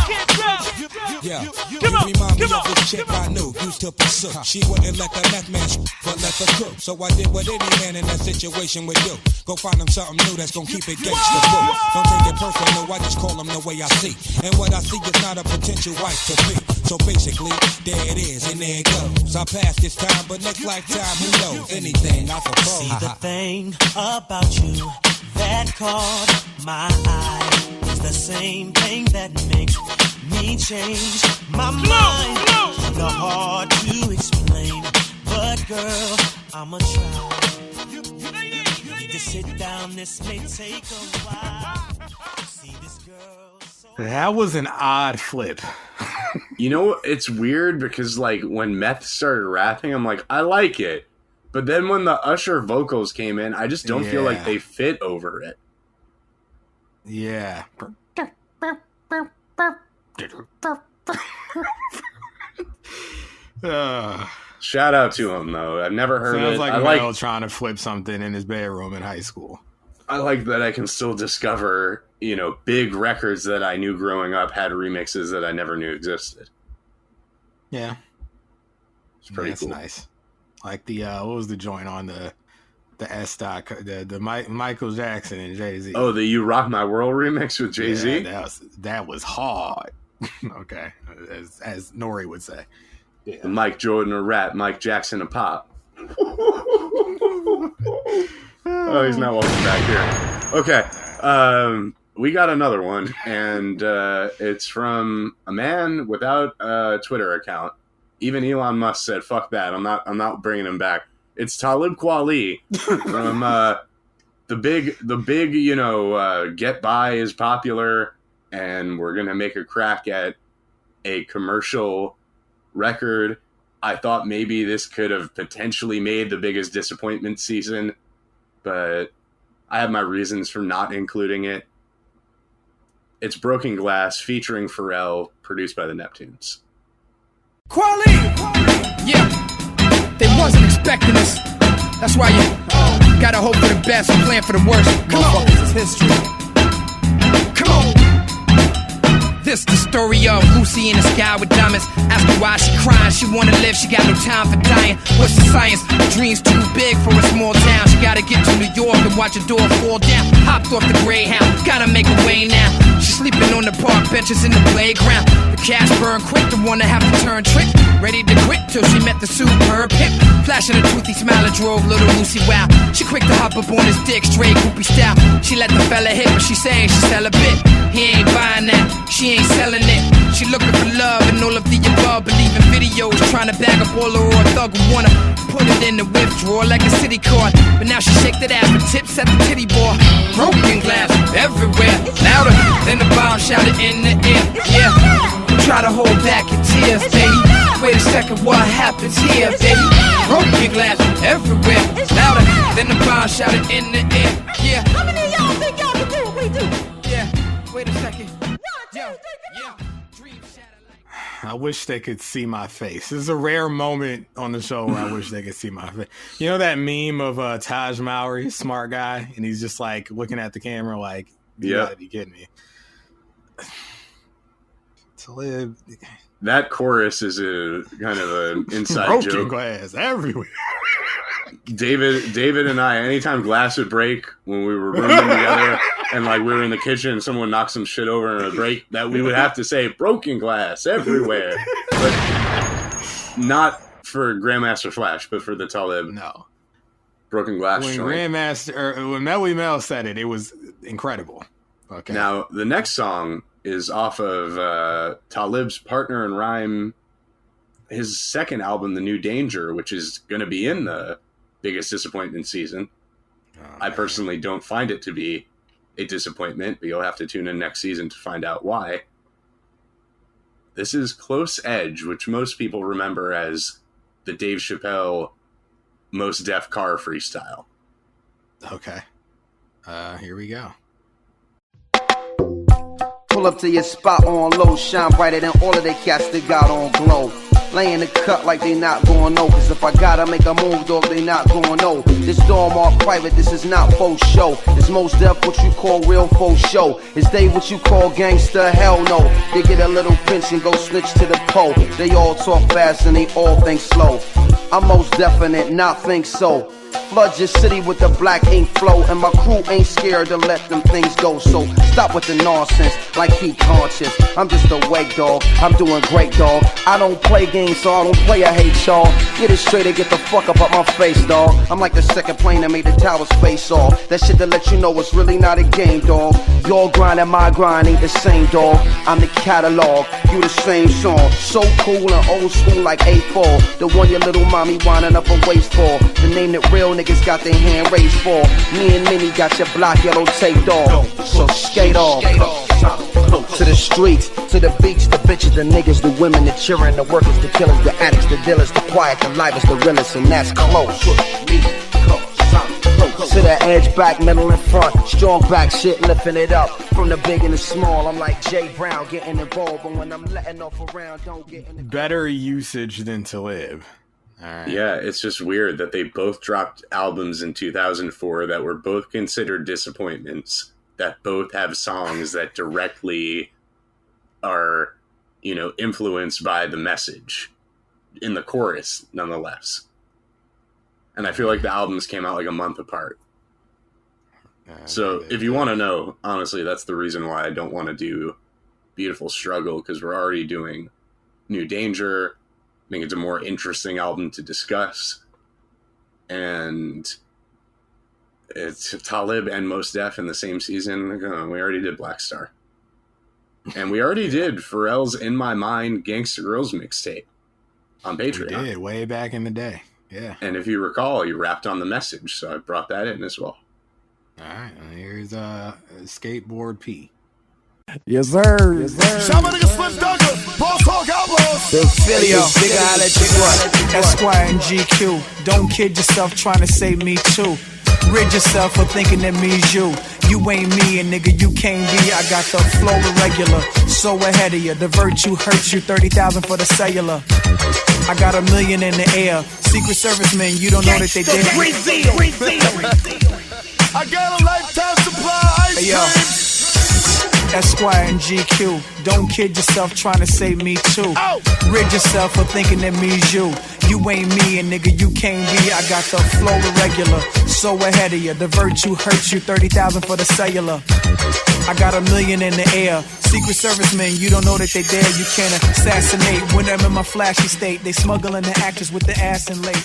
C: Yeah, you remind me of this chick I knew, used to pursue. She wouldn't let the meth man but let the crew. So I did what any man in that situation would do. Go find him something new that's gonna keep it gangsta boo. Don't take it personal, I just call him the way I see. And what I see is not a potential wife to be. So basically, there it is and there it goes. I passed this time, but next lifetime, who knows? Anything, I suppose.
D: See the thing about you that caught my eye is the same thing that makes me change my mind. Kinda hard to explain, but girl, I'ma try. You need to sit down, this may take a while. See this girl.
A: That was an odd flip.
B: You know, it's weird because, like, when Meth started rapping, I'm like, I like it. But then when the Usher vocals came in, I just don't feel like they fit over it.
A: Yeah.
B: Shout out to him, though. I've never heard
A: Sounds
B: it.
A: like
B: I
A: Mel trying to flip something in his bedroom in high school.
B: I like that I can still discover, you know, big records that I knew growing up had remixes that I never knew existed.
A: Yeah.
B: It's pretty cool.
A: That's nice. Like the, what was the joint on the S-Stock, the Michael Jackson and Jay-Z?
B: Oh, the You Rock My World remix with Jay-Z?
A: Yeah, that was hard. Okay. As Nori would say.
B: Yeah. Mike Jordan a rap, Mike Jackson a pop. Oh, he's not welcome back here. Okay. We got another one, and it's from a man without a Twitter account. Even Elon Musk said, "Fuck that! I'm not bringing him back." It's Talib Kweli from the big, you know, Get By is popular, and we're gonna make a crack at a commercial record. I thought maybe this could have potentially made the biggest disappointment season, but I have my reasons for not including it. It's Broken Glass featuring Pharrell, produced by the Neptunes.
W: Quali! Yeah, they wasn't expecting this. That's why you gotta hope for the best and plan for the worst. Motherfuckers, it's history. Come on. This the story of Lucy in the sky with diamonds. Ask her why she crying, she wanna live, she got no time for dying. What's the science? The dream's too big for a small town. She gotta get to New York and watch her door fall down. Hopped off the Greyhound, gotta make a way now. She's sleeping on the park benches in the playground. The cash burn quick, the one to have to turn trick. Ready to quit till she met the superb pimp. Flashing a toothy smile and drove little Lucy wild. She quick to hop up on his dick, straight groupie style. She let the fella hit, but she saying she sell a bit. He ain't buying that, she ain't selling it. She looking for love and all of the above. Believing videos, trying to bag up all her raw thug who wanna put it in the withdrawal like a city card. But now she shake that ass with tips at the titty bar. Broken glass everywhere, louder than the bomb shouted in the air. Yeah, try to hold back your tears, baby. Wait a second, what happens here, baby? Broken glass everywhere, louder than the bomb shouted in the air. Yeah.
G: How many of y'all think y'all can do what we do?
W: Yeah. Wait a second.
A: I wish they could see my face. This is a rare moment on the show where I wish they could see my face. You know that meme of Taj Mowry, smart guy, and he's just like looking at the camera like, you gotta be kidding me. Talib.
B: That chorus is a kind of an inside
A: broken
B: joke.
A: Glass everywhere.
B: David and I, anytime glass would break when we were rooming together and like we were in the kitchen and someone knocked some shit over in a break, that we would have to say broken glass everywhere. But not for Grandmaster Flash, but for the Talib.
A: No.
B: Broken glass
A: When
B: joint.
A: when Melly Mel said it, it was incredible. Okay.
B: Now, the next song is off of Talib's partner in rhyme, his second album, The New Danger, which is going to be in the Biggest Disappointment season. I personally don't find it to be a disappointment, but you'll have to tune in next season to find out why. This is Close Edge, which most people remember as the Dave Chappelle Most Def Car freestyle.
A: Okay. Here we go.
I: Pull up to your spot on low, shine brighter than all of the cats that got on glow. Lay in the cut like they not gon' know, cause if I gotta make a move, dog, they not gon' know. This dorm all private, this is not faux show. It's most def what you call real faux show. Is they what you call gangster? Hell no. They get a little pinch and go snitch to the pole. They all talk fast and they all think slow. I'm most definite, not think so. Flood your city with the black ink flow, and my crew ain't scared to let them things go. So stop with the nonsense, like keep conscious. I'm just a wake dog, I'm doing great dog. I don't play games, so I don't play, I hate y'all. Get it straight and get the fuck up out my face, dog. I'm like the second plane that made the towers face off. That shit to let you know it's really not a game, dog. Your grind and my grind ain't the same, dog. I'm the catalog, you the same song. So cool and old school like A4. The one your little mommy winding up a waist for. The name that real niggas got their hand raised for. Me and Minnie got your block yellow taped off. So skate off. To the streets, to the beach, the bitches, the niggas, the women, the cheering, the workers, the killers, the addicts, the dealers, the quiet, the livest, the realest, and that's close. To the edge, back, middle, and front. Strong back shit, lifting it up. From the big and the small, I'm like Jay Brown, getting involved. But when I'm letting off around, don't get in the...
A: Better usage than Talib. All right.
B: Yeah, it's just weird that they both dropped albums in 2004 that were both considered disappointments, that both have songs that directly are, you know, influenced by the message in the chorus, nonetheless. And I feel like the albums came out like a month apart. So if you want to know, honestly, that's the reason why I don't want to do Beautiful Struggle, because we're already doing New Danger. I think it's a more interesting album to discuss. And it's Talib and Mos Def in the same season. We already did Black Star. And we already did Pharrell's In My Mind Gangsta Girls mixtape on Patreon.
A: We did, way back in the day. Yeah.
B: And if you recall, you rapped on the message, so I brought that in as well.
A: All right, here's Skateboard P.
W: Yes, sir. Yes, sir.
R: Shout out to Slim Douglas, Boss Hog Outlaws.
W: The Philly, big holla at you what? Esquire and GQ. Don't kid yourself trying to say me too. Rid yourself for thinking that means you. You ain't me, and nigga, you can't be. I got the flow irregular, so ahead of you. The virtue hurts you, 30,000 for the cellular. I got $1 million in the air. Secret Service men, you don't know that they did.
R: I got a lifetime supply of ice cream.
L: Esquire and GQ. Don't kid yourself trying to say me too. Rid yourself for thinking that me's you. You ain't me, and nigga, you can't be. I got the flow irregular, so ahead of you. The virtue hurts you, 30,000 for the cellular. I got $1 million in the air. Secret servicemen, you don't know that they there. You can't assassinate. When I'm in my flashy state, they smuggling the actress with the ass and late.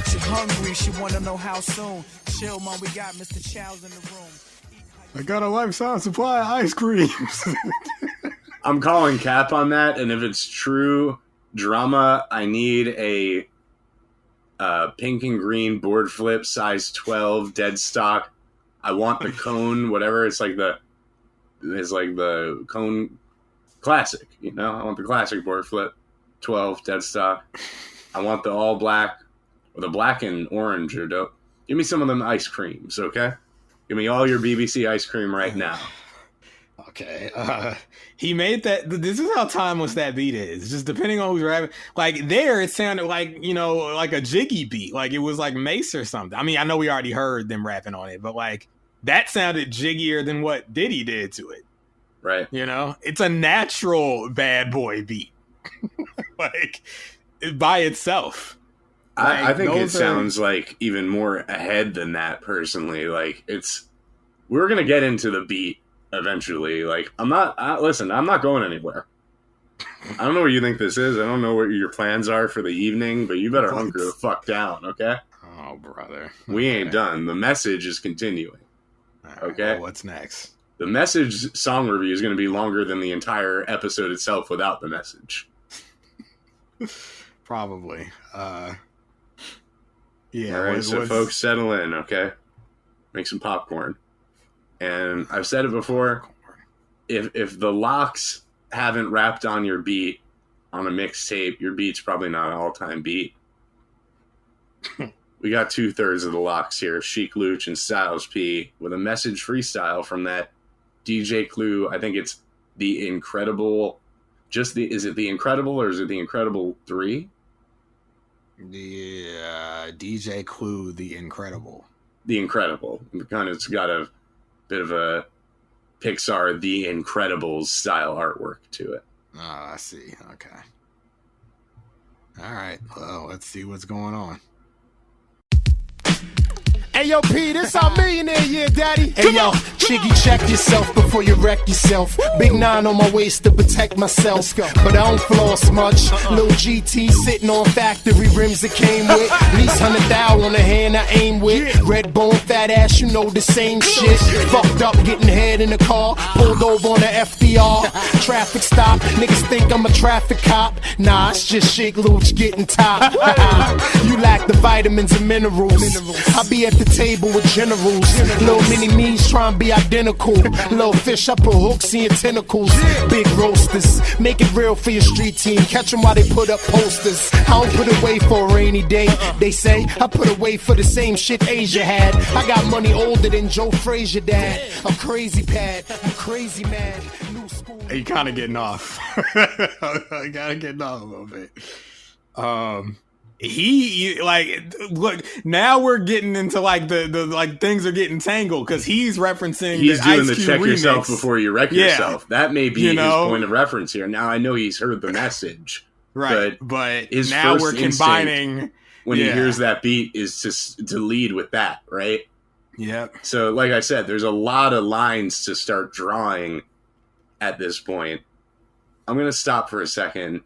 L: She hungry, she wanna know how soon. Chill, mom, we got Mr. Chow's in the room.
A: I got a lifetime supply of ice creams.
B: I'm calling cap on that, and if it's true drama, I need a pink and green board flip, size 12, dead stock. I want the cone, whatever. It's like the cone classic, you know? I want the classic board flip, 12, dead stock. I want the all black, or the black and orange are dope. Give me some of them ice creams, okay? Give me all your BBC ice cream right now.
A: Okay. He made that. This is how timeless that beat is. Just depending on who's rapping. Like there, it sounded like, you know, like a jiggy beat. Like it was like Mace or something. I mean, I know we already heard them rapping on it, but like that sounded jiggier than what Diddy did to it.
B: Right.
A: You know, it's a natural bad boy beat. Like by itself.
B: I think it sounds like even more ahead than that, personally. Like, we're going to get into the beat eventually. Like, listen, I'm not going anywhere. I don't know what you think this is. I don't know what your plans are for the evening, but you better hunker the fuck down, okay?
A: Oh, brother.
B: We ain't done. The message is continuing. Okay?
A: Well, what's next?
B: The message song review is going to be longer than the entire episode itself without the message.
A: Probably. Yeah.
B: All right, so folks, settle in, okay? Make some popcorn. And I've said it before, if the locks haven't rapped on your beat on a mixtape, your beat's probably not an all-time beat. We got 2/3 of the locks here, Chic Luch and Styles P, with a message freestyle from that DJ Clue. I think it's The Incredible. Is it The Incredible or is it The Incredible 3?
A: The DJ Clue, The Incredible.
B: The Incredible. It's got a bit of a Pixar The Incredibles style artwork to it.
A: Oh, I see. Okay. All right. Well, let's see what's going on.
J: Hey, yo, P, this our millionaire year, daddy. Hey, yo, Chiggy, check yourself before you wreck yourself. Big 9 on my waist to protect myself. But I don't floss much. Lil GT sitting on factory rims that came with. At least 100,000 on the hand I aim with. Red bone, fat ass, you know the same shit. Fucked up, getting head in the car. Pulled over on the FDR. Traffic stop. Niggas think I'm a traffic cop. Nah, it's just Chic Luch getting top. You lack the vitamins and minerals. I be at the table with generals. Little mini me's trying to be identical. Little fish, I put hooks in your tentacles. Big roasters, make it real for your street team. Catch them while they put up posters. I don't put away for a rainy day. They say I put away for the same shit Asia had. I got money older than Joe Frazier dad. I'm crazy pad, I'm crazy mad. New school.
A: You kind of getting off. You gotta get off a little bit. He like, look, now we're getting into like the like things are getting tangled because he's referencing
B: he's
A: the
B: doing
A: Ice
B: the
A: Cube
B: check
A: remix.
B: Yourself before you wreck yourself. That may be
A: You
B: his
A: know?
B: point of reference here. Now I know he's heard the message,
A: Right, but
B: his
A: now
B: first
A: we're combining
B: instinct when he hears that beat is to lead with that, right?
A: Yep.
B: So like I said, there's a lot of lines to start drawing at this point. I'm gonna stop for a second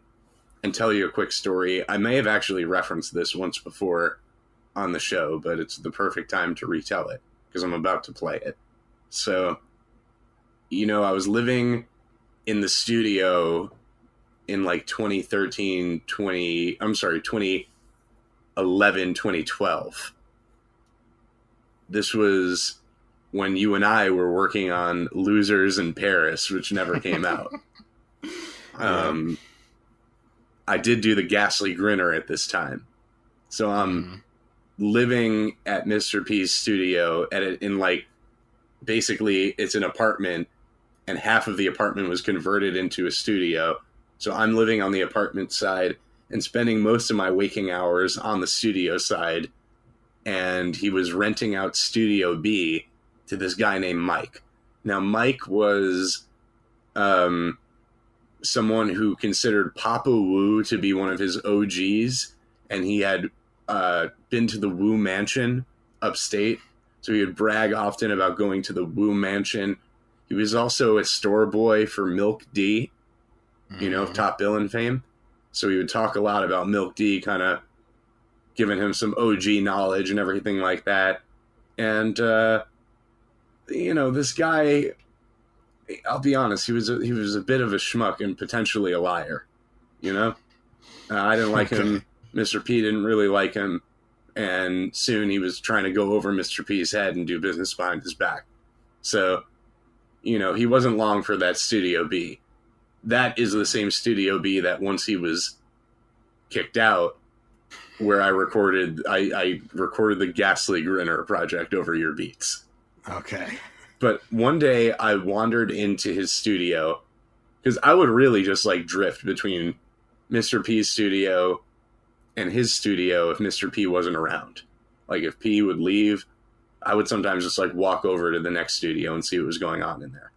B: and tell you a quick story. I may have actually referenced this once before on the show, but it's the perfect time to retell it because I'm about to play it. So, you know, I was living in the studio in like 2011, 2012. This was when you and I were working on Losers in Paris, which never came out. I did do the Ghastly Grinner at this time. So I'm living at Mr. P's studio in like, basically it's an apartment and half of the apartment was converted into a studio. So I'm living on the apartment side and spending most of my waking hours on the studio side. And he was renting out Studio B to this guy named Mike. Now, Mike was someone who considered Papa Wu to be one of his OGs, and he had been to the Wu Mansion upstate, so he would brag often about going to the Wu Mansion. He was also a store boy for Milk D, you know, Top Billin' fame. So he would talk a lot about Milk D, kind of giving him some OG knowledge and everything like that. And, you know, this guy, I'll be honest, he was a bit of a schmuck and potentially a liar, you know? I didn't like him. Mr. P didn't really like him. And soon he was trying to go over Mr. P's head and do business behind his back. So, you know, he wasn't long for that Studio B. That is the same Studio B that once he was kicked out, where I recorded the Ghastly Grinner project over your beats.
A: Okay.
B: But one day I wandered into his studio, because I would really just like drift between Mr. P's studio and his studio if Mr. P wasn't around. Like if P would leave, I would sometimes just like walk over to the next studio and see what was going on in there.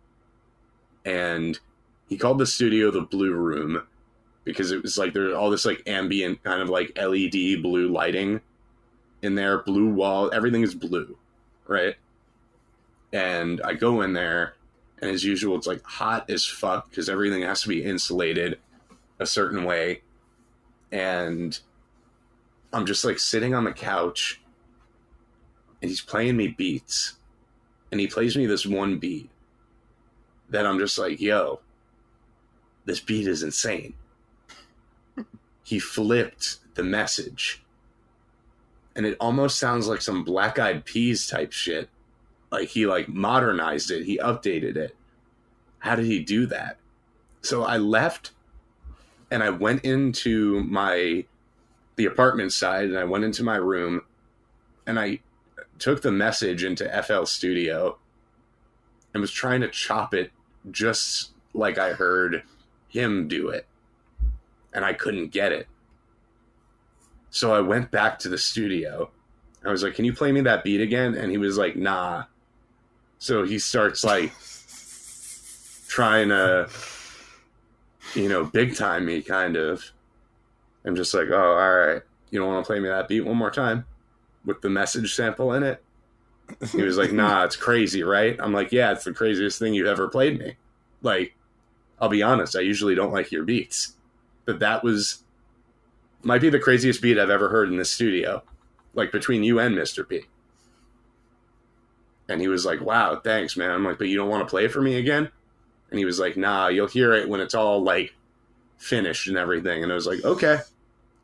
B: And he called the studio the Blue Room because it was like there's all this like ambient kind of like LED blue lighting in there, blue wall, everything is blue, right? And I go in there, and as usual, it's like hot as fuck because everything has to be insulated a certain way. And I'm just like sitting on the couch, and he's playing me beats, and he plays me this one beat that I'm just like, yo, this beat is insane. He flipped the message, and it almost sounds like some Black Eyed Peas type shit. Like he like modernized it. He updated it. How did he do that? So I left and I went into the apartment side, and I went into my room, and I took the message into FL Studio and was trying to chop it just like I heard him do it. And I couldn't get it. So I went back to the studio. I was like, can you play me that beat again? And he was like, nah. So he starts like trying to, you know, big time me kind of. I'm just like, oh, all right. You don't want to play me that beat one more time with the message sample in it? He was like, nah, it's crazy, right? I'm like, yeah, it's the craziest thing you've ever played me. Like, I'll be honest, I usually don't like your beats. But that might be the craziest beat I've ever heard in this studio. Like, between you and Mr. P. And he was like, wow, thanks, man. I'm like, but you don't want to play it for me again? And he was like, nah, you'll hear it when it's all, like, finished and everything. And I was like, okay,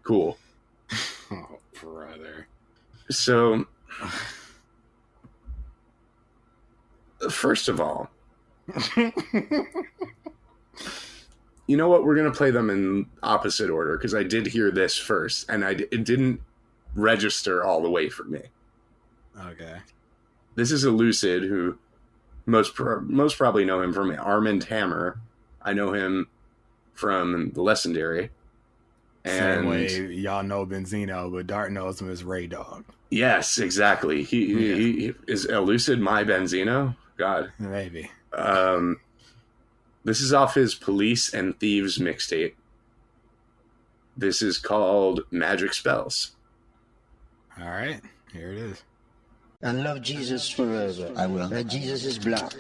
B: cool.
A: Oh, brother.
B: So, first of all, you know what? We're going to play them in opposite order, because I did hear this first, and it didn't register all the way for me.
A: Okay.
B: This is Elucid, who most probably know him from Armand Hammer. I know him from The Legendary.
A: Same way y'all know Benzino, but Dart knows him as Ray Dog.
B: Yes, exactly. He is Elucid my Benzino? God.
A: Maybe.
B: This is off his Police and Thieves mixtape. This is called Magic Spells.
A: All right, here it is.
M: And love Jesus forever. I will. That Jesus is black.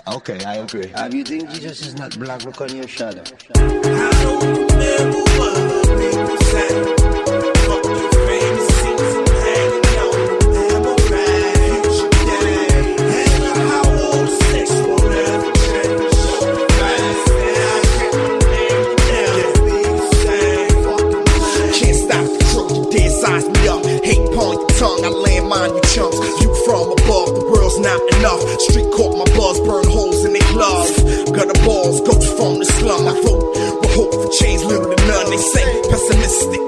N: Okay, I agree.
M: If you think Jesus is not black, look on your shadow.
J: I land mine, you chumps. View from above, the world's not enough. Street caught my buzz, burn holes in their gloves. Gutter balls, ghost from the slum. I vote with hope for change, little to none. They say pessimistic.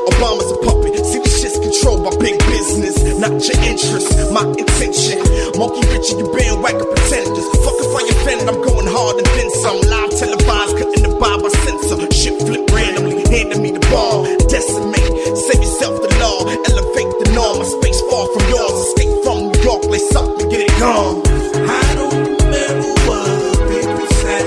J: Obama's a puppet. See, this shit's controlled by big business, not your interest. My intention, monkey rich and you bandwagon pretenders. Fuck if I offended, I'm going hard and then some. Live televised, cutting the bar by censor. Shit flip randomly, handing me the ball. Decimate, save yourself the law. Elevate the norm, my space far from yours. Escape from New York, lace up and get it gone.
H: I don't remember what people said.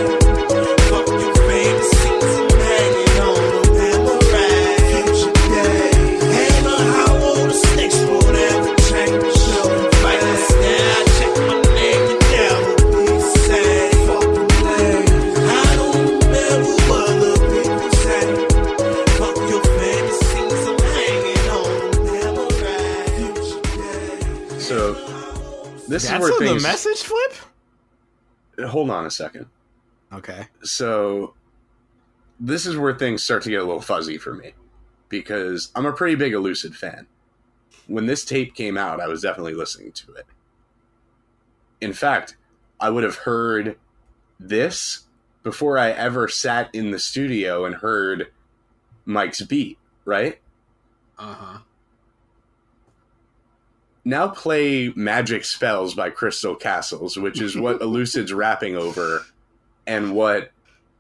B: this
A: That's
B: is where
A: the message flip?
B: Hold on a second.
A: Okay.
B: So this is where things start to get a little fuzzy for me, because I'm a pretty big Elucid fan. When this tape came out, I was definitely listening to it. In fact, I would have heard this before I ever sat in the studio and heard Mike's beat, right?
A: Uh-huh.
B: Now play Magic Spells by Crystal Castles, which is what Elucid's rapping over, and what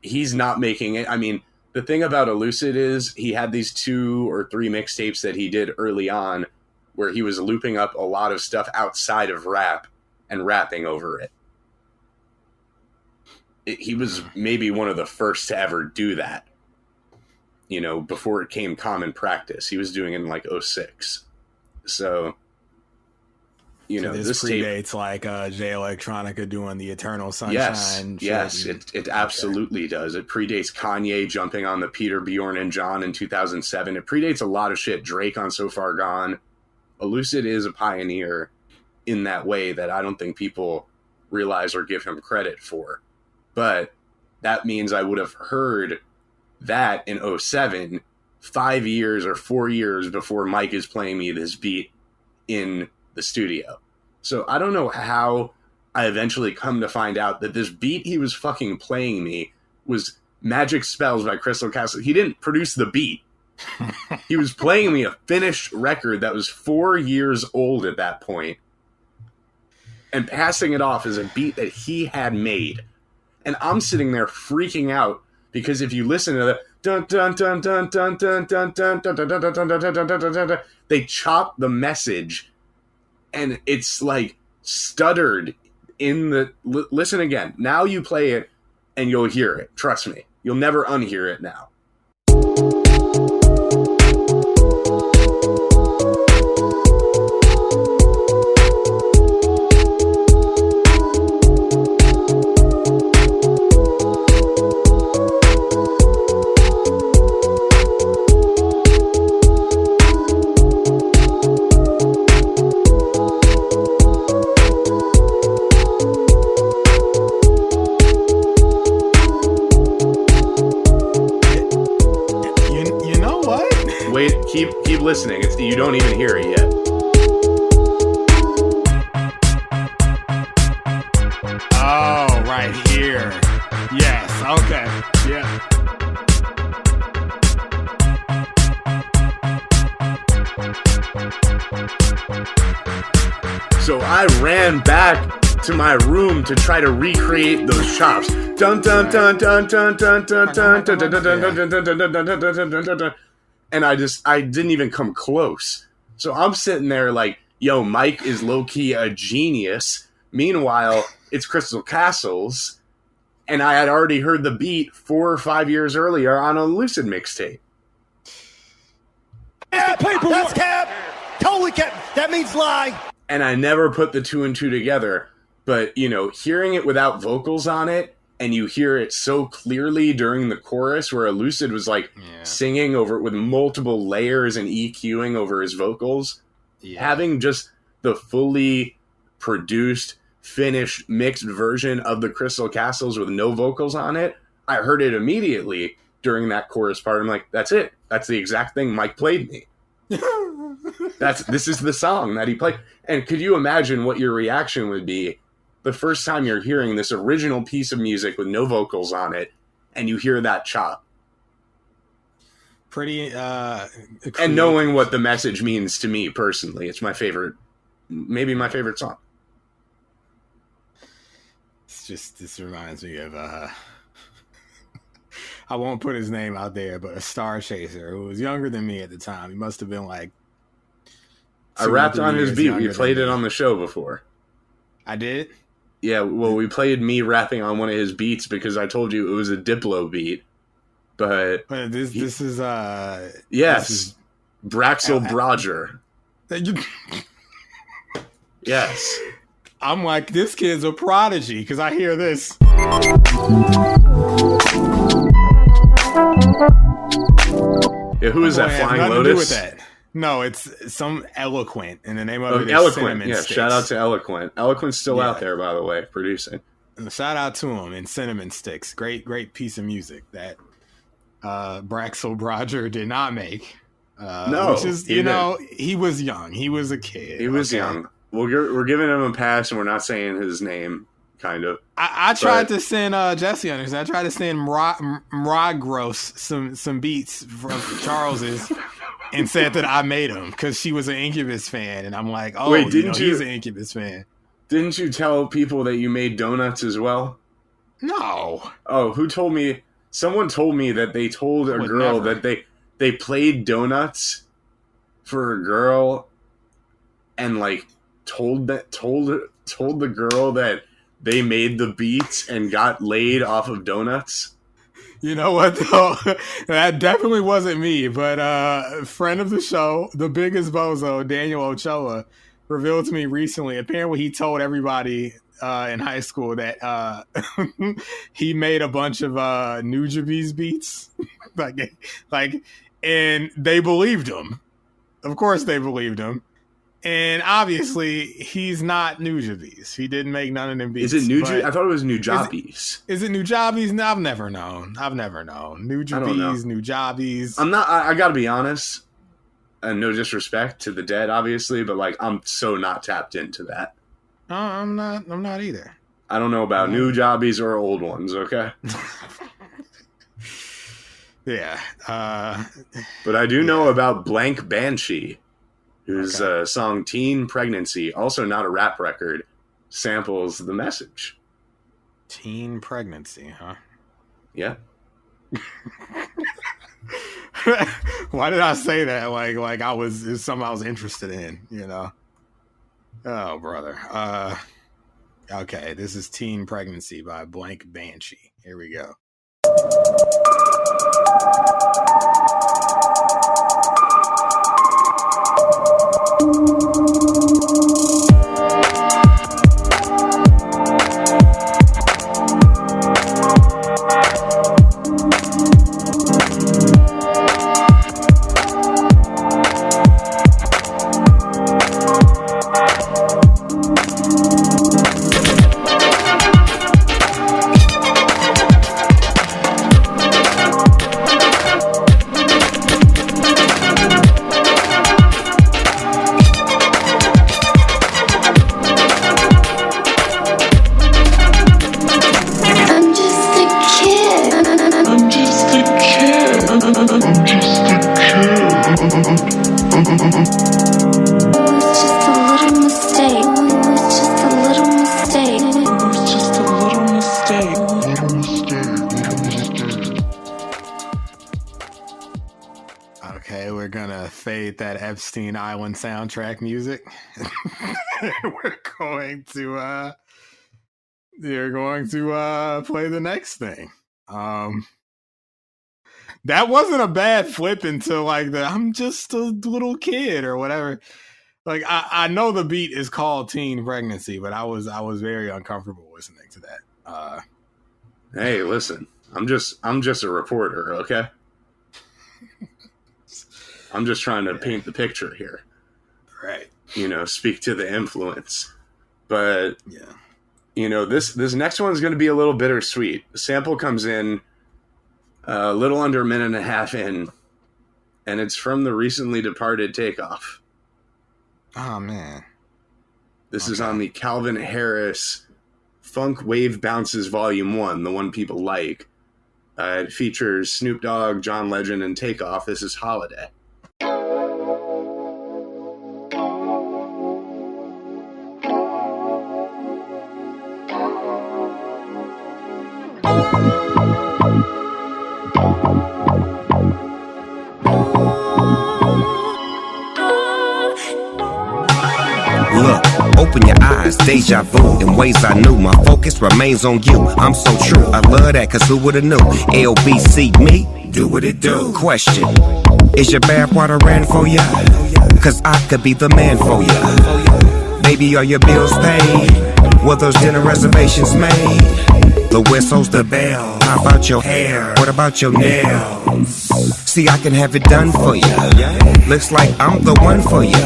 B: he's not making it. I mean, the thing about Elucid is he had these 2 or 3 mixtapes that he did early on where he was looping up a lot of stuff outside of rap and rapping over it. He was maybe one of the first to ever do that. You know, before it became common practice. He was doing it in like 06. So, you know,
A: this predates
B: tape,
A: like Jay Electronica doing the Eternal Sunshine.
B: Yes, it absolutely does. It predates Kanye jumping on the Peter, Bjorn, and John in 2007. It predates a lot of shit. Drake on So Far Gone. Elucid is a pioneer in that way that I don't think people realize or give him credit for. But that means I would have heard that in 07, 5 years or 4 years before Mike is playing me this beat in the studio. So I don't know how I eventually come to find out that this beat he was fucking playing me was Magic Spells by Crystal Castle. He didn't produce the beat. He was playing me a finished record that was 4 years old at that point and passing it off as a beat that he had made. And I'm sitting there freaking out because if you listen to the dun dun dun dun dun dun dun dun dun dun dun dun dun dun dun dun dun, they chop the message and it's like stuttered in the listen again. Now you play it and you'll hear it. Trust me. You'll never unhear it now. Keep listening. You don't even hear it yet.
A: Oh, right here. Yes. Okay. Yeah.
B: So I ran back to my room to try to recreate those chops. Dun dun dun dun dun dun dun dun dun dun dun dun dun dun dun dun. And I didn't even come close. So I'm sitting there like, yo, Mike is low-key a genius. Meanwhile, it's Crystal Castles. And I had already heard the beat 4 or 5 years earlier on a Lucid mixtape.
O: That's cap. Totally cap. That means lie.
B: And I never put the 2 and 2 together. But, you know, hearing it without vocals on it, and you hear it so clearly during the chorus where Elucid was like singing over it with multiple layers and EQing over his vocals. Yeah. Having just the fully produced, finished, mixed version of the Crystal Castles with no vocals on it, I heard it immediately during that chorus part. I'm like, that's it. That's the exact thing Mike played me. This is the song that he played. And could you imagine what your reaction would be the first time you're hearing this original piece of music with no vocals on it, and you hear that chop?
A: Pretty,
B: and knowing what the message means to me personally, it's my favorite, maybe my favorite song.
A: It's just, this reminds me of, I won't put his name out there, but a Star Chaser who was younger than me at the time. He must have been like,
B: I rapped on his beat. We played it on the show before.
A: I did?
B: Yeah, well, we played me rapping on one of his beats because I told you it was a Diplo beat. But
A: this is
B: yes,
A: this is,
B: Braxel Brodger. Yes.
A: I'm like, this kid's a prodigy because I hear this.
B: Yeah, who is that? Flying Lotus?
A: To do with that. No, it's some Eloquent, and the name of it is
B: Eloquent.
A: Cinnamon
B: Yeah,
A: Sticks.
B: shout out to Eloquent. Eloquent's still out there, by the way, producing.
A: Shout out to him and Cinnamon Sticks. Great piece of music that Braxel Brodger did not make.
B: No,
A: which is, he was young. He was a kid.
B: He was young. We're giving him a pass, and we're not saying his name. Kind of.
A: I tried to send Jesse Anderson. I tried to send Gross some beats from Charles's, and said that I made them because she was an Incubus fan, and I'm like, oh, wait, he's an Incubus fan.
B: Didn't you tell people that you made donuts as well?
A: No.
B: Oh, who told me? Someone told me that they told a girl that they played donuts for a girl, and like told the girl that they made the beats and got laid off of donuts.
A: You know what, though? That definitely wasn't me, but a friend of the show, the biggest bozo, Daniel Ochoa, revealed to me recently. Apparently, he told everybody in high school that he made a bunch of Nujabes beats. And they believed him. Of course they believed him. And obviously, he's not Nujabes. He didn't make none of them beats.
B: Is it Nujabes? I thought it was Nujabes.
A: Is it Nujabes? No, I've never known. Nujabes, Nujabes.
B: I gotta be honest, and no disrespect to the dead, obviously, but like, I'm so not tapped into that.
A: I'm not either.
B: I don't know about Nujabes or old ones, okay?
A: Yeah.
B: But I do know about Blank Banshee, whose song Teen Pregnancy, also not a rap record, samples The Message.
A: Teen Pregnancy, huh?
B: Yeah.
A: Why did I say that? Like it was something I was interested in, you know? Oh, brother. Okay, this is Teen Pregnancy by Blank Banshee. Here we go. That Epstein Island soundtrack music. You're going to play the next thing. That wasn't a bad flip into like I'm just a little kid or whatever. Like I know the beat is called Teen Pregnancy, but I was very uncomfortable listening to that.
B: Hey, listen, I'm just a reporter, okay? I'm just trying to paint the picture here.
A: Right.
B: Speak to the influence. But, this next one's going to be a little bittersweet. The sample comes in a little under a minute and a half in, and it's from the recently departed Takeoff.
A: Oh, man.
B: This is on the Calvin Harris Funk Wave Bounces Volume 1, the one people like. It features Snoop Dogg, John Legend, and Takeoff. This is Holiday.
E: Look, open your eyes, deja vu. In ways I knew, my focus remains on you. I'm so true, I love that, cause who would've knew? LBC me, do what it do. Question, is your bathwater ran for ya? Cause I could be the man for ya. Baby, are your bills paid? Were those dinner reservations made? The whistle's the bell. How about your hair? What about your nails? See, I can have it done for ya. Looks like I'm the one for ya.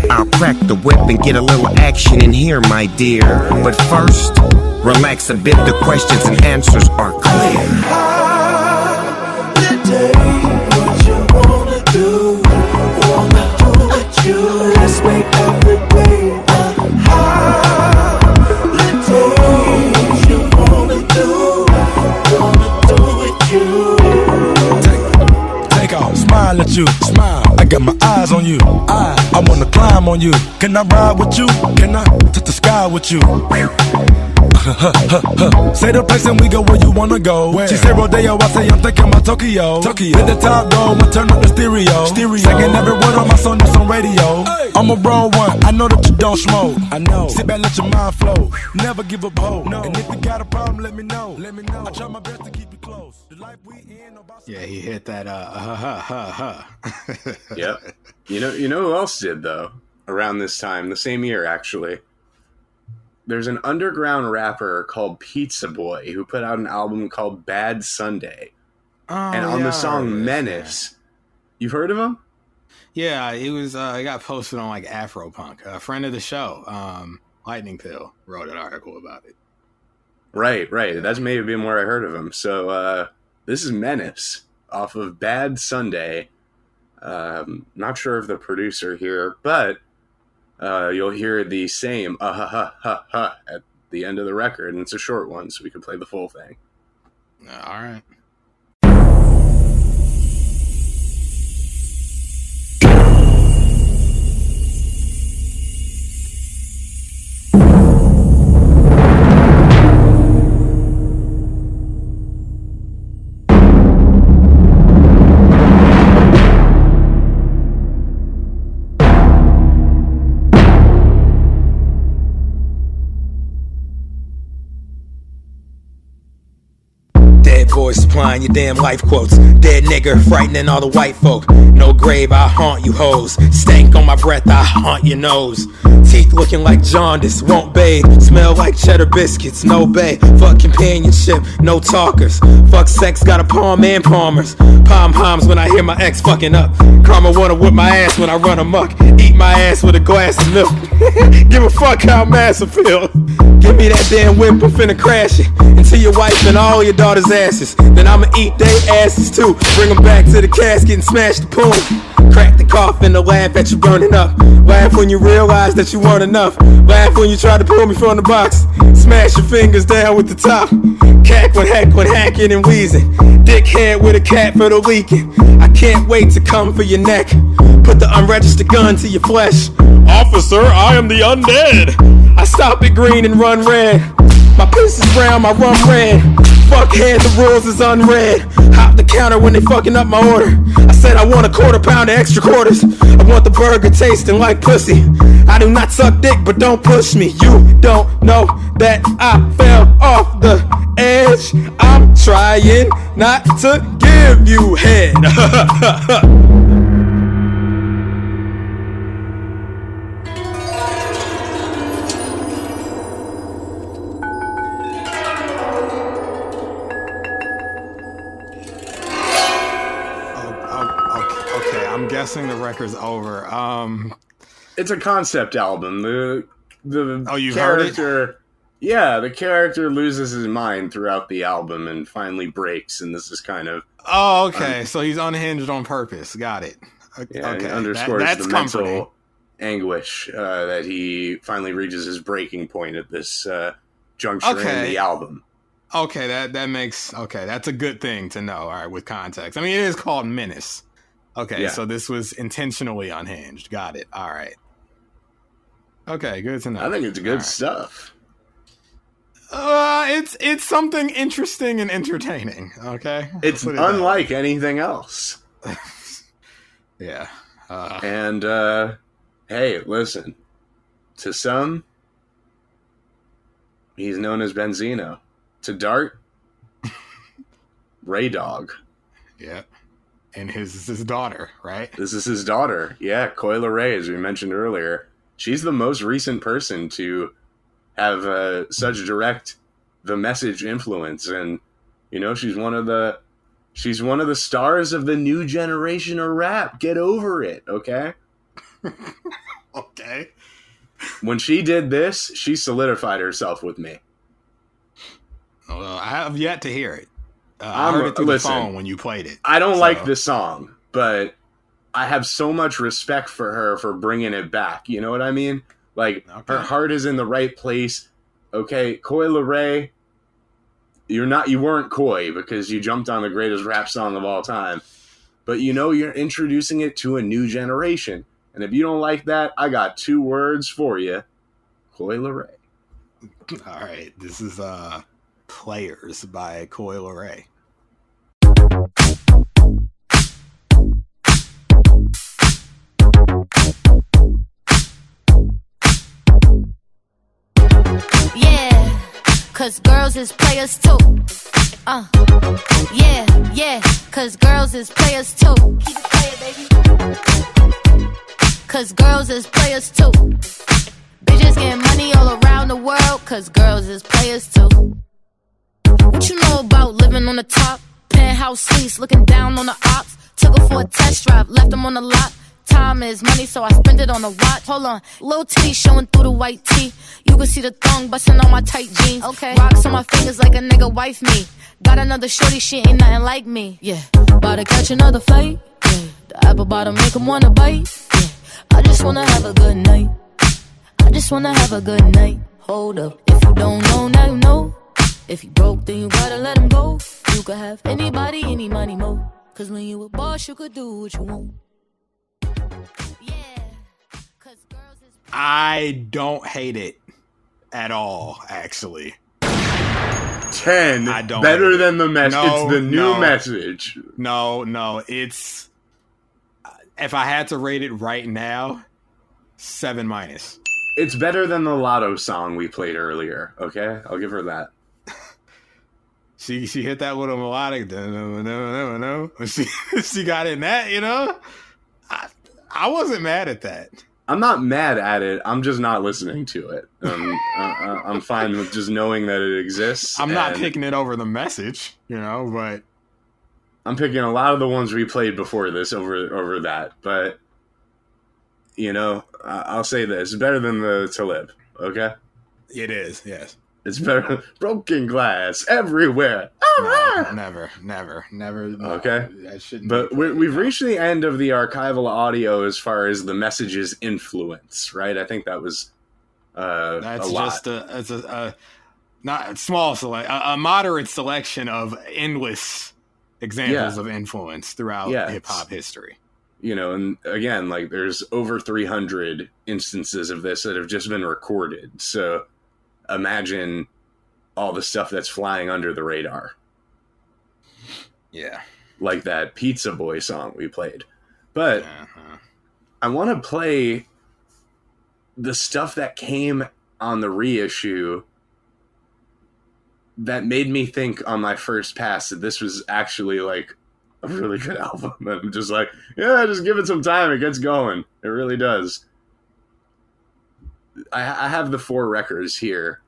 E: I'll crack the whip and get a little action in here, my dear. But first, relax a bit, the questions and answers are clear.
H: Holiday, what you wanna do? Wanna do with you? Let's make every day a holiday. What you wanna do? Wanna do with you?
R: Take off, smile at you, smile. I got my eyes on you. I wanna climb on you. Can I ride with you? Can I touch the sky with you? Say the place and we go where you wanna go. Where? She say Rodeo, I say I'm thinking about Tokyo. Hit the top go, I turn up the stereo. Singing every word on my song that's on radio. Hey. I'm a bro one, I know that you don't smoke. I know. Sit back, let your mind flow. Never give up hope. No. And if you got a problem, let me know. I try my best to keep you close. The life we in about.
A: Yeah, he hit that.
B: Yep. You know who else did though? Around this time, the same year actually. There's an underground rapper called Pizza Boy who put out an album called Bad Sunday. And on the song Menace, you've heard of him?
A: Yeah, it was. It got posted on like Afropunk. A friend of the show, Lightning Pill, wrote an article about it.
B: Right. That's maybe been where I heard of him. So this is Menace off of Bad Sunday. Not sure of the producer here, but you'll hear the same at the end of the record, and it's a short one, so we can play the full thing.
A: All right.
P: Boys supplying your damn life quotes. Dead nigga frightening all the white folk. No grave, I haunt you hoes. Stank on my breath, I haunt your nose. Teeth looking like jaundice, won't bathe. Smell like cheddar biscuits, no bay. Fuck companionship, no talkers. Fuck sex, got a palm and palmers. Pom-poms when I hear my ex fucking up. Karma wanna whip my ass when I run amok. Eat my ass with a glass of milk. Give a fuck how massive feel. Give me that damn whip, I'm finna crash it into your wife and all your daughter's asses. Then I'ma eat they asses too. Bring them back to the casket and smash the pool. Crack the coffin and laugh at you burning up. Laugh when you realize that you weren't enough. Laugh when you try to pull me from the box. Smash your fingers down with the top. Cackling, heckling, hacking and wheezing. Dickhead with a cat for the leaking. I can't wait to come for your neck. Put the unregistered gun to your flesh. Officer, I am the undead. I stop at green and run red. My piss is brown, my rum red. Fuckhead, the rules is unread. Hop the counter when they fucking up my order. I said I want a quarter pound of extra quarters. I want the burger tasting like pussy. I do not suck dick, but don't push me. You don't know that I fell off the edge. I'm trying not to give you head.
A: I'm guessing the record's over.
B: It's a concept album. The
A: you've
B: character,
A: heard it?
B: Yeah, the character loses his mind throughout the album and finally breaks, and this is kind of.
A: Oh, okay. So he's unhinged on purpose. Got it.
B: Yeah,
A: okay.
B: It underscores
A: that's
B: the
A: comforting.
B: mental anguish that he finally reaches his breaking point at this juncture in the album.
A: Okay, that makes that's a good thing to know. All right, with context. I mean, it is called Menace. Okay,
B: Yeah.
A: so this was intentionally unhinged. Got it. All right. Okay, good to know.
B: I think it's good
A: All
B: stuff.
A: It's something interesting and entertaining. Okay,
B: It's
A: Put it that
B: unlike anything else.
A: way. Yeah.
B: And hey, listen. To some, he's known as Benzino. To Dart, Ray Dog.
A: Yeah. And his daughter, right?
B: This is his daughter. Yeah, Coyle Ray, as we mentioned earlier. She's the most recent person to have such direct the message influence. And, you know, she's one of the She's one of the stars of the new generation of rap. Get over it, okay?
A: Okay.
B: When she did this, she solidified herself with me.
A: Well, I have yet to hear it. I heard it through the phone when you played it.
B: I don't like this song, but I have so much respect for her for bringing it back. You know what I mean? Like, her heart is in the right place. Okay, Coi Leray, you weren't coy because you jumped on the greatest rap song of all time. But you're introducing it to a new generation. And if you don't like that, I got 2 words for you. Coi Leray.
A: All right, this is Players by Coi Leray.
Q: Yeah, cause girls is players too. Yeah, cause girls is players too. Keep it playing, baby. Cause girls is players too. Bitches getting money all around the world, cause girls is players too. What you know about living on the top? Penthouse suites, looking down on the ops. Took her for a test drive, left them on the lot. Time is money, so I spend it on a watch. Hold on, little titty showing through the white tee. You can see the thong busting on my tight jeans. Okay, rocks on my fingers like a nigga wife me. Got another shorty, she ain't nothing like me. Yeah, about to catch another fight. Yeah, the apple bottom make him wanna bite. Yeah, I just wanna have a good night. I just wanna have a good night. Hold up, if you don't know, now you know. If you broke, then you gotta let him go. You could have anybody, any money, mo. Cause when you a boss, you could do what you want.
A: I don't hate it at all, actually.
B: 10.
A: I don't
B: better than the message.
A: No,
B: it's the new message.
A: No, it's... If I had to rate it right now, 7-.
B: It's better than the Lotto song we played earlier, okay? I'll give her that.
A: She hit that with a melodic... She got in that, I wasn't mad at that.
B: I'm not mad at it. I'm just not listening to it. I'm fine with just knowing that it exists.
A: I'm not picking it over the message, but...
B: I'm picking a lot of the ones we played before this over that. But, I'll say this. It's better than the Talib, okay?
A: It is, yes.
B: It's better. Broken glass everywhere.
A: No, never.
B: Okay.
A: That shouldn't.
B: But we've reached the end of the archival audio as far as the message's influence, right? I think that was
A: that's
B: a lot.
A: Just a not small select, a moderate selection of endless examples of influence throughout hip hop history.
B: And again, like there's over 300 instances of this that have just been recorded. So imagine all the stuff that's flying under the radar.
A: Yeah.
B: Like that Pizza Boy song we played. But I want to play the stuff that came on the reissue that made me think on my first pass that this was actually like a really good album. And I'm just like, yeah, just give it some time. It gets going. It really does. I have the 4 records here.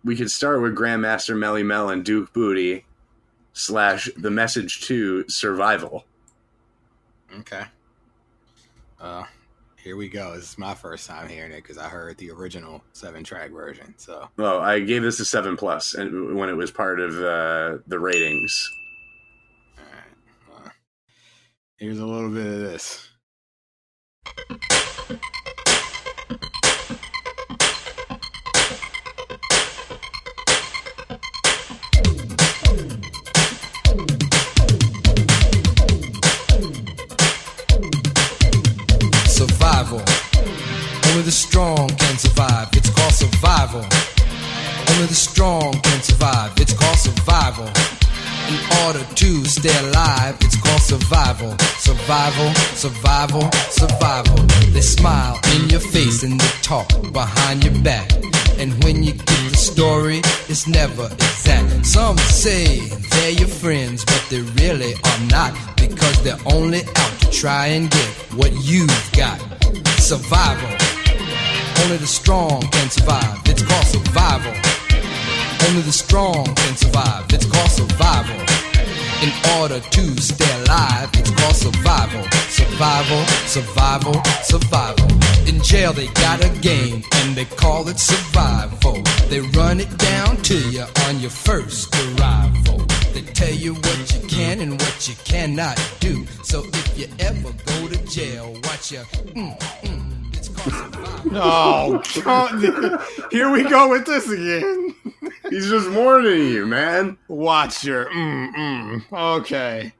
B: We could start with Grandmaster, Melly Mel, and Duke Booty / The Message 2 Survival.
A: Okay. Here we go. This is my first time hearing it because I heard the original 7-track version. So.
B: Well, I gave this a 7+ and when it was part of the ratings.
A: All right. Here's a little bit of this.
F: Survival. Only the strong can survive. It's called survival. Only the strong can survive. It's called survival. In order to stay alive, it's called survival. Survival, survival, survival. They smile in your face and they talk behind your back. And when you get the story, it's never exact. Some say they're your friends, but they really are not, because they're only out to try and get what you've got. Survival. Only the strong can survive. It's called survival. Only the strong can survive. It's called survival.
W: order to stay alive. It's called survival, survival, survival, survival. In jail they got a game and they call it survival. They run it down to you on your first arrival. They tell you what you can and what you cannot do. So if you ever go to jail, watch your it's called survival.
A: No, here we go with this again.
B: He's just warning you, man.
A: Watch your Okay.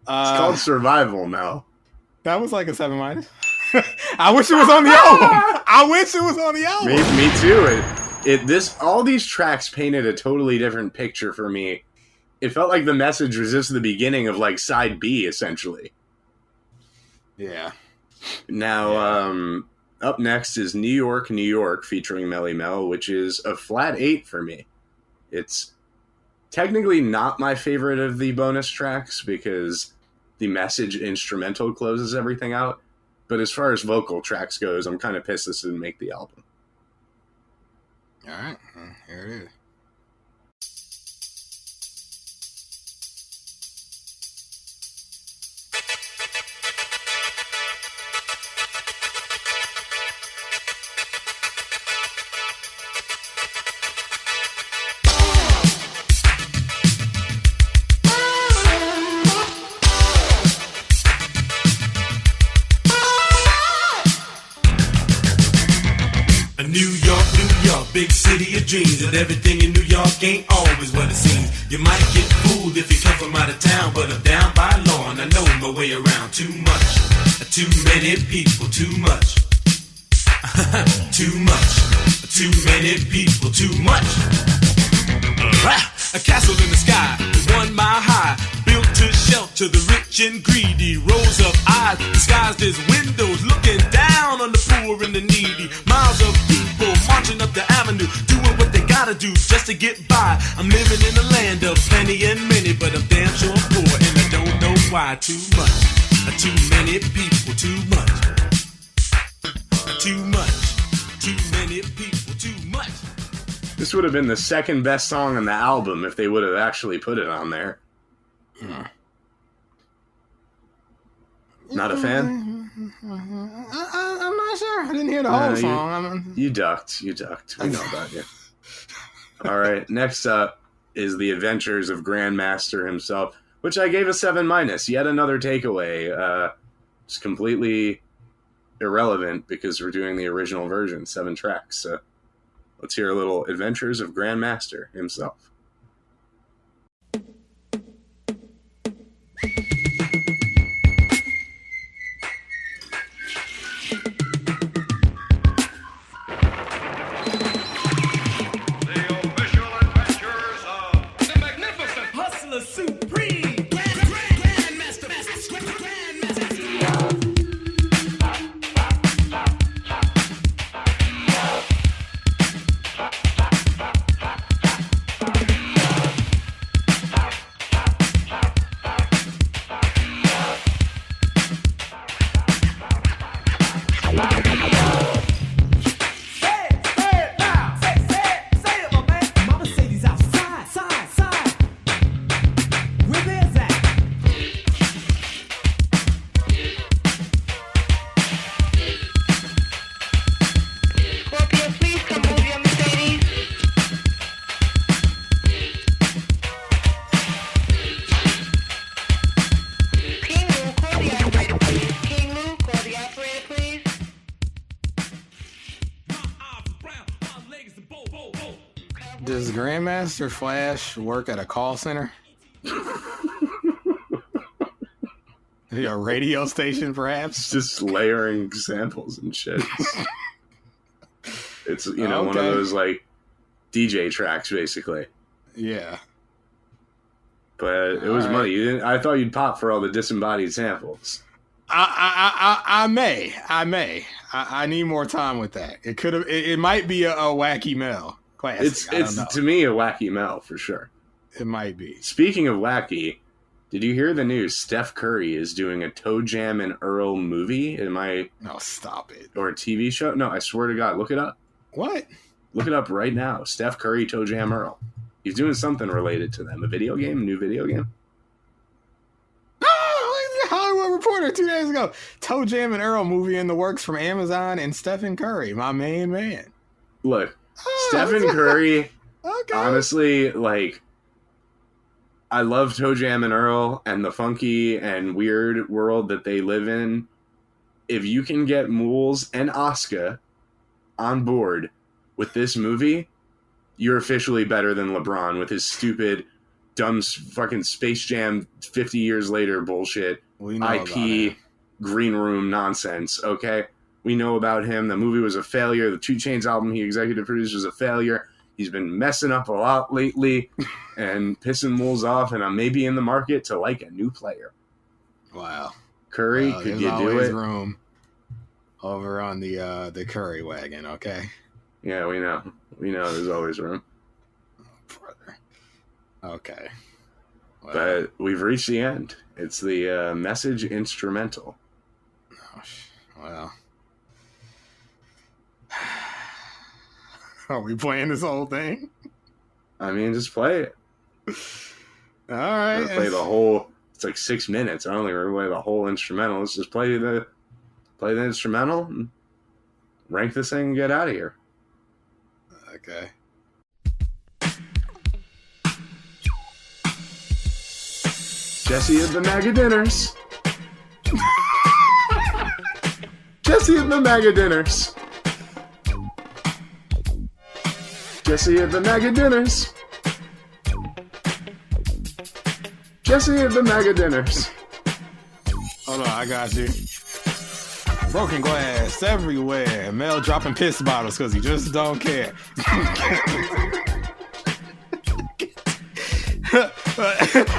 B: It's called survival now.
A: That was like a 7-. I wish it was on the album. I wish it was on the album.
B: Me too. All these tracks painted a totally different picture for me. It felt like the message was just the beginning of like side B, essentially.
A: Yeah.
B: Now, up next is New York, New York, featuring Melly Mel, which is a flat 8 for me. It's technically not my favorite of the bonus tracks because the message instrumental closes everything out. But as far as vocal tracks goes, I'm kind of pissed this didn't make the album.
A: All right, here it is.
S: Big city of dreams, and everything in New York ain't always what it seems. You might get fooled if you come from out of town, but I'm down by law and I know my way around. Too much, too many people, too much. Too much, too many people, too much. A castle in the sky, 1 mile high, built to shelter the rich and greedy. Rows of eyes disguised as windows, looking down on the poor and the needy. Miles of people marching up the avenue, doing what they gotta do just to get by. I'm living in a land of plenty and many, but I'm damn sure poor, and I don't know why. Too much, too many people, too much. Too much, too many people, too much.
B: This would have been the second best song on the album if they would have actually put it on there. Not a fan?
A: I'm not sure. I didn't hear the whole song.
B: You ducked. We know about you. All right. Next up is The Adventures of Grandmaster himself, which I gave a 7-. Yet another takeaway. It's completely irrelevant because we're doing the original version, 7 tracks. So let's hear a little Adventures of Grandmaster himself.
A: Does Grandmaster Flash work at a call center? A radio station, perhaps?
B: Just layering samples and shit. It's, one of those, like, DJ tracks, basically.
A: Yeah.
B: But it was money. I thought you'd pop for all the disembodied samples.
A: I may. I need more time with that. It could have. It might be a Wacky Mel classic.
B: It's to me a Wacky Mel for sure.
A: It might be.
B: Speaking of wacky, did you hear the news? Steph Curry is doing a Toe Jam and Earl movie.
A: No, stop it.
B: Or a TV show? No, I swear to God, look it up.
A: What?
B: Look it up right now. Steph Curry, Toe Jam, Earl. He's doing something related to them. A video game? A new video game?
A: Reporter 2 days ago. Toe Jam and Earl movie in the works from Amazon and Stephen Curry, my main man.
B: Look, Stephen Curry, honestly, like, I love Toe Jam and Earl and the funky and weird world that they live in. If you can get Mools and Asuka on board with this movie, you're officially better than LeBron with his stupid, dumb fucking Space Jam 50 years later bullshit, IP, green room nonsense, okay? We know about him. The movie was a failure. The 2 Chainz album he executive produced was a failure. He's been messing up a lot lately and pissing Mools off, and I may be in the market to like a new player.
A: Wow.
B: Curry, could you do it?
A: Room over on the Curry wagon, okay?
B: Yeah, we know. We know there's always room.
A: Brother. Okay.
B: Well, but we've reached the end. It's the message instrumental.
A: Well. Are we playing this whole thing?
B: I mean, just play it.
A: All right.
B: Play the whole. It's like 6 minutes. I don't think we're gonna play the whole instrumental. Let's just play the instrumental, and rank this thing, and get out of here.
A: Okay.
B: Jesse at the Mega Dinners. Jesse at the Mega Dinners. Jesse at the Mega Dinners. Jesse at the Mega Dinners.
A: Hold on, I got you. Broken glass everywhere. Mel dropping piss bottles because he just don't care.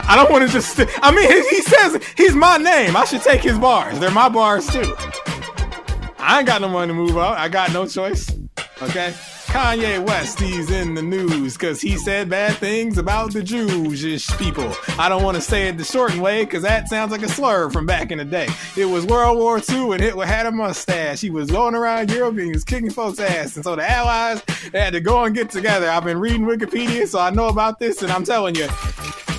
A: I don't want to just... I mean, he says he's my name. I should take his bars. They're my bars, too. I ain't got no money to move out. I got no choice. Okay? Kanye West, he's in the news because he said bad things about the Jewish people. I don't want to say it the shortened way because that sounds like a slur from back in the day. It was World War II and Hitler had a mustache. He was going around Europe and he was kicking folks' ass. And so the Allies had to go and get together. I've been reading Wikipedia, so I know about this, and I'm telling you,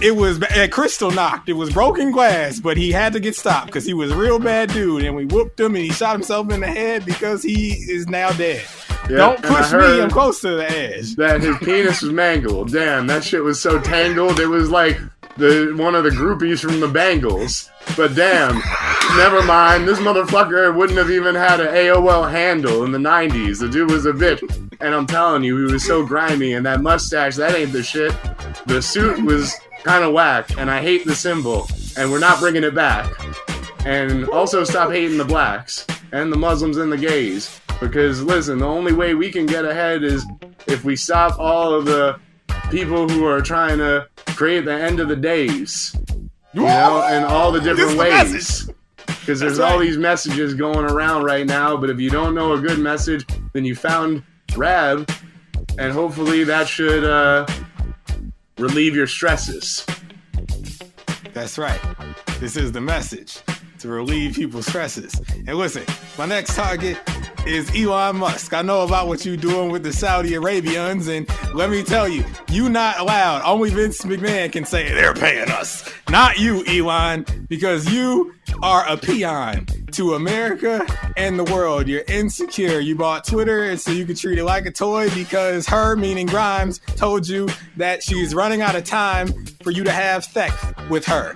A: it was crystal knocked. It was broken glass, but he had to get stopped because he was a real bad dude, and we whooped him and he shot himself in the head because he is now dead. Yep, don't push me, I'm close to the edge.
B: That his penis was mangled. Damn, that shit was so tangled. It was like one of the groupies from the Bangles. But damn, never mind. This motherfucker wouldn't have even had an AOL handle in the 90s. The dude was a bitch. And I'm telling you, he was so grimy, and that mustache, that ain't the shit. The suit was kind of whack, and I hate the symbol, and we're not bringing it back. And also stop hating the blacks and the Muslims and the gays. Because, listen, the only way we can get ahead is if we stop all of the people who are trying to create the end of the days. You know, in all the different ways. Because there's all these messages going around right now, but if you don't know a good message, then you found RAB, and hopefully that should relieve your stresses.
A: That's right. This is the message, to relieve people's stresses. And listen, my next target is Elon Musk. I know about what you're doing with the Saudi Arabians, and let me tell you, you not allowed. Only Vince McMahon can say they're paying us. Not you, Elon, because you are a peon to America and the world. You're insecure. You bought Twitter so you could treat it like a toy because her, meaning Grimes, told you that she's running out of time for you to have sex with her.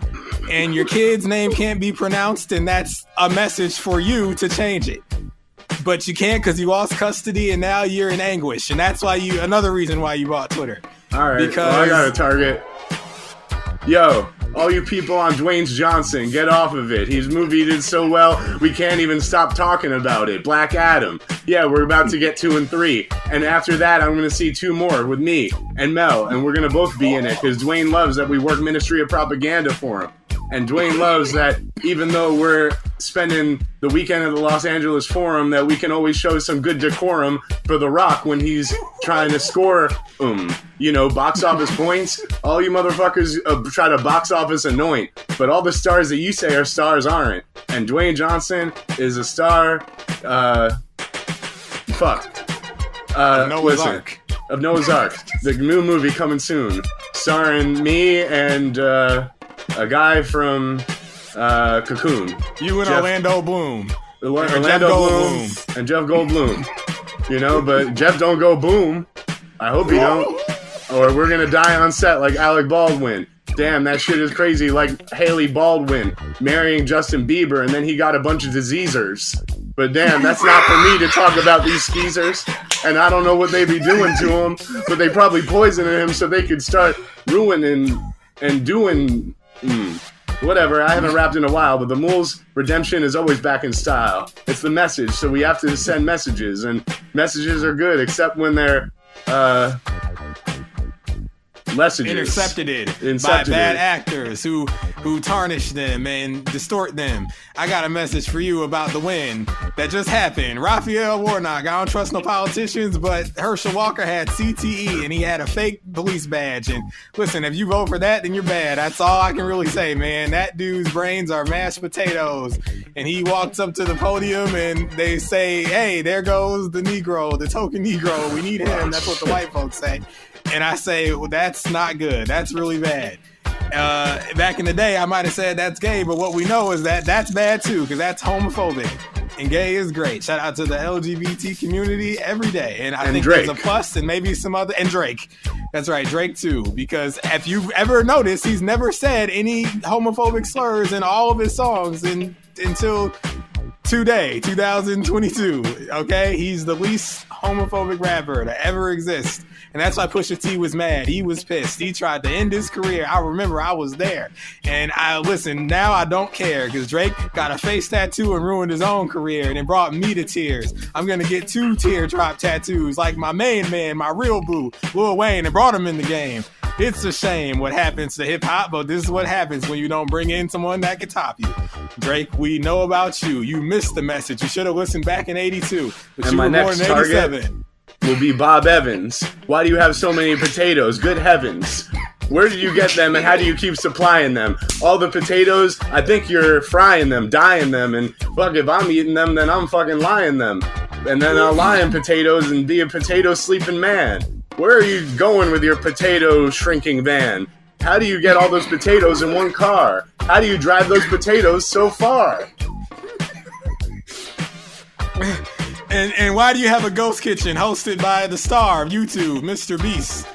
A: And your kid's name can't be pronounced, and that's a message for you to change it. But you can't because you lost custody and now you're in anguish. And that's why another reason why you bought Twitter.
B: All right,
A: because
B: I got a target. Yo, all you people on Dwayne Johnson, get off of it. His movie did so well, we can't even stop talking about it. Black Adam. Yeah, we're about to get 2 and 3. And after that, I'm going to see 2 more with me and Mel. And we're going to both be in it because Dwayne loves that we work Ministry of Propaganda for him. And Dwayne loves that even though we're spending the weekend at the Los Angeles Forum, that we can always show some good decorum for The Rock when he's trying to score, box office points. All you motherfuckers try to box office anoint, but all the stars that you say are stars aren't. And Dwayne Johnson is a star,
A: Noah's Ark.
B: Of Noah's Ark. The new movie coming soon, starring me and, a guy from Cocoon.
A: You and Orlando Bloom.
B: Orlando Bloom and Jeff Goldblum. You know, but Jeff don't go boom. I hope he don't. Or we're gonna die on set like Alec Baldwin. Damn, that shit is crazy. Like Haley Baldwin marrying Justin Bieber, and then he got a bunch of diseasers. But damn, that's not for me to talk about these skeezers. And I don't know what they be doing to him, but they probably poisoning him so they could start ruining and doing whatever. I haven't rapped in a while, but the Mool's redemption is always back in style. It's the message, so we have to send messages, and messages are good, except when they're messages
A: intercepted by bad actors who tarnish them and distort them. I got a message for you about the win that just happened. Raphael Warnock, I don't trust no politicians, but Herschel Walker had CTE and he had a fake police badge. And listen, if you vote for that, then you're bad. That's all I can really say, man. That dude's brains are mashed potatoes. And he walks up to the podium and they say, hey, there goes the Negro, the token Negro. We need him. That's what the white folks say. And I say, well, that's not good. That's really bad. Back in the day, I might have said that's gay, but what we know is that that's bad too, because that's homophobic. And gay is great. Shout out to the LGBT community every day. And I think Drake. There's a plus and maybe some other. And Drake. That's right, Drake too. Because if you've ever noticed, he's never said any homophobic slurs in all of his songs until today, 2022. Okay? He's the least homophobic rapper to ever exist. And that's why Pusha T was mad. He was pissed. He tried to end his career. I remember I was there. And now I don't care because Drake got a face tattoo and ruined his own career and it brought me to tears. I'm going to get 2 teardrop tattoos like my main man, my real boo, Lil Wayne, and brought him in the game. It's a shame what happens to hip hop, but this is what happens when you don't bring in someone that can top you. Drake, we know about you. You missed the message. You should have listened back in 82, but and you were born in 87.
B: Will be Bob Evans. Why do you have so many potatoes? Good heavens. Where did you get them and how do you keep supplying them? All the potatoes, I think you're frying them, dyeing them, and fuck, if I'm eating them, then I'm fucking lying them. And then I'll lie in potatoes and be a potato sleeping man. Where are you going with your potato shrinking van? How do you get all those potatoes in one car? How do you drive those potatoes so far?
A: And why do you have a ghost kitchen hosted by the star of YouTube, Mr. Beast?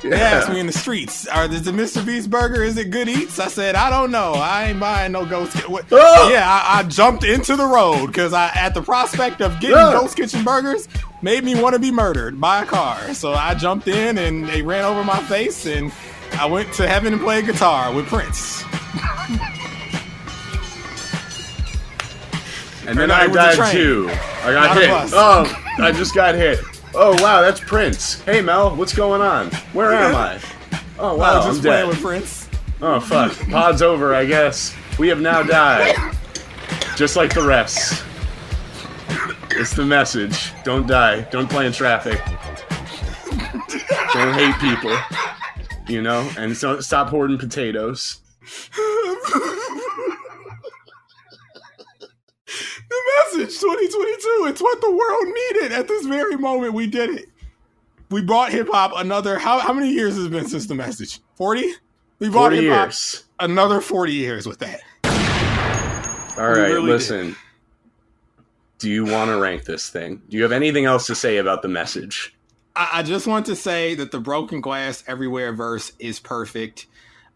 B: Yeah.
A: They asked me in the streets, is the Mr. Beast burger, is it good eats? I said, I don't know. I ain't buying no ghost kitchen.
B: Oh!
A: Yeah, I jumped into the road because at the prospect of getting ghost kitchen burgers made me want to be murdered by a car. So I jumped in and they ran over my face and I went to heaven and played guitar with Prince.
B: And then I died too. I got hit. Oh, I just got hit. Oh, wow, that's Prince. Hey, Mel, what's going on? Where am I? Oh, wow,
A: just
B: I'm
A: playing
B: dead.
A: With Prince.
B: Oh, fuck. Pod's over, I guess. We have now died. Just like the rest. It's the message. Don't die. Don't play in traffic. Don't hate people. You know? And so stop hoarding potatoes.
A: The message 2022, it's what the world needed at this very moment. We did it. We brought hip-hop another, how many years has it been since the message? 40? We brought hip-hop another 40 years with that.
B: All right, really listen. Do you want to rank this thing? Do you have anything else to say about the message?
A: I just want to say that the Broken Glass Everywhere verse is perfect.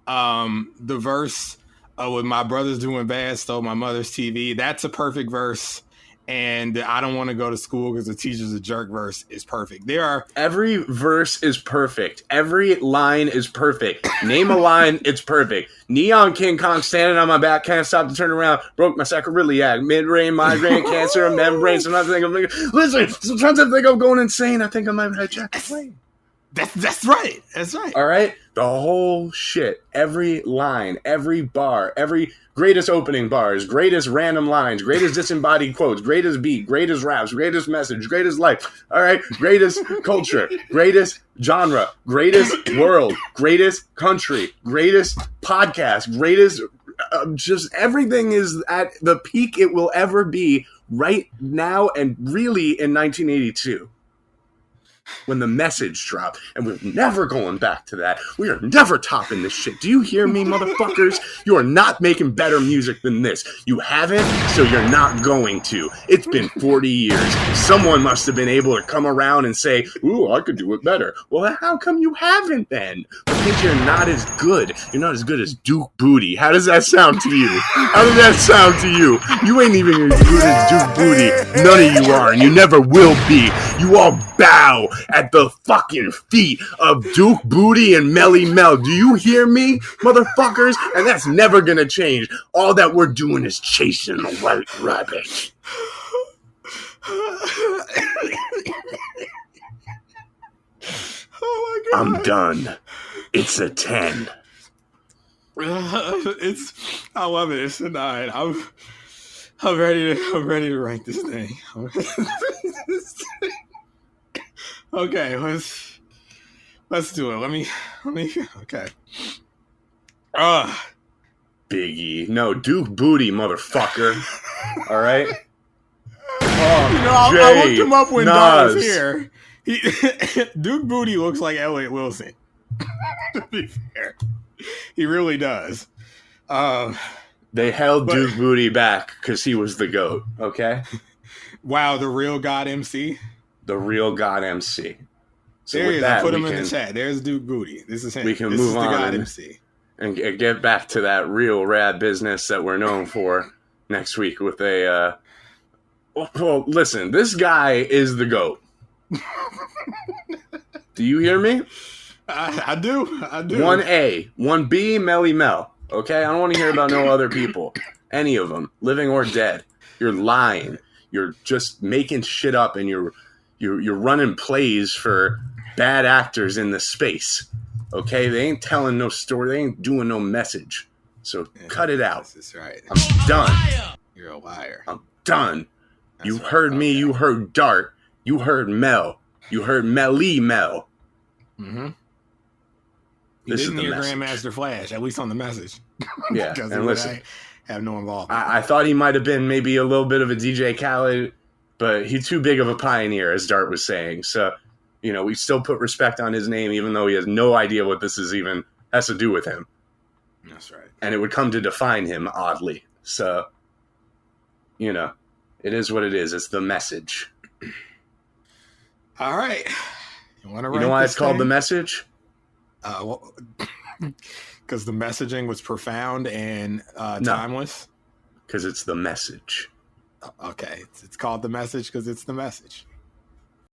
A: The verse with my brothers doing bad, stole my mother's TV, that's a perfect verse. And I don't want to go to school because the teacher's a jerk verse is perfect.
B: Every verse is perfect. Every line is perfect. Name a line, it's perfect. Neon King Kong standing on my back, can't stop to turn around, broke my sacroiliac, mid-brain, migraine, cancer, membrane. Sometimes I think I'm going insane. I think I might have Jack Flame.
A: That's right. That's right.
B: All right. The whole shit. Every line, every bar, every greatest opening bars, greatest random lines, greatest disembodied quotes, greatest beat, greatest raps, greatest message, greatest life. All right. Greatest culture, greatest genre, greatest world, greatest country, greatest podcast, greatest. Just everything is at the peak it will ever be right now and really in 1982. when the message dropped, and we're never going back to that. We are never topping this shit. Do you hear me, motherfuckers? You are not making better music than this. You haven't, so you're not going to. It's been 40 years. Someone must have been able to come around and say, ooh, I could do it better. Well, how come you haven't then? Because you're not as good. You're not as good as Duke Booty. How does that sound to you? How does that sound to you? You ain't even as good as Duke Booty. None of you are, and you never will be. You all bow at the fucking feet of Duke Booty and Melly Mel. Do you hear me, motherfuckers? And that's never gonna change. All that we're doing is chasing the white rabbit.
A: Oh my God.
B: I'm done. It's a 10.
A: I love it. It's a 9. I'm ready to rank this thing. Okay, let's do it. Let me okay.
B: Biggie. No, Duke Booty, motherfucker. All right?
A: I looked him up when Don was here. Duke Booty looks like Elliot Wilson. To be fair. He really does.
B: They held Duke Booty back because he was the GOAT, okay?
A: Wow, the real God MC?
B: The real God MC. So
A: there he is.
B: That,
A: I put him in the chat. There's Duke Booty. This is him.
B: We can
A: this
B: move
A: is the
B: on
A: God MC.
B: And get back to that real rad business that we're known for next week with a... well, listen, this guy is the GOAT. Do you hear me?
A: I do.
B: 1A, 1B, Melly Mel. Okay? I don't want to hear about no other people. Any of them, living or dead. You're lying. You're just making shit up, and you're running plays for bad actors in the space. Okay? They ain't telling no story. They ain't doing no message. So cut it out.
A: That's right.
B: I'm done.
A: You're a liar.
B: I'm done. You heard me. You heard Dart. You heard Mel. You heard Melly Mel.
A: Mm-hmm. You
B: This
A: didn't
B: is the
A: hear
B: message.
A: Grandmaster Flash, at least on the message.
B: Yeah,
A: Because
B: and listen,
A: I have no involvement.
B: I thought he might have been maybe a little bit of a DJ Khaled, but he's too big of a pioneer, as Dart was saying. So, we still put respect on his name, even though he has no idea what this is even has to do with him.
A: That's right.
B: And it would come to define him, oddly. So, it is what it is. It's the message.
A: All right. You want to
B: You know why it's called the message?
A: Because the messaging was profound and timeless.
B: Because it's the message.
A: Okay, it's called the message because it's the message.